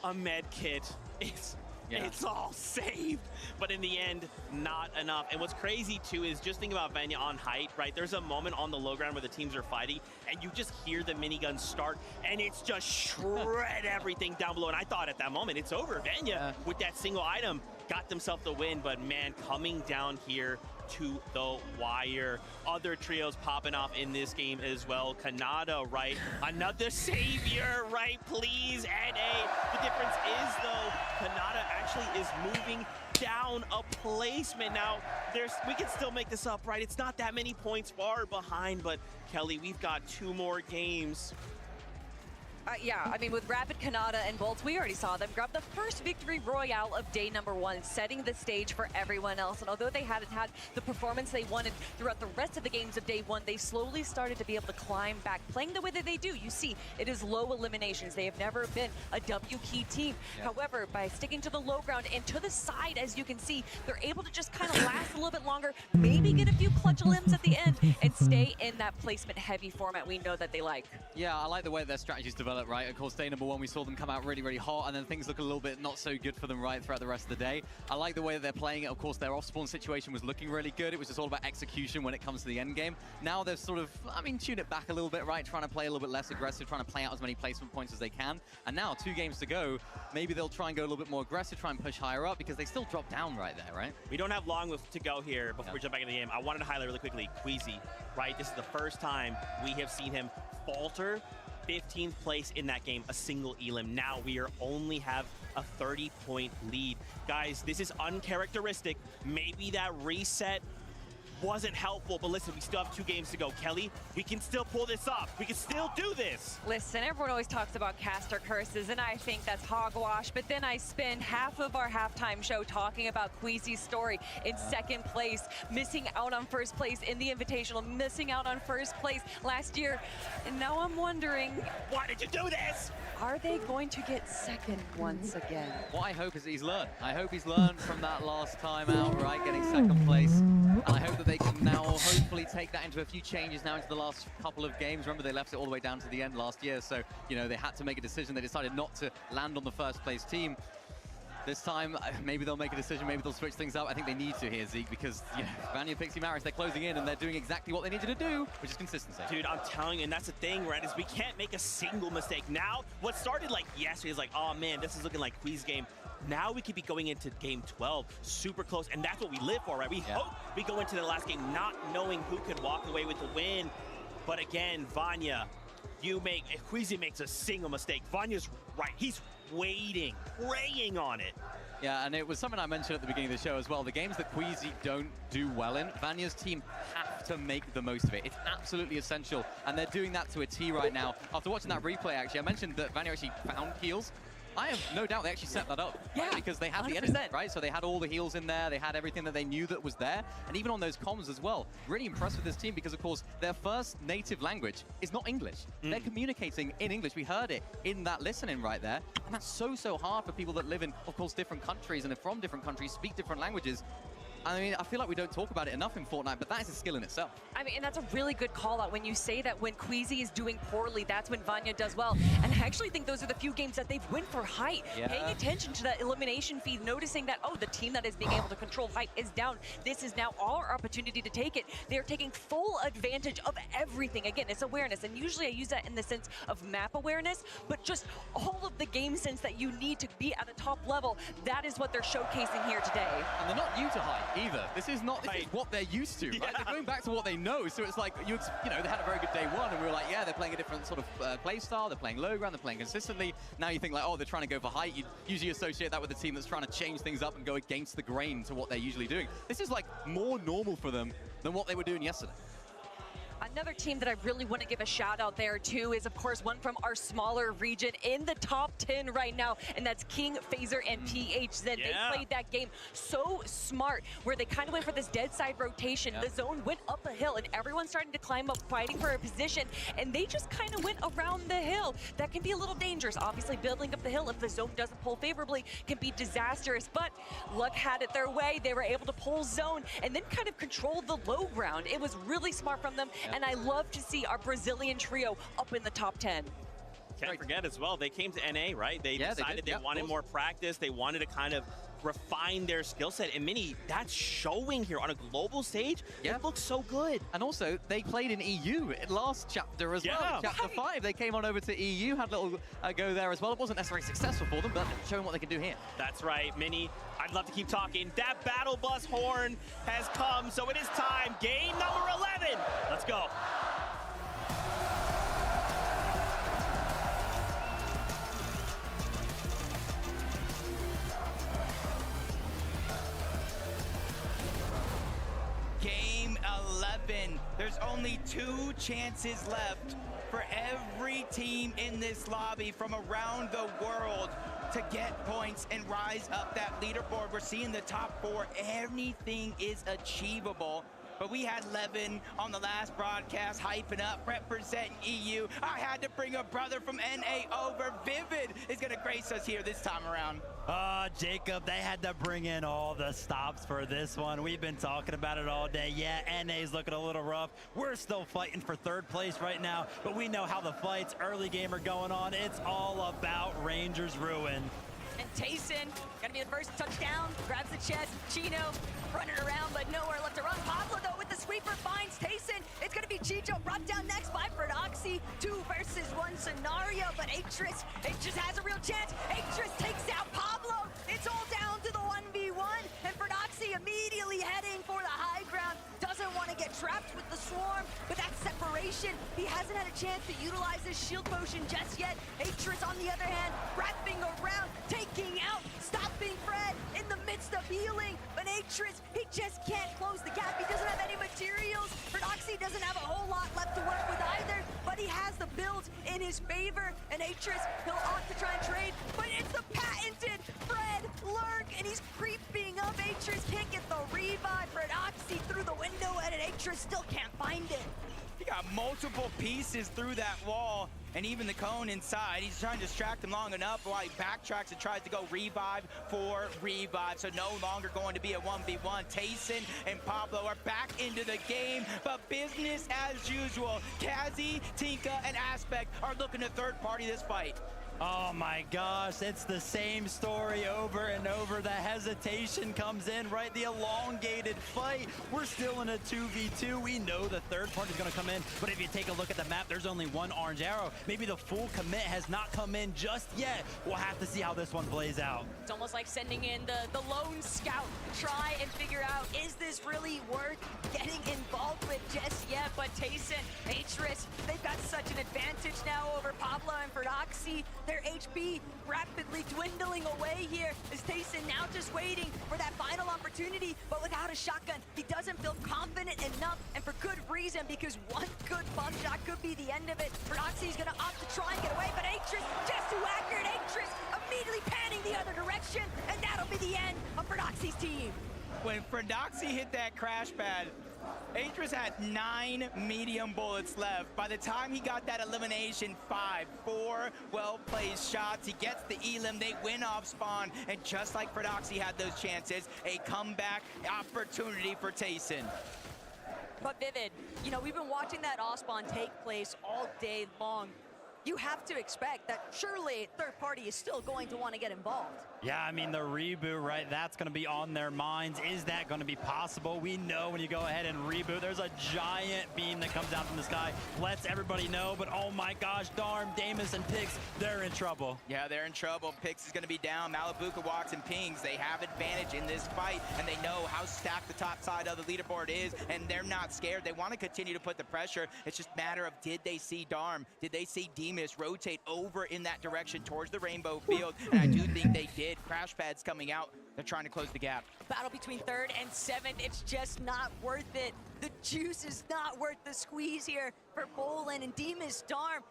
a med kit. It's all saved, but in the end, not enough. And what's crazy too is just think about Vanya on height, right? There's a moment on the low ground where the teams are fighting, and you just hear the minigun start, and it's just shred everything down below. And I thought at that moment, it's over. Vanya, with that single item, got themselves the win, but man, coming down here to the wire. Other trios popping off in this game as well. Canada, right? Another savior, right? Please, NA. The difference is, though, Canada actually is moving down a placement. Now, we can still make this up, right? It's not that many points far behind, but Kelly, we've got 2 more games. Yeah, I mean, with Rapid, Kanada, and Bolts, we already saw them grab the first victory royale of day number 1, setting the stage for everyone else. And although they hadn't had the performance they wanted throughout the rest of the games of day 1, they slowly started to be able to climb back, playing the way that they do. You see, it is low eliminations. They have never been a W key team. However, by sticking to the low ground and to the side, as you can see, they're able to just kind of last a little bit longer, maybe get a few clutch limbs at the end, and stay in that placement-heavy format we know that they like. Yeah, I like the way their strategies develop, right? Of course, day number 1, we saw them come out really, really hot, and then things look a little bit not so good for them, right, throughout the rest of the day. I like the way that they're playing it. Of course, their off-spawn situation was looking really good. It was just all about execution when it comes to the end game. Now they've sort of, I mean, tuned it back a little bit, right? Trying to play a little bit less aggressive, trying to play out as many placement points as they can. And now, 2 games to go, maybe they'll try and go a little bit more aggressive, try and push higher up, because they still drop down right there, right? We don't have long to go here before we jump back into the game. I wanted to highlight really quickly, Queasy, right? This is the first time we have seen him falter. 15th place in that game, a single elim. Now we only have a 30-point lead. Guys, this is uncharacteristic. Maybe that reset wasn't helpful, but listen, we still have 2 games to go. Kelly, we can still pull this off. We can still do this. Listen, everyone always talks about caster curses, and I think that's hogwash, but then I spend half of our halftime show talking about Queasy's story in 2nd place, missing out on 1st place in the Invitational, missing out on 1st place last year, and now I'm wondering, why did you do this? Are they going to get 2nd once again? What I hope is that he's learned. I hope he's learned from that last time out, right, getting 2nd place. And I hope that they can now hopefully take that into a few changes now into the last couple of games. Remember, they left it all the way down to the end last year, so, you know, they had to make a decision. They decided not to land on the 1st place team. This time, maybe they'll make a decision, maybe they'll switch things up. I think they need to here, Zeke, because, you know, Vanya, Pixie, Maris, they're closing in and they're doing exactly what they needed to do, which is consistency. Dude, I'm telling you, and that's the thing, right, is we can't make a single mistake. Now, what started like yesterday is like, oh man, this is looking like Quee's game. Now we could be going into game 12, super close, and that's what we live for, right? We hope we go into the last game not knowing who could walk away with the win. But again, Vanya, if Queasy makes a single mistake, Vanya's right. He's waiting, praying on it. Yeah, and it was something I mentioned at the beginning of the show as well. The games that Queasy don't do well in, Vanya's team have to make the most of it. It's absolutely essential, and they're doing that to a T right now. After watching that replay, actually, I mentioned that Vanya actually found heals. I have no doubt they actually set that up, right? Because they had 100%. The edit, right? So they had all the heals in there, they had everything that they knew that was there, and even on those comms as well. Really impressed with this team because, of course, their first native language is not English. They're communicating in English. We heard it in that listening right there, and that's so hard for people that live in, of course, different countries and are from different countries, speak different languages. I mean, I feel like we don't talk about it enough in Fortnite, but that is a skill in itself. I mean, and that's a really good call out when you say that when Queasy is doing poorly, that's when Vanya does well. And I actually think those are the few games that they've won for height. Paying attention to that elimination feed, noticing that, oh, the team that is being able to control height is down. This is now our opportunity to take it. They're taking full advantage of everything. Again, it's awareness. And usually I use that in the sense of map awareness, but just all of the game sense that you need to be at a top level. That is what they're showcasing here today. And they're not new to height either. This is what they're used to, right? They're going back to what they know. So it's like, you know, they had a very good day 1, and we were like, yeah, they're playing a different sort of play style. They're playing low ground, they're playing consistently. Now you think like, oh, they're trying to go for height. You usually associate that with a team that's trying to change things up and go against the grain to what they're usually doing. This is like more normal for them than what they were doing yesterday. Another team that I really want to give a shout out there too is, of course, one from our smaller region in the top 10 right now, and that's King, Phaser, and PHZ. They played that game so smart, where they kind of went for this dead side rotation. The zone went up a hill, and everyone's starting to climb up, fighting for a position, and they just kind of went around the hill. That can be a little dangerous. Obviously, building up the hill, if the zone doesn't pull favorably, can be disastrous, but luck had it their way. They were able to pull zone and then kind of control the low ground. It was really smart from them. And I love to see our Brazilian trio up in the top 10. Can't forget as well, they came to NA, right? They decided they wanted more practice. They wanted to kind of refine their skill set. And Mini, that's showing here on a global stage. It looks so good. And also, they played in EU last chapter as well. Chapter 5, they came on over to EU, had a little go there as well. It wasn't necessarily successful for them, but showing what they can do here. That's right, Mini. I'd love to keep talking. That battle bus horn has come, so it is time. Game number 11. Let's go. Game 11. 11. There's only 2 chances left for every team in this lobby from around the world to get points and rise up that leaderboard. We're seeing the top 4. Anything is achievable. But we had Levin on the last broadcast hyping up, representing EU. I had to bring a brother from NA over. Vivid is going to grace us here this time around. Jacob, they had to bring in all the stops for this one. We've been talking about it all day. Yeah, NA's looking a little rough. We're still fighting for 3rd place right now, but we know how the fights early game are going on. It's all about Rangers ruin. And Tayson, gonna be the first touchdown, grabs the chest. Chino running around, but nowhere left to run. Pablo, though, with the sweeper finds Tayson. It's gonna be Chicho brought down next by Ferdoxy. 2 versus 1 scenario, but Atris has a real chance. Atris takes out Pablo. It's all down to the 1v1, and Ferdoxy immediately heading for the high ground. Doesn't want to get trapped with the swarm, but that separation, he hasn't had a chance to utilize his shield potion just yet. Atris, on the other hand, wrapping around, taking out, stopping Fred in the midst of healing. But Atris, he just can't close the gap. He doesn't have any materials. Ferdoxy doesn't have a whole lot left to work with either, but he has the builds in his favor. And Atris, he'll opt to try and trade, but it's the patented Fred lurk, and he's creeping up. Atris can't get the revive. Ferdoxy through the window, and Atris still can't find it. He got multiple pieces through that wall, and even the cone inside. He's trying to distract him long enough while he backtracks and tries to go revive for revive. So no longer going to be a 1v1. Tayson and Pablo are back into the game, but business as usual. Kazi, Tinka, and Aspect are looking to third party this fight. Oh my gosh, it's the same story over and over. The hesitation comes in, right? The elongated fight. We're still in a 2v2. We know the third party's gonna come in, but if you take a look at the map, there's only 1 orange arrow. Maybe the full commit has not come in just yet. We'll have to see how this one plays out. It's almost like sending in the lone scout to try and figure out, is this really worth getting involved with just yet? But Tayson, Atris, they've got such an advantage now over Pablo and Ferdoxy. Their HP rapidly dwindling away here as Tayson now just waiting for that final opportunity, but without a shotgun, he doesn't feel confident enough, and for good reason, because one good bump shot could be the end of it. Ferdoxy's gonna opt to try and get away, but Atris just too accurate. Atris immediately panning the other direction, and that'll be the end of Ferdoxy's team. When Ferdoxy hit that crash pad, Atris had 9 medium bullets left. By the time he got that elimination, 4 well-placed shots. He gets the elim, they win off spawn, and just like Ferdoxy had those chances, a comeback opportunity for Tayson. But Vivid, you know, we've been watching that off spawn take place all day long. You have to expect that surely third party is still going to want to get involved. Yeah, I mean, the reboot, right? That's going to be on their minds. Is that going to be possible? We know when you go ahead and reboot, there's a giant beam that comes down from the sky. Lets everybody know, but oh my gosh, Darm, Damus, and Pix, they're in trouble. Yeah, they're in trouble. Pix is going to be down. Malabuka walks and pings. They have advantage in this fight, and they know how stacked the top side of the leaderboard is, and they're not scared. They want to continue to put the pressure. It's just a matter of, did they see Darm? Did they see Demus rotate over in that direction towards the rainbow field? And I do think they did. Crash pads coming out. They're trying to close the gap. Battle between 3rd and 7th. It's just not worth it. The juice is not worth the squeeze here for Bolin and Demus Darm.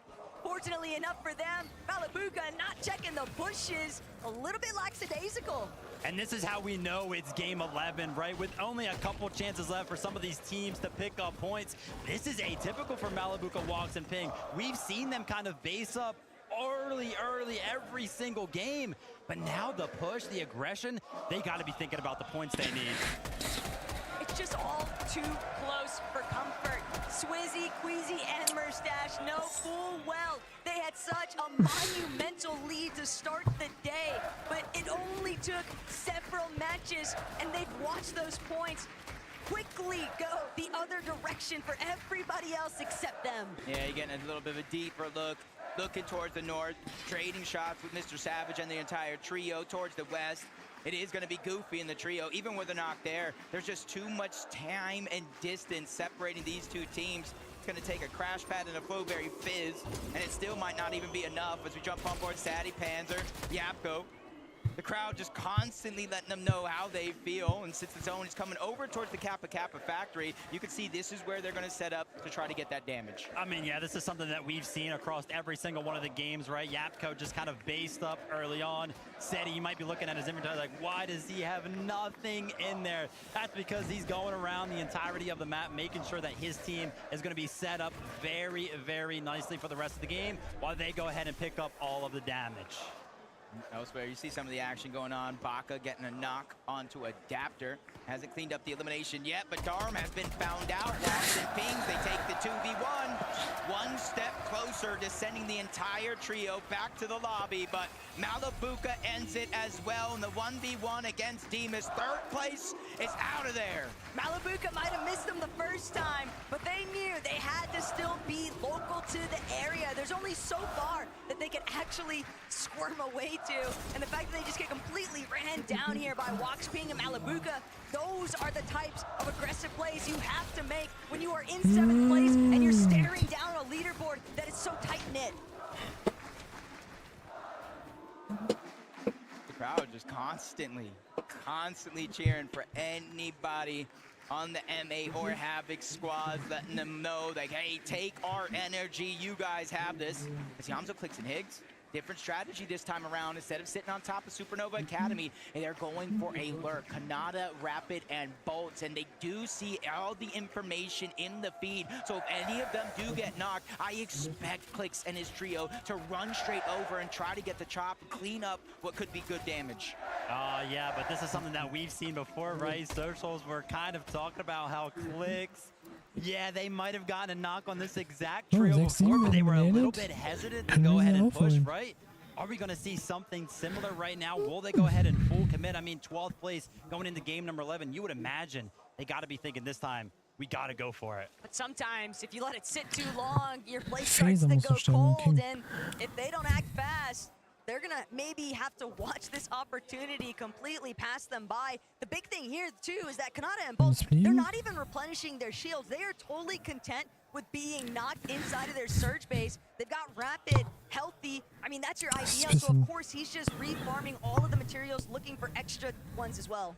Fortunately enough for them, Malabuka not checking the bushes. A little bit lackadaisical. And this is how we know it's game 11, right? With only a couple chances left for some of these teams to pick up points. This is atypical for Malabuka walks and ping. We've seen them kind of base up early every single game. But now the push, the aggression, they got to be thinking about the points they need. It's just all too close for comfort. Swizzy, Queasy, and Murstache know full well they had such a monumental lead to start the day, but it only took several matches, and they've watched those points quickly go the other direction for everybody else except them. Yeah, you're getting a little bit of a deeper look. Looking towards the north, trading shots with Mr. Savage and the entire trio towards the west. It is going to be goofy in the trio. Even with a knock there, there's just too much time and distance separating these two teams. It's going to take a crash pad and a Flowberry Fizz, and it still might not even be enough as we jump on board Sadie, Panzer, Yapko. The crowd just constantly letting them know how they feel. And since the zone is coming over towards the Kappa factory, you can see this is where they're going to set up to try to get that damage. I mean, yeah, this is something that we've seen across every single one of the games, right? Yapko just kind of based up early on. Seti, you might be looking at his inventory like, why does he have nothing in there? That's because he's going around the entirety of the map, making sure that his team is going to be set up very, very nicely for the rest of the game while they go ahead and pick up all of the damage. Elsewhere, you see some of the action going on. Baka getting a knock onto Adapter. Hasn't cleaned up the elimination yet, but Darm has been found out. Lost in pings, they take the 2v1. One step closer to sending the entire trio back to the lobby, but Malabuka ends it as well in the 1v1 against Demas. Third place is out of there. Malabuka might have missed them the first time, but they knew they had to still be local to the area. There's only so far that they can actually squirm away to, and the fact that they just get completely ran down here by Woxping and Malabuka, those are the types of aggressive plays you have to make when you are in 7th place and you're staring down a leaderboard that is so tight-knit. The crowd just constantly cheering for anybody on the MA or Havoc squads, letting them know, like, hey, take our energy, you guys have this. As Yamzo clicks in Higgs, different strategy this time around. Instead of sitting on top of Supernova Academy, and they're going for a lurk. Kanata, Rapid, and Bolts, and they do see all the information in the feed. So if any of them do get knocked, I expect Clicks and his trio to run straight over and try to get the chop, clean up what could be good damage. Yeah, but this is something that we've seen before, right? Socials were kind of talking about how Clicks, yeah, they might have gotten a knock on this exact trio before, but they were a little bit hesitant to go ahead and push, right? Are we going to see something similar right now? Will they go ahead and full commit? I mean, 12th place going into game number 11. You would imagine they got to be thinking this time, we got to go for it. But sometimes, if you let it sit too long, your play starts to go cold, and if they don't act fast, they're gonna maybe have to watch this opportunity completely pass them by. The big thing here, too, is that Kanata and Bolts, they're not even replenishing their shields. They are totally content with being knocked inside of their surge base. They've got Rapid, healthy. I mean, that's your idea. So, of course, he's just refarming all of the materials, looking for extra ones as well.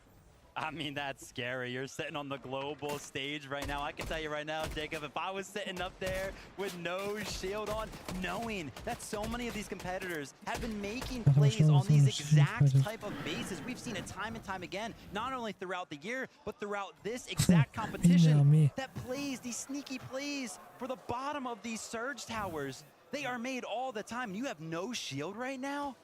I mean, that's scary. You're sitting on the global stage right now. I can tell you right now, Jacob, if I was sitting up there with no shield on, knowing that so many of these competitors have been making plays on these exact type of bases. We've seen it time and time again, not only throughout the year, but throughout this exact competition that plays these sneaky plays for the bottom of these surge towers. They are made all the time. You have no shield right now?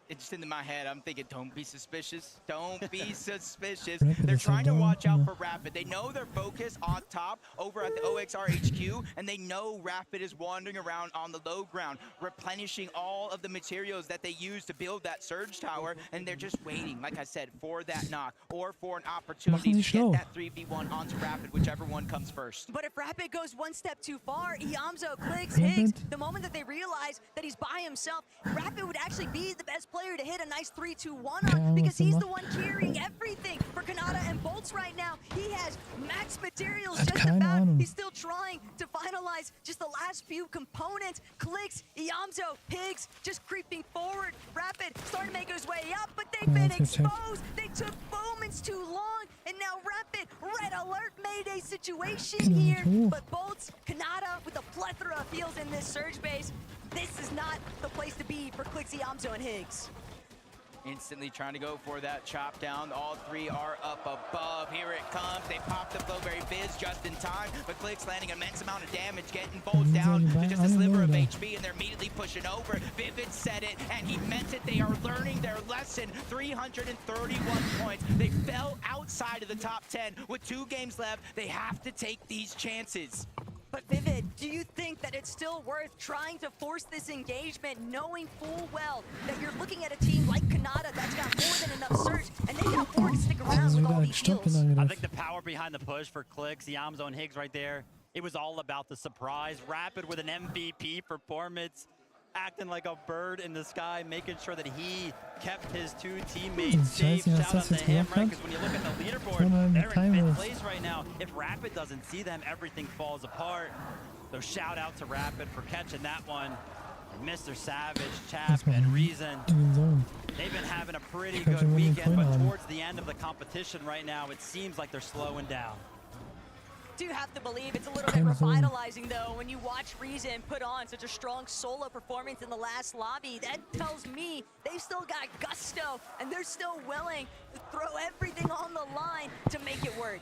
It's just in my head, I'm thinking, don't be suspicious. Don't be suspicious. They're trying to watch out for Rapid. They know they're focused on top over at the OXR HQ, and they know Rapid is wandering around on the low ground, replenishing all of the materials that they use to build that surge tower, and they're just waiting, like I said, for that knock or for an opportunity to get that 3v1 onto Rapid, whichever one comes first. But if Rapid goes one step too far, Iamzo, Clicks, Higgs, the moment that they realize that he's by himself, Rapid would actually be the best player to hit a nice 3-2-1 on, because he's the one carrying everything for Kanata and Bolts right now. He has max materials just about. He's still trying to finalize just the last few components. Clicks, Iamzo, Higgs just creeping forward. Rapid starting to make his way up, but they've been exposed. They took moments too long, and now Rapid, red alert, mayday situation here. But Bolts, Kanata with a plethora of heals in this surge base. This is not the place to be for Clicks, Iamzo, and Higgs. Instantly trying to go for that chop down. All three are up above. Here it comes. They pop the Flowberry Biz just in time, but Clicks landing an immense amount of damage, getting Bolts down to just a sliver of HP, and they're immediately pushing over. Vivid said it, and he meant it. They are learning their lesson. 331 points. They fell outside of the top 10 with 2 games left. They have to take these chances. But Vivid, do you think that it's still worth trying to force this engagement, knowing full well that you're looking at a team like Kanata that's got more than enough surge, and they can afford to stick around with all these heals? I think the power behind the push for Clicks, Iamzo, and Higgs right there, it was all about the surprise. Rapid with an MVP performance, acting like a bird in the sky, making sure that he kept his 2 teammates safe. Shout out to him, right? Because when you look at the leaderboard, they're in 5th place right now. If Rapid doesn't see them, everything falls apart. So shout out to Rapid for catching that one. Mr. Savage, Chap, and Reason. They've been having a pretty good weekend, but towards the end of the competition right now, it seems like they're slowing down. Do have to believe it's a little bit revitalizing though when you watch Reason put on such a strong solo performance in the last lobby. That tells me they've still got gusto and they're still willing to throw everything on the line to make it work.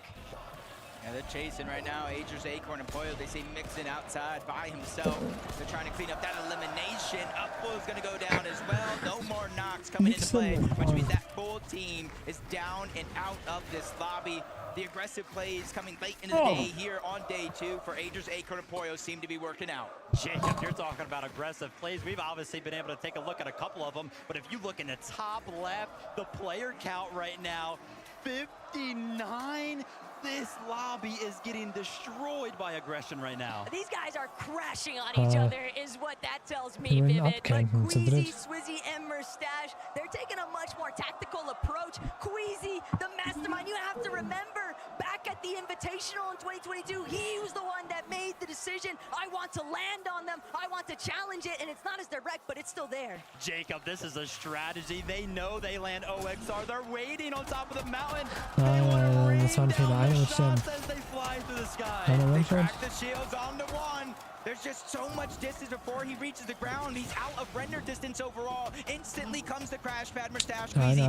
Yeah, they're chasing right now. Agers, Acorn, and Poyo, they see Mixon outside by himself. They're trying to clean up that elimination. Upwell's going to go down as well. No more knocks coming into play, which means that full team is down and out of this lobby. The aggressive plays coming late into the day here on day 2 for Agers, Acorn, and Poyo seem to be working out. Jacob, you're talking about aggressive plays. We've obviously been able to take a look at a couple of them, but if you look in the top left, the player count right now, 59. This lobby is getting destroyed by aggression right now. These guys are crashing on each other is what that tells me, Vivid. But Queasy, Swizzy, and Mustache, they're taking a much more tactical approach. Queasy, the mastermind, you have to remember, back at the Invitational in 2022, he was the one that made the decision. I want to land on them. I want to challenge it, and it's not as direct, but it's still there. Jacob, this is a strategy. They know they land OXR. They're waiting on top of the mountain. They want to rain down the shots as they fly through the sky. They crack the shields onto one. There's just so much distance before he reaches the ground. He's out of render distance overall. Instantly comes the crash pad, Mustache, Queasy,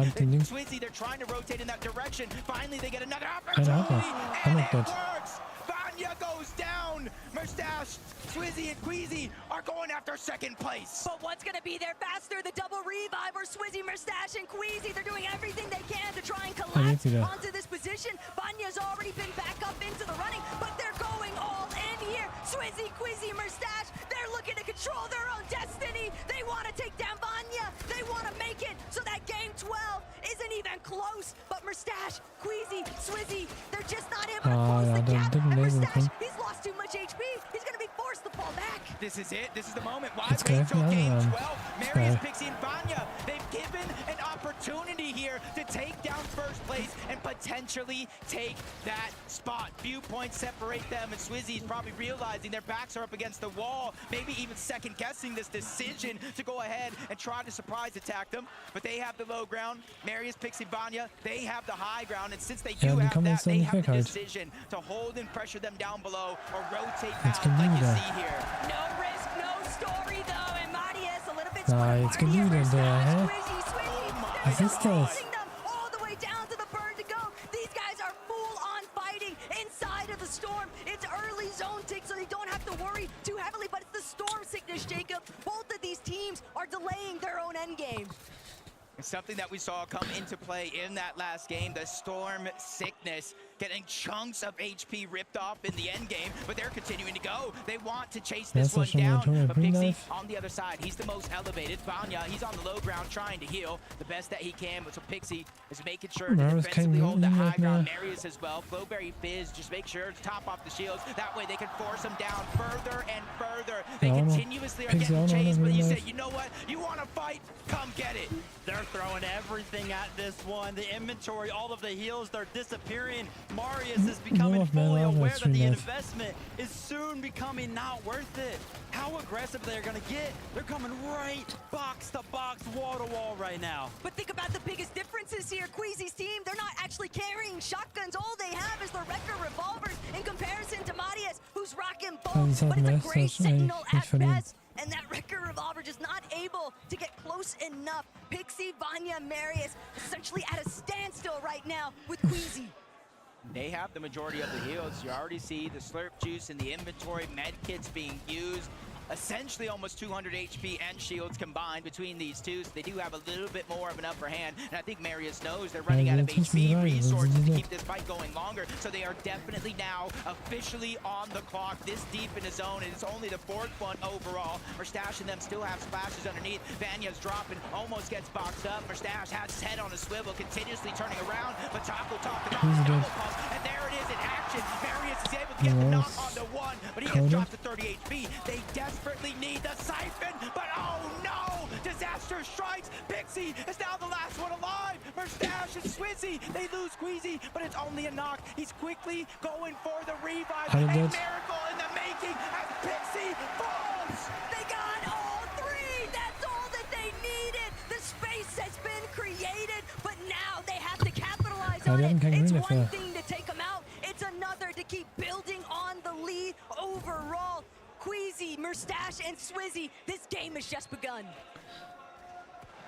Swizzy. They're trying to rotate in that direction. Finally, they get another opportunity, and it works. Vanya goes down. Mustache, Swizzy, and Queasy are going after second place. But what's going to be there faster? The double revive or Swizzy, Mustache, and Queasy. They're doing everything they can to try and collapse onto this position. Vanya's already been back up into the running, but they're going all in here. Swizzy, Queasy, Mustache, they're looking to control their own destiny. They want to take down Vanya. They want to make it so that game 12 isn't even close. But Mustache, Queasy, Swizzy, they're just not able to close the gap. And Mustache, he's lost too much HP. He's going to be forced to fall back. This is it. This is the moment. Why wait till game 12? Marius, Pixie, and Vanya, they've given an opportunity here to take down first place and potentially take that spot. Few points separate them, and Swizzy's probably realizing their backs are up against the wall, maybe even second-guessing this decision to go ahead and try to surprise attack them. But they have the low ground. Marius, Pixie, Vanya, they have the high ground, and since they do have that, they have the decision to hold and pressure them down below or rotate out like you see here. No risk, no story though, and Marius a little bit Jetzt genügt der, hä? Was ist das? all the way down to the bird to go. These guys are full on fighting inside of the storm. It's early zone tick, so they don't have to worry too heavily, but it's the storm sickness, Jacob. Both of these teams are delaying their own end game. It's something that we saw come into play in that last game, the storm sickness, getting chunks of HP ripped off in the end game, but they're continuing to go. They want to chase this one down, but Pixie on the other side, he's the most elevated. Vanya, he's on the low ground trying to heal the best that he can, but so Pixie is making sure to defensively hold the high ground. Marius as well. Flowberry Fizz, just make sure to top off the shields. That way they can force them down further and further. They continuously are getting chased, but you say, you know what? You want to fight? Come get it. They're throwing everything at this one. The inventory, all of the heals, they're disappearing. Marius is becoming fully aware that the investment is soon becoming not worth it. How aggressive they're going to get. They're coming right box to box, wall to wall right now. But think about the biggest differences here. Queasy's team, they're not actually carrying shotguns. All they have is the Wrecker revolvers in comparison to Marius, who's rocking both. But it's a great sentinel at best. And that Wrecker revolver just not able to get close enough. Pixie, Vanya, Marius essentially at a standstill right now with Queasy. They have the majority of the heals. You already see the slurp juice in the inventory, med kits being used. Essentially almost 200 HP and shields combined between these two, so they do have a little bit more of an upper hand. And I think Marius knows they're running out of HP resources to keep this fight going longer, so they are definitely now officially on the clock this deep in the zone, and it's only the fourth one overall. Mustache and them still have splashes underneath. Vanya's dropping, almost gets boxed up. Mustache has his head on a swivel, continuously turning around, but Taco talked about the double pump, and there it is in action. Marius is able to get the knock onto one, but he gets dropped to 30 HP. They desperately need the siphon, but oh no! Disaster strikes! Pixie is now the last one alive! Mustache and Swizzy, they lose Queasy, but it's only a knock. He's quickly going for the revive. A miracle in the making as Pixie falls! They got all three! die hatten kein Grün It's one dafür. thing to take them out, it's another to keep building on the lead overall. Queasy, Mustache, and Swizzy, this game has just begun.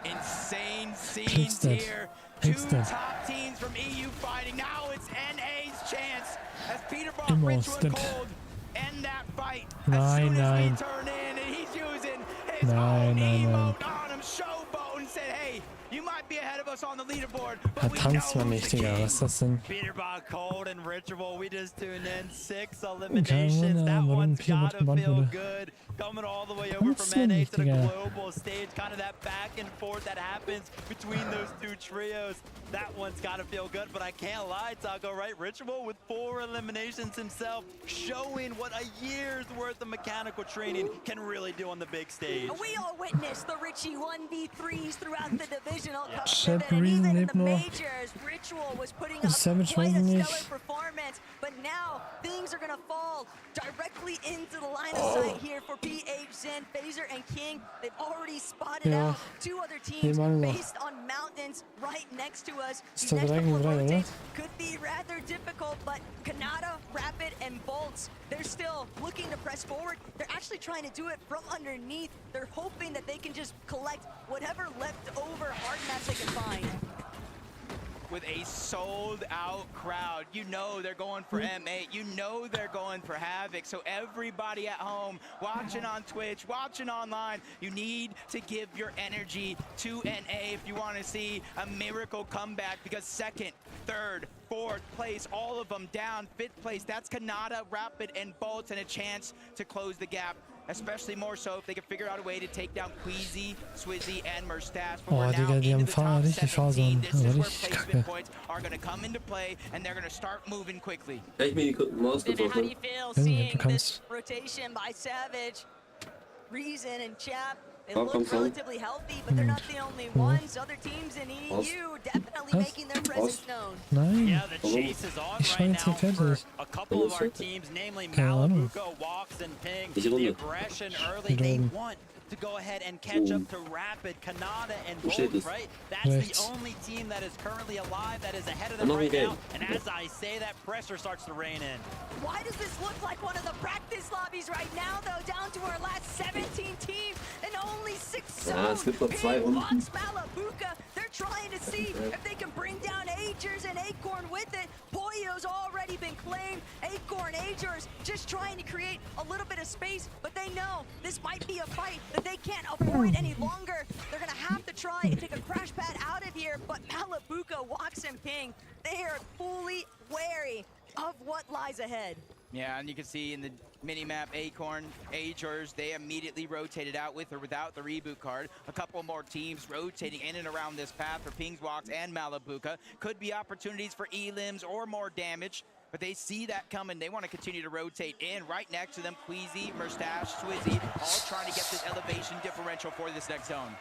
Insane scenes here. Two top teams from EU fighting. Now it's NA's chance as Peter brought Ritual cold. End that fight as soon as we turn in, and he's using his own emote on him, showboat, and said, hey, you might be ahead of us on the leaderboard, but we know Tanzt man nicht, Digga. Was ist das denn? Peter brought cold and Ritual. We just tuned in 6 eliminations. That one's gotta feel good. Coming all the way over from NA to the global stage. Kind of that back and forth that happens between those two trios. That one's gotta feel good, but I can't lie, Taco, right? Ritual with 4 eliminations himself, showing what a year's worth of mechanical training can really do on the big stage. We all witnessed the Richie 1v3s throughout the divisional cup Shep pivot, and Reason even in lebt the noch. majors, Ritual was putting up Savage quite weiß a nicht. stellar performance, but now things are gonna fall directly into the line of sight here for PH, Zen, Phaser, and King. They've already spotted out 2 other teams based on mountains right next to us. These next couple of rotates could be rather difficult, but Kanada, Rapid, and Bolts, they're still looking to press forward. They're actually trying to do it from underneath. They're hoping that they can just collect whatever leftover hard maps they can find. With a sold-out crowd, you know they're going for M8. You know they're going for Havoc. So everybody at home, watching on Twitch, watching online, you need to give your energy to NA if you want to see a miracle comeback, because 2nd, 3rd, 4th place, all of them down. 5th place, that's Kanada, Rapid, and Bolts, and a chance to close the gap. Especially more so if they can figure out a way to take down Queasy, Swizzy, and Mustache. Oh, Digga, die haben richtig Fasern. Also richtig kacke. Are going to come into play, and they're going to start moving quickly. How do you feel seeing this rotation by Savage, Reason, and Chap? They look relatively healthy, but they're not the only ones. Other teams in EU definitely making their presence known. Nein. Yeah, the chase is on Ich war right jetzt now hier for fertig. a couple of our teams, namely Keine Ahnung. Malabuka, Walks, and Ping. The aggression early, they want to go ahead and catch up to Rapid, Kanada, and Bolts, right? That's the only team that is currently alive that is ahead of them right now. And as I say, that pressure starts to rain in. Why does this look like one of the practice lobbies right now, though? Down to our last 17 teams and only 6 zones. Ping, Walks, Malabuka, they're trying to see if they can bring down Agers and Acorn with it. Pollo's already been claimed. Acorn, Agers, just trying to create a little bit of space, but they know this might be a fight that they can't avoid any longer. They're gonna have to try and take a crash pad out of here, but Malabuka, Walks, and Ping, they are fully wary of what lies ahead. Yeah, and you can see in the mini-map, Acorn, Agers, they immediately rotated out with or without the reboot card. A couple more teams rotating in and around this path for Pings, Walks, and Malabuka. Could be opportunities for elims or more damage, but they see that coming. They want to continue to rotate in. Right next to them, Queasy, Mustache, Swizzy, all trying to get this elevation differential for this next zone.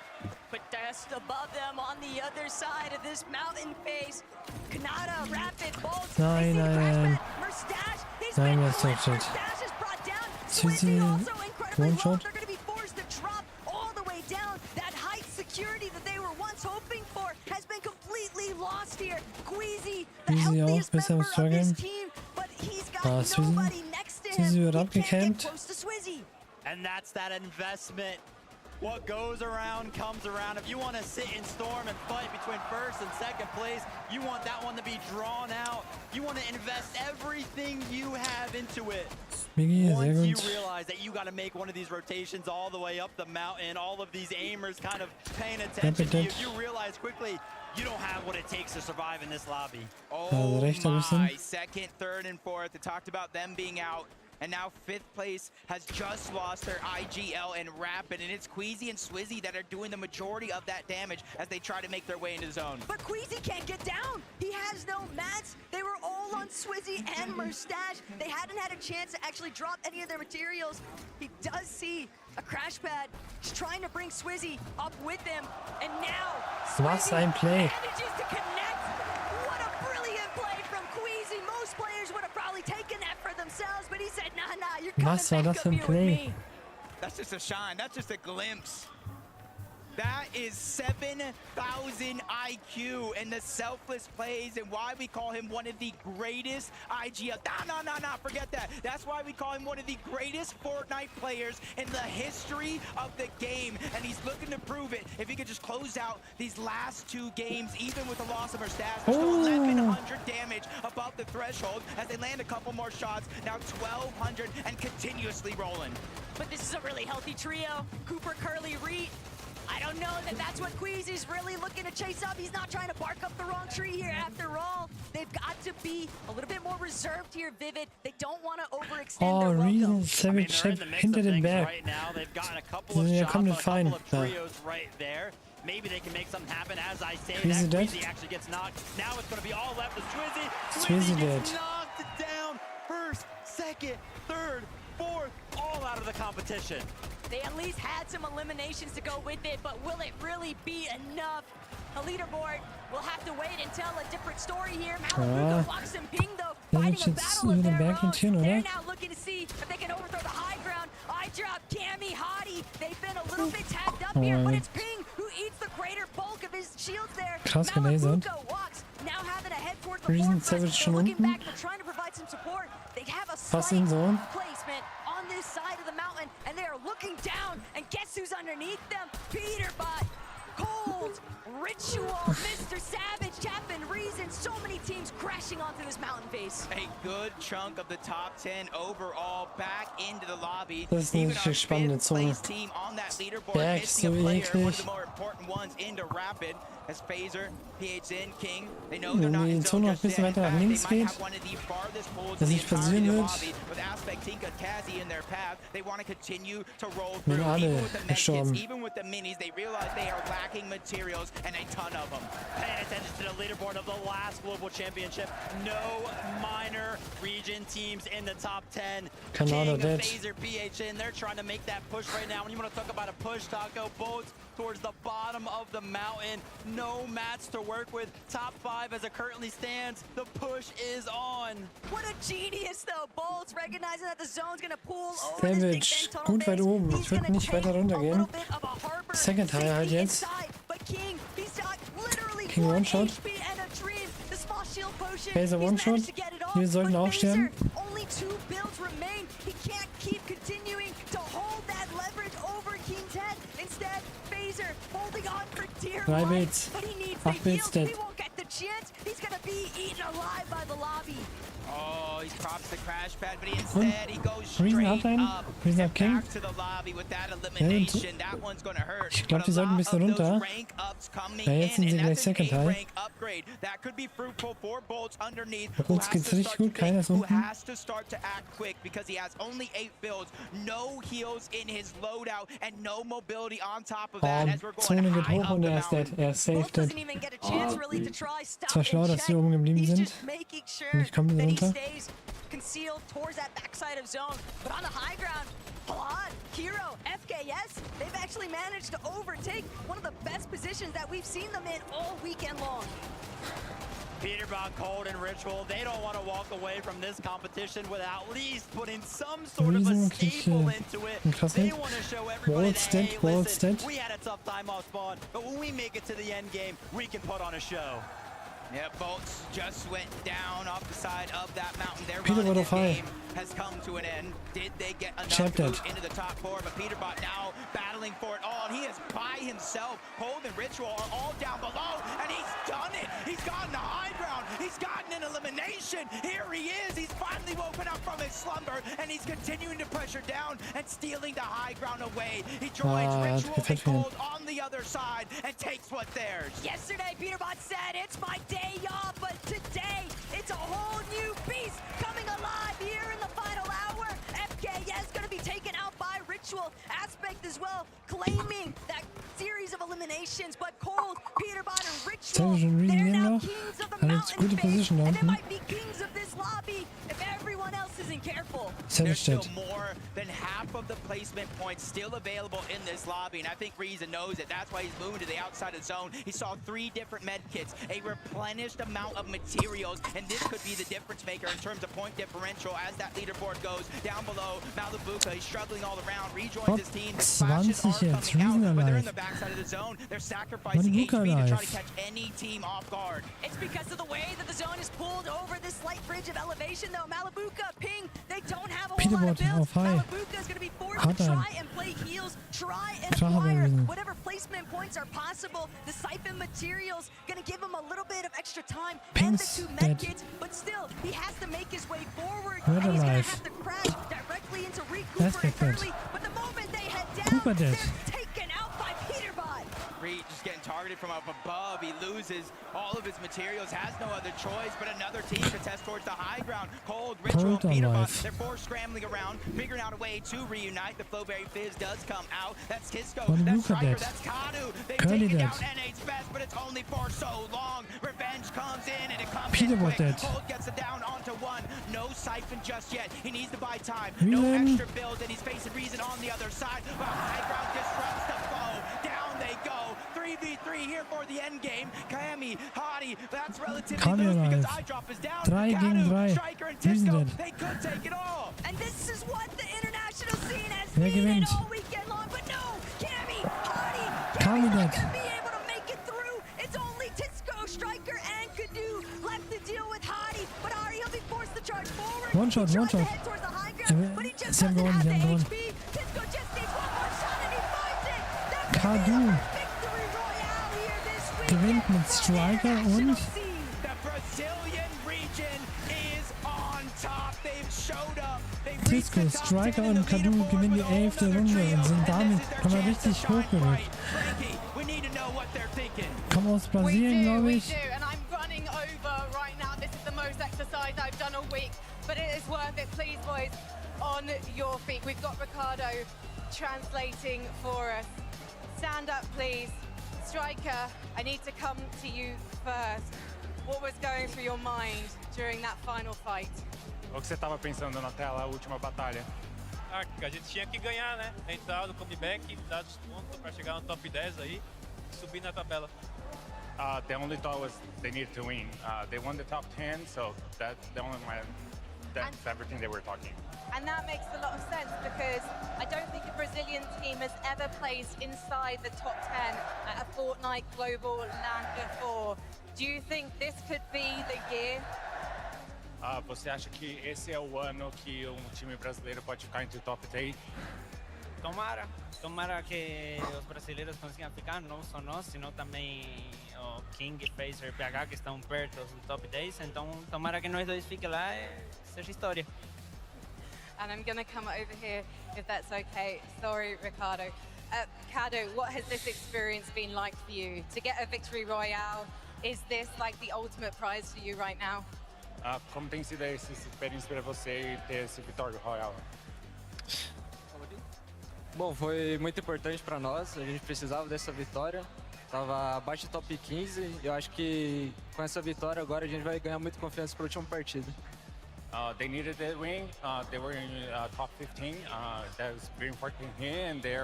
But just above them on the other side of this mountain face, Kanada, Rapid, Bolts, Nein, nein. Mustache, he's Nein, been das ist doch shit. Mustache is brought down. Swizzy, also incredibly low. One-Shot. They're going to be forced to drop all the way down. That height security that they were once hoping for has been completely lost here. Queasy, the healthiest member of this team, but he's got nobody next to him. Swizzy wird He can't abgekämpft. get close to Swizzy. And that's that investment. What goes around comes around. If you want to sit and storm and fight between 1st and 2nd place, you want that one to be drawn out. You want to invest everything you have into it. Once you realize that you got to make one of these rotations all the way up the mountain, all of these aimers kind of paying attention to you, you realize quickly you don't have what it takes to survive in this lobby. Oh my, 2nd, 3rd, and 4th. They talked about them being out. And now 5th place has just lost their IGL and Rapid, and it's Queasy and Swizzy that are doing the majority of that damage as they try to make their way into the zone. But Queasy can't get down. He has no mats. They were all on Swizzy and Mustache. They hadn't had a chance to actually drop any of their materials. He does see a crash pad. He's trying to bring Swizzy up with him. And now Was ein Play. manages to connect. What a brilliant play from Queasy. Most players would have probably taken that for themselves, but he said, nah, you're coming Was war back das up für ein here with Play? me. That's just a shine. That's just a glimpse. That is 7,000 IQ and the selfless plays and why we call him one of the greatest forget that. That's why we call him one of the greatest Fortnite players in the history of the game. And he's looking to prove it. If he could just close out these last 2 games, even with the loss of our stats, there's still 1,100 damage above the threshold as they land a couple more shots. Now 1,200 and continuously rolling. But this is a really healthy trio. Cooper, Curly, Reed. I don't know that that's what Queasy's really looking to chase up. He's not trying to bark up the wrong tree here. After all, they've got to be a little bit more reserved here, Vivid. They don't want to overextend their Reason Savage hinter den Berg. Right now, they've gotten a couple of Ja shots komplett on a fein. couple of trios right there. Maybe they can make something happen. As I say, Queasy that dead. Queasy actually gets knocked. Now it's going to be all left with Twizzy. Twizzy gets dead. knocked down. First, second, third, fourth, all out of the competition. They at least had some eliminations to go with it, but will it really be enough? The leaderboard will have to wait and tell a different story here. Malibu walks and Ping, though, fighting a battle of their own. They're now looking to see if they can overthrow the high ground. I drop Cammy, Hottie. They've been a little bit tagged up here, but it's Ping who eats the greater bulk of his shields there. Krass gelasert. Walks, now having to head towards the Reason fortress. Savage schon Looking unten. back, they're trying to provide some support. They have a Fast in Zone. placement on this side of the mountain, and they are looking down, and guess who's underneath them? Peterbot, Cold, Ritual, Mr. Savage, Captain Reason, so many teams crashing onto this mountain face. A good chunk of the top 10 overall back into the lobby. Das ist eine richtig spannende Zone. Team on that leaderboard, Berg missing so a player, one of eklig. the more important ones into Rapid. As Phaser, PHN, King, they know they're not Wenn in die Zone zone noch ein just bisschen yet. weiter nach They links might geht, have one of the farthest pulls dass in the nicht passieren entirety of the wird. lobby. With Aspect, Tinka, Cassie in their path, they want to continue to roll Wenn through. alle Even with the medkits, gestorben. even with the minis, they realize they are lacking materials and a ton of them. Paying attention to the leaderboard of the last global championship. No minor region teams in the top 10. Kanal King, dead. Phaser, PHN, they're trying to make that push right now. When you want to talk about a push, Taco, boats towards the bottom of the mountain. No mats to work with. Top 5 as it currently stands. The push is on. What a genius, though. Bolts recognizing that the zone's gonna pull over this Big Savage, Ben tunnel gut weit base. oben. He's Wird gonna nicht take weiter a runtergehen. little bit of a harbor Second Teil halt safety jetzt. inside, but King, he's got literally King one One-Shot. HP and a dream. The small shield potion. Phaser he's One-Shot. managed to get it off, Wir sollten but auch sterben. Phaser, only 2 builds remain. He can't keep continuing to hold that leverage over King Ted. Instead, Phaser holding on for dear 3 life, Bits. but he needs 8 the Bits heals. dead. He won't get the chance. He's gonna be eaten alive by the lobby. Oh, he props the crash pad, but instead he goes Reason straight Hotline? up Reason and King? back to the lobby with that elimination. That one's gonna hurt. Ich glaube, But die a sollten ein lot bisschen of those runter. rank ups coming Ja, jetzt sind in, sie and gleich that's an Second Teil. A-rank upgrade. That could be fruitful for Bolts underneath. Bei Who uns has geht's to richtig start gut, to keiner think, ist who unten. has to start to act quick because he has only 8 builds, no heals in his loadout, and no mobility on top of that as we're going Zone geht high hoch up und the er ist dead. mountain. Er ist safe dead. Doesn't even get a chance really to try stop Es war schlau, and dass sie check. oben geblieben He's sind. just making sure Und ich komme that he runter. stays concealed towards that backside of zone. But on the high ground, Palad, Hero, FKS, they've actually managed to overtake one of the best positions that we've seen them in all weekend long. Peterbot, Cold, and Ritual, they don't want to walk away from this competition without at least putting some sort of a Reason kriegt staple hier into it. einen krassen They Hit. want to show everybody that, hey, World's listen, dead. we had a tough time off spawn, but when we make it to the end game, we can put on a show. Yeah, Bolts just went down off the side of that mountain. Their Peter run in war this doch high. game has come to an end. Did they get enough Champ to move dead. into the top 4? But Peterbot now battling for it all, and he is by himself. Cold and Ritual are all down below, and he's done it. He's gotten the high ground. He's gotten an elimination. Here he is. He's finally woken up from his slumber, and he's continuing to pressure down and stealing the high ground away. He joins Ah, Ritual and gefällt mir. Cold on the other side and takes what's theirs. Yesterday, Peterbot said, it's my day off, but today, it's a whole new beast coming alive here in the final hour. FKS going to be taken out by Ritual. Aspect as well, claiming that series of eliminations, but Cold, Peterbot, and Ritual, Savage und they're Reason now noch. kings of the Hat jetzt mountain gute phase, Position da and they unten. might be kings of this lobby if everyone else isn't careful. Zelle there's still steht. more than half of the placement points still available in this lobby, and I think Riza knows it. That's why he's moving to the outside of zone. He saw 3 different med kits, a replenished amount of materials, and this could be the difference maker in terms of point differential as that leaderboard goes down below. Malabuka, he's struggling all around, rejoins his team. The splashes are 20 jetzt, coming out, but they're in alive. the backside of the zone. They're sacrificing Malabuka HP to try alive. to catch any team off guard. It's because of the way that the zone is pulled over this slight bridge of elevation, though. Malabuka, Ping, they don't have a whole lot of Peterbot builds. auf High. Malabuka is going to be forced Hat to er. try and play heals, try and Drache acquire bewiesen. whatever placement points are possible. The siphon materials going to give him a little bit of extra time and the Ping's 2 med dead. kits, but still, he has to make his way forward, Red and he's going alive. to have to crash directly into That's Recooper good. early. But the moment they head down, Cooper dead. they're taken out by Peterbot. Reed just getting targeted from up above. He loses all of his materials, has no other choice, but another team contests towards the high ground. Cold, Ritual, Cold Peterbot, alive. they're forced scrambling around, figuring out a way to reunite. The Flowberry Fizz does come out. That's Kisco, One that's Luca Striker, dead. that's Kadu. They've Curly taken dead. down NA's best, but it's only for so long. Revenge comes in, and it comes Peterbot in quick. dead. Cold gets it down onto 1. No siphon just yet. He needs to buy time. No Reason. extra builds, and he's facing Reason on the other side. Well, high ground disrupts the foe. Down they go. 3v3 here for the end game. Kami, Hadi, that's relatively Kami loose because alive. iDrop is down. 3 gegen 3. Striker and Reason Tisco, dead. they could take it all. And this is what the international scene has Wer needed gewinnt? all weekend long. But no, Kami, Hardy, Kami Kami's not dead. going to be able to make it through. It's only Tisco, Striker, and Kadu left to deal with Hardy. But Hardy, he'll be forced to charge forward. One shot, He one tries to shot. head towards the high ground, but he just Sie haben doesn't gewonnen, have sie the haben gewonnen. HP. Tisco just needs one more shot, and he finds it. That's Kadu victory royale here this week. gewinnt mit Striker und The Brazilian region is on top. They've showed up. They've reached Tisco, the top Striker 10 in und the Kadu leaderboard gewinnen die with a whole 11. nother Runde trio, und sind and damit this is their haben wir chance richtig to shine hochgerückt. bright. Frankie, we need to know what they're thinking. Kommen aus Brasilien, we glaube do, ich. and I'm running over right now. This is the most exercise I've done all week, but it is worth it. Please, boys, on your feet. We've got Ricardo translating for us. Stand up, please. Striker, I need to come to you first. What was going through your mind during that final fight? O que você estava pensando na tela, a última batalha? Ah, que a gente tinha que ganhar, né? Entrar no comeback, dar desconto para chegar no top 10 aí e subir na tabela. The only thought was they needed to win. They won the top 10, so that's the only that's everything they were talking. And that makes a lot of sense because I don't think a Brazilian team has ever placed inside the top 10 at a Fortnite Global LAN before. Do you think this could be the year? Você acha que esse é o ano que um time brasileiro pode ficar entre o top 10? Tomara que os brasileiros consigam ficar, não só nós, sino também o King, Phaser, PH que estão perto do top 10, então tomara que nós dois fiquem lá e seja história. And I'm going to come over here if that's okay. Sorry, Ricardo. Kado, what has this experience been like for you? To get a victory royale, is this like the ultimate prize for you right now? Como tem sido essa experiência para você ter esse vitória royal? Bom, foi muito importante para nós, a gente precisava dessa vitória. Tava abaixo do top 15 e eu acho que com essa vitória agora a gente vai ganhar muita confiança para a última partida. They needed that win. They were in top 15. That was very important here, and they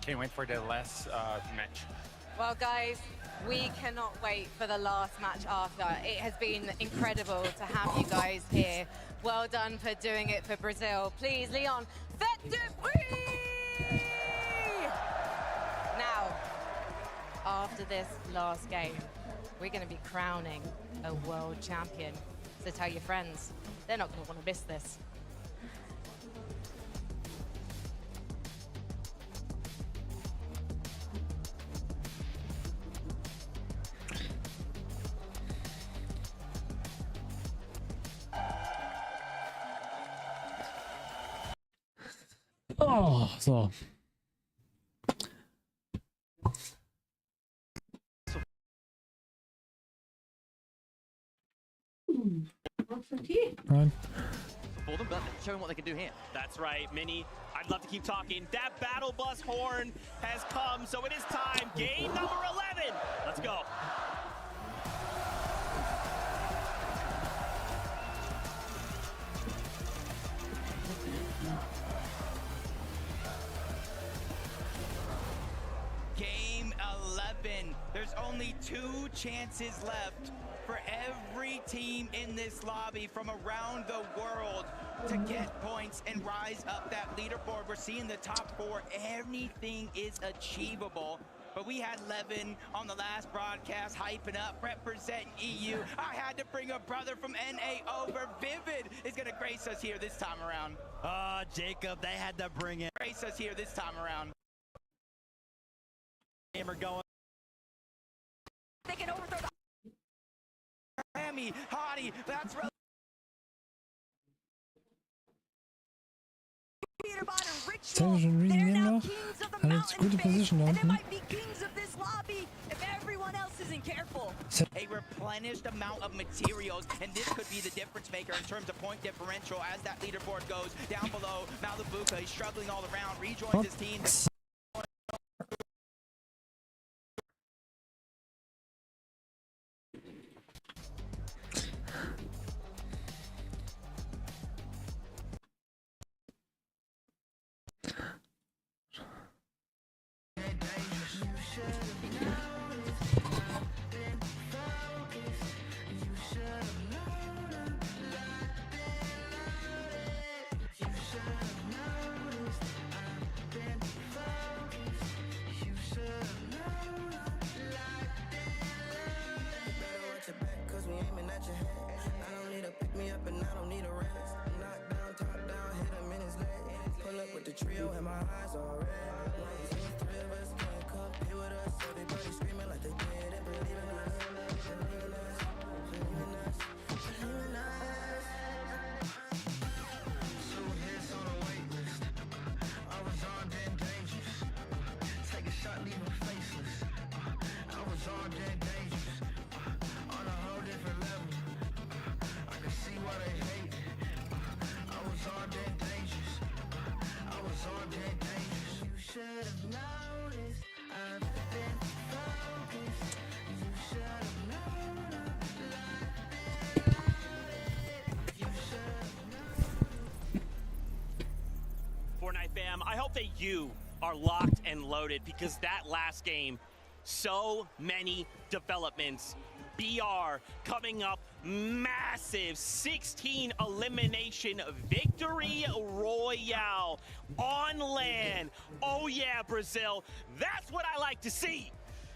can't wait for the last match. Well, guys, we cannot wait for the last match after. It has been incredible to have you guys here. Well done for doing it for Brazil. Please, Leon, faites du bruit! Now, after this last game, we're going to be crowning a world champion. So tell your friends, they're not going to want to miss this. Oh, so. Nein. For them, but showing what they can do here. That's right, Mini. I'd love to keep talking. That battle bus horn has come, so it is time. Game number 11. Let's go. happen. There's only 2 chances left for every team in this lobby from around the world to get points and rise up that leaderboard. We're seeing the top 4. Anything is achievable. But we had Levin on the last broadcast hyping up, representing EU. I had to bring a brother from NA over. Vivid is going to grace us here this time around. Jacob, they had to bring it. Grace us here this time around. Gamer going. They can overthrow the Miami, Hottie, that's Sehr schon Reason noch. Hat jetzt gute Position da unten. A replenished amount of materials, and this could be the difference maker in terms of point differential as that leaderboard goes down below. Malibuka is struggling all around, rejoins his team. Trio and my eyes are red. The 3 of us can't compete with us. Everybody screaming like they did and believe in us. Believe in us. Believe in us. Believe in us. 2 hits on the wait list. I was armed and dangerous. Take a shot, leave them faceless. I was armed and dangerous. On a whole different level. I can see why they hate it. I was armed and dangerous. I was armed and dangerous. You should have noticed. I've been focused. You should have known. You should have Fortnite fam, I hope that you are locked and loaded because that last game, so many developments. BR coming up, massive 16 elimination victory royale on LAN. Oh yeah, Brazil, that's what I like to see.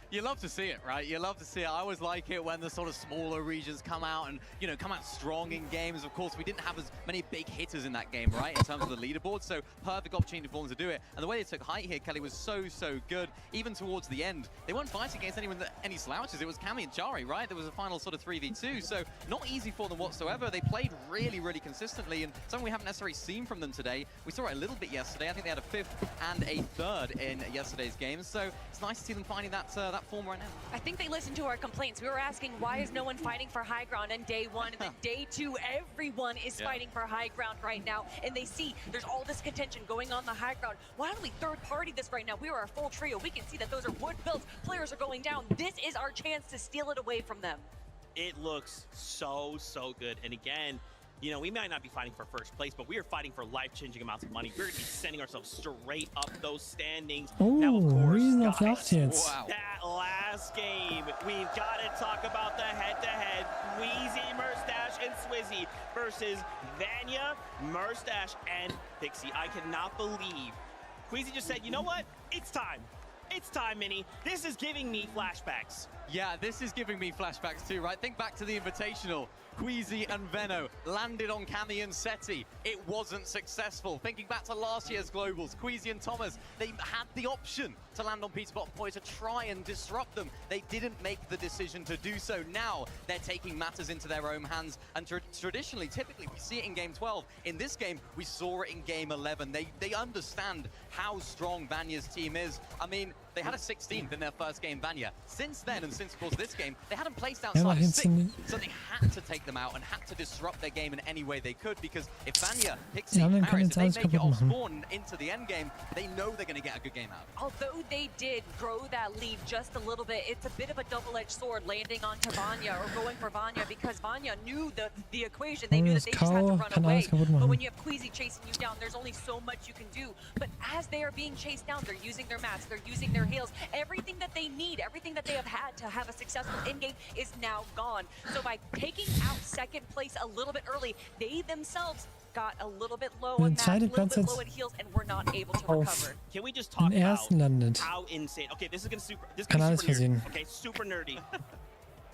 You love to see it, right? You love to see it. I always like it when the sort of smaller regions come out and, you know, come out strong in games. Of course, we didn't have as many big hitters in that game, right, in terms of the leaderboard, so perfect opportunity for them to do it. And the way they took height here, Kelly, was so good. Even towards the end, they weren't fighting against any slouches. It was Cammy and Jari, right? There was a final sort of 3v2, so not easy for them whatsoever. They played really consistently, and something we haven't necessarily seen from them today. We saw it a little bit yesterday. I think they had a 5th and a 3rd in yesterday's game, so it's nice to see them finding that form right now. I think they listened to our complaints. We were asking, why is no one fighting for high ground on day 1? And then day 2, everyone is fighting for high ground right now. And they see there's all this contention going on the high ground. Why don't we third party this right now? We are a full trio. We can see that those are wood builds. Players are going down. This is our chance to steal it away from them. It looks so good. And again, you know, we might not be fighting for first place, but we are fighting for life-changing amounts of money. We're going to be sending ourselves straight up those standings. Now, of course, guys, that last game, we've got to talk about the head-to-head. Queasy, Merstash, and Swizzy versus Vanya, Merstash, and Pixie. I cannot believe Queasy just said, you know what? It's time. It's time, Mini. This is giving me flashbacks. Yeah, this is giving me flashbacks too, right? Think back to the Invitational. Queasy and Venno landed on Cammy and Seti. It wasn't successful. Thinking back to last year's Globals, Queasy and Thomas, they had the option to land on Peter Bottom Boy to try and disrupt them. They didn't make the decision to do so. Now they're taking matters into their own hands. And traditionally, typically, we see it in Game 12. In this game, we saw it in Game 11. They understand how strong Vanya's team is. I mean, they had a 16th in their first game, Vanya. Since then, and since, of course, this game, they hadn't placed outside of 6th. So they had to take them out and had to disrupt their game in any way they could, because if Vanya, Pixie, Paris, if they make it off spawn into the end game, they know they're going to get a good game out. Although they did grow that lead just a little bit, it's a bit of a double-edged sword landing onto Vanya or going for Vanya, because Vanya knew the equation. They knew that they just had to run away. But when you have Queasy chasing you down, there's only so much you can do. But as they are being chased down, they're using their mats, they're using their their heels. Everything that they need, everything that they have had to have a successful in-game is now gone. So by taking out second place a little bit early, they themselves got a little bit low on that, a little bit low in heels, and were not able to recover. Can we just talk about landet. how insane? Okay, this is gonna super Kanal ist versehen. nerdy. Okay, super nerdy.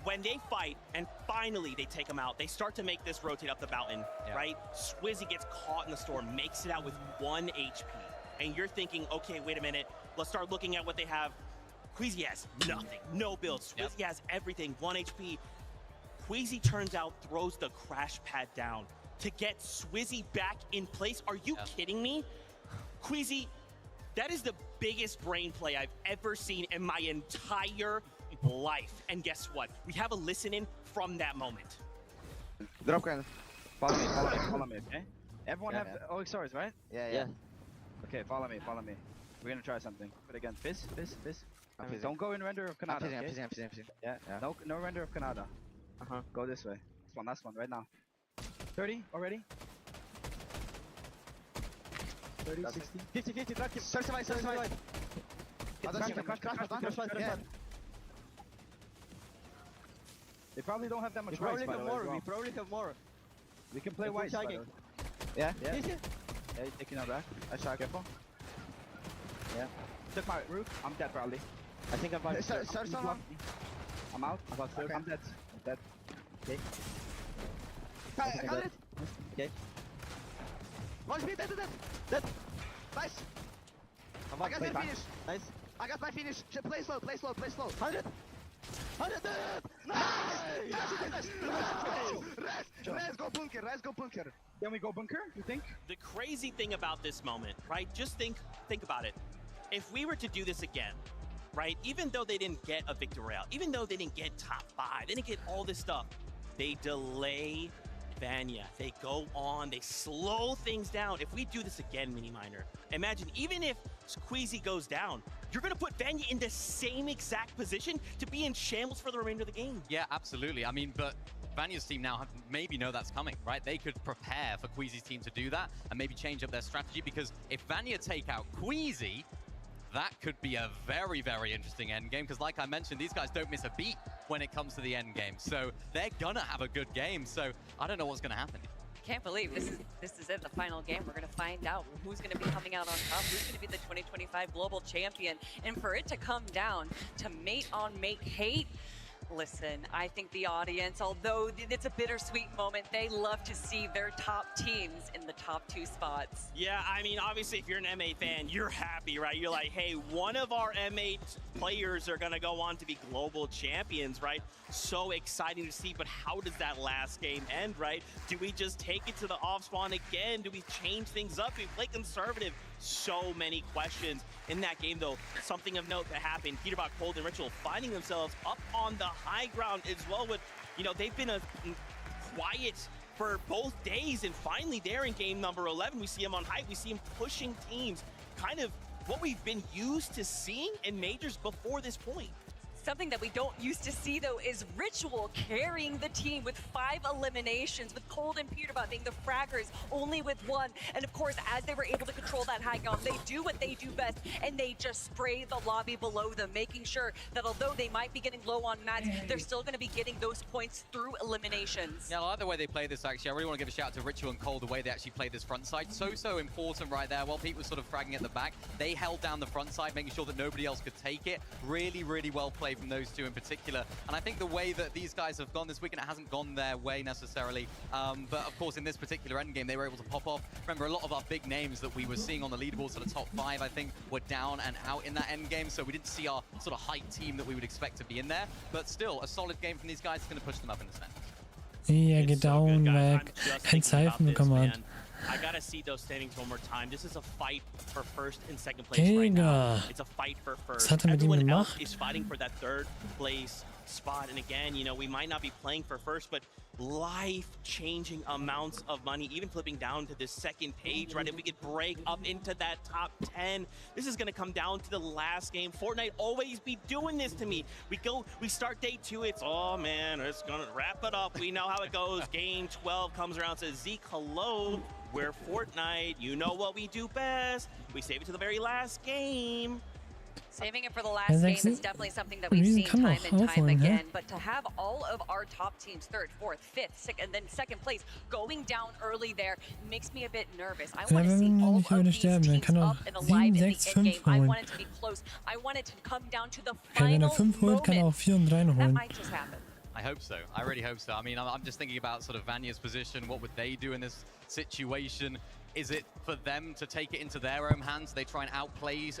When they fight and finally they take them out, they start to make this rotate up the mountain, right? Swizzy gets caught in the storm, makes it out with 1 HP. And you're thinking, okay, wait a minute, let's start looking at what they have. Queasy has nothing, no build. Swizzy has everything, 1 HP. Queasy turns out, throws the crash pad down to get Swizzy back in place. Are you kidding me? Queasy, that is the biggest brain play I've ever seen in my entire life. And guess what? We have a listen-in from that moment. Drop can. Follow me, okay? Everyone have OXRs, right? Yeah. Okay, follow me. We're gonna try something. But again, fist. Don't go in render of Canada, okay? Yeah. No render of Canada. Go this way. Last one, right now. 30 already? 30, 60. 50, 30. Survive. Crash. They probably don't have that much rights, by the way. We probably have more. We can play white. Yeah. Yeah, taking out back. I shot, careful. Yeah. Took my roof. I'm dead, probably. I think I'm about I'm out. I'm dead. Okay. I got it. Okay. Watch me, dead. Nice. I got my finish. Nice. I got my finish. Play slow. 100. Nice. Let's go bunker. Can we go bunker, you think? The crazy thing about this moment, right? Just think about it. If we were to do this again, right? Even though they didn't get a victory royale, even though they didn't get top 5, they didn't get all this stuff, they delay Vanya. They go on, they slow things down. If we do this again, Mini Miner, imagine even if Queasy goes down, you're going to put Vanya in the same exact position to be in shambles for the remainder of the game. Yeah, absolutely. I mean, but Vanya's team now maybe know that's coming, right? They could prepare for Queasy's team to do that and maybe change up their strategy, because if Vanya take out Queasy, that could be a very, very interesting endgame, because like I mentioned, these guys don't miss a beat when it comes to the endgame. So they're gonna have a good game. So I don't know what's gonna happen. Can't believe this is it, the final game. We're gonna find out who's gonna be coming out on top, who's gonna be the 2025 global champion. And for it to come down to mate on make hate, listen, I think the audience, although it's a bittersweet moment, they love to see their top teams in the top 2 spots. Yeah, I mean, obviously, if you're an MA fan, you're happy, right? You're like, hey, one of our MA players are going to go on to be global champions, right? So exciting to see, but how does that last game end, right? Do we just take it to the off spawn again? Do we change things up? Do we play conservative? So many questions in that game, though. Something of note that happened, Peterbot, Cold, and Ritual finding themselves up on the high ground as well. With, you know, they've been quiet for both days, and finally there in game number 11, we see him on hype. We see him pushing teams, kind of what we've been used to seeing in majors before this point. Something that we don't used to see, though, is Ritual carrying the team with 5 eliminations, with Cold and Peterbot being the fraggers only with 1. And of course, as they were able to control that high ground, they do what they do best, and they just spray the lobby below them, making sure that although they might be getting low on mats, they're still going to be getting those points through eliminations. Yeah, I like the way they play this, actually. I really want to give a shout out to Ritual and Cole, the way they actually play this front side. So important right there. While Pete was sort of fragging at the back, they held down the front side, making sure that nobody else could take it. Really, really well played from those two in particular. And I think the way that these guys have gone this weekend, it hasn't gone their way necessarily. But of course, in this particular endgame, they were able to pop off. Remember, a lot of our big names that we were seeing on the leaderboards for the top 5, I think, were down and out in that endgame. So we didn't see our sort of hype team that we would expect to be in there. But still, a solid game from these guys is going to push them up in the standings. Ja, geht down, weg. Kein Zeichen bekommen hat. I gotta see those standings one more time. This is a fight for first and second place right now. It's a fight for first. Everyone else is fighting for that 3rd place spot. And again, you know, we might not be playing for first, but life-changing amounts of money, even flipping down to this 2nd page, right? If we could break up into that top 10, this is gonna come down to the last game. Fortnite always be doing this to me. We start day 2, it's, oh man, it's gonna wrap it up. We know how it goes. Game 12 comes around, says, Zeke, hello. We're Fortnite, you know what we do best. We save it to the very last game. Saving it for the last game is definitely something that we've seen time and time again. But to have all of our top teams, 3rd, 4th, 5th, and then 2nd place, going down early there makes me a bit nervous. I want to see all of these teams up and alive in the end game. I want it to be close. I want it to come down to the final moment. That might just happen. I hope so. I really hope so. I mean, I'm just thinking about sort of Vanya's position. What would they do in this situation? Is it for them to take it into their own hands? Do they try and outplay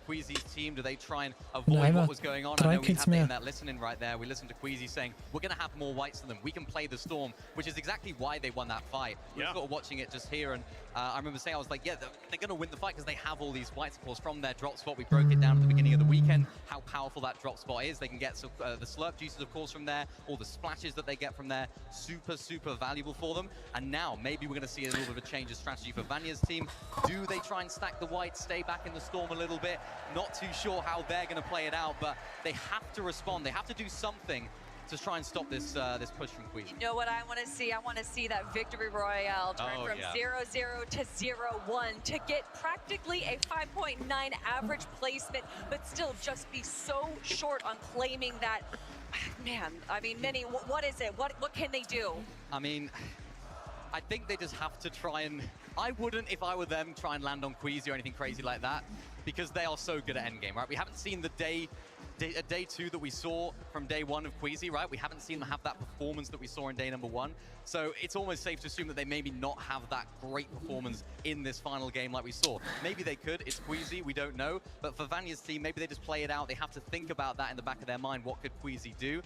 Queasy's team? Do they try and avoid what was going on? I know we had that in that listening right there. We listened to Queasy saying, we're going to have more whites than them. We can play the Storm, which is exactly why they won that fight. We were sort of watching it just here, and I remember saying, I was like, yeah, they're going to win the fight because they have all these whites, of course, from their drop spot. We broke it down at the beginning of the weekend, how powerful that drop spot is. They can get the slurp juices, of course, from there, all the splashes that they get from there. Super, super valuable for them. And now, maybe we're going to see a little bit of a change of strategy for Vanya's team. Do they try and stack the whites, stay back in the Storm a little bit? Not too sure how they're going to play it out, but they have to respond. They have to do something to try and stop this this push from Queasy. You know what I want to see? I want to see that victory royale turn from 0-0 to 0-1 to get practically a 5.9 average placement, but still just be so short on claiming that. Man, I mean, Minnie, what is it? What can they do? I mean, I think they just have to try and... I wouldn't, if I were them, try and land on Queasy or anything crazy like that, because they are so good at endgame, right? We haven't seen the day 2 that we saw from day 1 of Queasy, right? We haven't seen them have that performance that we saw in day number 1. So it's almost safe to assume that they maybe not have that great performance in this final game like we saw. Maybe they could, it's Queasy, we don't know. But for Vanya's team, maybe they just play it out. They have to think about that in the back of their mind. What could Queasy do?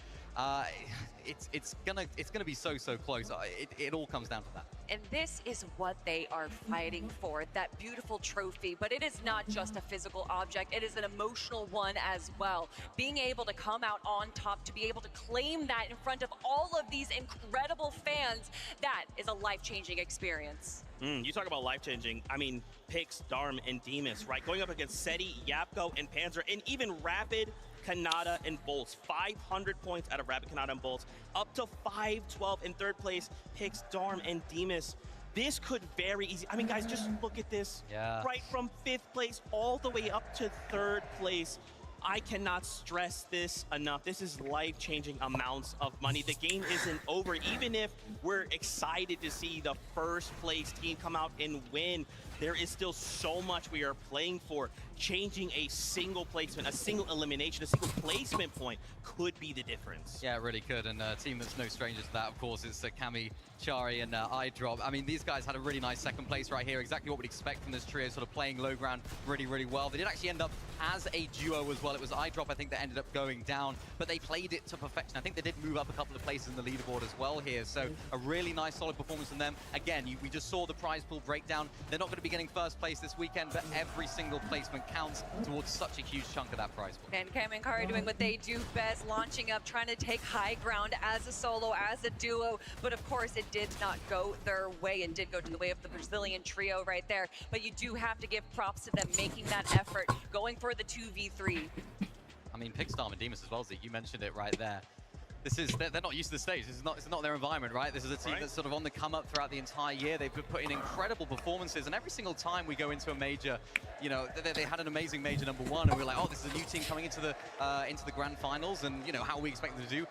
It's gonna be so close. It all comes down to that. And this is what they are fighting for, that beautiful trophy. But it is not just a physical object, it is an emotional one as well. Being able to come out on top, to be able to claim that in front of all of these incredible fans, that is a life-changing experience. You talk about life-changing. I mean, Pix, Darm, and Demus, right? Going up against Seti, Yapko, and Panzer, and even Rapid, Kanada, and Bolts. 500 points out of Rapid, Kanada, and Bolts. Up to 512 in 3rd place, Pix, Darm, and Demus. This could very easy. I mean, guys, just look at this. Yeah. Right from 5th place all the way up to 3rd place. I cannot stress this enough. This is life-changing amounts of money. The game isn't over. Even if we're excited to see the 1st place team come out and win, there is still so much we are playing for. Changing a single placement, a single elimination, a single placement point could be the difference. Yeah, it really could. And a team that's no stranger to that, of course, is Kami, Chari, and iDrop. I mean, these guys had a really nice 2nd place right here. Exactly what we'd expect from this trio, sort of playing low ground really well. They did actually end up as a duo as well. It was iDrop, I think, that ended up going down, but they played it to perfection. I think they did move up a couple of places in the leaderboard as well here. So a really nice, solid performance from them. Again, we just saw the prize pool breakdown. They're not going to be getting 1st place this weekend, but every single placement counts towards such a huge chunk of that prize pool. And Cam and Kari doing what they do best, launching up, trying to take high ground as a solo, as a duo. But of course, it did not go their way and did go to the way of the Brazilian trio right there. But you do have to give props to them making that effort, going for the 2v3. I mean, Pixstar and Demus as well, Zeke, you mentioned it right there. They're not used to the stage. It's not their environment, right? This is a team that's sort of on the come up throughout the entire year. They've put in incredible performances, and every single time we go into a major, you know, they had an amazing major number 1, and we're like, oh, this is a new team coming into the grand finals, and you know, how are we expecting them to do?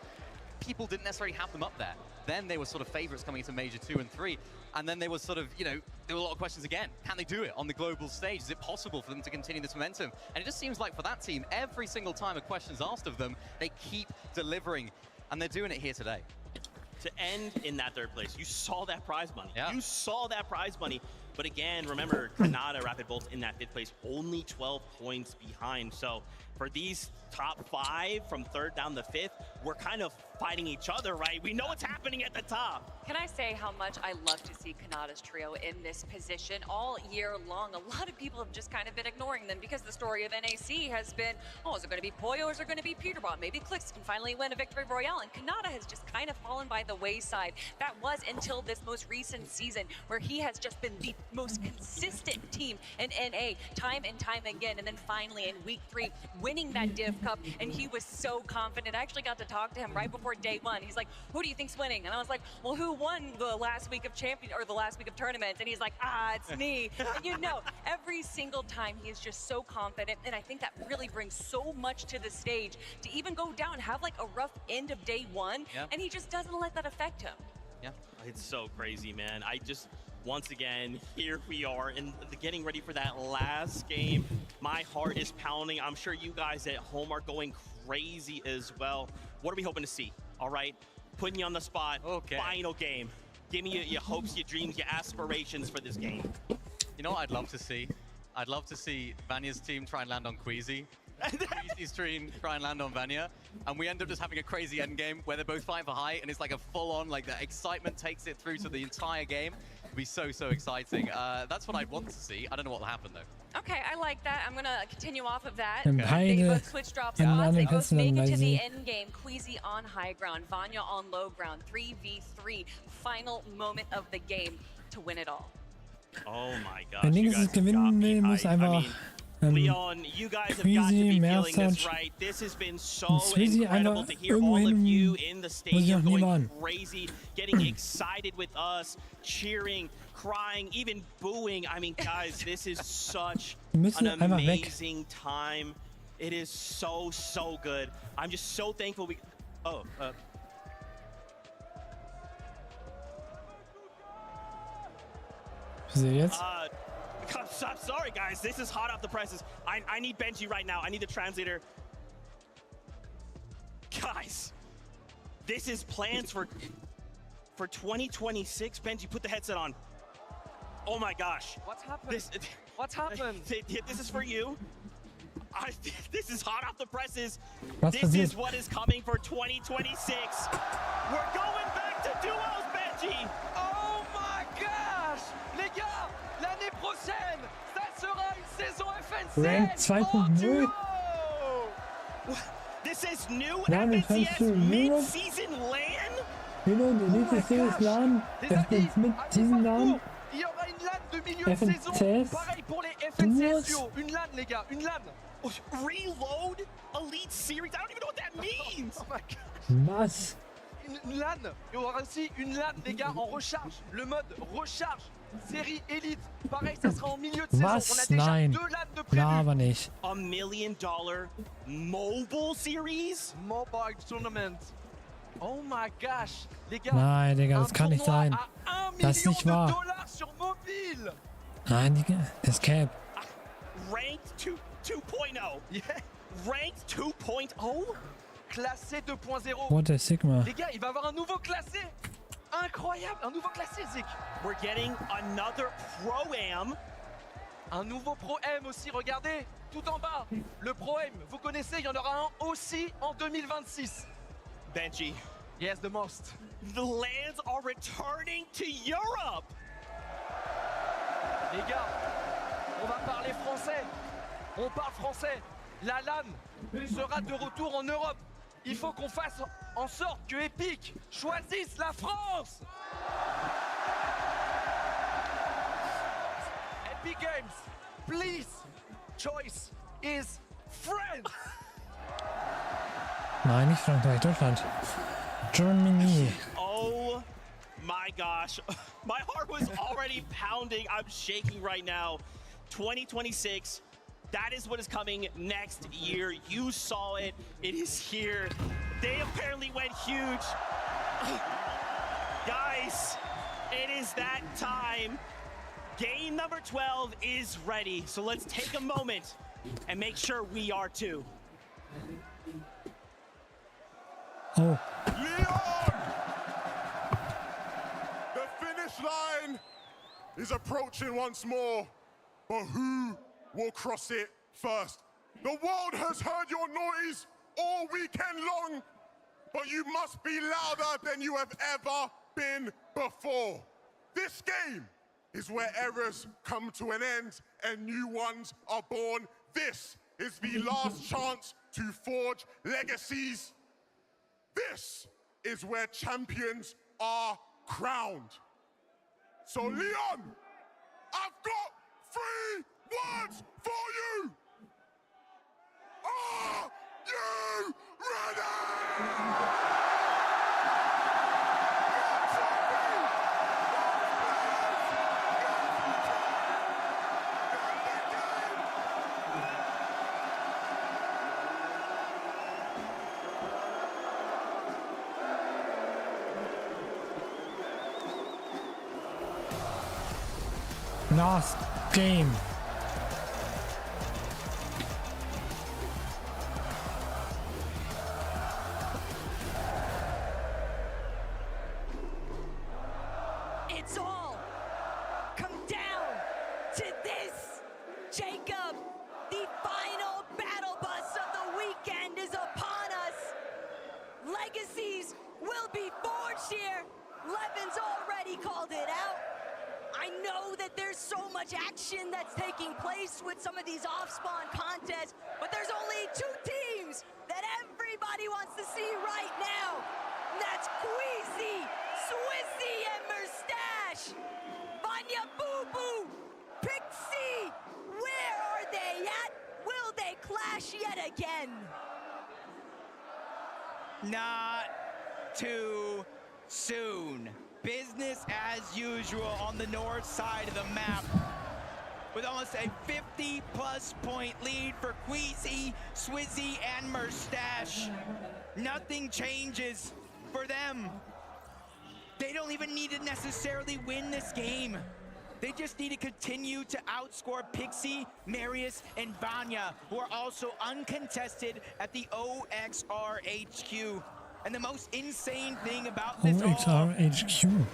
People didn't necessarily have them up there. Then they were sort of favorites coming into major 2 and 3, and then they were sort of, you know, there were a lot of questions again. Can they do it on the global stage? Is it possible for them to continue this momentum? And it just seems like for that team, every single time a question's asked of them, they keep delivering. And they're doing it here today. To end in that 3rd place, you saw that prize money. Yeah. You saw that prize money. But again, remember, Kanada, Rapid Bolts in that 5th place, only 12 points behind. So for these top 5 from 3rd down to 5th, we're kind of fighting each other, right? We know what's happening at the top. Can I say how much I love to see Kanada's trio in this position all year long? A lot of people have just kind of been ignoring them because the story of NAC has been, oh, is it going to be Poyo or is it going to be Peterbot? Maybe Clix can finally win a victory royale, and Kanada has just kind of fallen by the wayside. That was until this most recent season where he has just been the most consistent team in NA time and time again, and then finally in week 3 winning that Div Cup, and he was so confident. I actually got to talk to him right before before day one. He's like, who do you think's winning? And I was like, well, who won the last week of the last week of tournament? And he's like, it's me. And you know, every single time he is just so confident, and I think that really brings so much to the stage to even go down, have like a rough end of day one, and he just doesn't let that affect him. Yeah, it's so crazy, man. Once again, here we are in getting ready for that last game. My heart is pounding. I'm sure you guys at home are going crazy as well. What are we hoping to see? All right, putting you on the spot. Okay. Final game. Give me your hopes, your dreams, your aspirations for this game. You know what I'd love to see? I'd love to see Vanya's team try and land on Queasy. Queasy's team try and land on Vanya, and we end up just having a crazy end game where they're both fighting for height, and it's like a full-on, like the excitement takes it through to the entire game. It'd be so exciting. That's what I'd want to see. I don't know what will happen though. Okay, I like that. I'm gonna continue off of that. Okay. They both switch drop spots. They both make it to the end game. Queasy on high ground, Vanya on low ground. 3v3, final moment of the game to win it all. Oh my gosh. Wenn Dings es gewinnen will, muss einfach Leon, you guys have got to be feeling this right. This has been so incredible to hear all of you in the stadium going crazy, getting excited with us, cheering, crying, even booing. I mean, guys, this is such an amazing time. It is so good. I'm just so thankful we... I'm sorry, guys. This is hot off the presses. I need Benji right now. I need the translator. Guys, this is plans for 2026. Benji, put the headset on. Oh my gosh. What's happened? What's happened? This is for you. This is hot off the presses. What's this is what is coming for 2026. We're going back to duos, Benji. Oh my gosh, les gars, l'année prochaine, ça sera une saison FNCS en duo. This is new FNCS mid-season LAN. Genau, die nächste Series LAN. Das ist mit diesem LAN. Il y aura une LAN de milieu de saison. Pareil pour les FNCS duo. Une LAN, les gars, une LAN. Reload Elite Series. I don't even know what that means. Oh my God. Was? Une LAN. Il y aura aussi une LAN, les gars, en recharge. Le mode recharge. Série Elite. Pareil, ça sera en milieu de saison. Was? On a déjà Nein. 2 LAN de prévu. Aber nicht. $1 million mobile series? Mobile tournament. Oh my gosh. Les gars. Nein, Digga, das kann nicht sein. Das ist nicht wahr. $1 million sur mobile. Nein, Digga, das ist Cap. Ranked 2.0. Yeah. Ranked 2.0? Classé 2.0. What a Sigma. Les gars, il va y avoir un nouveau classé. Incroyable, un nouveau classé, Zik. We're getting another Pro-Am. Un nouveau Pro-Am aussi, regardez, tout en bas. Le Pro-Am, vous connaissez, il y en aura un aussi en 2026. Benji. Yes, the most. The LANs are returning to Europe. Les gars, on va parler français. On parle français. La LAN sera de retour en Europe. Il faut qu'on fasse en sorte que Epic choisisse la France. Epic Games, please, choice is France. Nein, nicht Frankreich, Deutschland. Germany. Oh my gosh. My heart was already pounding. I'm shaking right now. 2026. That is what is coming next year. You saw it. It is here. They apparently went huge. Guys, it is that time. Game number 12 is ready. So let's take a moment and make sure we are too. Oh. Leon! The finish line is approaching once more. But who will cross it first? The world has heard your noise all weekend long, but you must be louder than you have ever been before. This game is where errors come to an end and new ones are born. This is the last chance to forge legacies. This is where champions are crowned. So Leon, I've got 3 words for you. Are you ready? Last game. It's all come down to this. Jacob, the final battle bus of the weekend is upon us. Legacies will be forged here. Levin's already called it out. I know that there's so much action that's taking place with some of these off-spawn contests, but there's only two teams that everybody wants to see right now. And that's Queasy, Swissy, and Mustache. Vanya Boo Boo, Pixie, where are they at? Will they clash yet again? Not too soon. Business as usual on the north side of the map, with almost a 50-plus point lead for Queasy, Swizzy, and Mustache. Nothing changes for them. They don't even need to necessarily win this game. They just need to continue to outscore Pixie, Marius, and Vanya, who are also uncontested at the OXR HQ. And the most insane thing about this all is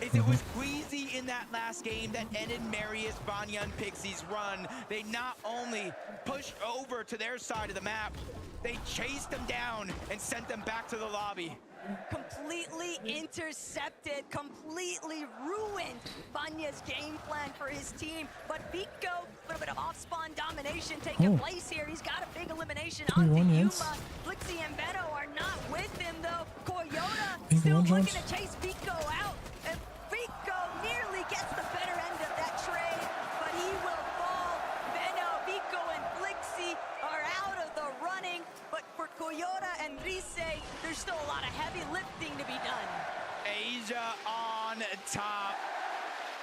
it was Queasy in that last game that ended Marius, Vanya, and Pixie's run. They not only pushed over to their side of the map, they chased them down and sent them back to the lobby. Completely intercepted, completely ruined Vanya's game plan for his team. But Vico, a little bit of off-spawn domination taking place here. He's got a big elimination onto Yuma. Blixie and Beto are not with him though. Coyota still looking to chase Vico out. And Vico nearly gets the better end of that trade, but he will fall. Beto, Vico, and Blixie are out of the running. But for Coyota and Rise, there's still a lot of heavy lifting to be done. Asia on top.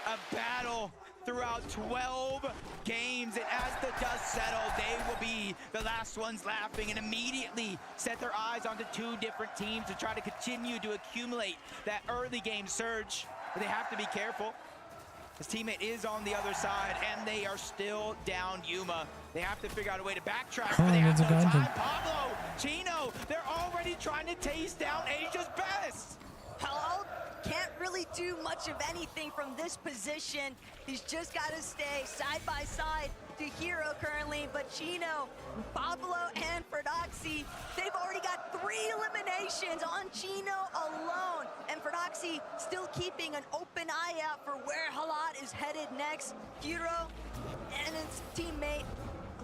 A battle throughout 12 games, and as the dust settles, they will be the last ones laughing and immediately set their eyes onto two different teams to try to continue to accumulate that early game surge. But they have to be careful. His teammate is on the other side, and they are still down Yuma. They have to figure out a way to backtrack, but they have no time. Pablo, Chino, they're already trying to taste down Asia's best. Hello? Can't really do much of anything from this position. He's just got to stay side by side to Hero currently, but Chino, Pablo, and Ferdoxy, they've already got 3 eliminations on Chino alone. And Ferdoxy still keeping an open eye out for where Halat is headed next. Hero and his teammate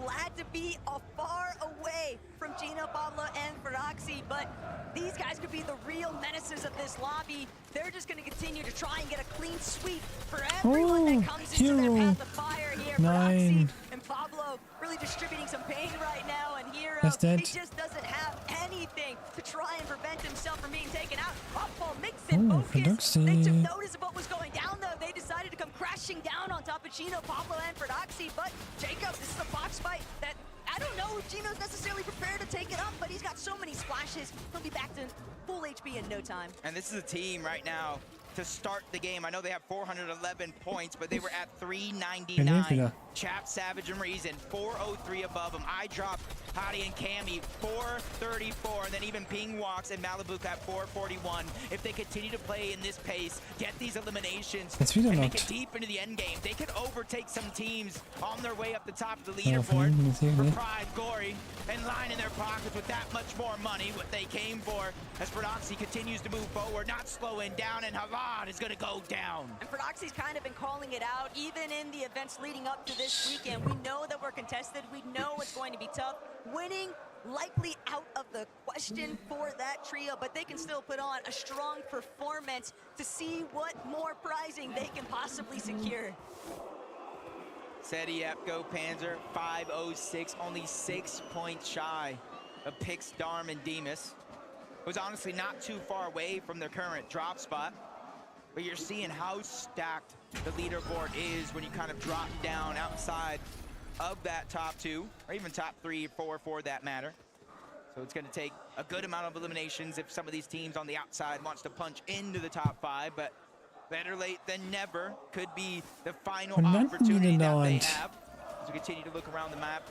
glad to be far away from Chino, Pablo, and Ferdoxy, but these guys could be the real menaces of this lobby. They're just going to continue to try and get a clean sweep for everyone that comes into their path of fire here. Ferdoxy and Pablo really distributing some pain right now, and Hero, he just doesn't have anything to try and prevent himself from being taken out. Upfall makes it focus. They took notice of what was going down, though. They decided to come crashing down on top of Chino, Pablo, and Ferdoxy, but Jacob, this is a box fight that I don't know if Chino's necessarily prepared to take it up, but he's got so many splashes, he'll be back to full HP in no time. And this is a team right now to start the game. I know they have 411 points, but they were at 399. Chap, Savage, and Reason, 403 above them. I dropped Hadi and Cammy, 434, and then even Ping Walks and Malibu at 441. If they continue to play in this pace, get these eliminations, and make it deep into the end game, they could overtake some teams on their way up the top of the leaderboard. For pride, glory, and line in their pockets with that much more money, what they came for, as Ferdoxy continues to move forward, not slowing down, and Havad is going to go down. And Ferdoxy's kind of been calling it out, even in the events leading up to this weekend. We know that we're contested. We know it's going to be tough. Winning likely out of the question for that trio, but they can still put on a strong performance to see what more prizing they can possibly secure. Seti, Epco, Panzer, 506, only 6 points shy of Pix, Darm, and Demas. It was honestly not too far away from their current drop spot, but you're seeing how stacked the leaderboard is when you kind of drop down outside of that top 2, or even top 3 or 4 for that matter. So it's going to take a good amount of eliminations if some of these teams on the outside wants to punch into the top 5, but Better late than never could be the final Wo landen die opportunity denn that they dauernd? have. As we continue to look around the map,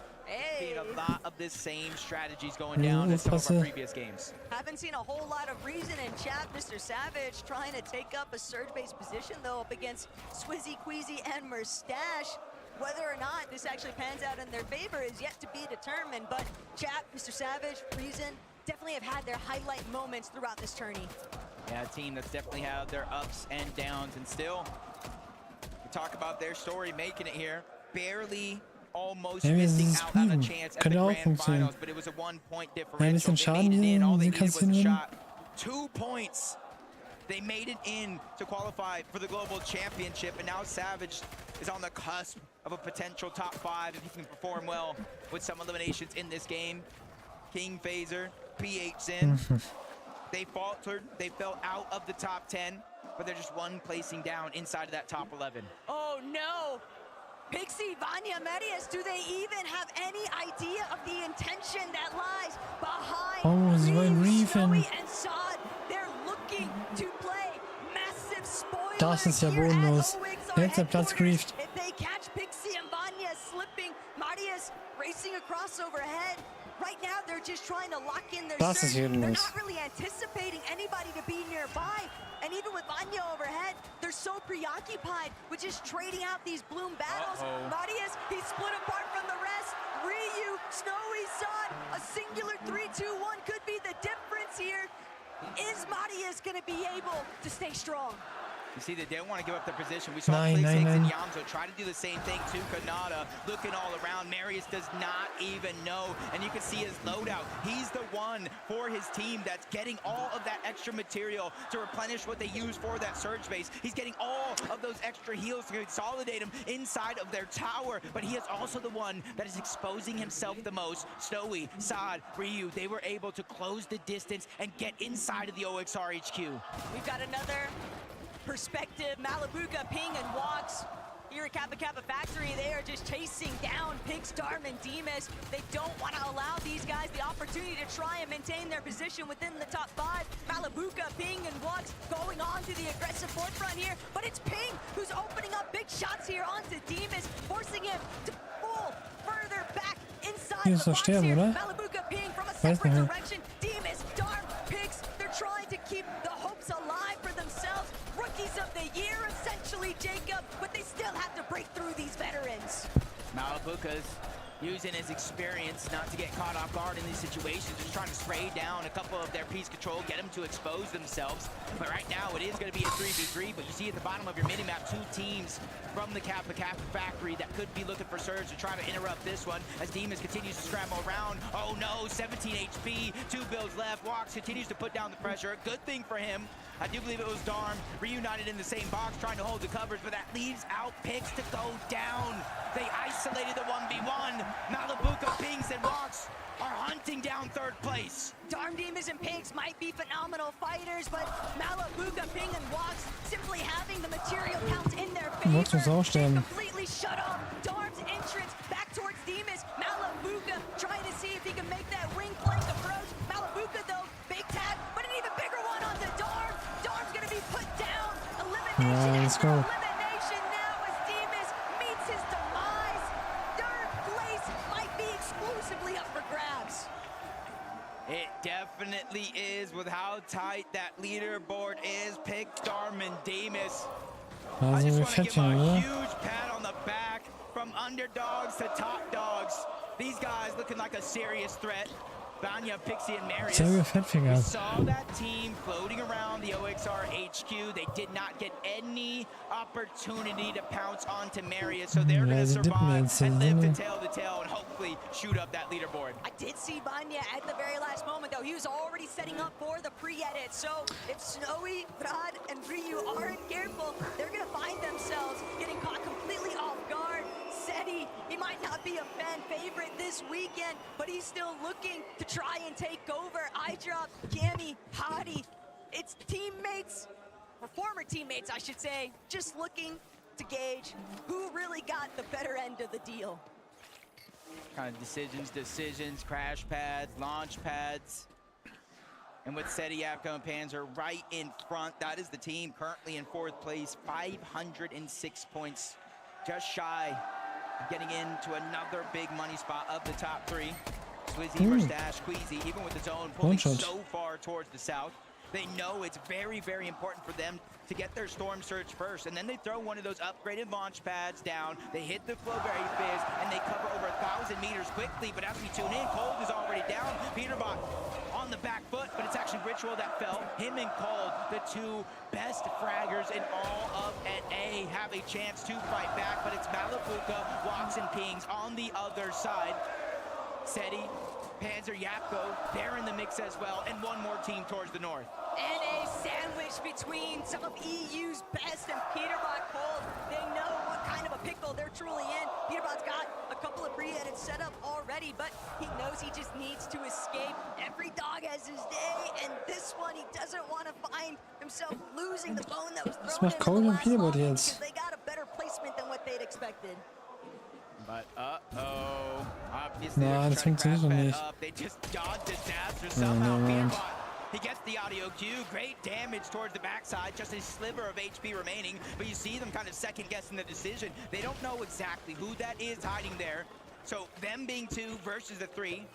seeing a lot of the same strategies going Nee, down as some of our Aufpasse. previous games. Haven't seen a whole lot of reason in chat. Mr. Savage trying to take up a surge-based position, though, up against Swizzy, Queasy, and Merstache. Whether or not this actually pans out in their favor is yet to be determined. But chat, Mr. Savage, Reason, definitely have had their highlight moments throughout this tourney. Yeah, a team that's definitely had their ups and downs, and still, we talk about their story making it here. Barely, almost Ja, wir missing sind out on a Frieden. chance at the Könnte auch grand funktionieren. finals, but it was a 1-point Ein differential. bisschen They Schaden made it hier, in. All they sie needed was a kassieren. shot. 2 points. They made it in to qualify for the global championship, and now Savage is on the cusp of a potential top 5 if he can perform well with some eliminations in this game. King Phaser, PH Sin. They faltered, they fell out of the top 10, but they're just 1 placing down inside of that top 11. Oh no! Pixie, Vanya, Medius, do they even have any idea of the intention that lies behind Oh, sie wollen Snowy reefen. and Sod? They're looking to play massive spoilers. Das ist ja bodenlos. Jetzt der Platz grieft. If they catch Pixie and Vanya slipping, Marius racing across overhead. Right now, they're just trying to lock in their Das ist surge. They're ehrenlos. not really anticipating anybody to be nearby. And even with Vanya overhead, they're so preoccupied with just trading out these bloom battles. Marius, he's split apart from the rest. Ryu, Snowy, Sod, a singular 3-2-1 could be the difference here. Is Marius going to be able to stay strong? You see, they didn't want to give up their position. We saw Nein, Flix nein, Hicks and nein. Yamzo try to do the same thing to Kanada, looking all around. Marius does not even know, and you can see his loadout. He's the one for his team that's getting all of that extra material to replenish what they use for that surge base. He's getting all of those extra heals to consolidate them inside of their tower, but he is also the one that is exposing himself the most. Snowy, Sod, Ryu, they were able to close the distance and get inside of the OXR HQ. We've got another perspective. Malibuka, Ping, and Walks here at Kappa Kappa Factory. They are just chasing down Pix, Darm, and Demas. They don't want to allow these guys the opportunity to try and maintain their position within the top 5. Malibuka, Ping, and Walks going on to the aggressive forefront here, but it's Ping who's opening up big shots here onto Demas, forcing him to pull further back inside Hier the ist doch box sterben, here. oder? Malibuka, Ping from a Weiß separate nicht mehr. direction. Demas, Darm, Pix, they're trying to keep the hopes alive for themselves. Rookies of the year, essentially, Jacob, but they still have to break through these veterans. Malibuka's using his experience not to get caught off guard in these situations, just trying to spray down a couple of their piece control, get them to expose themselves. But right now it is going to be a 3v3, but you see at the bottom of your minimap 2 teams from the Kappa Kappa Factory that could be looking for surge to try to interrupt this one as Demons continues to scramble around. Oh no, 17 HP, 2 builds left. Walks continues to put down the pressure. Good thing for him. I do believe it was Darm reunited in the same box trying to hold the covers, but that leaves out Pix to go down. They isolated the 1v1. Malibuka, Pings, and Walks are hunting down 3rd place. Darm, Demas, and Pigs might be phenomenal fighters, but Malibuka, Ping, and Walks simply having the material count in their favor. Walks muss auch sterben. Completely shut off Darm's entrance back towards Demas. Malibuka trying to see if he can make that wing flank approach. Malibuka, though, big tag, but an even bigger one on the Darm. Darm's gonna be put down. Elimination Let's after go. elimination now as Demas meets his demise. 3rd place might be exclusively up for grabs. It definitely is with how tight that leaderboard is. Pick Darm and Demas. I Also just wir want to give Fettchen, them a oder? huge pat on the back from underdogs to top dogs. These guys looking like a serious threat. Vanya, Pixie, and Marius. Sehr Fettfinger. We saw that team floating around the OXR HQ. They did not get any opportunity to pounce onto Marius, so they're going to sie dippen survive jetzt. and live Sinne. to tail and hopefully shoot up that leaderboard. I did see Vanya at the very last moment, though. He was already setting up for the pre-edit. So if Snowy, Vrad, and Ryu aren't careful, they're going to find themselves getting caught completely off guard. Seti, he might not be a fan favorite this weekend, but he's still looking to try and take over. iDrop, Cammy, Hadi, it's teammates, or former teammates, I should say, just looking to gauge who really got the better end of the deal. Kind of decisions, crash pads, launch pads. And with Seti, Yapko, and Panzer right in front, that is the team currently in 4th place, 506 points, just shy of getting into another big money spot of the top 3. Swizzy, Mustache, Queasy, even with his own pulling so far towards the south. They know it's very, very important for them to get their Storm Surge first, and then they throw one of those upgraded launch pads down. They hit the Flowberry Fizz, and they cover over 1,000 meters quickly. But as we tune in, Cold is already down. Peterbot on the back foot, but it's actually Ritual that fell. Him and Cold, the 2 best fraggers in all of NA, have a chance to fight back, but it's Malafuka, Walks, and Pings on the other side. Seti, Panzer, Yapko, they're in the mix as well, and one more team towards the north. And a sandwich between some of EU's best and Peterbot Cold. They know what kind of a pickle they're truly in. Peterbot's got a couple of pre-edits set up already, but he knows he just needs to escape. Every dog has his day, and this one, he doesn't want to find himself losing the bone that was thrown in the last lobby because they got a better placement than what they'd expected. But obviously das funktioniert doch nicht. they just dodged disaster somehow. Peterbot, he gets the audio cue, great damage towards the backside, just a sliver of HP remaining, but you see them kind of second guessing the decision. They don't know exactly who that is hiding there. So them being 2 versus the 3,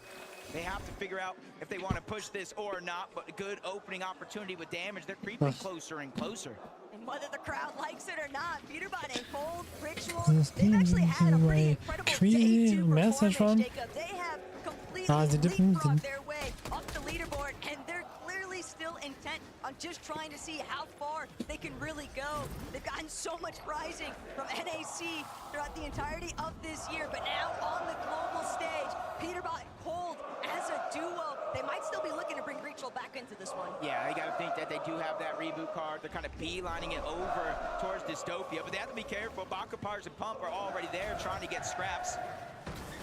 they have to figure out if they want to push this or not, but a good opening opportunity with damage. They're creeping closer and closer. And whether the crowd likes it or not, Peterbot and Cold, Ritual, they've actually had a pretty incredible day 2 performance, Jacob. They have completely leapfrogged their way up the leaderboard, and they're clearly still intent on just trying to see how far they can really go. They've gotten so much prizing from NAC throughout the entirety of this year, but now on the global stage, Peterbot and Cold as a duo, they might still be looking to bring Ritual back into this one. Yeah, you gotta think that they do have that reboot card. They're kind of beelining it over towards Dystopia, but they have to be careful. Bakapars and Pump are already there trying to get scraps.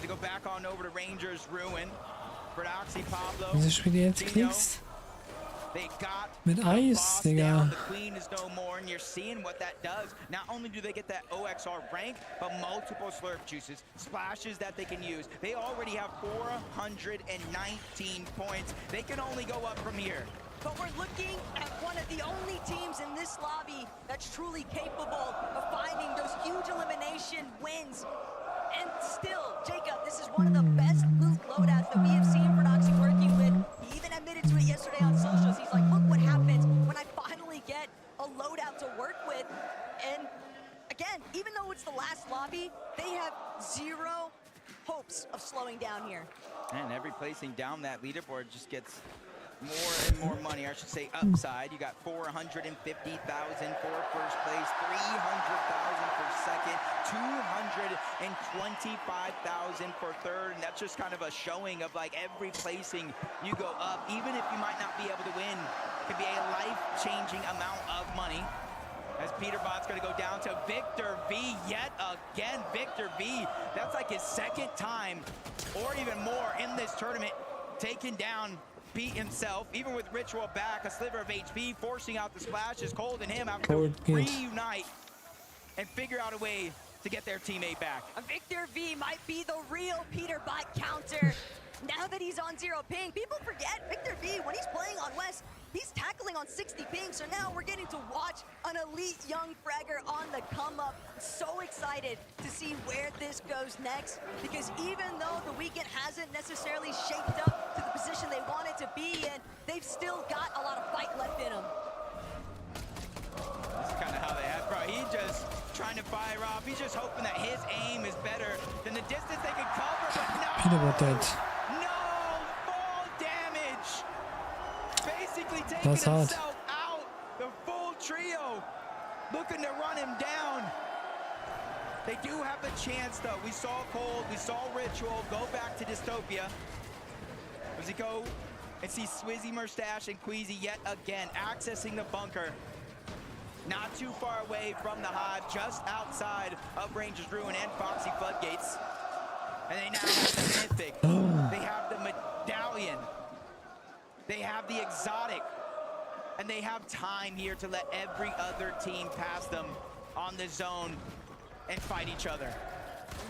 To go back on over to Rangers Ruin. Prodoxy, Pablo, Diese Spiele jetzt kriegst. they got Mit Eis, Digga. the Queen is no more, and you're seeing what that does. Not only do they get that OXR rank, but multiple slurp juices, splashes that they can use. They already have 419 points. They can only go up from here. But we're looking at one of the only teams in this lobby that's truly capable of finding those huge elimination wins. And still, Jacob, this is one of the best loot loadouts that we have seen Prodoxy working with. He even admitted to it yesterday on socials. He's like, look what happens when I finally get a loadout to work with. And again, even though it's the last lobby, they have 0 hopes of slowing down here. And every placing down that leaderboard just gets more and more money, I should say upside. You got 450,000 for first place, 300,000 for second, 225,000 for third, and that's just kind of a showing of like every placing you go up, even if you might not be able to win, could be a life-changing amount of money. As Peterbot's gonna go down to Victor V yet again. Victor V, that's like his 2nd time or even more in this tournament, taking down Pete himself, even with Ritual back, a sliver of HP, forcing out the splashes. Cold and him have to reunite and figure out a way to get their teammate back. Victor V might be the real Peterbot counter. Now that he's on 0 ping, people forget Victor V, when he's playing on West, he's tackling on 60 ping, so now we're getting to watch an elite young fragger on the come up. So excited to see where this goes next, because even though the weekend hasn't necessarily shaped up to the position they wanted to be in, they've still got a lot of fight left in them. That's kind of how they have, bro. He's just trying to fire off. He's just hoping that his aim is better than the distance they can cover, but no! Peterbot dead. Basically taking himself out. The full trio looking to run him down. They do have the chance, though. We saw Cold, we saw Ritual go back to Dystopia. Does he go and see Swizzy, Mustache, and Queasy yet again accessing the bunker? Not too far away from the hive, just outside of Rangers Ruin and Foxy Floodgates. And they now have the Mythic. They have the Medallion. They have the Exotic. And they have time here to let every other team pass them on the zone and fight each other.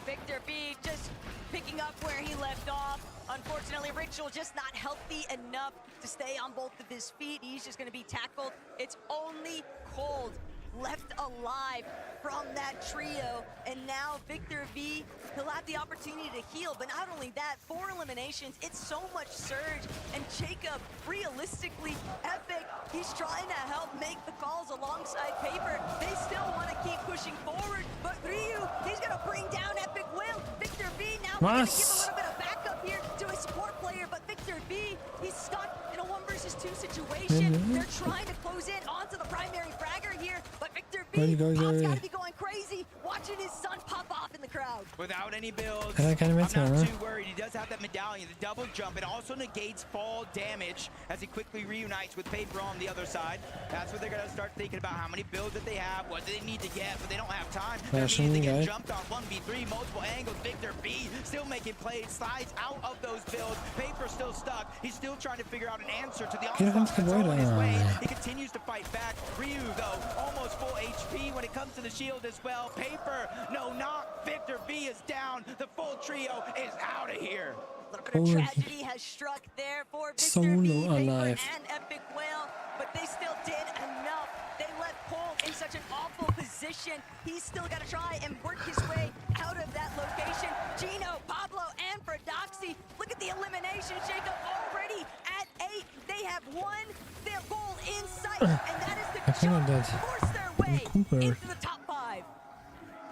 Victor B just picking up where he left off. Unfortunately, Ritual just not healthy enough to stay on both of his feet. He's just going to be tackled. It's only Cold left alive from that trio, and now Victor V, he'll have the opportunity to heal, but not only that, 4 eliminations, it's so much surge, and Jacob, realistically, Epic, he's trying to help make the calls alongside Paper. They still want to keep pushing forward, but Ryu, he's going to bring down Epic Will. Victor V now going to give a little bit of backup here to a support player, but Victor V, he's stuck in a 1 versus 2 situation. They're trying to close in onto the primary fragger here, but Victor V, Pop's got to be going crazy, watching his son pop off in the crowd. Without any builds, Kann er keine I'm Metz mehr, not ne? too worried. He does have that medallion, the double jump. It also negates fall damage as he quickly reunites with Paper on the other side. That's what they're going to start thinking about, how many builds that they have, what do they need to get, but they don't have time. They're immediately getting jumped on 1v3, multiple angles. Victor B still making plays, slides out of those builds. Paper still stuck. He's still trying to figure out an answer to the onslaught that's on his way. He continues to fight back. Ryu, though, almost full HP when it comes to the shield as well. Paper, no knock. Victor B is down. The full trio is out of here. A little bit of tragedy has struck there for Victor B, Paper, and Epic Whale, but they still did enough. They left Cole in such an awful position. He's still got to try and work his way out of that location. Gino, Pablo, and Prodoxy. Look at the elimination. Jacob already at 8. They have won their goal in sight, and that is to just force their way into the top 5.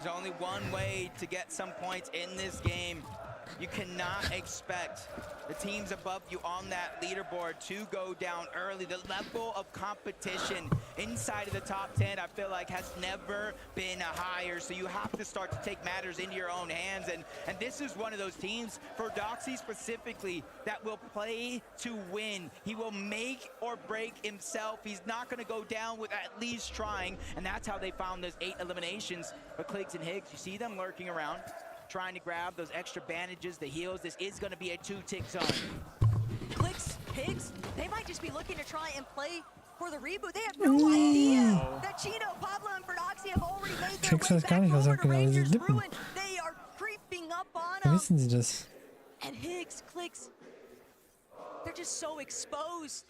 There's only one way to get some points in this game. You cannot expect the teams above you on that leaderboard to go down early. The level of competition inside of the top 10, I feel like, has never been higher. So you have to start to take matters into your own hands. And this is one of those teams, for Doxy specifically, that will play to win. He will make or break himself. He's not going to go down with at least trying. And that's how they found those 8 eliminations. But Clicks and Higgs, you see them lurking around, trying to grab those extra bandages, the heals. This is going to be a 2-tick zone. Clicks, Higgs, they might just be looking to try and play for the reboot. They have no idea that Chino, Pablo, and Prodoxy have already made their way back over to Rangers Ruin. They are creeping up on them. Wissen Sie das? And Higgs, Clicks, they're just so exposed.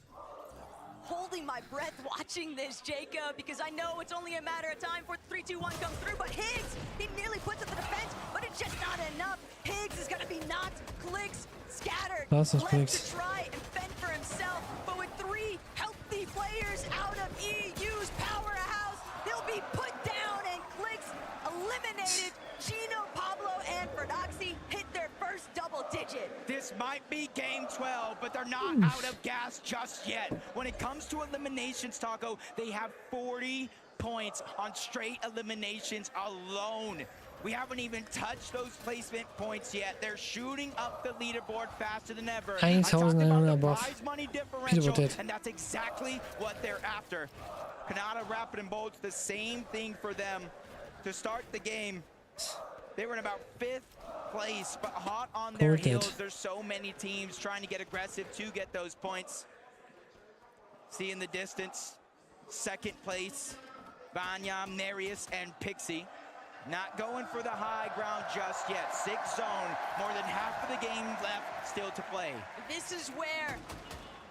Holding my breath watching this, Jacob, because I know it's only a matter of time before 3, 2, 1 comes through, but Higgs, he nearly puts up the defense, but it's just not enough. Higgs is going to be knocked, Clicks, scattered, left to try and fend for himself, but with 3 healthy players out of EU's powerhouse, they'll be put down, and Clicks eliminated. Gino, Pablo, and Prodoxy hit their first double digit. This might be game 12, but they're not out of gas just yet. When it comes to eliminations, Taco, they have 40 points on straight eliminations alone. We haven't even touched those placement points yet. They're shooting up the leaderboard faster than ever. I talked about the prize money differential, and that's exactly what they're after. Kanata, Rapid, and Bolts, the same thing for them. To start the game, they were in about 5th place, but hot on their heels. There's so many teams trying to get aggressive to get those points. See in the distance, 2nd place, Vanya, Marius, and Pixie. Not going for the high ground just yet. 6th zone, more than half of the game left still to play. This is where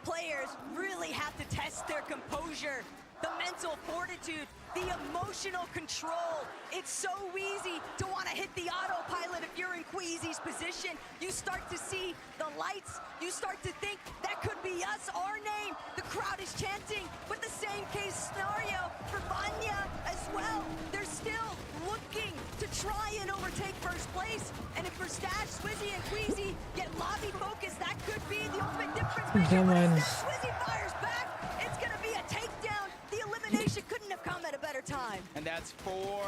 players really have to test their composure, the mental fortitude, the emotional control. It's so easy to want to hit the autopilot if you're in Queasy's position. You start to see the lights. You start to think that could be us, our name. The crowd is chanting, but the same case scenario for Vanya as well. They're still looking to try and overtake first place. And if for Stash, Swizzy, and Queasy get lobby focused, that could be the ultimate difference maker. But Swizzy fires back, it's going to be a takedown. The elimination couldn't have come at a better time. And that's 4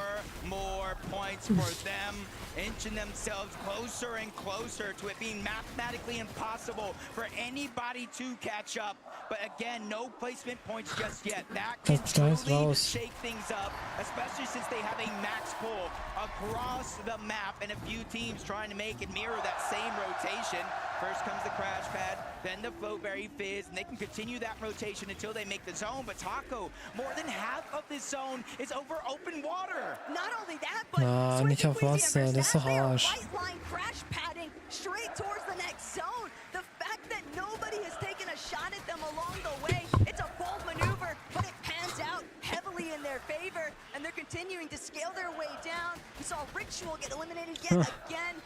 more points for them, inching themselves closer and closer to it being mathematically impossible for anybody to catch up. But again, no placement points just yet. That can truly shake things up, especially since they have a max pull across the map and a few teams trying to make and mirror that same rotation. First comes the crash pad, then the flowberry fizz, and they can continue that rotation until they make the zone. But Taco, more than half of this zone is over open water. Not only that, but Ah, nicht auf Wasser, das ist doch Arsch. white line crash padding straight towards the next zone. The fact that nobody has taken a shot at them along the way, it's a bold maneuver, but it pans out heavily in their favor, and they're continuing to scale their way down. We saw Ritual get eliminated yet again.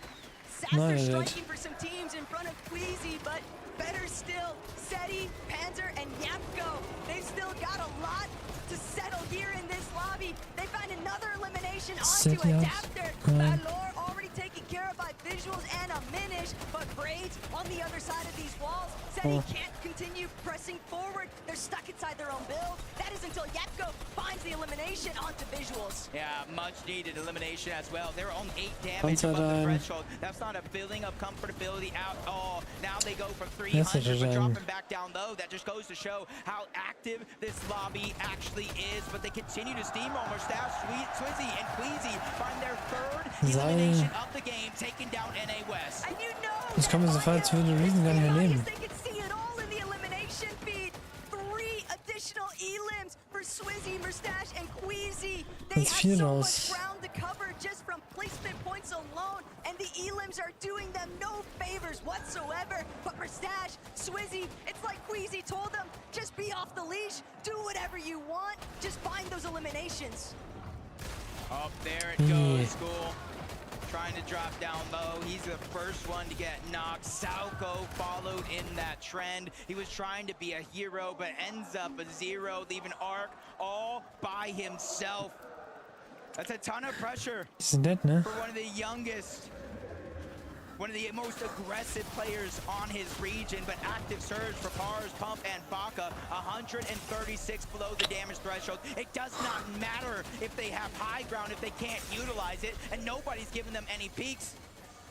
Sasser striking for some teams in front of Queasy, but better still, Seti, Panzer, and Yapko. They've still got a lot to settle here in this lobby. They find another elimination onto Adapter. Valor already taken care of by Visuals and a Minish, but Braids on the other side of these walls. Seti can't continue pressing forward. They're stuck inside their own build. That is until Yapko finds the elimination onto Visuals. Yeah, much needed elimination as well. They're on 8 damage above the threshold. That's not a feeling of comfortability at all. Now they go from 300, but dropping back down low. That just goes to show how active this lobby actually is. But they continue to steamroll. Mustache, Swizzy, and Queasy find their third elimination of the game, taking down NA West. And you know Das kann man sofort zu den Riesen gar nicht mehr nehmen. they can see it all in the elimination feed. 3 additional elims for Swizzy, Mustache, and Queasy. They have so much ground to cover just from placement points alone, and the elims are doing them no favors whatsoever. But Mustache, Swizzy, it's like Queasy told them, just be off the leash, do whatever you want, just find those eliminations. Up there it goes, School. Trying to drop down low. He's the first one to get knocked. Sauko followed in that trend. He was trying to be a hero, but ends up a 0, leaving Arc all by himself. That's a ton of pressure for one of the youngest, one of the most aggressive players on his region, but active surge for Pars, Pump, and Baka. 136 below the damage threshold. It does not matter if they have high ground, if they can't utilize it, and nobody's giving them any peaks.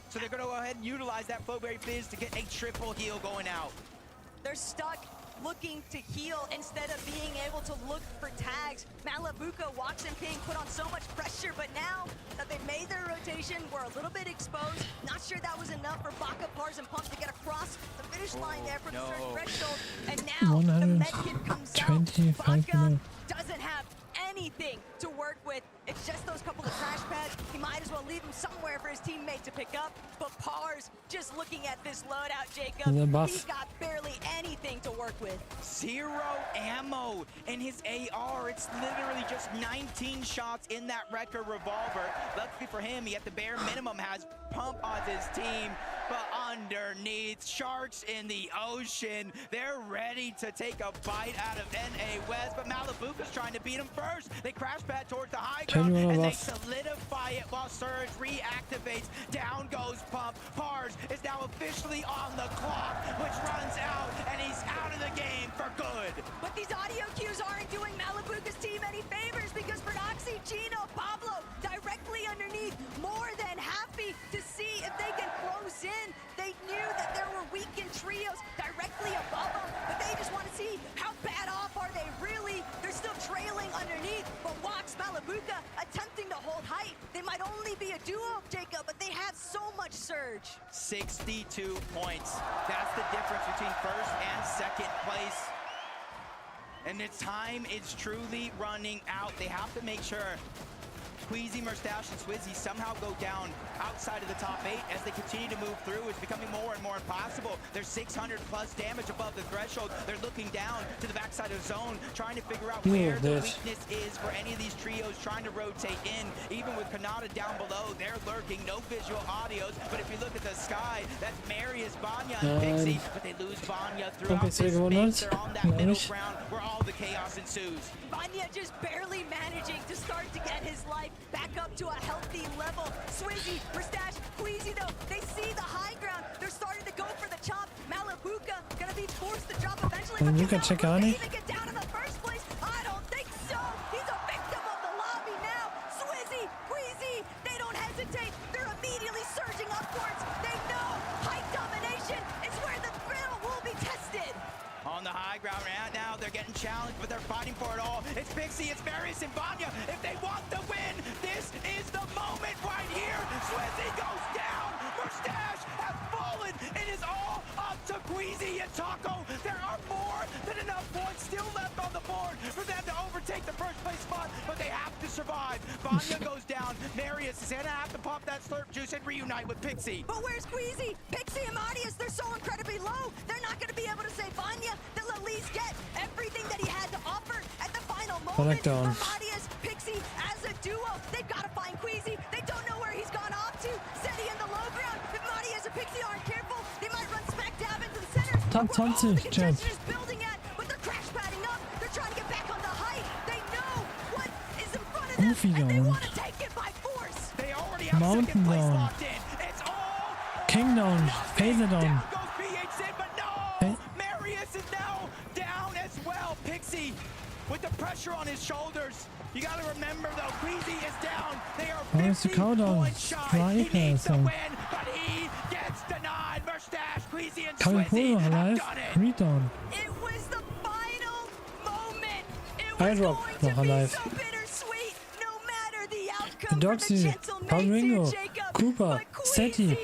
So they're going to go ahead and utilize that Flowberry Fizz to get a triple heal going out. They're stuck looking to heal instead of being able to look for tags. Malabuka, Wax, and Ping put on so much pressure, but now that they've made their rotation, we're a little bit exposed. Not sure that was enough for Baka, Pars, and Pump to get across the finish line there for the third threshold. And now the medkit comes out. Baka doesn't have anything to work with. It's just those couple of crash pads. He might as well leave them somewhere for his teammate to pick up. But Pars, just looking at this loadout, Jacob, he's got barely anything to work with. 0 ammo in his AR. It's literally just 19 shots in that Wrecker revolver. Luckily for him, he at the bare minimum has Pump on his team. But underneath, sharks in the ocean. They're ready to take a bite out of NA West, but Malabuka's trying to beat him first. They crash pad towards the high ground, and they solidify it while Surge reactivates. Down goes Pump. Pars is now officially on the clock, which runs out, and he's out of the game for good. But these audio cues aren't doing Malabuka's team any favors, because Prodoxy, Gino, Pablo directly underneath, more than happy to see if they can close in. They knew that there were weakened trios directly above them, but they just want to see how bad off are they really. They're still trailing underneath, but Wax, Malabuka attempting to hold height. They might only be a duo, Jacob, but they have so much surge. 62 points. That's the difference between first and second place. And the time is truly running out. They have to make sure Queasy, Mustache, and Swizzy somehow go down outside of the top 8 as they continue to move through. It's becoming more and more impossible. There's 600 plus damage above the threshold. They're looking down to the backside of the zone, trying to figure out where the weakness is for any of these trios trying to rotate in. Even with Kanata down below, they're lurking. No visual audios, but if you look at the sky, that's Marius, Banya, and Pixie, but they lose Banya throughout this space. They're on that middle ground where all the chaos ensues. Banya just barely managing to start to get his life back up to a healthy level. Swizzy, Mustache, Queasy though, they see the high ground. They're starting to go for the chop. Malabuka gonna be forced to drop eventually. But can he even get down in the first place? I don't think so. He's a victim of the lobby now. Swizzy, Queasy, they don't hesitate. They're immediately surging upwards. They know height domination is where the thrill will be tested. On the high ground right now, they're getting challenged, but they're fighting for it all. It's Pixie, it's Marius, and Banya. If they want the win, this is the moment right here. Swizzy goes down. Mustache has fallen stolen. It is all up to Queasy and Taco. There are more than enough points still left on the board for them to overtake the first place spot, but they have to survive. Vanya goes down. Marius is gonna have to pop that slurp juice and reunite with Pixie. But where's Queasy? Pixie and Marius, they're so incredibly low. They're not gonna be able to save Vanya. They'll at least get everything that he had to offer at the final moment. For Marius, Pixie, as a duo, they've got to find Queasy. They don't know where he's gone off to. Seti in the low ground. If Marius and Pixie aren't careful, they might run smack dab into the center. Top 20, Jet. Is building at, but they're crash padding up. They're trying to get back on the height. They know what is in front of them, and they want to take it by force. They already have Mountain second place down. locked in. It's all King down. Phaser down. down goes BHN, but no! Marius is now down as well. Pixie with the pressure on his shoulders. You got to remember though, Queasy is down. They are 50 points shy. He needs to win, but he gets denied. Mustache, Queasy, and Swizzy have done it. Redown. It was the final moment. It was Hydrock going noch to be alive. so bittersweet, no matter the outcome. Doxy, Paulinho, Cooper, Seti,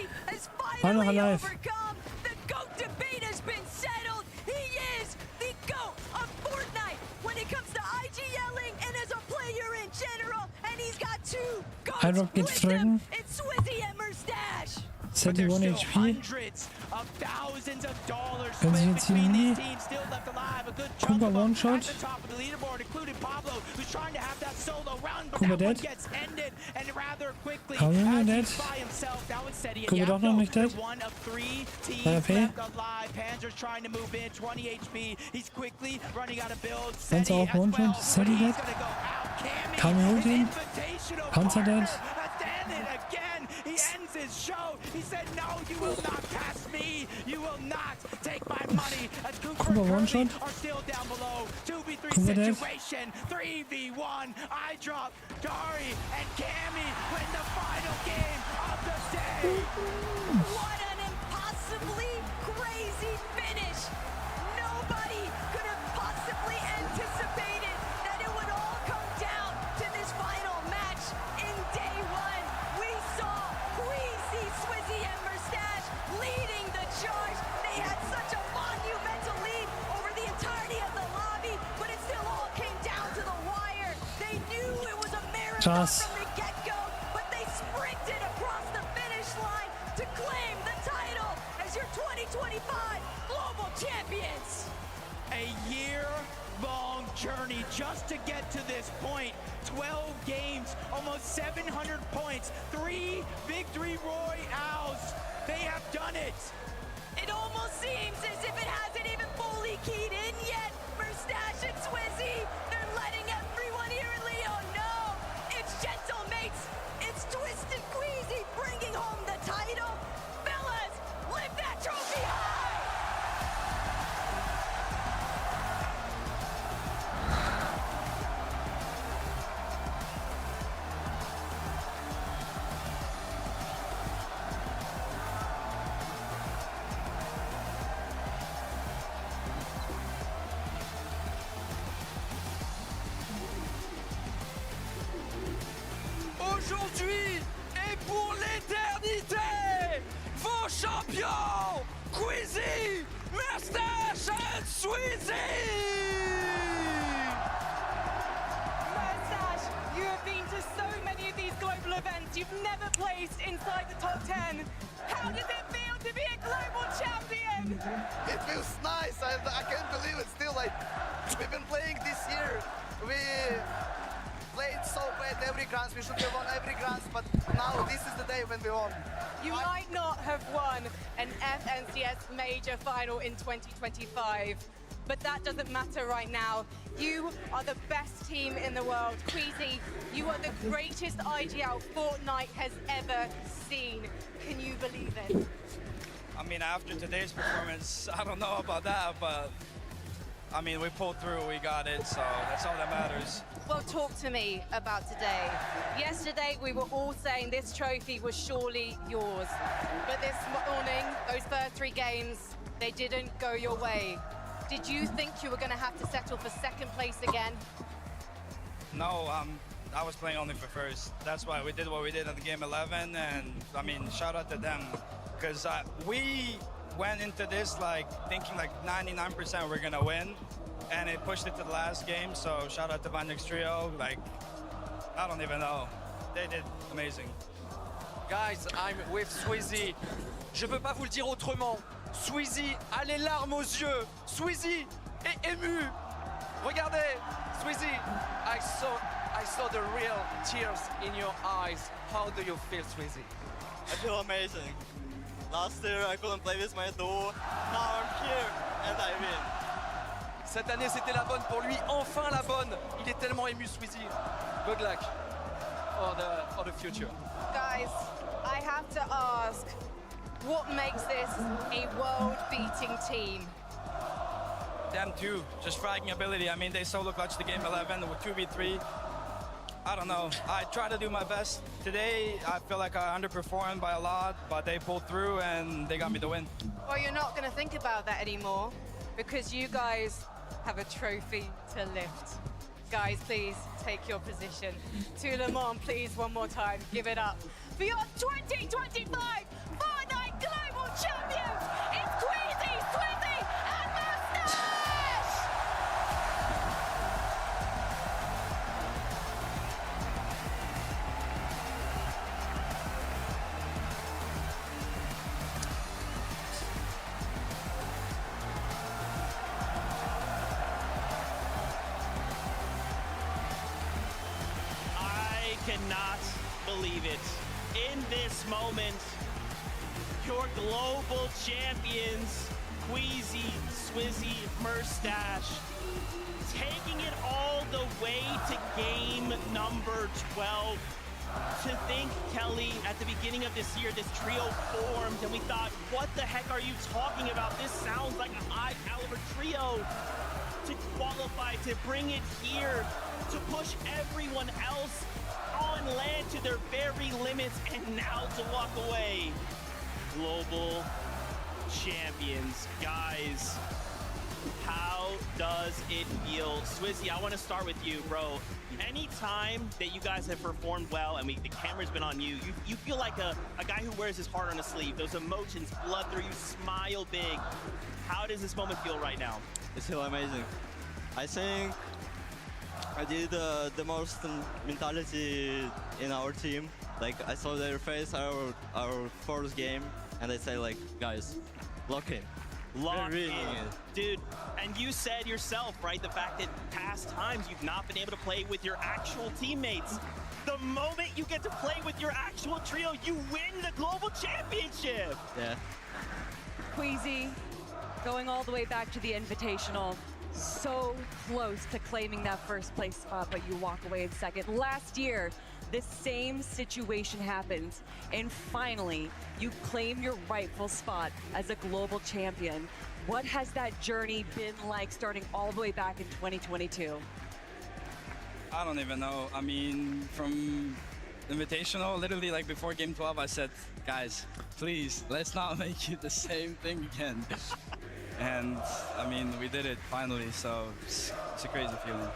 all noch alive. The GOAT debate has been settled. He is the GOAT of Fortnite when it comes to IGLing and as a player in general. And he's got two GOATs Hydrock geht with him. fragen. It's Swizzy and Mustache. Seti 1 HP. Hundreds of thousands of dollars Können Sie spent jetzt hier between nie? these teams still left alive. A good chunk Cooper of them One-Shot. at the top of the leaderboard, including Pablo, who's trying to have that solo round, but Cooper that one dead. gets ended and rather quickly. Paulinho As dead. he's by himself, now it's Seti and Cooper doch noch Yapno. nicht dead. They're one of 3 teams AFP. left alive. Panzer's trying to move in, 20 HP. He's quickly running out of builds. Panzer Seti auch as well, One-Shot. but Seti he's dead. gonna go out. Cammy, Kami holt his ihn. invitational Panzer dead. Again and again, he ends his show. He said, no, you will not pass me. You will not take my money. As Cooper Cooper and one-shot. Curly are still down below. 2v3 Cooper dead. situation. 3v1. I drop. Dari and Cammy win the final game of the day. What an impossibly crazy finish. Nobody could have possibly anticipated that it would all come down to this final match in day one. We saw Queasy, Swizzy, and Mustache leading the charge. They had such a monumental lead over the entirety of the lobby, but it still all came down to the wire. They knew it was a marathon Just. from the get-go, but they sprinted across the finish line to claim the title as your 2025 global champions. A year-long journey just to get to this point. 12 games, almost 700 points, 3 victory royales. They have done it. It almost seems as if it hasn't even fully keyed in yet. Mustache and Swizzy, they're letting everyone here in Leo know. It's Gentlemates, it's Twisted Queasy bringing home the title. Fellas, lift that trophy high! Aujourd'hui et pour l'éternité, vos champions, Queasy, Mustache and Swizzy! Mustache, you have been to so many of these global events. You've never placed inside the top 10. How does it feel to be a global champion? It feels nice. I can't believe it. Still, like, we've been playing this year. We played so bad every grand. We should have won every grand, but now this is the day when we won. You might not have won an FNCS major final in 2025, but that doesn't matter right now. You are the best team in the world. Queasy, you are the greatest IGL Fortnite has ever seen. Can you believe it? I mean, after today's performance, I don't know about that, but I mean, we pulled through, we got it, so that's all that matters. Well, talk to me about today. Yesterday, we were all saying this trophy was surely yours. But this morning, those first 3 games, they didn't go your way. Did you think you were going to have to settle for second place again? No, I was playing only for first. That's why we did what we did in the game 11, and I mean, shout out to them. because we went into this like thinking like 99% we're gonna win, and it pushed it to the last game. So shout out to Vanya's trio. Like, I don't even know. They did amazing. Guys, I'm with Sweezy. Je veux pas vous le dire autrement. Sweezy a les larmes aux yeux. Sweezy est ému. Regardez, Sweezy, I saw the real tears in your eyes. How do you feel, Sweezy? I feel amazing. Last year I couldn't play with my duo. Now I'm here and I win. Cette année, c'était la bonne pour lui. Enfin la bonne. Il est tellement ému, Sweezy. Good luck for the future. Guys, I have to ask, what makes this a world-beating team? Them too, just fragging ability. I mean, they solo clutched the game 11 with 2v3. I don't know. I try to do my best. Today, I feel like I underperformed by a lot, but they pulled through and they got me the win. Well, you're not going to think about that anymore because you guys have a trophy to lift. Guys, please take your position. To Le Mans, please, one more time, give it up for your 2025 Fortnite Global Champions. It's Queasy, Swizzy, and Mustache! I cannot believe it. In this moment, your global champions, Queasy, Swizzy, Mustache, taking it all the way to game number 12. To think, Kelly, at the beginning of this year, this trio formed, and we thought, what the heck are you talking about? This sounds like a high-caliber trio. To qualify, to bring it here, to push everyone else on land to their very limits, and now to walk away. Global champions. Guys, how does it feel? Swizzy, I want to start with you, bro. Anytime that you guys have performed well and the camera's been on you, you feel like a guy who wears his heart on his sleeve. Those emotions flood through you, smile big. How does this moment feel right now? It feels amazing. I think I did the most mentality in our team. Like, I saw their face our first game, and they say like, guys, lock in. Lock in. Dude, and you said yourself, right, the fact that past times you've not been able to play with your actual teammates. The moment you get to play with your actual trio, you win the global championship. Yeah. Queasy, going all the way back to the Invitational. So close to claiming that first place spot, but you walk away in second. Last year, this same situation happens, and finally, you claim your rightful spot as a global champion. What has that journey been like starting all the way back in 2022? I don't even know. I mean, from Invitational, literally like before game 12, I said, guys, please, let's not make it the same thing again. And I mean, we did it finally, so it's a crazy feeling.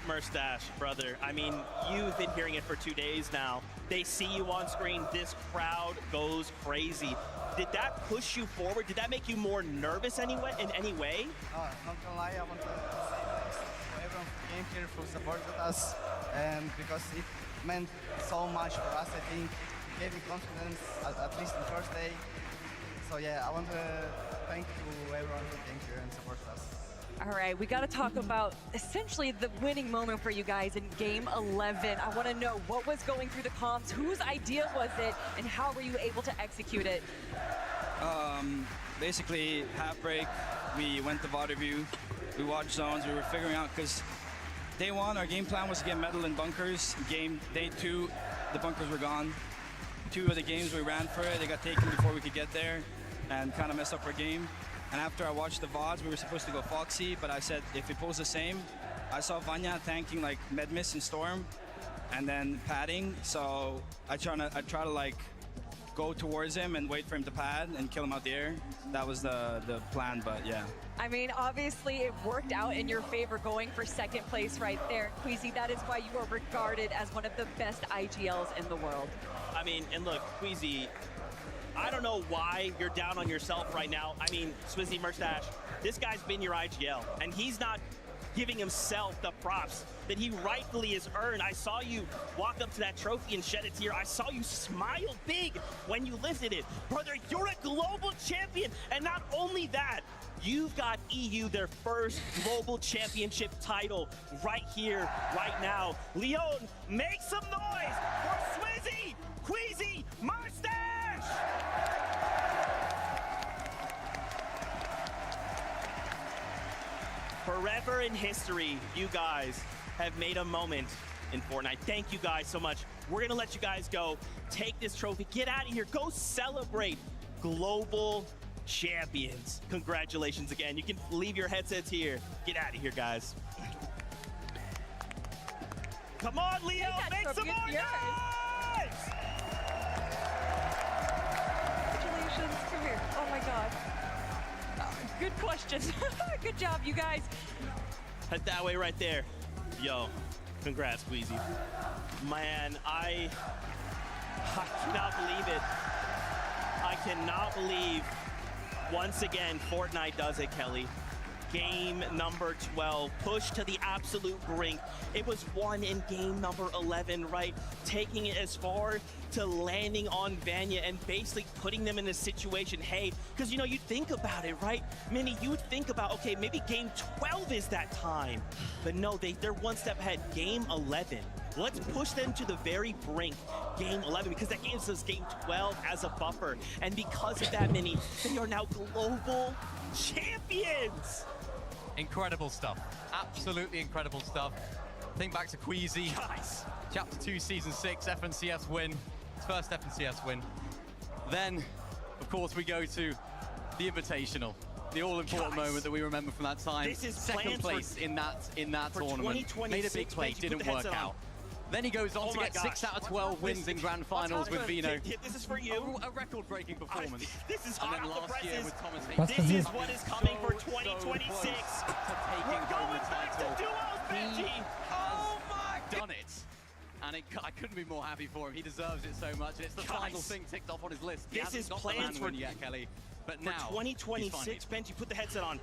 Mustache, brother, I mean, you've been hearing it for 2 days now. They see you on screen, this crowd goes crazy. Did that push you forward? Did that make you more nervous in any way? Not gonna lie, I want to say thanks to everyone who came here for supporting us, and because it meant so much for us. I think it gave me confidence, at least the first day. So yeah, I want to thank to everyone who came here and supported us. All right, we got to talk about essentially the winning moment for you guys in game 11. I want to know what was going through the comms, whose idea was it, and how were you able to execute it? Basically, half break, we went to VOD review, we watched zones, we were figuring out, because day one, our game plan was to get medal in bunkers. Day two, the bunkers were gone. 2 of the games we ran for it, they got taken before we could get there, and kind of messed up our game. And after I watched the VODs, we were supposed to go Foxy, but I said if it pulls the same, I saw Vanya tanking like Medmiss and Storm, and then padding. So I try to like go towards him and wait for him to pad and kill him out the air. That was the plan, but yeah. I mean, obviously it worked out in your favor going for second place right there. Queasy, that is why you are regarded as one of the best IGLs in the world. I mean, and look, Queasy, I don't know why you're down on yourself right now. I mean, Swizzy Merstash, this guy's been your IGL, and he's not giving himself the props that he rightfully has earned. I saw you walk up to that trophy and shed a tear. I saw you smile big when you lifted it. Brother, you're a global champion, and not only that, you've got EU their first global championship title right here, right now. Leon, make some noise for Swizzy, Queasy, Mustache! Forever in history, you guys have made a moment in Fortnite. Thank you guys so much. We're gonna let you guys go. Take this trophy, get out of here, go celebrate global champions. Congratulations again. You can leave your headsets here. Get out of here, guys. Come on, Leo, make some more noise! Congratulations, come here. Oh my God. Good question. Good job, you guys. Head that way right there. Yo, congrats, Queasy. Man, I cannot believe it. I cannot believe, once again, Fortnite does it, Kelly. Game number 12, pushed to the absolute brink. It was won in game number 11, right? Taking it as far to landing on Vanya and basically putting them in a situation, hey, because you know, you think about it, right? Minnie, you would think about, okay, maybe game 12 is that time. But no, they're one step ahead. Game 11. Let's push them to the very brink, game 11, because that gives us game 12 as a buffer. And because of that, Minnie, they are now global champions. Incredible stuff. Absolutely incredible stuff. Think back to Queasy. Guys. Chapter 2, Season 6, FNCS win. His first FNCS win. Then, of course, we go to the Invitational. The all-important moment that we remember from that time. This is second place in that tournament. Made a big play, didn't work out. Then he goes on to get 6 out of 12 wins in Grand Finals with Vino. This is for you. A record-breaking performance. This is and hot then off the last year presses. with Thomas What's Hayes. This is what is coming for 2026. We're going back to duos, Benji. Oh my God. Done it. And I couldn't be more happy for him. He deserves it so much. And it's the final thing ticked off on his list. He This is hasn't got plans the for man win yet, Kelly. But for now, 2026, Benji, put the headset on.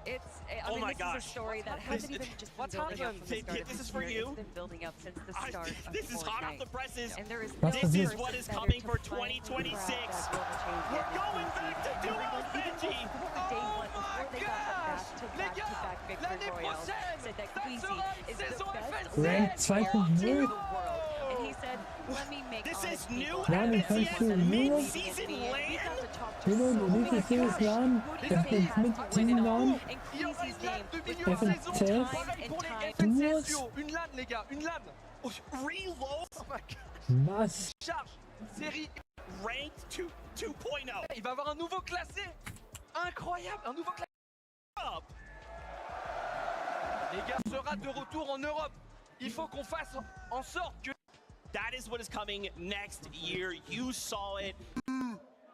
I mean, my this gosh. is a story that hasn't even just been building up from the start of This this is for year. you. It's been building up since the start of This is hot off Fortnite. the presses. And there is This no is person what is better coming to for finally 2026. grab that We're going back to duos, Benji. Day one, before they got the back-to-back victory royale, said that Queasy is the best Rank player in 2.0. the world. And he said, let me make This honest is new people. FNCS mid-season land. Bruno, du nächstes Jahr LAN, mit diesem LAN, And Queasy's name was FNCS, Duos, Une LAN, les gars, une LAN. Reload. Oh my God. was? Charge. Série. Ranked 2.0. Il va avoir un nouveau classé. Incroyable, un nouveau classé. Les gars, sera de retour en Europe. Il faut qu'on fasse en sorte que... That is what is coming next year. You saw it.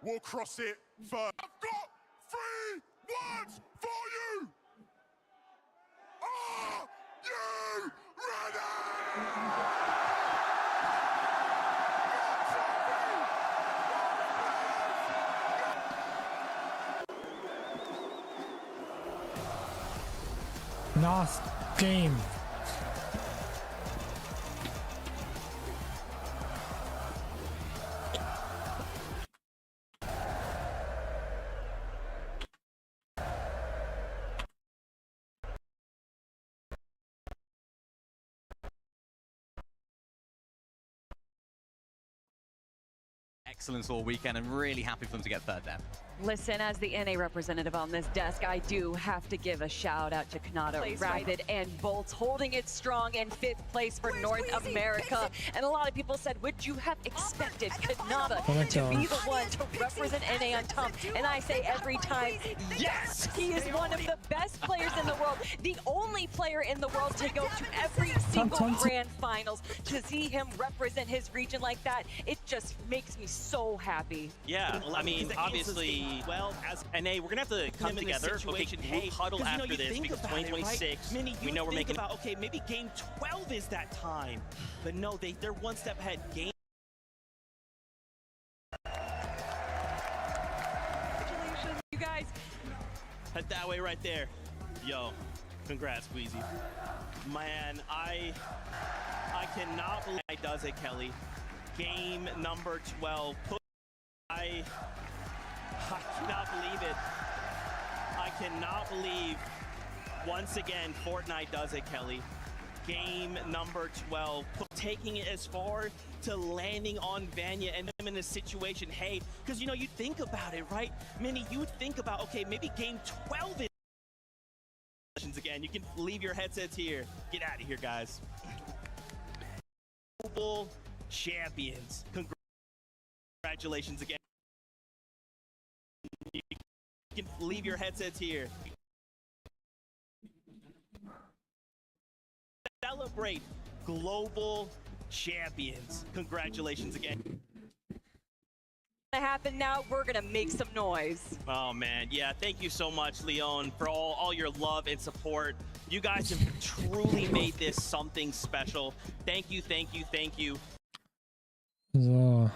We'll cross it first. I've got 3 words for you. Are you ready? Last game. Excellence all weekend and really happy for them to get third down. Listen, as the NA representative on this desk, I do have to give a shout out to Canada, Rapid, and Bolts, holding it strong in 5th place for North America. And a lot of people said, would you have expected Canada to be the one to represent NA on top? And I say every time, yes! He is one of the best players in the world, the only player in the world to go to every single grand finals. To see him represent his region like that, it just makes me so happy. Yeah, I mean, obviously, well, as NA, we're gonna have to come together. Okay, we'll huddle after this because 2026, we know we're making. About, okay, maybe game 12 is that time, but no, they're one step ahead. Game. Head that way right there. Yo, congrats, Queasy. Man, I cannot believe he does it, Kelly. Game number 12. I cannot believe it. I cannot believe, once again, Fortnite does it, Kelly. Game number 12, taking it as far to landing on Vanya and them in a situation, hey, because you know, you think about it, right? Minnie, you would think about, okay, maybe game 12 is again. You can leave your headsets here. Get out of here, guys. Global champions. Congratulations again. You can leave your headsets here. Celebrate global champions. Congratulations again. Happen now, we're gonna make some noise. Oh man, yeah, thank you so much, Leon, for all your love and support. You guys have truly made this something special. Thank you, thank you, thank you. So.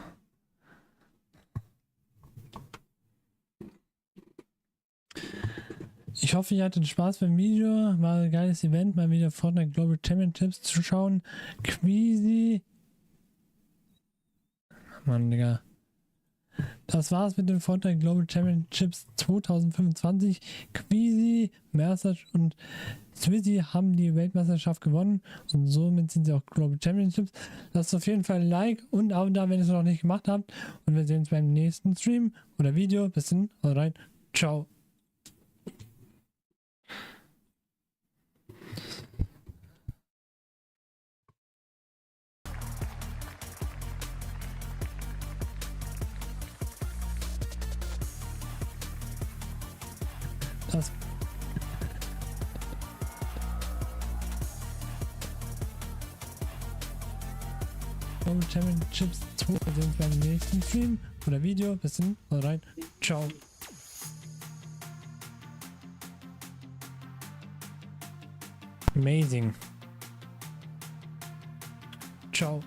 Ich hoffe, ihr hattet Spaß beim Video. War ein geiles Event, mal wieder Fortnite Global Championships zu schauen. Queasy. Mann, Digga. Das war's mit den Fortnite Global Championships 2025. Queasy, Mersac und Swizzy haben die Weltmeisterschaft gewonnen und somit sind sie auch Global Championships. Lasst auf jeden Fall ein Like und Abo da, wenn ihr es noch nicht gemacht habt. Und wir sehen uns beim nächsten Stream oder Video. Bis dann, haut rein. Ciao. Das Global Championships 2 sind beim nächsten Stream oder Video. Bis dann, haut rein. Ciao. Amazing. Ciao.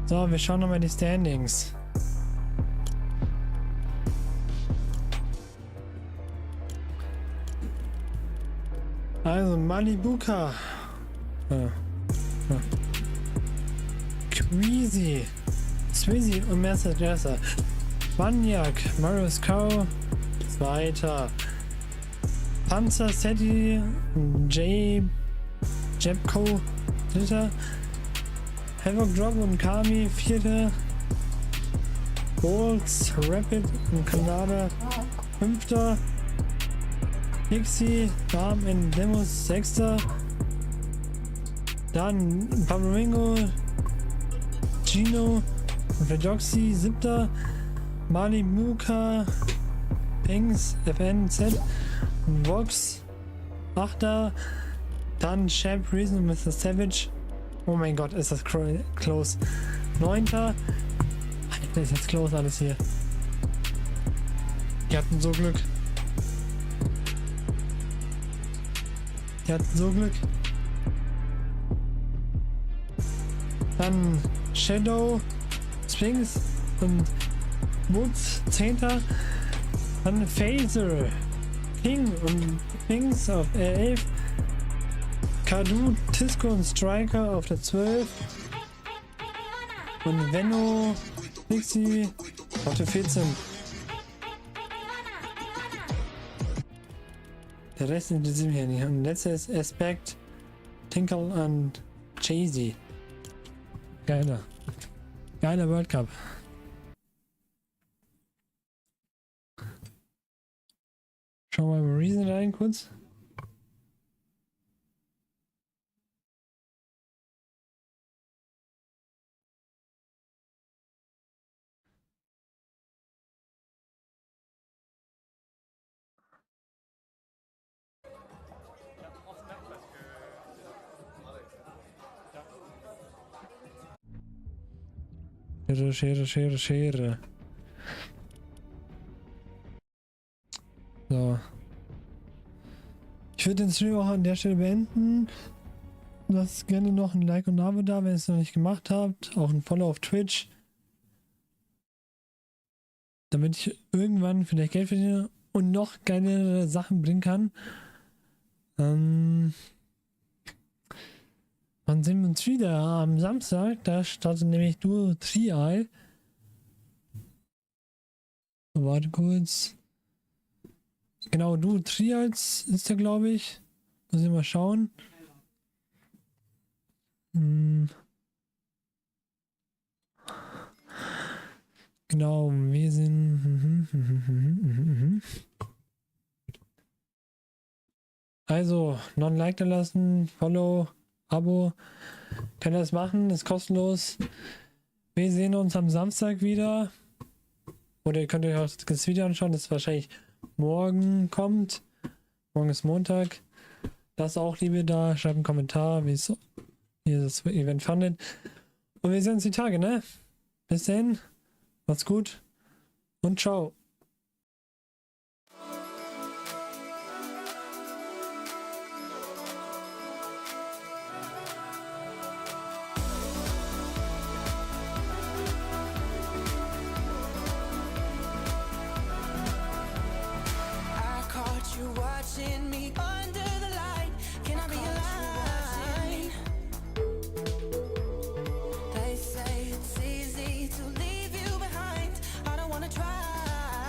So, wir schauen nochmal die Standings. Also Malibuka. Queasy. Swizzy und Mercedes. Banyak. Marius Cow. Zweiter. Panzer Seti. Jebko. Dritter. Havoc Drop und Kami, vierter. Bolts, Rapid und Kanada, fünfter. Pixie, Barm und Demos, sechster. Dann Pablo, Gino, Vedoxy, 7. Mali Muka, Pings, FNZ, Vox, 8. Dann Champ, Reason und Mr. Savage. Oh mein Gott, ist das close. 9. Alter, ist jetzt close alles hier. Die hatten so Glück. Dann Shadow, Sphinx und Woods, 10. Dann Phaser, King und Sphinx auf 11. Kadu, Tisco und Striker auf der 12. Und Venno, Pixie auf der 14. Der Rest interessiert mich ja nicht. Und letzter ist Aspect, Tinkle und Jay-Z. Geiler World Cup. Schauen wir mal Reason rein kurz. Schere. So. Ich würde den Stream auch an der Stelle beenden. Lasst gerne noch ein Like und ein Abo da, wenn ihr es noch nicht gemacht habt. Auch ein Follow auf Twitch. Damit ich irgendwann vielleicht Geld verdiene und noch geile Sachen bringen kann. Wann sehen wir uns wieder? Am Samstag, da startet nämlich Duo Trial. Warte kurz. Genau, Duo Trials ist der, glaube ich. Muss ich mal schauen. Genau, wir sind... Also, noch ein Like da lassen, Follow, Abo. Könnt ihr das machen, ist kostenlos. Wir sehen uns am Samstag wieder. Oder ihr könnt euch auch das Video anschauen, das wahrscheinlich morgen kommt. Morgen ist Montag. Lasst auch Liebe da, schreibt einen Kommentar, wie ihr das Event fandet. Und wir sehen uns die Tage, ne? Bis dann. Macht's gut. Und ciao. Watching me under the light, can I be a line? They say it's easy to leave you behind. I don't wanna try.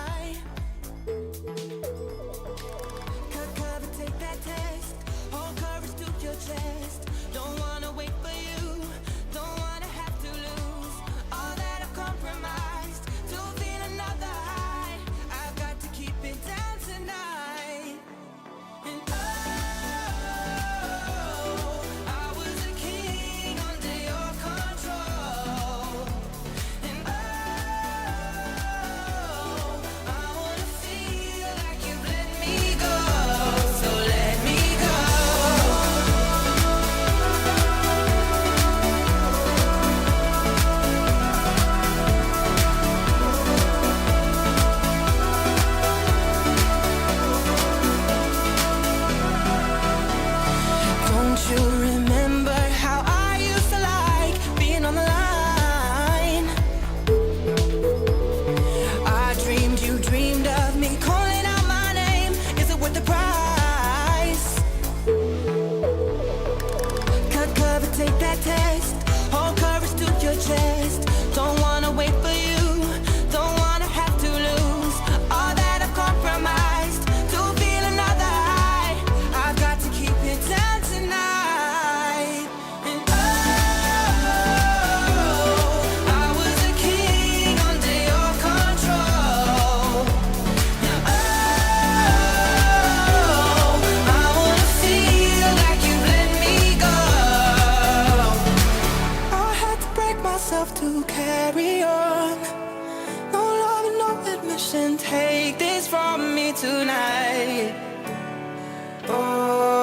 to carry on. No love and no admission, take this from me tonight. Oh.